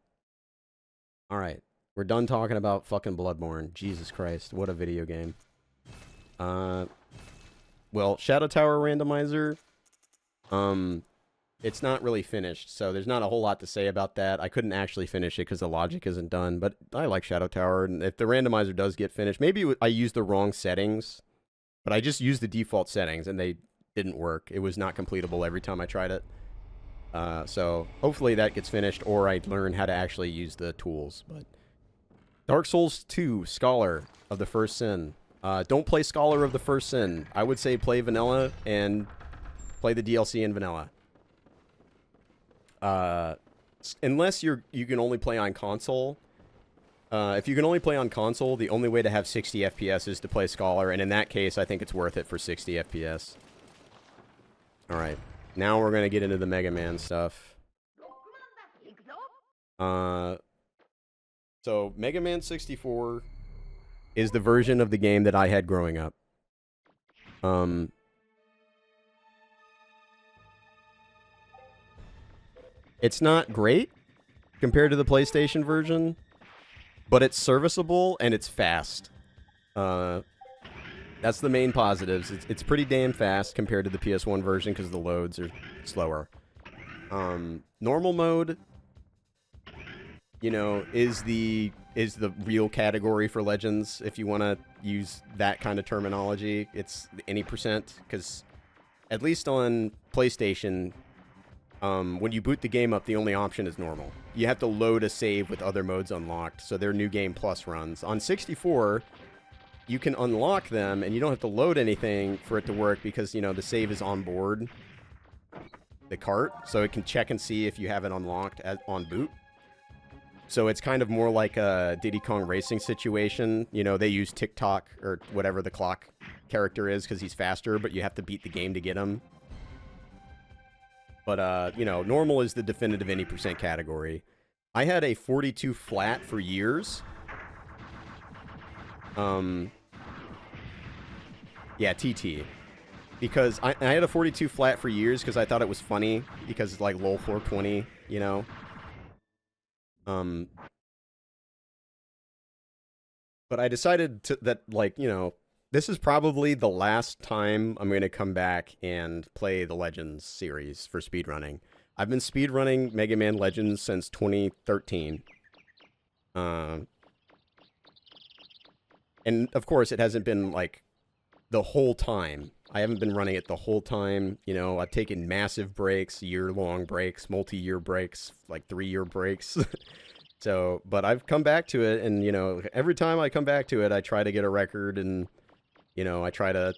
Speaker 1: All right. We're done talking about fucking Bloodborne. Jesus Christ, what a video game. Well, Shadow Tower Randomizer, it's not really finished, so there's not a whole lot to say about that. I couldn't actually finish it because the logic isn't done, but I like Shadow Tower, and if the randomizer does get finished, maybe I used the wrong settings, but I just used the default settings, and they didn't work. It was not completable every time I tried it. So hopefully that gets finished, or I learn how to actually use the tools. But Dark Souls 2, Scholar of the First Sin. Don't play Scholar of the First Sin. I would say play Vanilla, and play the DLC in Vanilla. Unless you can only play on console. If you can only play on console, the only way to have 60 FPS is to play Scholar, and in that case, I think it's worth it for 60 FPS. Alright, now we're gonna get into the Mega Man stuff. So, Mega Man 64 is the version of the game that I had growing up. It's not great compared to the PlayStation version, but it's serviceable and it's fast. That's the main positives. It's pretty damn fast compared to the PS1 version because the loads are slower. Normal mode, you know, is the real category for Legends, if you want to use that kind of terminology. It's any percent, because at least on PlayStation, when you boot the game up, the only option is normal. You have to load a save with other modes unlocked, so they're New Game Plus runs. On 64, you can unlock them, and you don't have to load anything for it to work because, you know, the save is on board the cart, so it can check and see if you have it unlocked on boot. So it's kind of more like a Diddy Kong Racing situation. You know, they use TikTok or whatever the clock character is because he's faster, but you have to beat the game to get him. But, you know, normal is the definitive any percent category. I had a 42 flat for years. Yeah, TT. Because I had a 42 flat for years because I thought it was funny because it's like LOL 420, you know? But I decided that, like, you know, this is probably the last time I'm going to come back and play the Legends series for speedrunning. I've been speedrunning Mega Man Legends since 2013. And, of course, it hasn't been, like, the whole time. I haven't been running it the whole time. You know, I've taken massive breaks, year-long breaks, multi-year breaks, like 3-year breaks. So, but I've come back to it, and, you know, every time I come back to it, I try to get a record, and, you know, I try to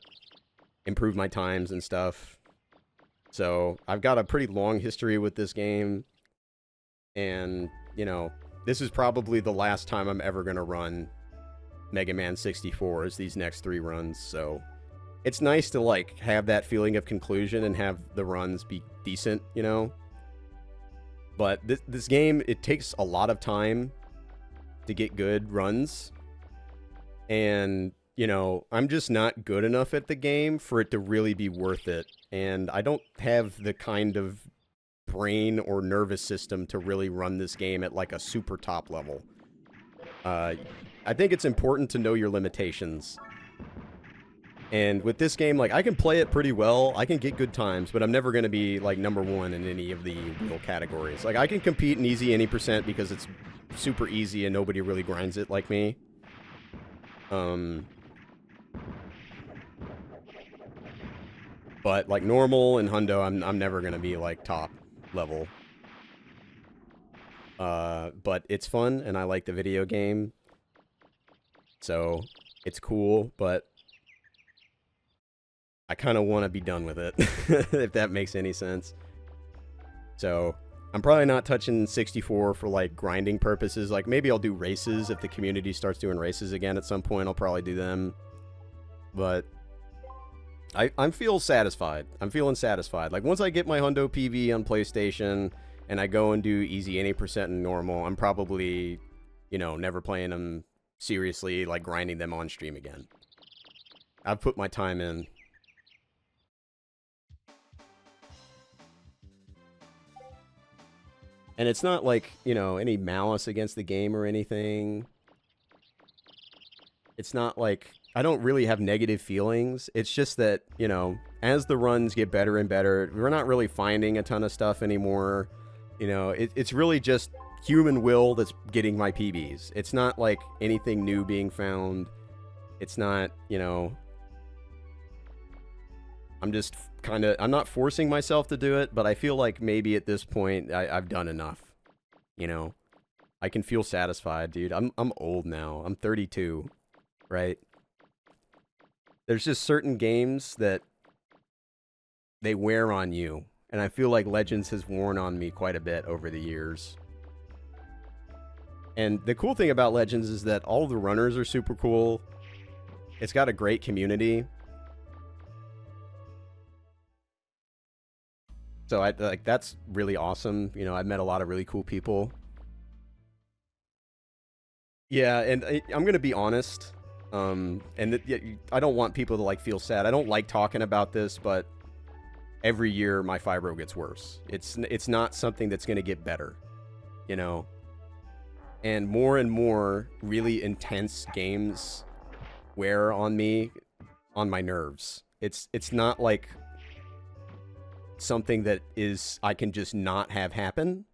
Speaker 1: improve my times and stuff. So, I've got a pretty long history with this game, and, you know, this is probably the last time I'm ever going to run Mega Man 64 is these next 3 runs, so it's nice to, like, have that feeling of conclusion and have the runs be decent, you know? But this game, it takes a lot of time to get good runs, and, you know, I'm just not good enough at the game for it to really be worth it, and I don't have the kind of brain or nervous system to really run this game at, like, a super top level. I think it's important to know your limitations. And with this game, like, I can play it pretty well, I can get good times, but I'm never going to be, like, #1 in any of the real categories. Like, I can compete in easy any percent because it's super easy and nobody really grinds it like me. But, like, normal and hundo, I'm never going to be, like, top level. But it's fun, and I like the video game. So, it's cool, but I kind of want to be done with it, if that makes any sense. So, I'm probably not touching 64 for, like, grinding purposes. Like, maybe I'll do races if the community starts doing races again at some point. I'll probably do them. But I'm feel satisfied. I'm feeling satisfied. Like, once I get my Hundo PV on PlayStation and I go and do easy any percent and normal, I'm probably, you know, never playing them seriously, like grinding them on stream again. I've put my time in. And it's not like, you know, any malice against the game or anything. It's not like, I don't really have negative feelings. It's just that, you know, as the runs get better and better, we're not really finding a ton of stuff anymore. You know, it's really just human will that's getting my PBs. It's not like anything new being found. It's not, you know, I'm just kind of, I'm not forcing myself to do it, but I feel like maybe at this point I've done enough. You know, I can feel satisfied, dude. I'm old now. I'm 32, right? There's just certain games that they wear on you. And I feel like Legends has worn on me quite a bit over the years. And the cool thing about Legends is that all the runners are super cool. It's got a great community. So like that's really awesome. You know, I've met a lot of really cool people. Yeah, and I'm going to be honest. I don't want people to like feel sad. I don't like talking about this, but every year my fibro gets worse. It's not something that's going to get better, you know. And more really intense games wear on me, on my nerves. It's not like something that I can just not have happen.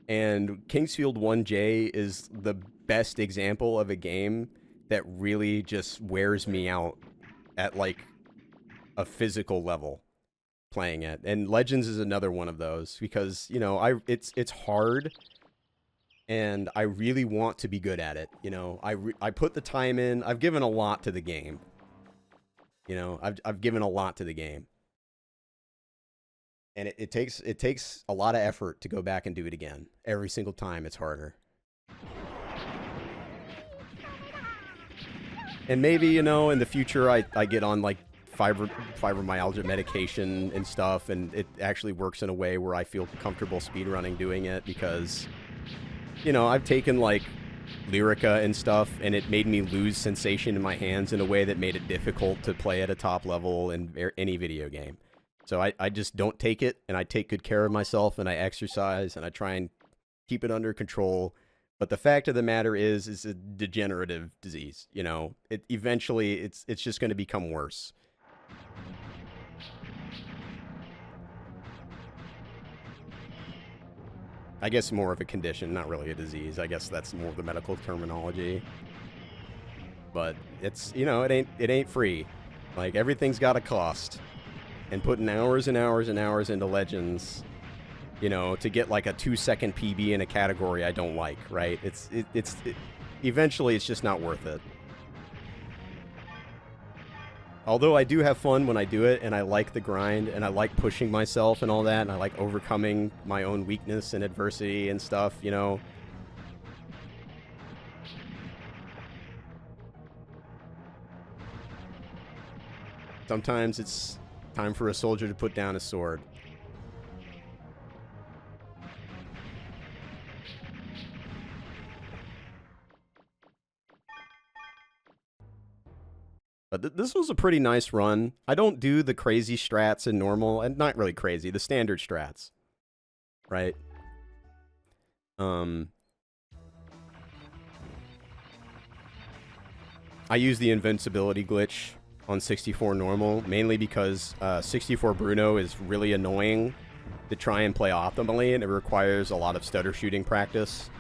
Speaker 1: And Kingsfield 1J is the best example of a game that really just wears me out at like a physical level playing it. And Legends is another one of those because, you know, it's hard and I really want to be good at it. You know, I put the time in. I've given a lot to the game. You know, I've given a lot to the game. And it takes a lot of effort to go back and do it again. Every single time it's harder. And maybe, you know, in the future I get on like fibromyalgia medication and stuff, and it actually works in a way where I feel comfortable speedrunning doing it because, you know, I've taken like Lyrica and stuff, and it made me lose sensation in my hands in a way that made it difficult to play at a top level in any video game. So I just don't take it, and I take good care of myself, and I exercise, and I try and keep it under control. But the fact of the matter is a degenerative disease. You know, eventually it's just going to become worse. I guess more of a condition, not really a disease. I guess that's more of the medical terminology. But it's, you know, it ain't free. Like, everything's got a cost. And putting hours and hours and hours into Legends, you know, to get like a 2-second PB in a category I don't like, right? Eventually it's just not worth it. Although I do have fun when I do it, and I like the grind, and I like pushing myself and all that, and I like overcoming my own weakness and adversity and stuff, you know. Sometimes it's time for a soldier to put down his sword. But this was a pretty nice run. I don't do the crazy strats in normal, and not really crazy, the standard strats. Right? I use the invincibility glitch on 64 normal, mainly because 64 Bruno is really annoying to try and play optimally, and it requires a lot of stutter shooting practice.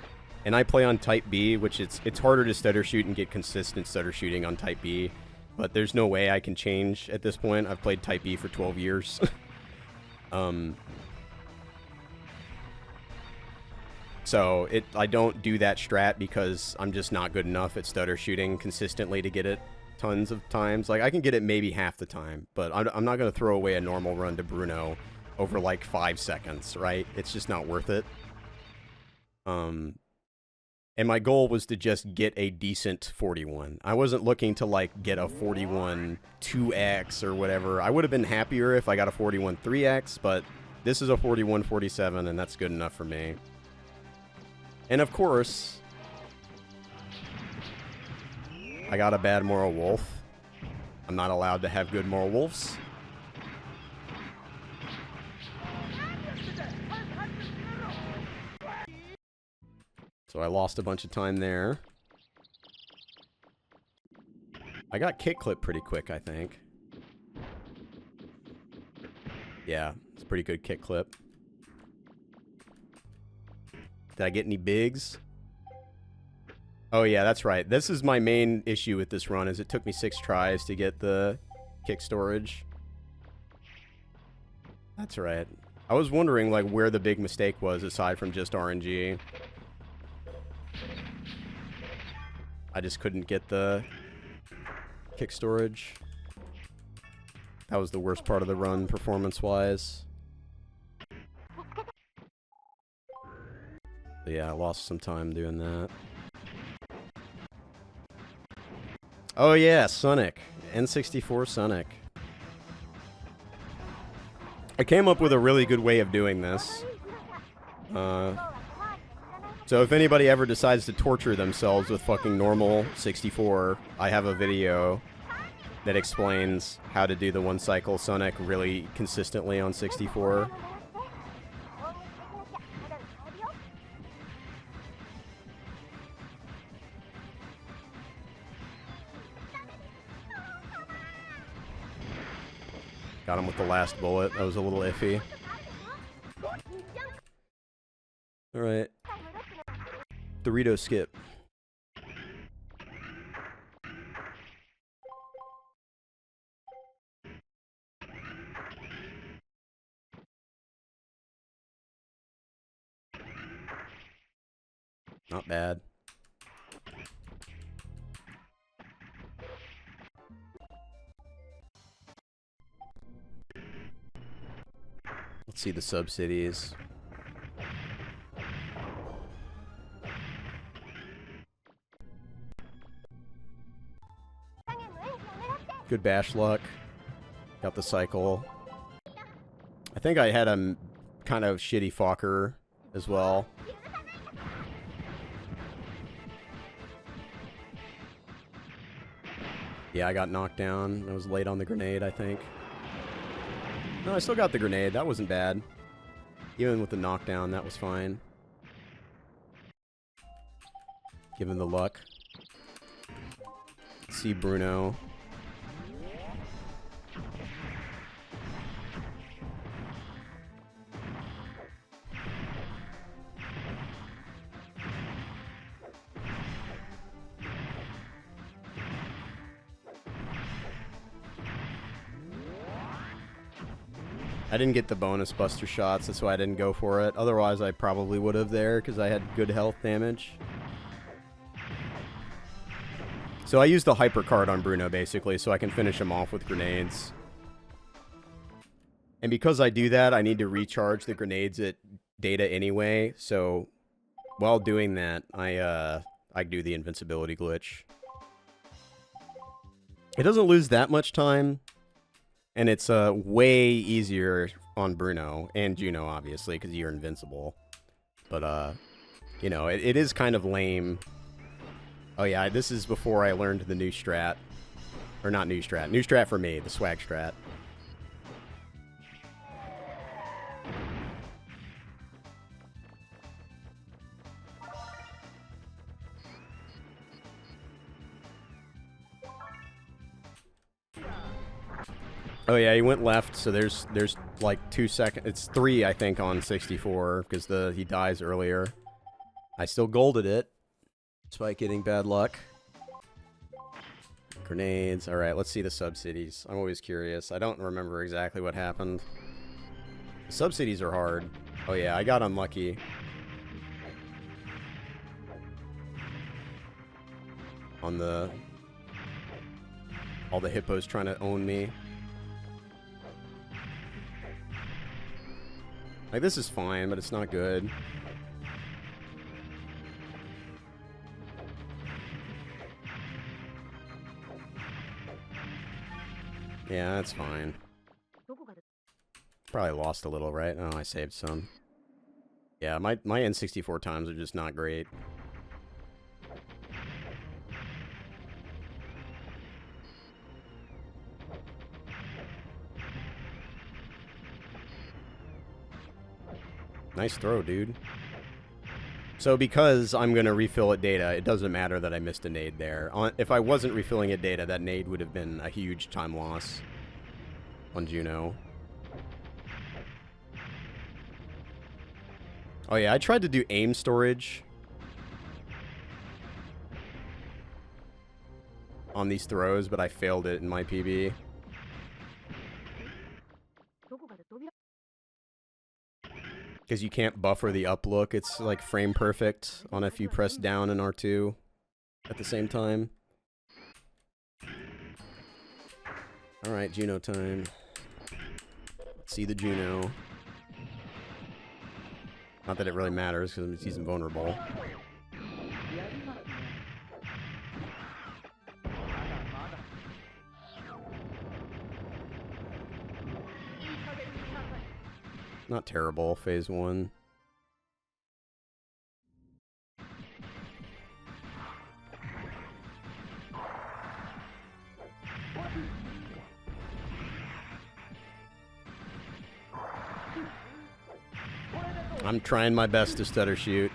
Speaker 1: And I play on Type B, which it's harder to stutter shoot and get consistent stutter shooting on Type B, but there's no way I can change at this point. I've played Type B for 12 years. So I don't do that strat because I'm just not good enough at stutter shooting consistently to get it tons of times. Like, I can get it maybe half the time, but I'm not going to throw away a normal run to Bruno over like 5 seconds, right? It's just not worth it. And my goal was to just get a decent 41. I wasn't looking to like get a 41 2x or whatever. I would have been happier if I got a 41 3x, but this is a 41 47, and that's good enough for me. And of course, I got a bad moral wolf. I'm not allowed to have good moral wolves. So I lost a bunch of time there. I got kick clip pretty quick, I think. Yeah, it's a pretty good kick clip. Did I get any bigs? Oh yeah, that's right. This is my main issue with this run, is it took me 6 tries to get the kick storage. That's right. I was wondering like where the big mistake was aside from just RNG. I just couldn't get the kick storage. That was the worst part of the run performance-wise. Yeah, I lost some time doing that. Oh yeah, Sonic. N64 Sonic. I came up with a really good way of doing this. So if anybody ever decides to torture themselves with fucking normal 64, I have a video that explains how to do the one cycle Sonic really consistently on 64. Got him with the last bullet. That was a little iffy. Alright. Dorito skip. Not bad. Let's see the sub-cities. Good bash luck. Got the cycle. I think I had a kind of shitty Fokker as well. Yeah, I got knocked down. I was late on the grenade, I think. No, I still got the grenade. That wasn't bad. Even with the knockdown, that was fine. Given the luck. Let's see Bruno. I didn't get the bonus buster shots, that's why I didn't go for it. Otherwise, I probably would have there, because I had good health damage. So I used the hyper card on Bruno, basically, so I can finish him off with grenades. And because I do that, I need to recharge the grenades at data anyway, so while doing that, I do the invincibility glitch. It doesn't lose that much time. And it's way easier on Bruno and Juno, obviously, because you're invincible. But, you know, it is kind of lame. Oh, yeah, this is before I learned the new strat. Or not new strat. New strat for me, the swag strat. Oh yeah, he went left, so there's like 2 seconds. It's 3, I think, on 64, because he dies earlier. I still golded it, despite getting bad luck. Grenades. Alright, let's see the sub-cities. I'm always curious. I don't remember exactly what happened. The sub-cities are hard. Oh yeah, I got unlucky. On all the hippos trying to own me. Like, this is fine, but it's not good. Yeah, that's fine. Probably lost a little, right? Oh, I saved some. Yeah, my N64 times are just not great. Nice throw, dude. So because I'm going to refill at data, it doesn't matter that I missed a nade there. If I wasn't refilling at data, that nade would have been a huge time loss on Juno. Oh yeah, I tried to do aim storage on these throws, but I failed it in my PB. Because you can't buffer the up look. It's like frame perfect on if you press down in R2 at the same time. Alright, Juno time. Let's see the Juno. Not that it really matters because he's invulnerable. Not terrible, phase 1. I'm trying my best to stutter shoot.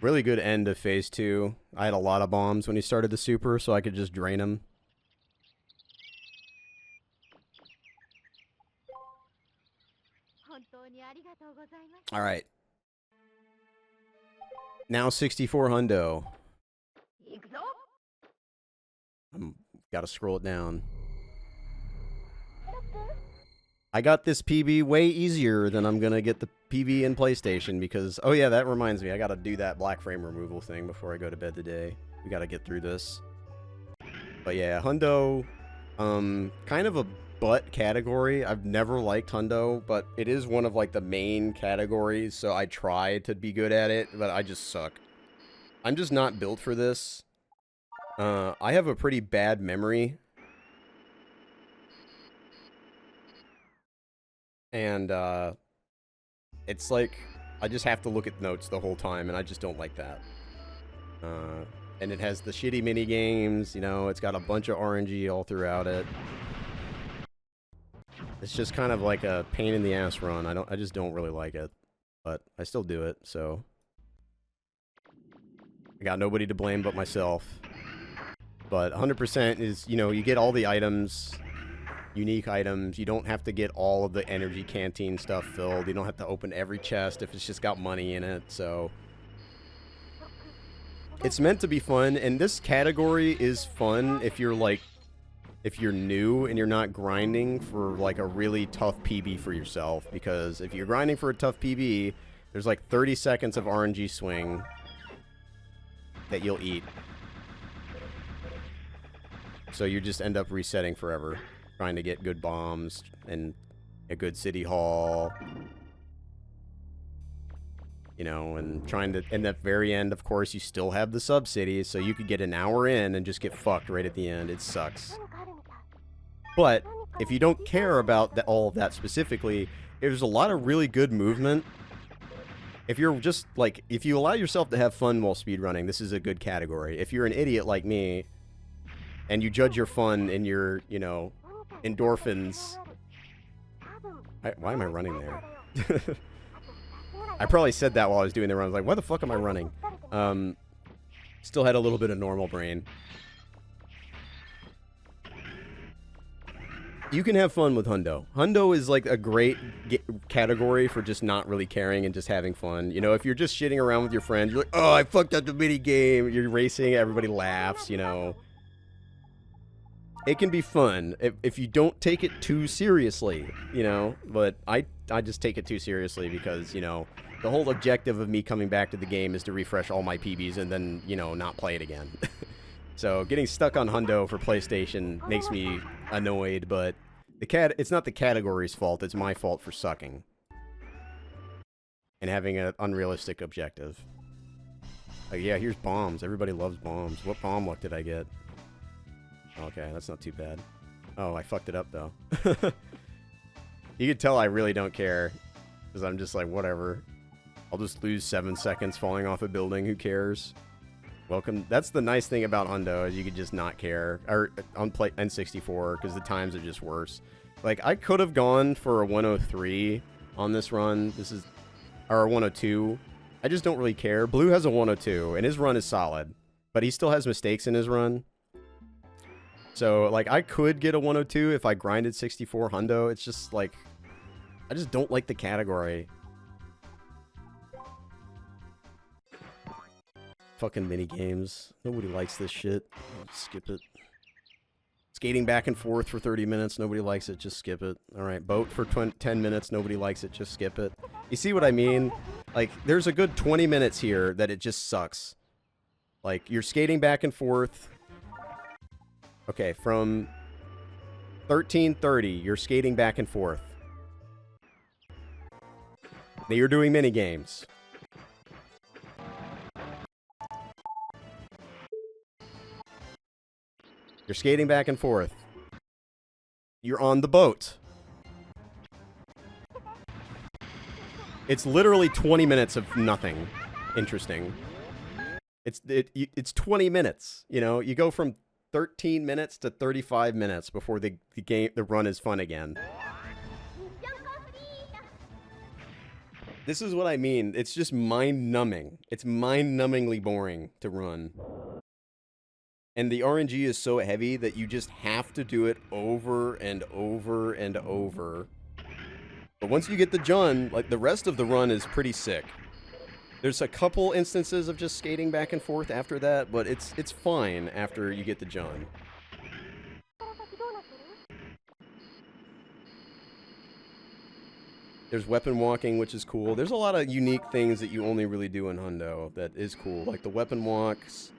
Speaker 1: Really good end of phase 2. I had a lot of bombs when he started the super, so I could just drain him. Alright. Now 64 hundo. Gotta scroll it down. I got this PB way easier than I'm gonna get the PB in PlayStation because... Oh yeah, that reminds me. I gotta do that black frame removal thing before I go to bed today. We gotta get through this. But yeah, hundo... kind of a butt category. I've never liked hundo, but it is one of like the main categories, so I try to be good at it, but I just suck. I'm just not built for this. I have a pretty bad memory. And, it's like, I just have to look at notes the whole time, and I just don't like that. And it has the shitty mini games, you know, it's got a bunch of RNG all throughout it. It's just kind of like a pain in the ass run. I just don't really like it. But I still do it, so. I got nobody to blame but myself. But 100% is, you know, you get all the items, unique items. You don't have to get all of the energy canteen stuff filled. You don't have to open every chest if it's just got money in it, so. It's meant to be fun, and this category is fun if you're like, if you're new and you're not grinding for like a really tough PB for yourself, because if you're grinding for a tough PB, there's like 30 seconds of RNG swing that you'll eat. So you just end up resetting forever, trying to get good bombs and a good city hall. You know, and trying to, and at the very end, of course, you still have the sub-cities, so you could get an hour in and just get fucked right at the end. It sucks. But, if you don't care about all of that specifically, there's a lot of really good movement. If you're just, like, if you allow yourself to have fun while speedrunning, this is a good category. If you're an idiot like me, and you judge your fun and your, you know, endorphins... why am I running there? I probably said that while I was doing the run. I was like, why the fuck am I running? Still had a little bit of normal brain. You can have fun with hundo. Hundo is like a great category for just not really caring and just having fun. You know, if you're just shitting around with your friends, you're like, oh, I fucked up the mini game. You're racing, everybody laughs, you know. It can be fun if you don't take it too seriously, you know. But I just take it too seriously because, you know, the whole objective of me coming back to the game is to refresh all my PBs and then, you know, not play it again. So getting stuck on hundo for PlayStation makes me annoyed, but it's not the category's fault. It's my fault for sucking and having an unrealistic objective. Yeah, here's bombs. Everybody loves bombs. What bomb luck did I get? Okay, that's not too bad. Oh, I fucked it up, though. You can tell I really don't care. Because I'm just like, whatever. I'll just lose 7 seconds falling off a building. Who cares? Welcome. That's the nice thing about hundo, is you could just not care. Or on N64, because the times are just worse. Like, I could have gone for a 103 on this run. This is... Or a 102. I just don't really care. Blue has a 102, and his run is solid. But he still has mistakes in his run. So, like, I could get a 102 if I grinded 64 hundo. It's just, like, I just don't like the category. Fucking mini games. Nobody likes this shit. Skip it. Skating back and forth for 30 minutes. Nobody likes it. Just skip it. Alright, boat for 10 minutes. Nobody likes it. Just skip it. You see what I mean? Like, there's a good 20 minutes here that it just sucks. Like, you're skating back and forth. Okay, from 13:30, you're skating back and forth. Now you're doing mini games. You're skating back and forth. You're on the boat. It's literally 20 minutes of nothing interesting. It's 20 minutes, you know? You go from 13 minutes to 35 minutes before the run is fun again. This is what I mean. It's just mind-numbing. It's mind-numbingly boring to run. And the RNG is so heavy that you just have to do it over and over and over. But once you get the Jun, like, the rest of the run is pretty sick. There's a couple instances of just skating back and forth after that, but it's fine after you get the Jun. There's weapon walking, which is cool. There's a lot of unique things that you only really do in Hundo that is cool, like the weapon walks.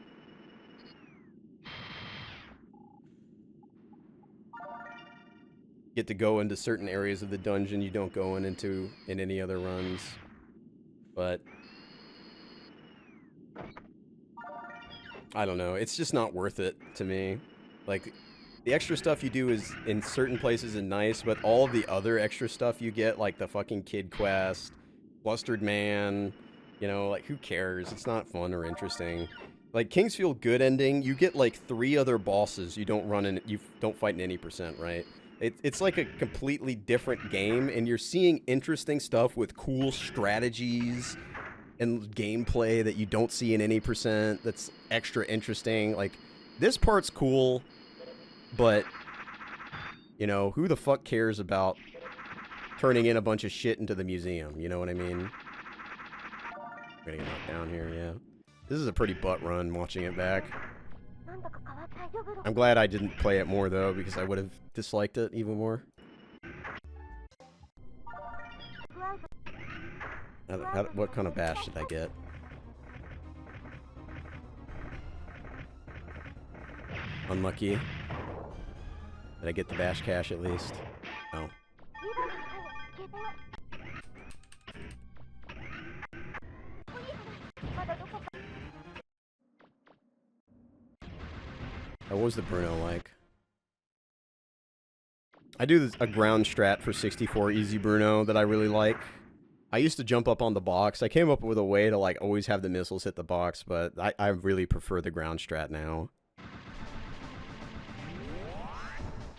Speaker 1: Get to go into certain areas of the dungeon you don't go into in any other runs. But I don't know, it's just not worth it to me. Like, the extra stuff you do is in certain places and nice, but all of the other extra stuff you get, like the fucking kid quest, Flustered Man, you know, like, who cares? It's not fun or interesting. Like, Kingsfield Good ending, you get like 3 other bosses you don't fight in any percent, right? It's like a completely different game, and you're seeing interesting stuff with cool strategies and gameplay that you don't see in any percent that's extra interesting. Like, this part's cool, but, you know, who the fuck cares about turning in a bunch of shit into the museum? You know what I mean? I'm gonna get knocked down here, yeah. This is a pretty butt run watching it back. I'm glad I didn't play it more, though, because I would have disliked it even more. What kind of bash did I get? Unlucky. Did I get the bash cash at least? No. What was the Bruno like? I do a ground strat for 64 easy Bruno that I really like. I used to jump up on the box. I came up with a way to, like, always have the missiles hit the box, but I really prefer the ground strat now.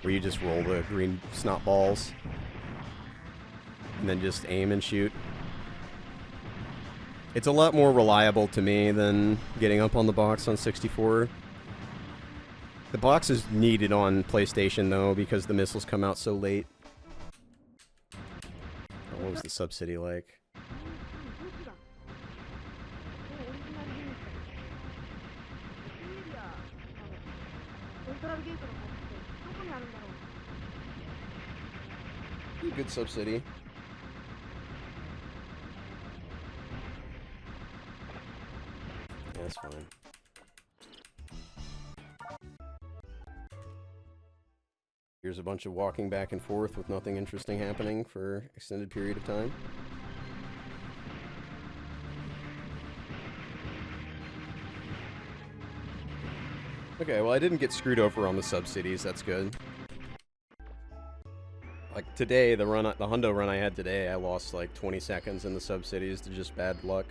Speaker 1: Where you just roll the green snot balls and then just aim and shoot. It's a lot more reliable to me than getting up on the box on 64. The box is needed on PlayStation, though, because the missiles come out so late. What was the Sub-City like? Good Sub-City. Yeah, that's fine. Here's a bunch of walking back and forth with nothing interesting happening for an extended period of time. Okay, well, I didn't get screwed over on the sub-cities, that's good. Like today, the Hundo run I had today, I lost like 20 seconds in the sub-cities to just bad luck.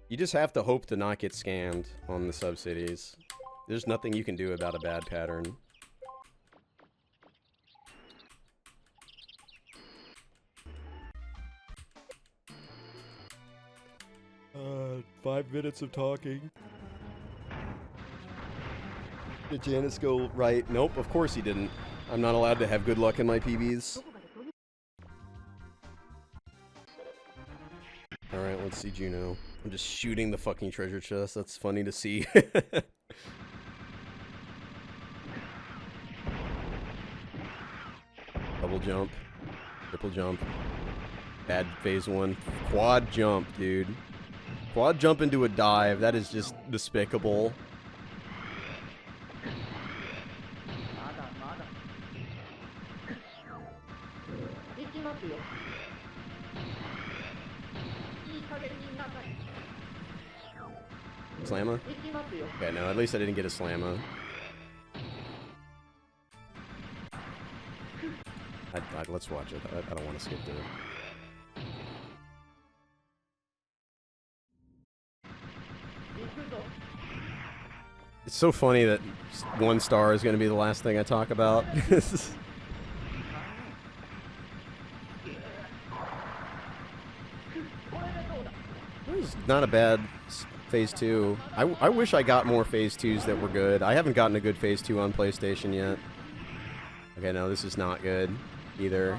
Speaker 1: You just have to hope to not get scammed on the sub-cities. There's nothing you can do about a bad pattern. 5 minutes of talking. Did Janice go right? Nope, of course he didn't. I'm not allowed to have good luck in my PBs. Alright, let's see Juno. I'm just shooting the fucking treasure chest. That's funny to see. Double jump. Triple jump. Bad phase 1. Quad jump, dude. Quad jump into a dive. That is just despicable. Slamma? Okay, no, at least I didn't get a slamma. Let's watch it. I don't want to skip through it. It's so funny that 1 star is going to be the last thing I talk about. It was not a bad Phase 2. I wish I got more Phase 2s that were good. I haven't gotten a good Phase 2 on PlayStation yet. Okay, no, this is not good either.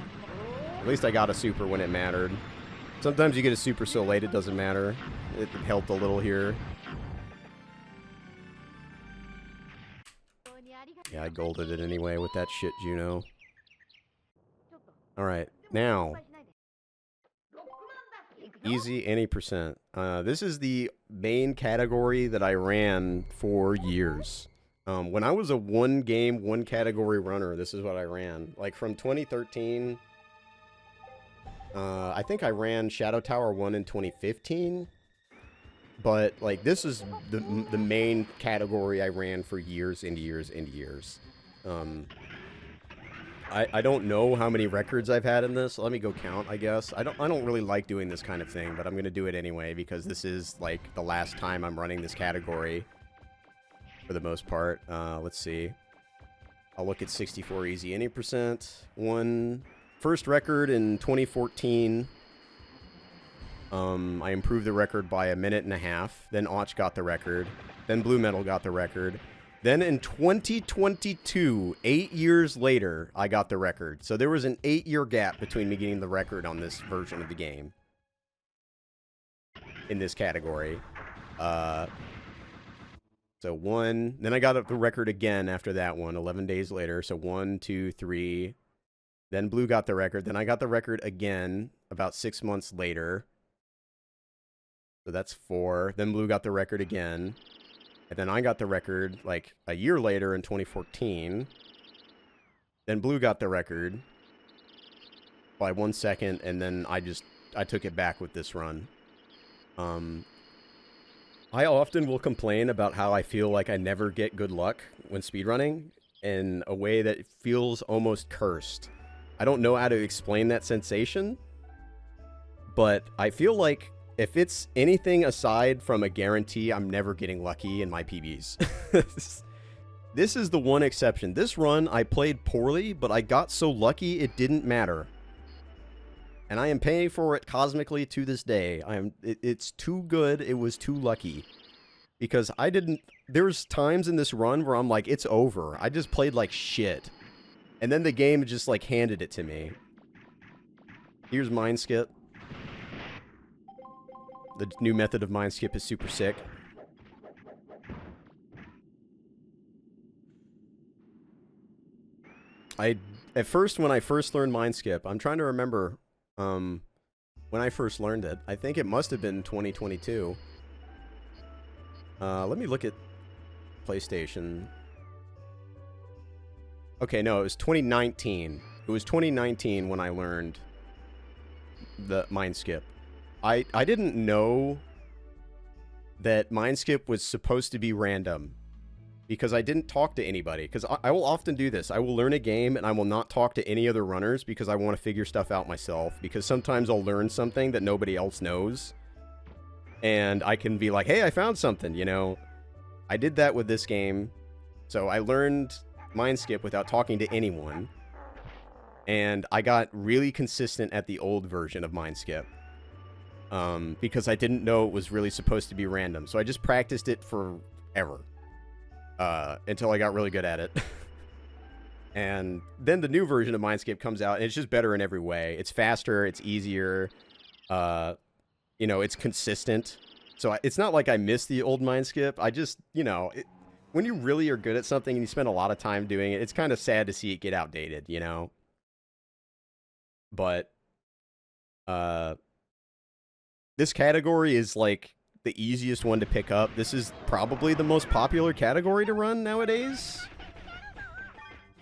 Speaker 1: At least I got a super when it mattered. Sometimes you get a super so late it doesn't matter. It helped a little here. Yeah, I golded it anyway with that shit, Juno. Alright, now. Easy any percent. This is the main category that I ran for years. When I was a one game, one category runner, this is what I ran. Like from 2013, I think I ran Shadow Tower 1 in 2015. But like this is the main category I ran for years and years and years. I don't know how many records I've had in this. Let me go count, I guess. I don't really like doing this kind of thing, but I'm gonna do it anyway because this is like the last time I'm running this category for the most part. Let's see. I'll look at 64 easy any percent. First record in 2014. I improved the record by 1.5 minutes. Then Arch got the record. Then Blue Metal got the record. Then in 2022, 8 years later, I got the record. So there was an 8-year gap between me getting the record on this version of the game. In this category. So 1. Then I got the record again after that one, 11 days later. So 1, 2, 3. Then Blue got the record. Then I got the record again about 6 months later. So that's 4. Then Blue got the record again. And then I got the record, like, a year later in 2014. Then Blue got the record by 1 second, and then I took it back with this run. I often will complain about how I feel like I never get good luck when speedrunning in a way that feels almost cursed. I don't know how to explain that sensation, but I feel like if it's anything aside from a guarantee, I'm never getting lucky in my PBs. This is the one exception. This run, I played poorly, but I got so lucky it didn't matter. And I am paying for it cosmically to this day. It's too good, it was too lucky. Because there's times in this run where I'm like, it's over. I just played like shit. And then the game just like handed it to me. Here's Mind Skip. The new method of Mind Skip is super sick. At first, when I first learned Mind Skip, I'm trying to remember when I first learned it. I think it must have been 2022. Let me look at PlayStation. Okay, no, it was 2019. It was 2019 when I learned the Mind Skip. I didn't know that Mind Skip was supposed to be random because I didn't talk to anybody. Because I will often do this. I will learn a game and I will not talk to any other runners because I want to figure stuff out myself. Because sometimes I'll learn something that nobody else knows. And I can be like, hey, I found something, you know. I did that with this game. So I learned Mind Skip without talking to anyone. And I got really consistent at the old version of Mind Skip. Because I didn't know it was really supposed to be random. So I just practiced it forever. Until I got really good at it. And then the new version of Mind Skip comes out, and it's just better in every way. It's faster, it's easier, you know, it's consistent. So it's not like I miss the old Mind Skip. I just, you know, when you really are good at something and you spend a lot of time doing it, it's kind of sad to see it get outdated, you know? But, this category is, like, the easiest one to pick up. This is probably the most popular category to run nowadays.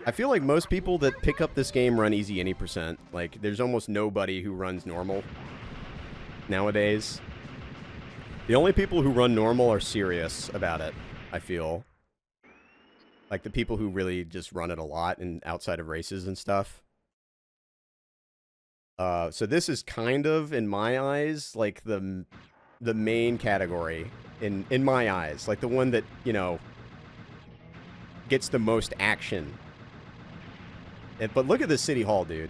Speaker 1: I feel like most people that pick up this game run easy any percent. Like, there's almost nobody who runs normal nowadays. The only people who run normal are serious about it, I feel. Like, the people who really just run it a lot and outside of races and stuff. So this is kind of, in my eyes, like the main category in my eyes, like the one that, you know, gets the most action. But look at the City Hall, dude.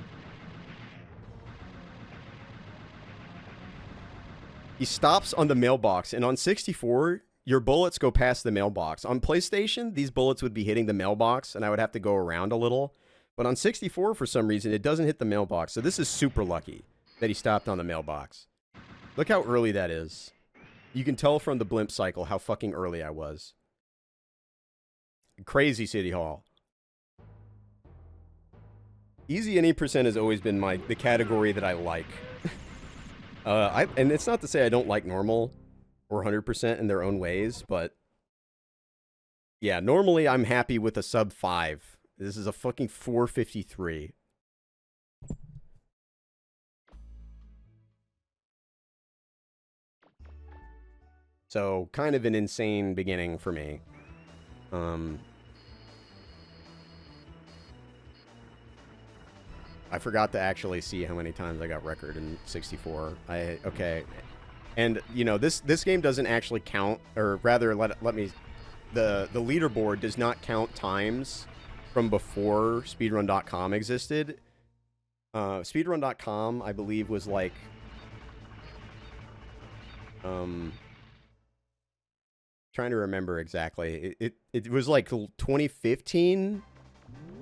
Speaker 1: He stops on the mailbox, and on 64, your bullets go past the mailbox. On PlayStation, these bullets would be hitting the mailbox, and I would have to go around a little. But on 64, for some reason, it doesn't hit the mailbox. So this is super lucky that he stopped on the mailbox. Look how early that is. You can tell from the blimp cycle how fucking early I was. Crazy City Hall. Easy any percent has always been the category that I like. And it's not to say I don't like normal or 100% in their own ways, but yeah, normally I'm happy with a sub 5. This is a fucking 453. So, kind of an insane beginning for me. I forgot to actually see how many times I got record in 64. Okay. And, you know, this game doesn't actually count, or rather, let me... The leaderboard does not count times from before speedrun.com existed. Speedrun.com, I believe, was like... trying to remember exactly. It was like 2015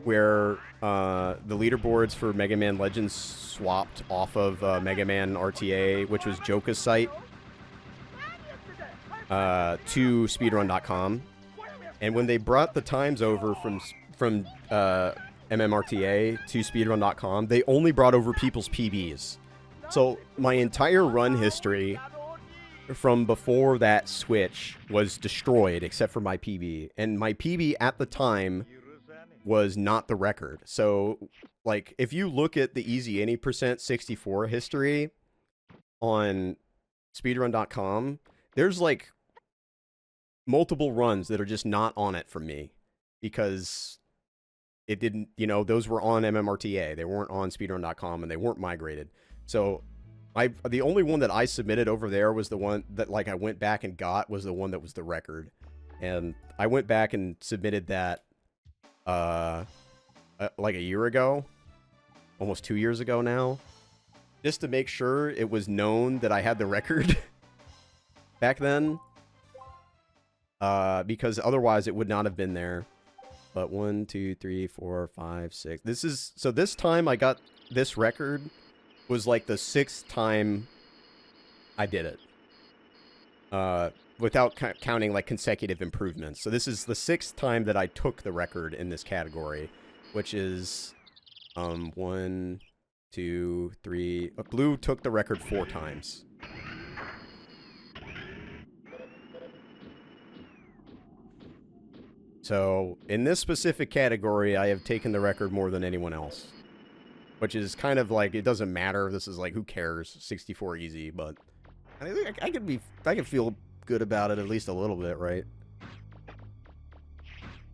Speaker 1: where the leaderboards for Mega Man Legends swapped off of Mega Man RTA, which was Joka's site, to speedrun.com. And when they brought the times over from MMRTA to speedrun.com, they only brought over people's PBs. So my entire run history from before that switch was destroyed except for my PB. And my PB at the time was not the record. So, like, if you look at the Easy Any % 64 history on speedrun.com, there's, like, multiple runs that are just not on it for me. Because it didn't, you know, those were on MMRTA. They weren't on speedrun.com, and they weren't migrated. So... the only one that I submitted over there was the one that, like, I went back and got was the one that was the record. And I went back and submitted that, like a year ago. Almost 2 years ago now. Just to make sure it was known that I had the record back then. Because otherwise it would not have been there. But 1, 2, 3, 4, 5, 6. So this time I got this record... was like the 6th time I did it. Without counting like consecutive improvements. So this is the 6th time that I took the record in this category, which is 1, 2, 3. Blue took the record 4 times. So in this specific category, I have taken the record more than anyone else. Which is kind of like, it doesn't matter. This is like, who cares? 64 easy, but I could feel good about it at least a little bit, right?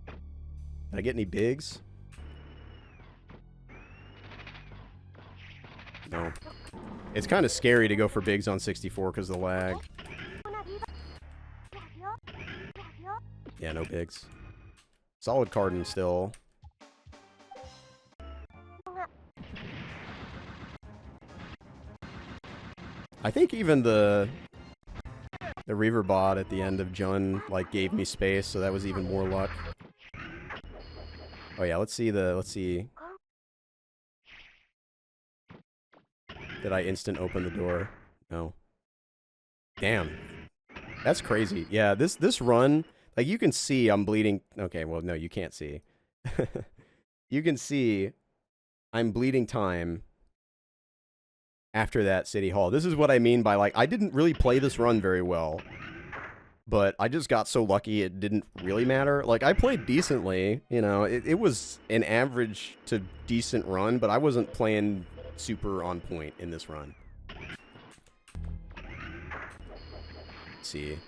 Speaker 1: Did I get any bigs? No. It's kind of scary to go for bigs on 64 because of the lag. Yeah, no bigs. Solid Cardin still. I think even the Reaver bot at the end of Jun, like, gave me space, so that was even more luck. Oh yeah, let's see. Did I instant open the door? No. Damn. That's crazy. Yeah, this run, like, you can see I'm bleeding. Okay, well, no, you can't see. You can see I'm bleeding time after that City Hall. This is what I mean by, like, I didn't really play this run very well, but I just got so lucky it didn't really matter. Like, I played decently, you know, it was an average to decent run, but I wasn't playing super on point in this run. Let's see.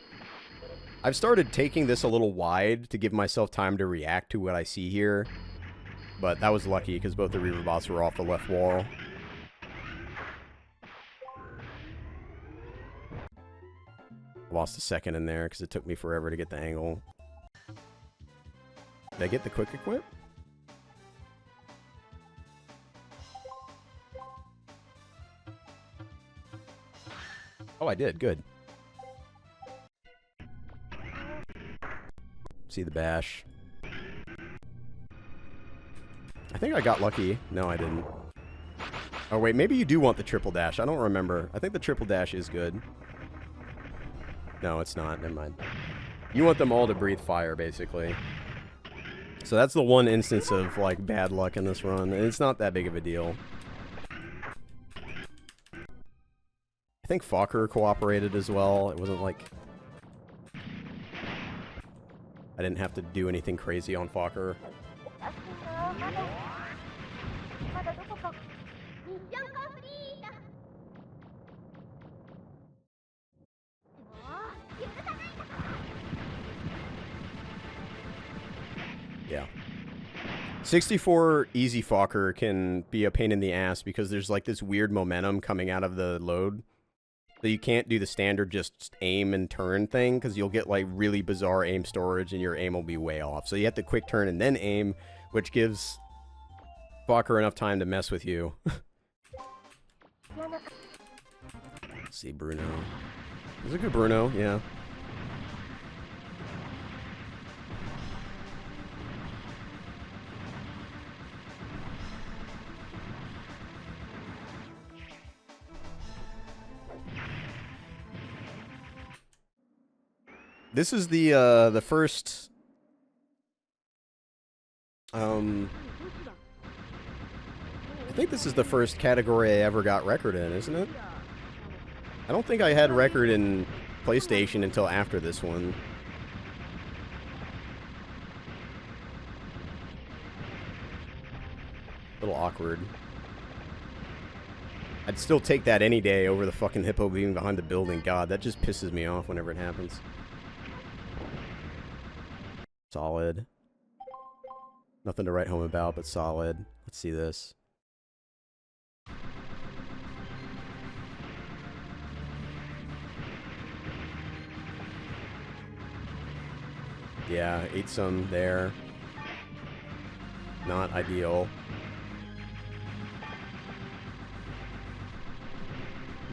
Speaker 1: I've started taking this a little wide to give myself time to react to what I see here, but that was lucky because both the Reaver bots were off the left wall. Lost a second in there because it took me forever to get the angle. Did I get the quick equip? Oh, I did. Good. See the bash. I think I got lucky. No, I didn't. Oh, wait. Maybe you do want the triple dash. I don't remember. I think the triple dash is good. No, it's not. Never mind. You want them all to breathe fire, basically. So that's the one instance of, like, bad luck in this run. And it's not that big of a deal. I think Fokker cooperated as well. It wasn't like... I didn't have to do anything crazy on Fokker. Yeah. 64 easy Fokker can be a pain in the ass because there's like this weird momentum coming out of the load. So you can't do the standard just aim and turn thing because you'll get like really bizarre aim storage and your aim will be way off. So you have to quick turn and then aim, which gives Fokker enough time to mess with you. Let's see, Bruno. He's a good Bruno, yeah. This is the first I think this is the first category I ever got record in, isn't it? I don't think I had record in PlayStation until after this one. A little awkward. I'd still take that any day over the fucking hippo being behind the building. God, that just pisses me off whenever it happens. Solid. Nothing to write home about, but solid. Let's see this. Yeah, ate some there. Not ideal.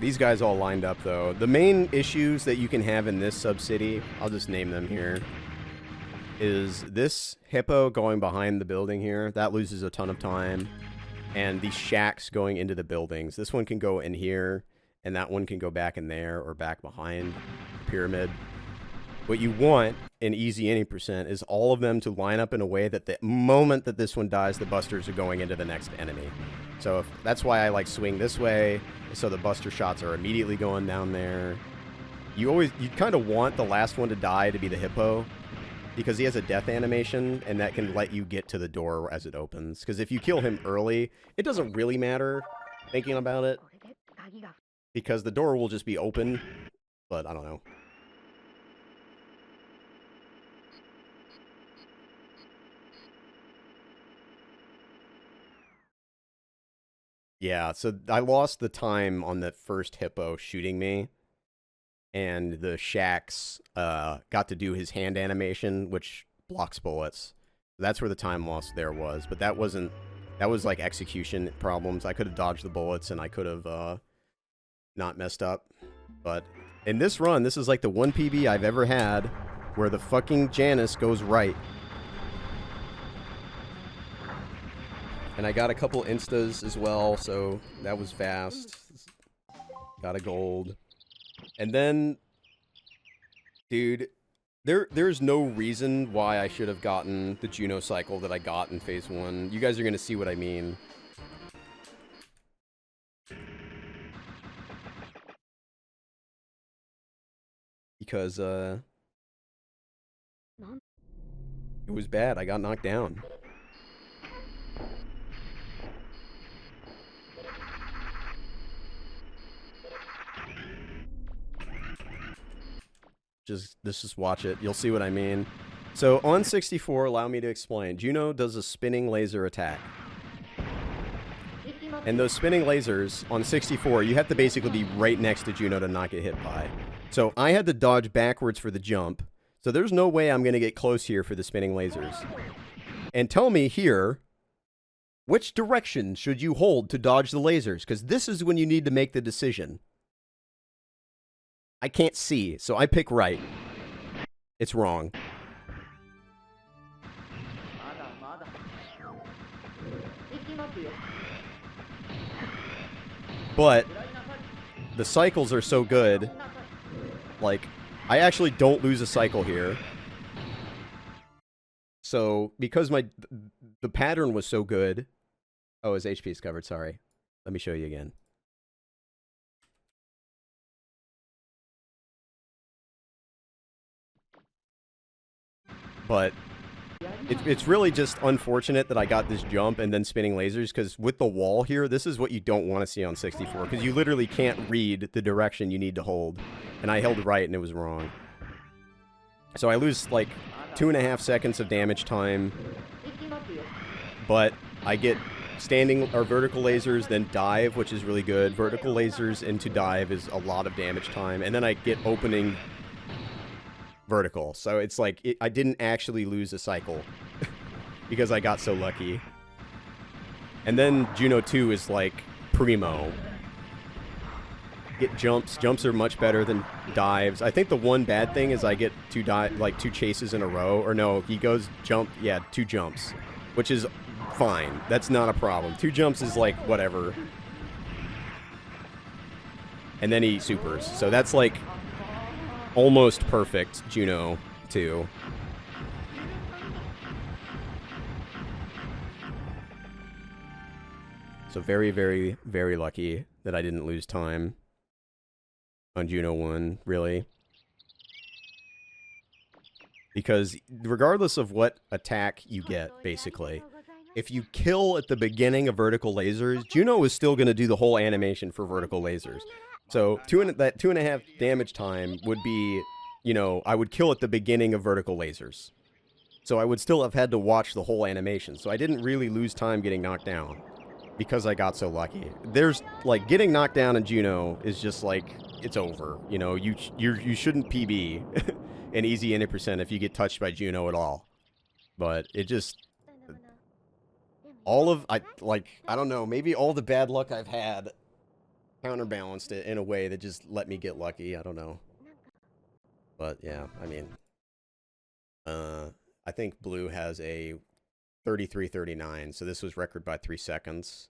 Speaker 1: These guys all lined up, though. The main issues that you can have in this sub-city, I'll just name them here, is this hippo going behind the building here. That loses a ton of time. And these shacks going into the buildings. This one can go in here, and that one can go back in there or back behind the pyramid. What you want in easy any percent is all of them to line up in a way that the moment that this one dies, the busters are going into the next enemy. So that's why I like swing this way, so the buster shots are immediately going down there. You kind of want the last one to die to be the hippo, because he has a death animation, and that can let you get to the door as it opens. Because if you kill him early, it doesn't really matter, thinking about it, because the door will just be open, but I don't know. Yeah, so I lost the time on the first hippo shooting me, and the shacks got to do his hand animation, which blocks bullets. That's where the time loss there was, but that was like execution problems. I could have dodged the bullets, and I could have not messed up. But in this run, this is like the one PB I've ever had where the fucking Janus goes right. And I got a couple instas as well, so that was fast. Got a gold. And then, dude, there's no reason why I should have gotten the Juno cycle that I got in Phase 1. You guys are going to see what I mean. Because, it was bad. I got knocked down. Just watch it. You'll see what I mean. So on 64, allow me to explain. Juno does a spinning laser attack. And those spinning lasers on 64, you have to basically be right next to Juno to not get hit by. So I had to dodge backwards for the jump. So there's no way I'm going to get close here for the spinning lasers. And tell me here, which direction should you hold to dodge the lasers? Because this is when you need to make the decision. I can't see, so I pick right. It's wrong. But the cycles are so good. Like, I actually don't lose a cycle here. So, because the pattern was so good... Oh, his HP is covered, sorry. Let me show you again. But it's really just unfortunate that I got this jump and then spinning lasers, because with the wall here, this is what you don't want to see on 64, because you literally can't read the direction you need to hold. And I held right and it was wrong. So I lose like 2.5 seconds of damage time, but I get standing or vertical lasers, then dive, which is really good. Vertical lasers into dive is a lot of damage time, and then I get opening vertical. So it's like I didn't actually lose a cycle because I got so lucky. And then Juno 2 is like primo. Get jumps. Jumps are much better than dives. I think the one bad thing is I get two chases in a row. Or no, he goes jump. Yeah, 2 jumps, which is fine. That's not a problem. 2 jumps is like whatever. And then he supers. So that's like almost perfect Juno 2. So very, very, very lucky that I didn't lose time on Juno 1, really. Because regardless of what attack you get, basically, if you kill at the beginning of vertical lasers, Juno is still going to do the whole animation for vertical lasers. So that 2.5 damage time would be, you know, I would kill at the beginning of vertical lasers. So I would still have had to watch the whole animation. So I didn't really lose time getting knocked down because I got so lucky. There's, like, getting knocked down in Juno is just, like, it's over. You know, you shouldn't PB an easy 80% if you get touched by Juno at all. But it just... I don't know, maybe all the bad luck I've had counterbalanced it in a way that just let me get lucky. I don't know. But yeah, I mean, I think Blue has a 33-39, so this was record by 3 seconds.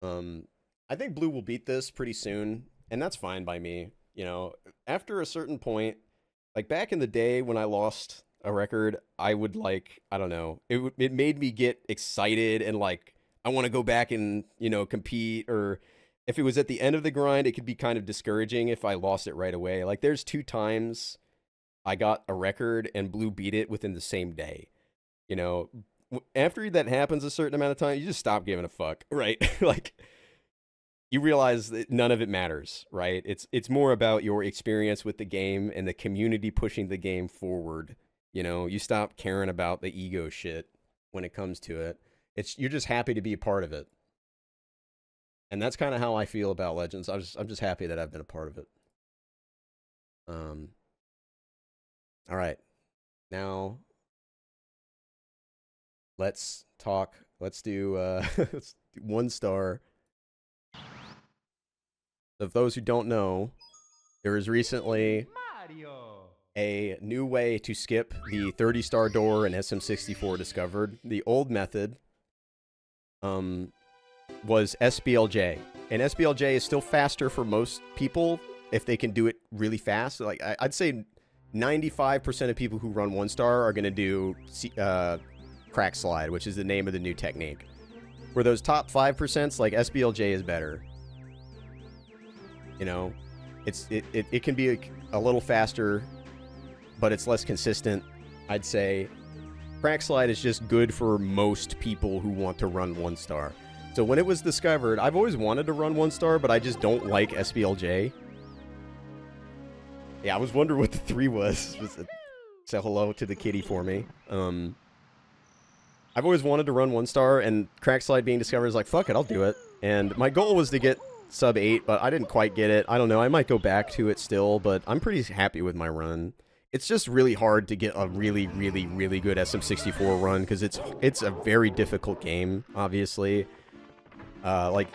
Speaker 1: I think Blue will beat this pretty soon, and that's fine by me. You know, after a certain point, like back in the day when I lost a record, I would like, I don't know, it made me get excited and like, I want to go back and, you know, compete, or if it was at the end of the grind, it could be kind of discouraging if I lost it right away. Like, there's 2 times I got a record and Blue beat it within the same day. You know, after that happens a certain amount of time, you just stop giving a fuck, right? Like, you realize that none of it matters, right? It's more about your experience with the game and the community pushing the game forward. You know, you stop caring about the ego shit when it comes to it. You're just happy to be a part of it. And that's kind of how I feel about Legends. I'm just happy that I've been a part of it. All right. Now, let's talk. Let's do 1 star. Of those who don't know, there was recently a new way to skip the 30-star door in SM64 discovered. The old method was SBLJ. And SBLJ is still faster for most people if they can do it really fast. Like, I'd say 95% of people who run 1 star are going to do crack slide, which is the name of the new technique. For those top 5%, like, SBLJ is better. You know, it can be a little faster, but it's less consistent, I'd say. Crack slide is just good for most people who want to run 1 star. So when it was discovered, I've always wanted to run 1 star, but I just don't like SBLJ. Yeah, I was wondering what the 3 was. Say hello to the kitty for me. I've always wanted to run 1 star, and crack slide being discovered is like, fuck it, I'll do it. And my goal was to get sub 8, but I didn't quite get it. I don't know, I might go back to it still, but I'm pretty happy with my run. It's just really hard to get a really, really, really good SM64 run, because it's a very difficult game, obviously. Like,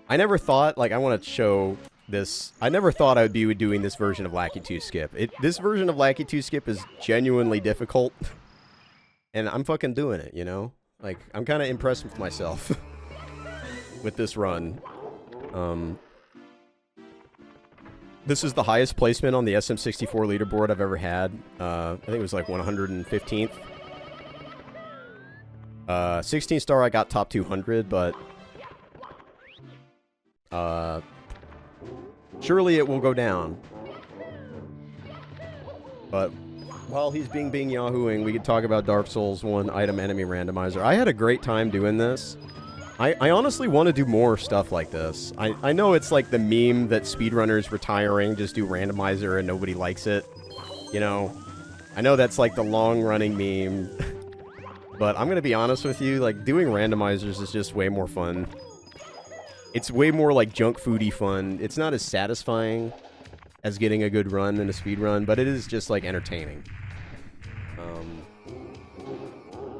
Speaker 1: I never thought, like, I want to show this. I never thought I would be doing this version of Lackey 2 Skip. This version of Lackey 2 Skip is genuinely difficult, and I'm fucking doing it, you know? Like, I'm kind of impressed with myself with this run. This is the highest placement on the SM64 leaderboard I've ever had. I think it was like 115th. 16 star I got top 200, but surely it will go down. But while he's being yahooing, we could talk about Dark Souls 1 item enemy randomizer. I had a great time doing this. I honestly want to do more stuff like this. I know it's like the meme that speedrunners retiring just do randomizer and nobody likes it. You know, I know that's like the long-running meme. But I'm going to be honest with you, like, doing randomizers is just way more fun. It's way more like junk foody fun. It's not as satisfying as getting a good run in a speed run, but it is just like entertaining.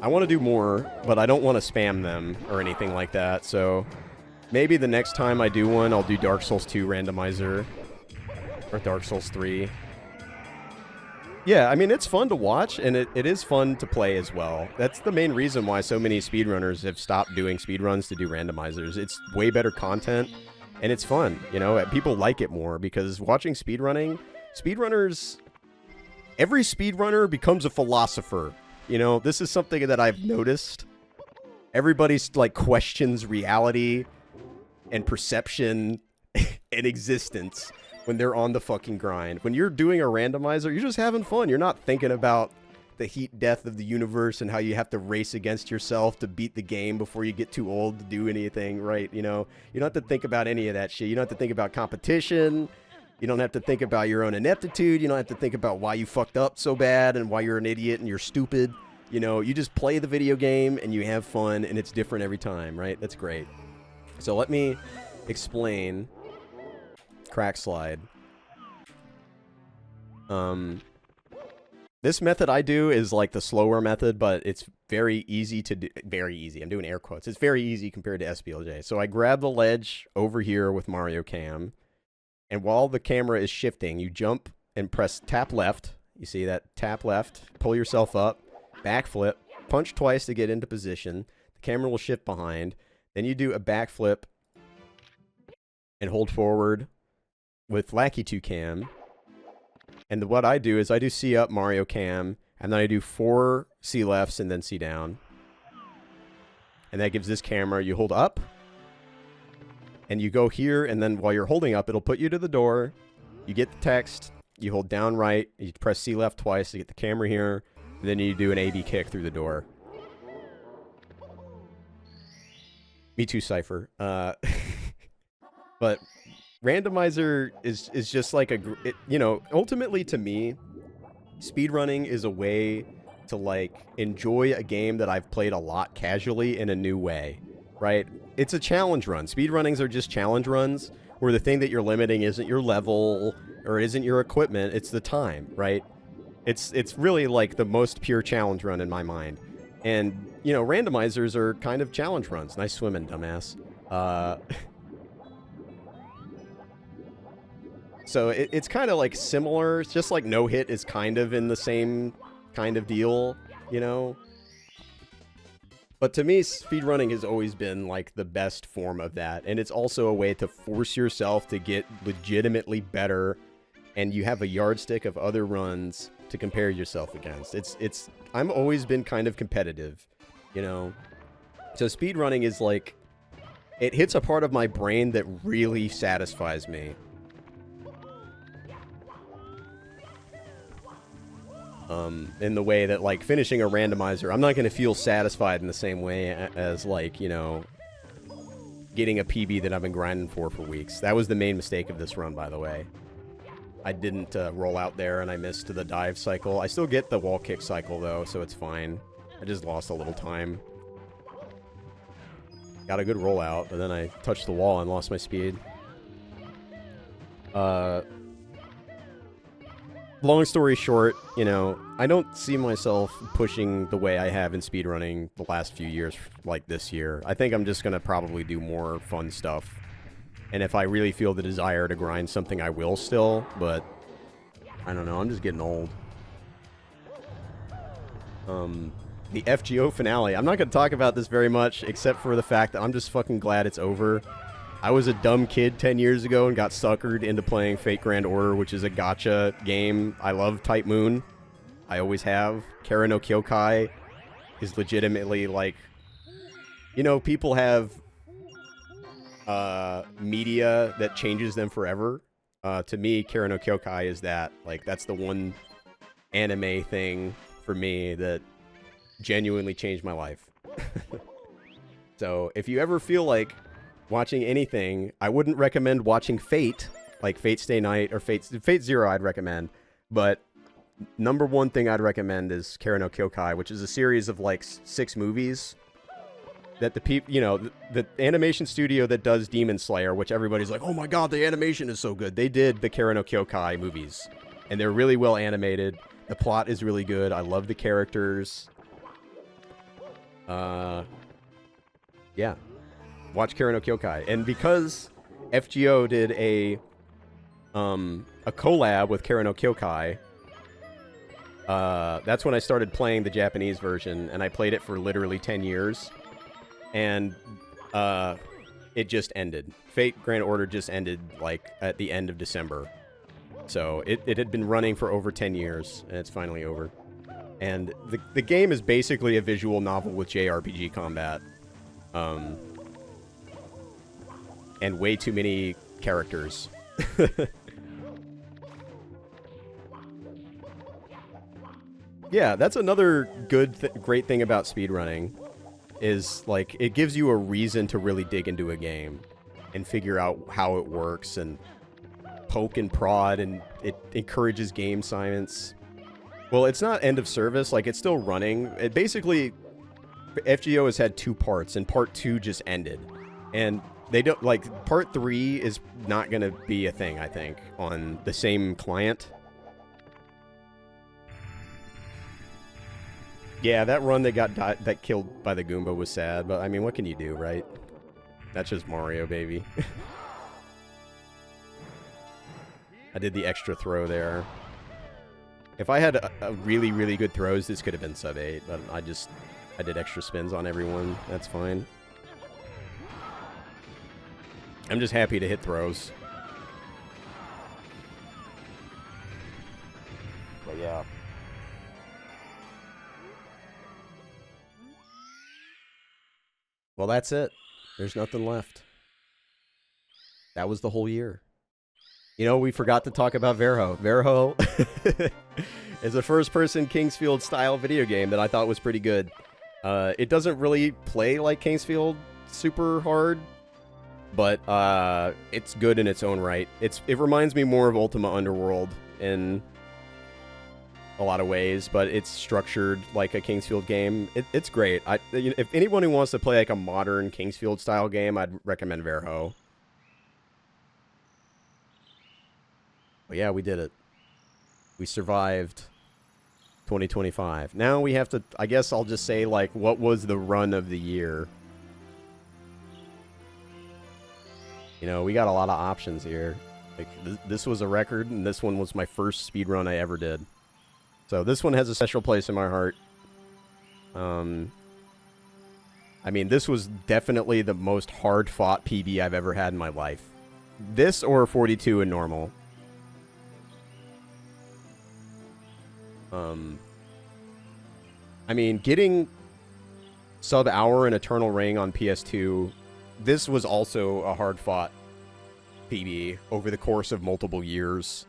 Speaker 1: I want to do more, but I don't want to spam them or anything like that, so maybe the next time I do one, I'll do Dark Souls 2 randomizer or Dark Souls 3. Yeah, I mean, it's fun to watch, and it is fun to play as well. That's the main reason why so many speedrunners have stopped doing speedruns to do randomizers. It's way better content, and it's fun, you know? People like it more, because watching speedrunners... Every speedrunner becomes a philosopher, you know? This is something that I've noticed. Everybody's, like, questions reality and perception and existence when they're on the fucking grind. When you're doing a randomizer, you're just having fun. You're not thinking about the heat death of the universe and how you have to race against yourself to beat the game before you get too old to do anything, right? You know, you don't have to think about any of that shit. You don't have to think about competition. You don't have to think about your own ineptitude. You don't have to think about why you fucked up so bad and why you're an idiot and you're stupid. You know, you just play the video game and you have fun, and it's different every time, right? That's great. So let me explain Crack Slide. This method I do is like the slower method, but it's very easy to do. Very easy. I'm doing air quotes. It's very easy compared to SPLJ. So I grab the ledge over here with Mario Cam, and while the camera is shifting, you jump and press tap left. You see that? Tap left. Pull yourself up. Backflip. Punch twice to get into position. The camera will shift behind. Then you do a backflip and hold forward with Lackey 2 Cam. And what I do is I do C up Mario Cam, and then I do 4 C lefts and then C down. And that gives this camera, you hold up, and you go here, and then while you're holding up, it'll put you to the door. You get the text, you hold down right, you press C left twice to get the camera here, and then you do an AB kick through the door. Me too, Cypher. But randomizer is just like you know, ultimately to me, speedrunning is a way to like enjoy a game that I've played a lot casually in a new way, right? It's a challenge run. Speedrunnings are just challenge runs where the thing that you're limiting isn't your level or it isn't your equipment, it's the time, right? It's really like the most pure challenge run in my mind. And, you know, randomizers are kind of challenge runs. Nice swimming, dumbass. So it's kind of like similar. It's just like no hit is kind of in the same kind of deal, you know? But to me, speedrunning has always been like the best form of that. And it's also a way to force yourself to get legitimately better. And you have a yardstick of other runs to compare yourself against. I've always been kind of competitive, you know? So speedrunning is like, it hits a part of my brain that really satisfies me. In the way that, like, finishing a randomizer, I'm not going to feel satisfied in the same way as, like, you know, getting a PB that I've been grinding for weeks. That was the main mistake of this run, by the way. I didn't roll out there, and I missed the dive cycle. I still get the wall kick cycle, though, so it's fine. I just lost a little time. Got a good rollout, but then I touched the wall and lost my speed. Long story short, you know, I don't see myself pushing the way I have in speedrunning the last few years like this year. I think I'm just going to probably do more fun stuff And if I really feel the desire to grind something, I will still, but I don't know, I'm just getting old. The FGO finale. I'm not going to talk about this very much, except for the fact that I'm just fucking glad it's over. I was a dumb kid 10 years ago and got suckered into playing Fate Grand Order, which is a gacha game. I love Type Moon. I always have. Kara no Kyokai is legitimately, like... You know, people have media that changes them forever. To me, Kara no Kyokai is that. Like, that's the one anime thing for me that genuinely changed my life. So, if you ever feel like watching anything, I wouldn't recommend watching Fate, like Fate Stay Night or Fate Zero I'd recommend. But number one thing I'd recommend is Kara no Kyokai, which is a series of like 6 movies that the people, you know, the animation studio that does Demon Slayer, which everybody's like, oh my god, the animation is so good. They did the Kara no Kyokai movies, and they're really well animated. The plot is really good. I love the characters. Yeah. Watch Kara no Kyokai. And because FGO did a collab with Kara no Kyokai, that's when I started playing the Japanese version, and I played it for literally 10 years. And it just ended. Fate Grand Order just ended, like, at the end of December. So it had been running for over 10 years, and it's finally over. And the game is basically a visual novel with JRPG combat. And way too many characters. Yeah, that's another great thing about speedrunning. Is, like, it gives you a reason to really dig into a game and figure out how it works and poke and prod, and it encourages game science. Well, it's not end of service, like, it's still running. It basically, FGO has had 2 parts, and part 2 just ended. And they don't, like, part 3 is not gonna be a thing, I think, on the same client. Yeah, that run that got killed by the Goomba was sad, but I mean, what can you do, right? That's just Mario, baby. I did the extra throw there. If I had a really, really good throws, this could have been sub 8, but I did extra spins on everyone. That's fine. I'm just happy to hit throws. But yeah. Well, that's it. There's nothing left. That was the whole year. You know, we forgot to talk about Verho. Verho is a first-person Kingsfield-style video game that I thought was pretty good. It doesn't really play like Kingsfield super hard, but it's good in its own right. It reminds me more of Ultima Underworld in a lot of ways, but it's structured like a Kingsfield game. It's great. If anyone who wants to play like a modern Kingsfield style game, I'd recommend Verho. But yeah, we did it. We survived 2025. Now we have to, I guess I'll just say, like, what was the run of the year? You know, we got a lot of options here. Like, this was a record, and this one was my first speedrun I ever did. So this one has a special place in my heart. I mean, this was definitely the most hard-fought PB I've ever had in my life. This or 42 in normal. I mean, getting sub-hour in Eternal Ring on PS2, this was also a hard-fought PB over the course of multiple years.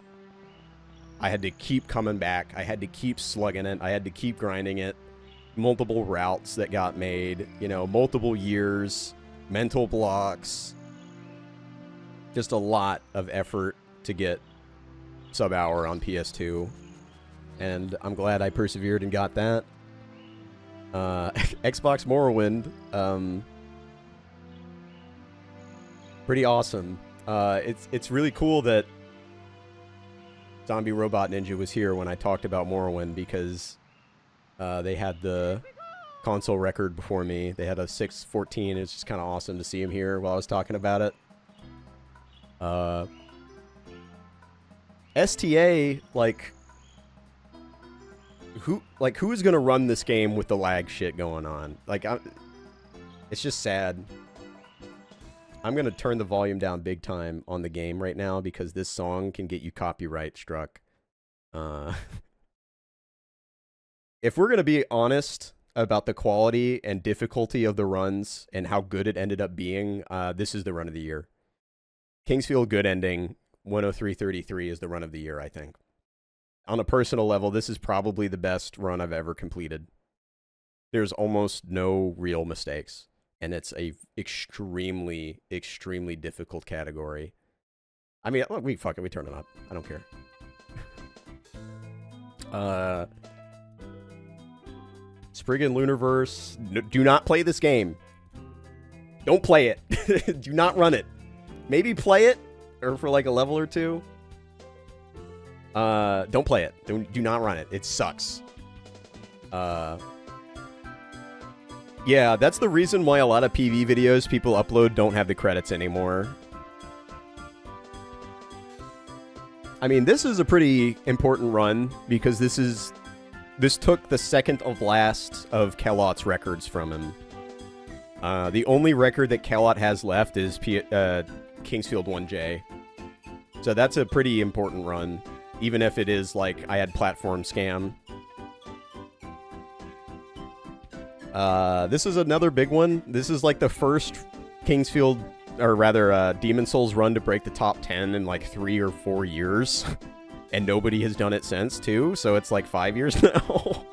Speaker 1: I had to keep coming back. I had to keep slugging it. I had to keep grinding it. Multiple routes that got made, you know, multiple years, mental blocks. Just a lot of effort to get sub-hour on PS2. And I'm glad I persevered and got that. Xbox Morrowind. Pretty awesome. It's really cool that Zombie Robot Ninja was here when I talked about Morrowind, because they had the console record before me. They had a 614. It's just kind of awesome to see him here while I was talking about it. STA, like who's gonna run this game with the lag shit going on? Like, it's just sad. I'm gonna turn the volume down big time on the game right now because this song can get you copyright struck. If we're gonna be honest about the quality and difficulty of the runs and how good it ended up being, this is the run of the year. Kingsfield Good Ending 103.33 is the run of the year, I think. On a personal level, this is probably the best run I've ever completed. There's almost no real mistakes, and it's a extremely, extremely difficult category. I mean, look, we turn it up. I don't care. Spriggan Lunarverse, do not play this game. Don't play it. Do not run it. Maybe play it, or for like a level or two. Don't play it. Do not run it. It sucks. Yeah, that's the reason why a lot of PV videos people upload don't have the credits anymore. I mean, this is a pretty important run because this took the second of last of Kellot's records from him. The only record that Kellot has left is Kingsfield 1J. So that's a pretty important run, even if it is like I had platform scam. This is another big one. This is like the first Kingsfield, or rather Demon Souls run to break the top 10 in like 3 or 4 years. And nobody has done it since, too, so it's like 5 years now.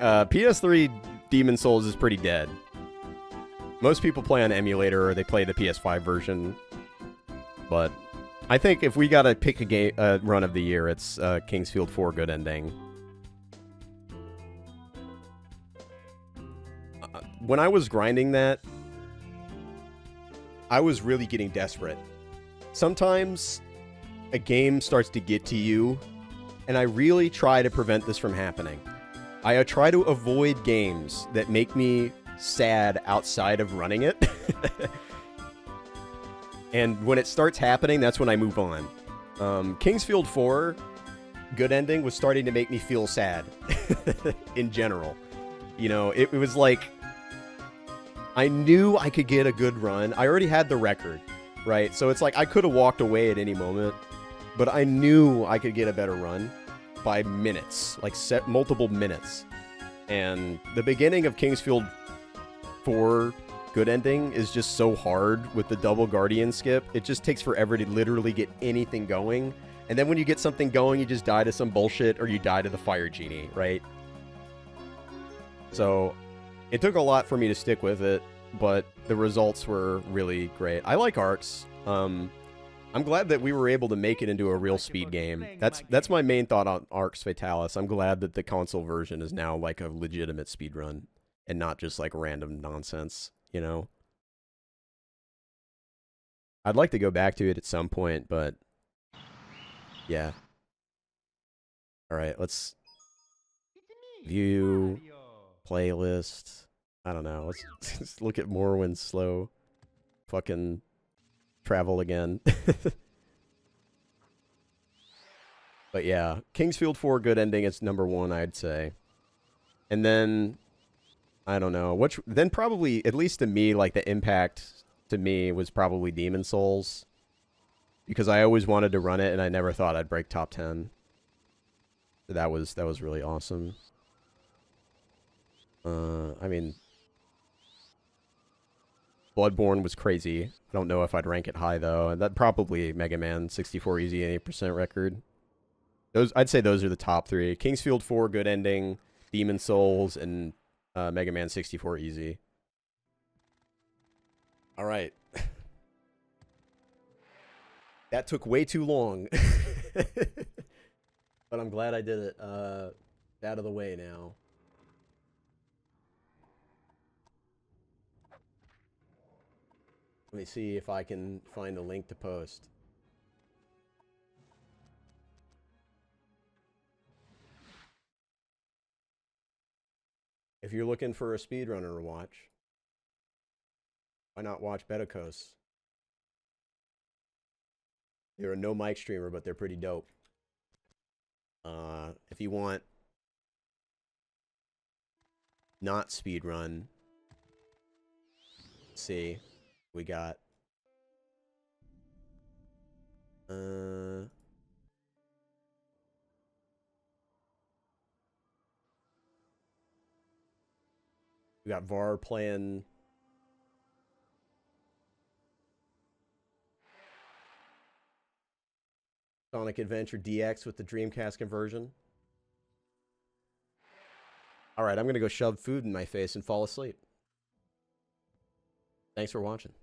Speaker 1: PS3 Demon Souls is pretty dead. Most people play on emulator, or they play the PS5 version. But I think if we gotta pick a run of the year, it's Kingsfield 4 Good Ending. When I was grinding that, I was really getting desperate. Sometimes a game starts to get to you, and I really try to prevent this from happening. I try to avoid games that make me sad outside of running it. And when it starts happening, that's when I move on. Kingsfield 4 Good Ending was starting to make me feel sad in general. You know, it was like I knew I could get a good run. I already had the record, right? So it's like I could have walked away at any moment, but I knew I could get a better run by minutes, like multiple minutes. And the beginning of Kingsfield 4 Good Ending is just so hard with the double Guardian skip. It just takes forever to literally get anything going. And then when you get something going, you just die to some bullshit, or you die to the Fire Genie, right? So it took a lot for me to stick with it, but the results were really great. I like Arx. I'm glad that we were able to make it into a real speed game. That's my main thought on Arx Fatalis. I'm glad that the console version is now like a legitimate speed run and not just like random nonsense, you know? I'd like to go back to it at some point, but yeah. All right, let's view playlist. I don't know. Let's look at Morrowind's slow fucking travel again. But yeah, Kingsfield 4 Good Ending is number 1, I'd say. And then I don't know. Then probably, at least to me, like the impact to me was probably Demon Souls, because I always wanted to run it and I never thought I'd break top 10. That was really awesome. I mean, Bloodborne was crazy. I don't know if I'd rank it high though. And that probably Mega Man 64 easy 80% record. I'd say those are the top 3. Kingsfield 4 Good Ending, Demon Souls, and Mega Man 64 easy. All right. That took way too long. But I'm glad I did it. Out of the way now. Let me see if I can find a link to post. If you're looking for a speedrunner to watch, why not watch Bedicos? They're a no mic streamer, but they're pretty dope. If you want not speedrun, let's see, we got VAR playing Sonic Adventure DX with the Dreamcast conversion. All right, I'm going to go shove food in my face and fall asleep. Thanks for watching.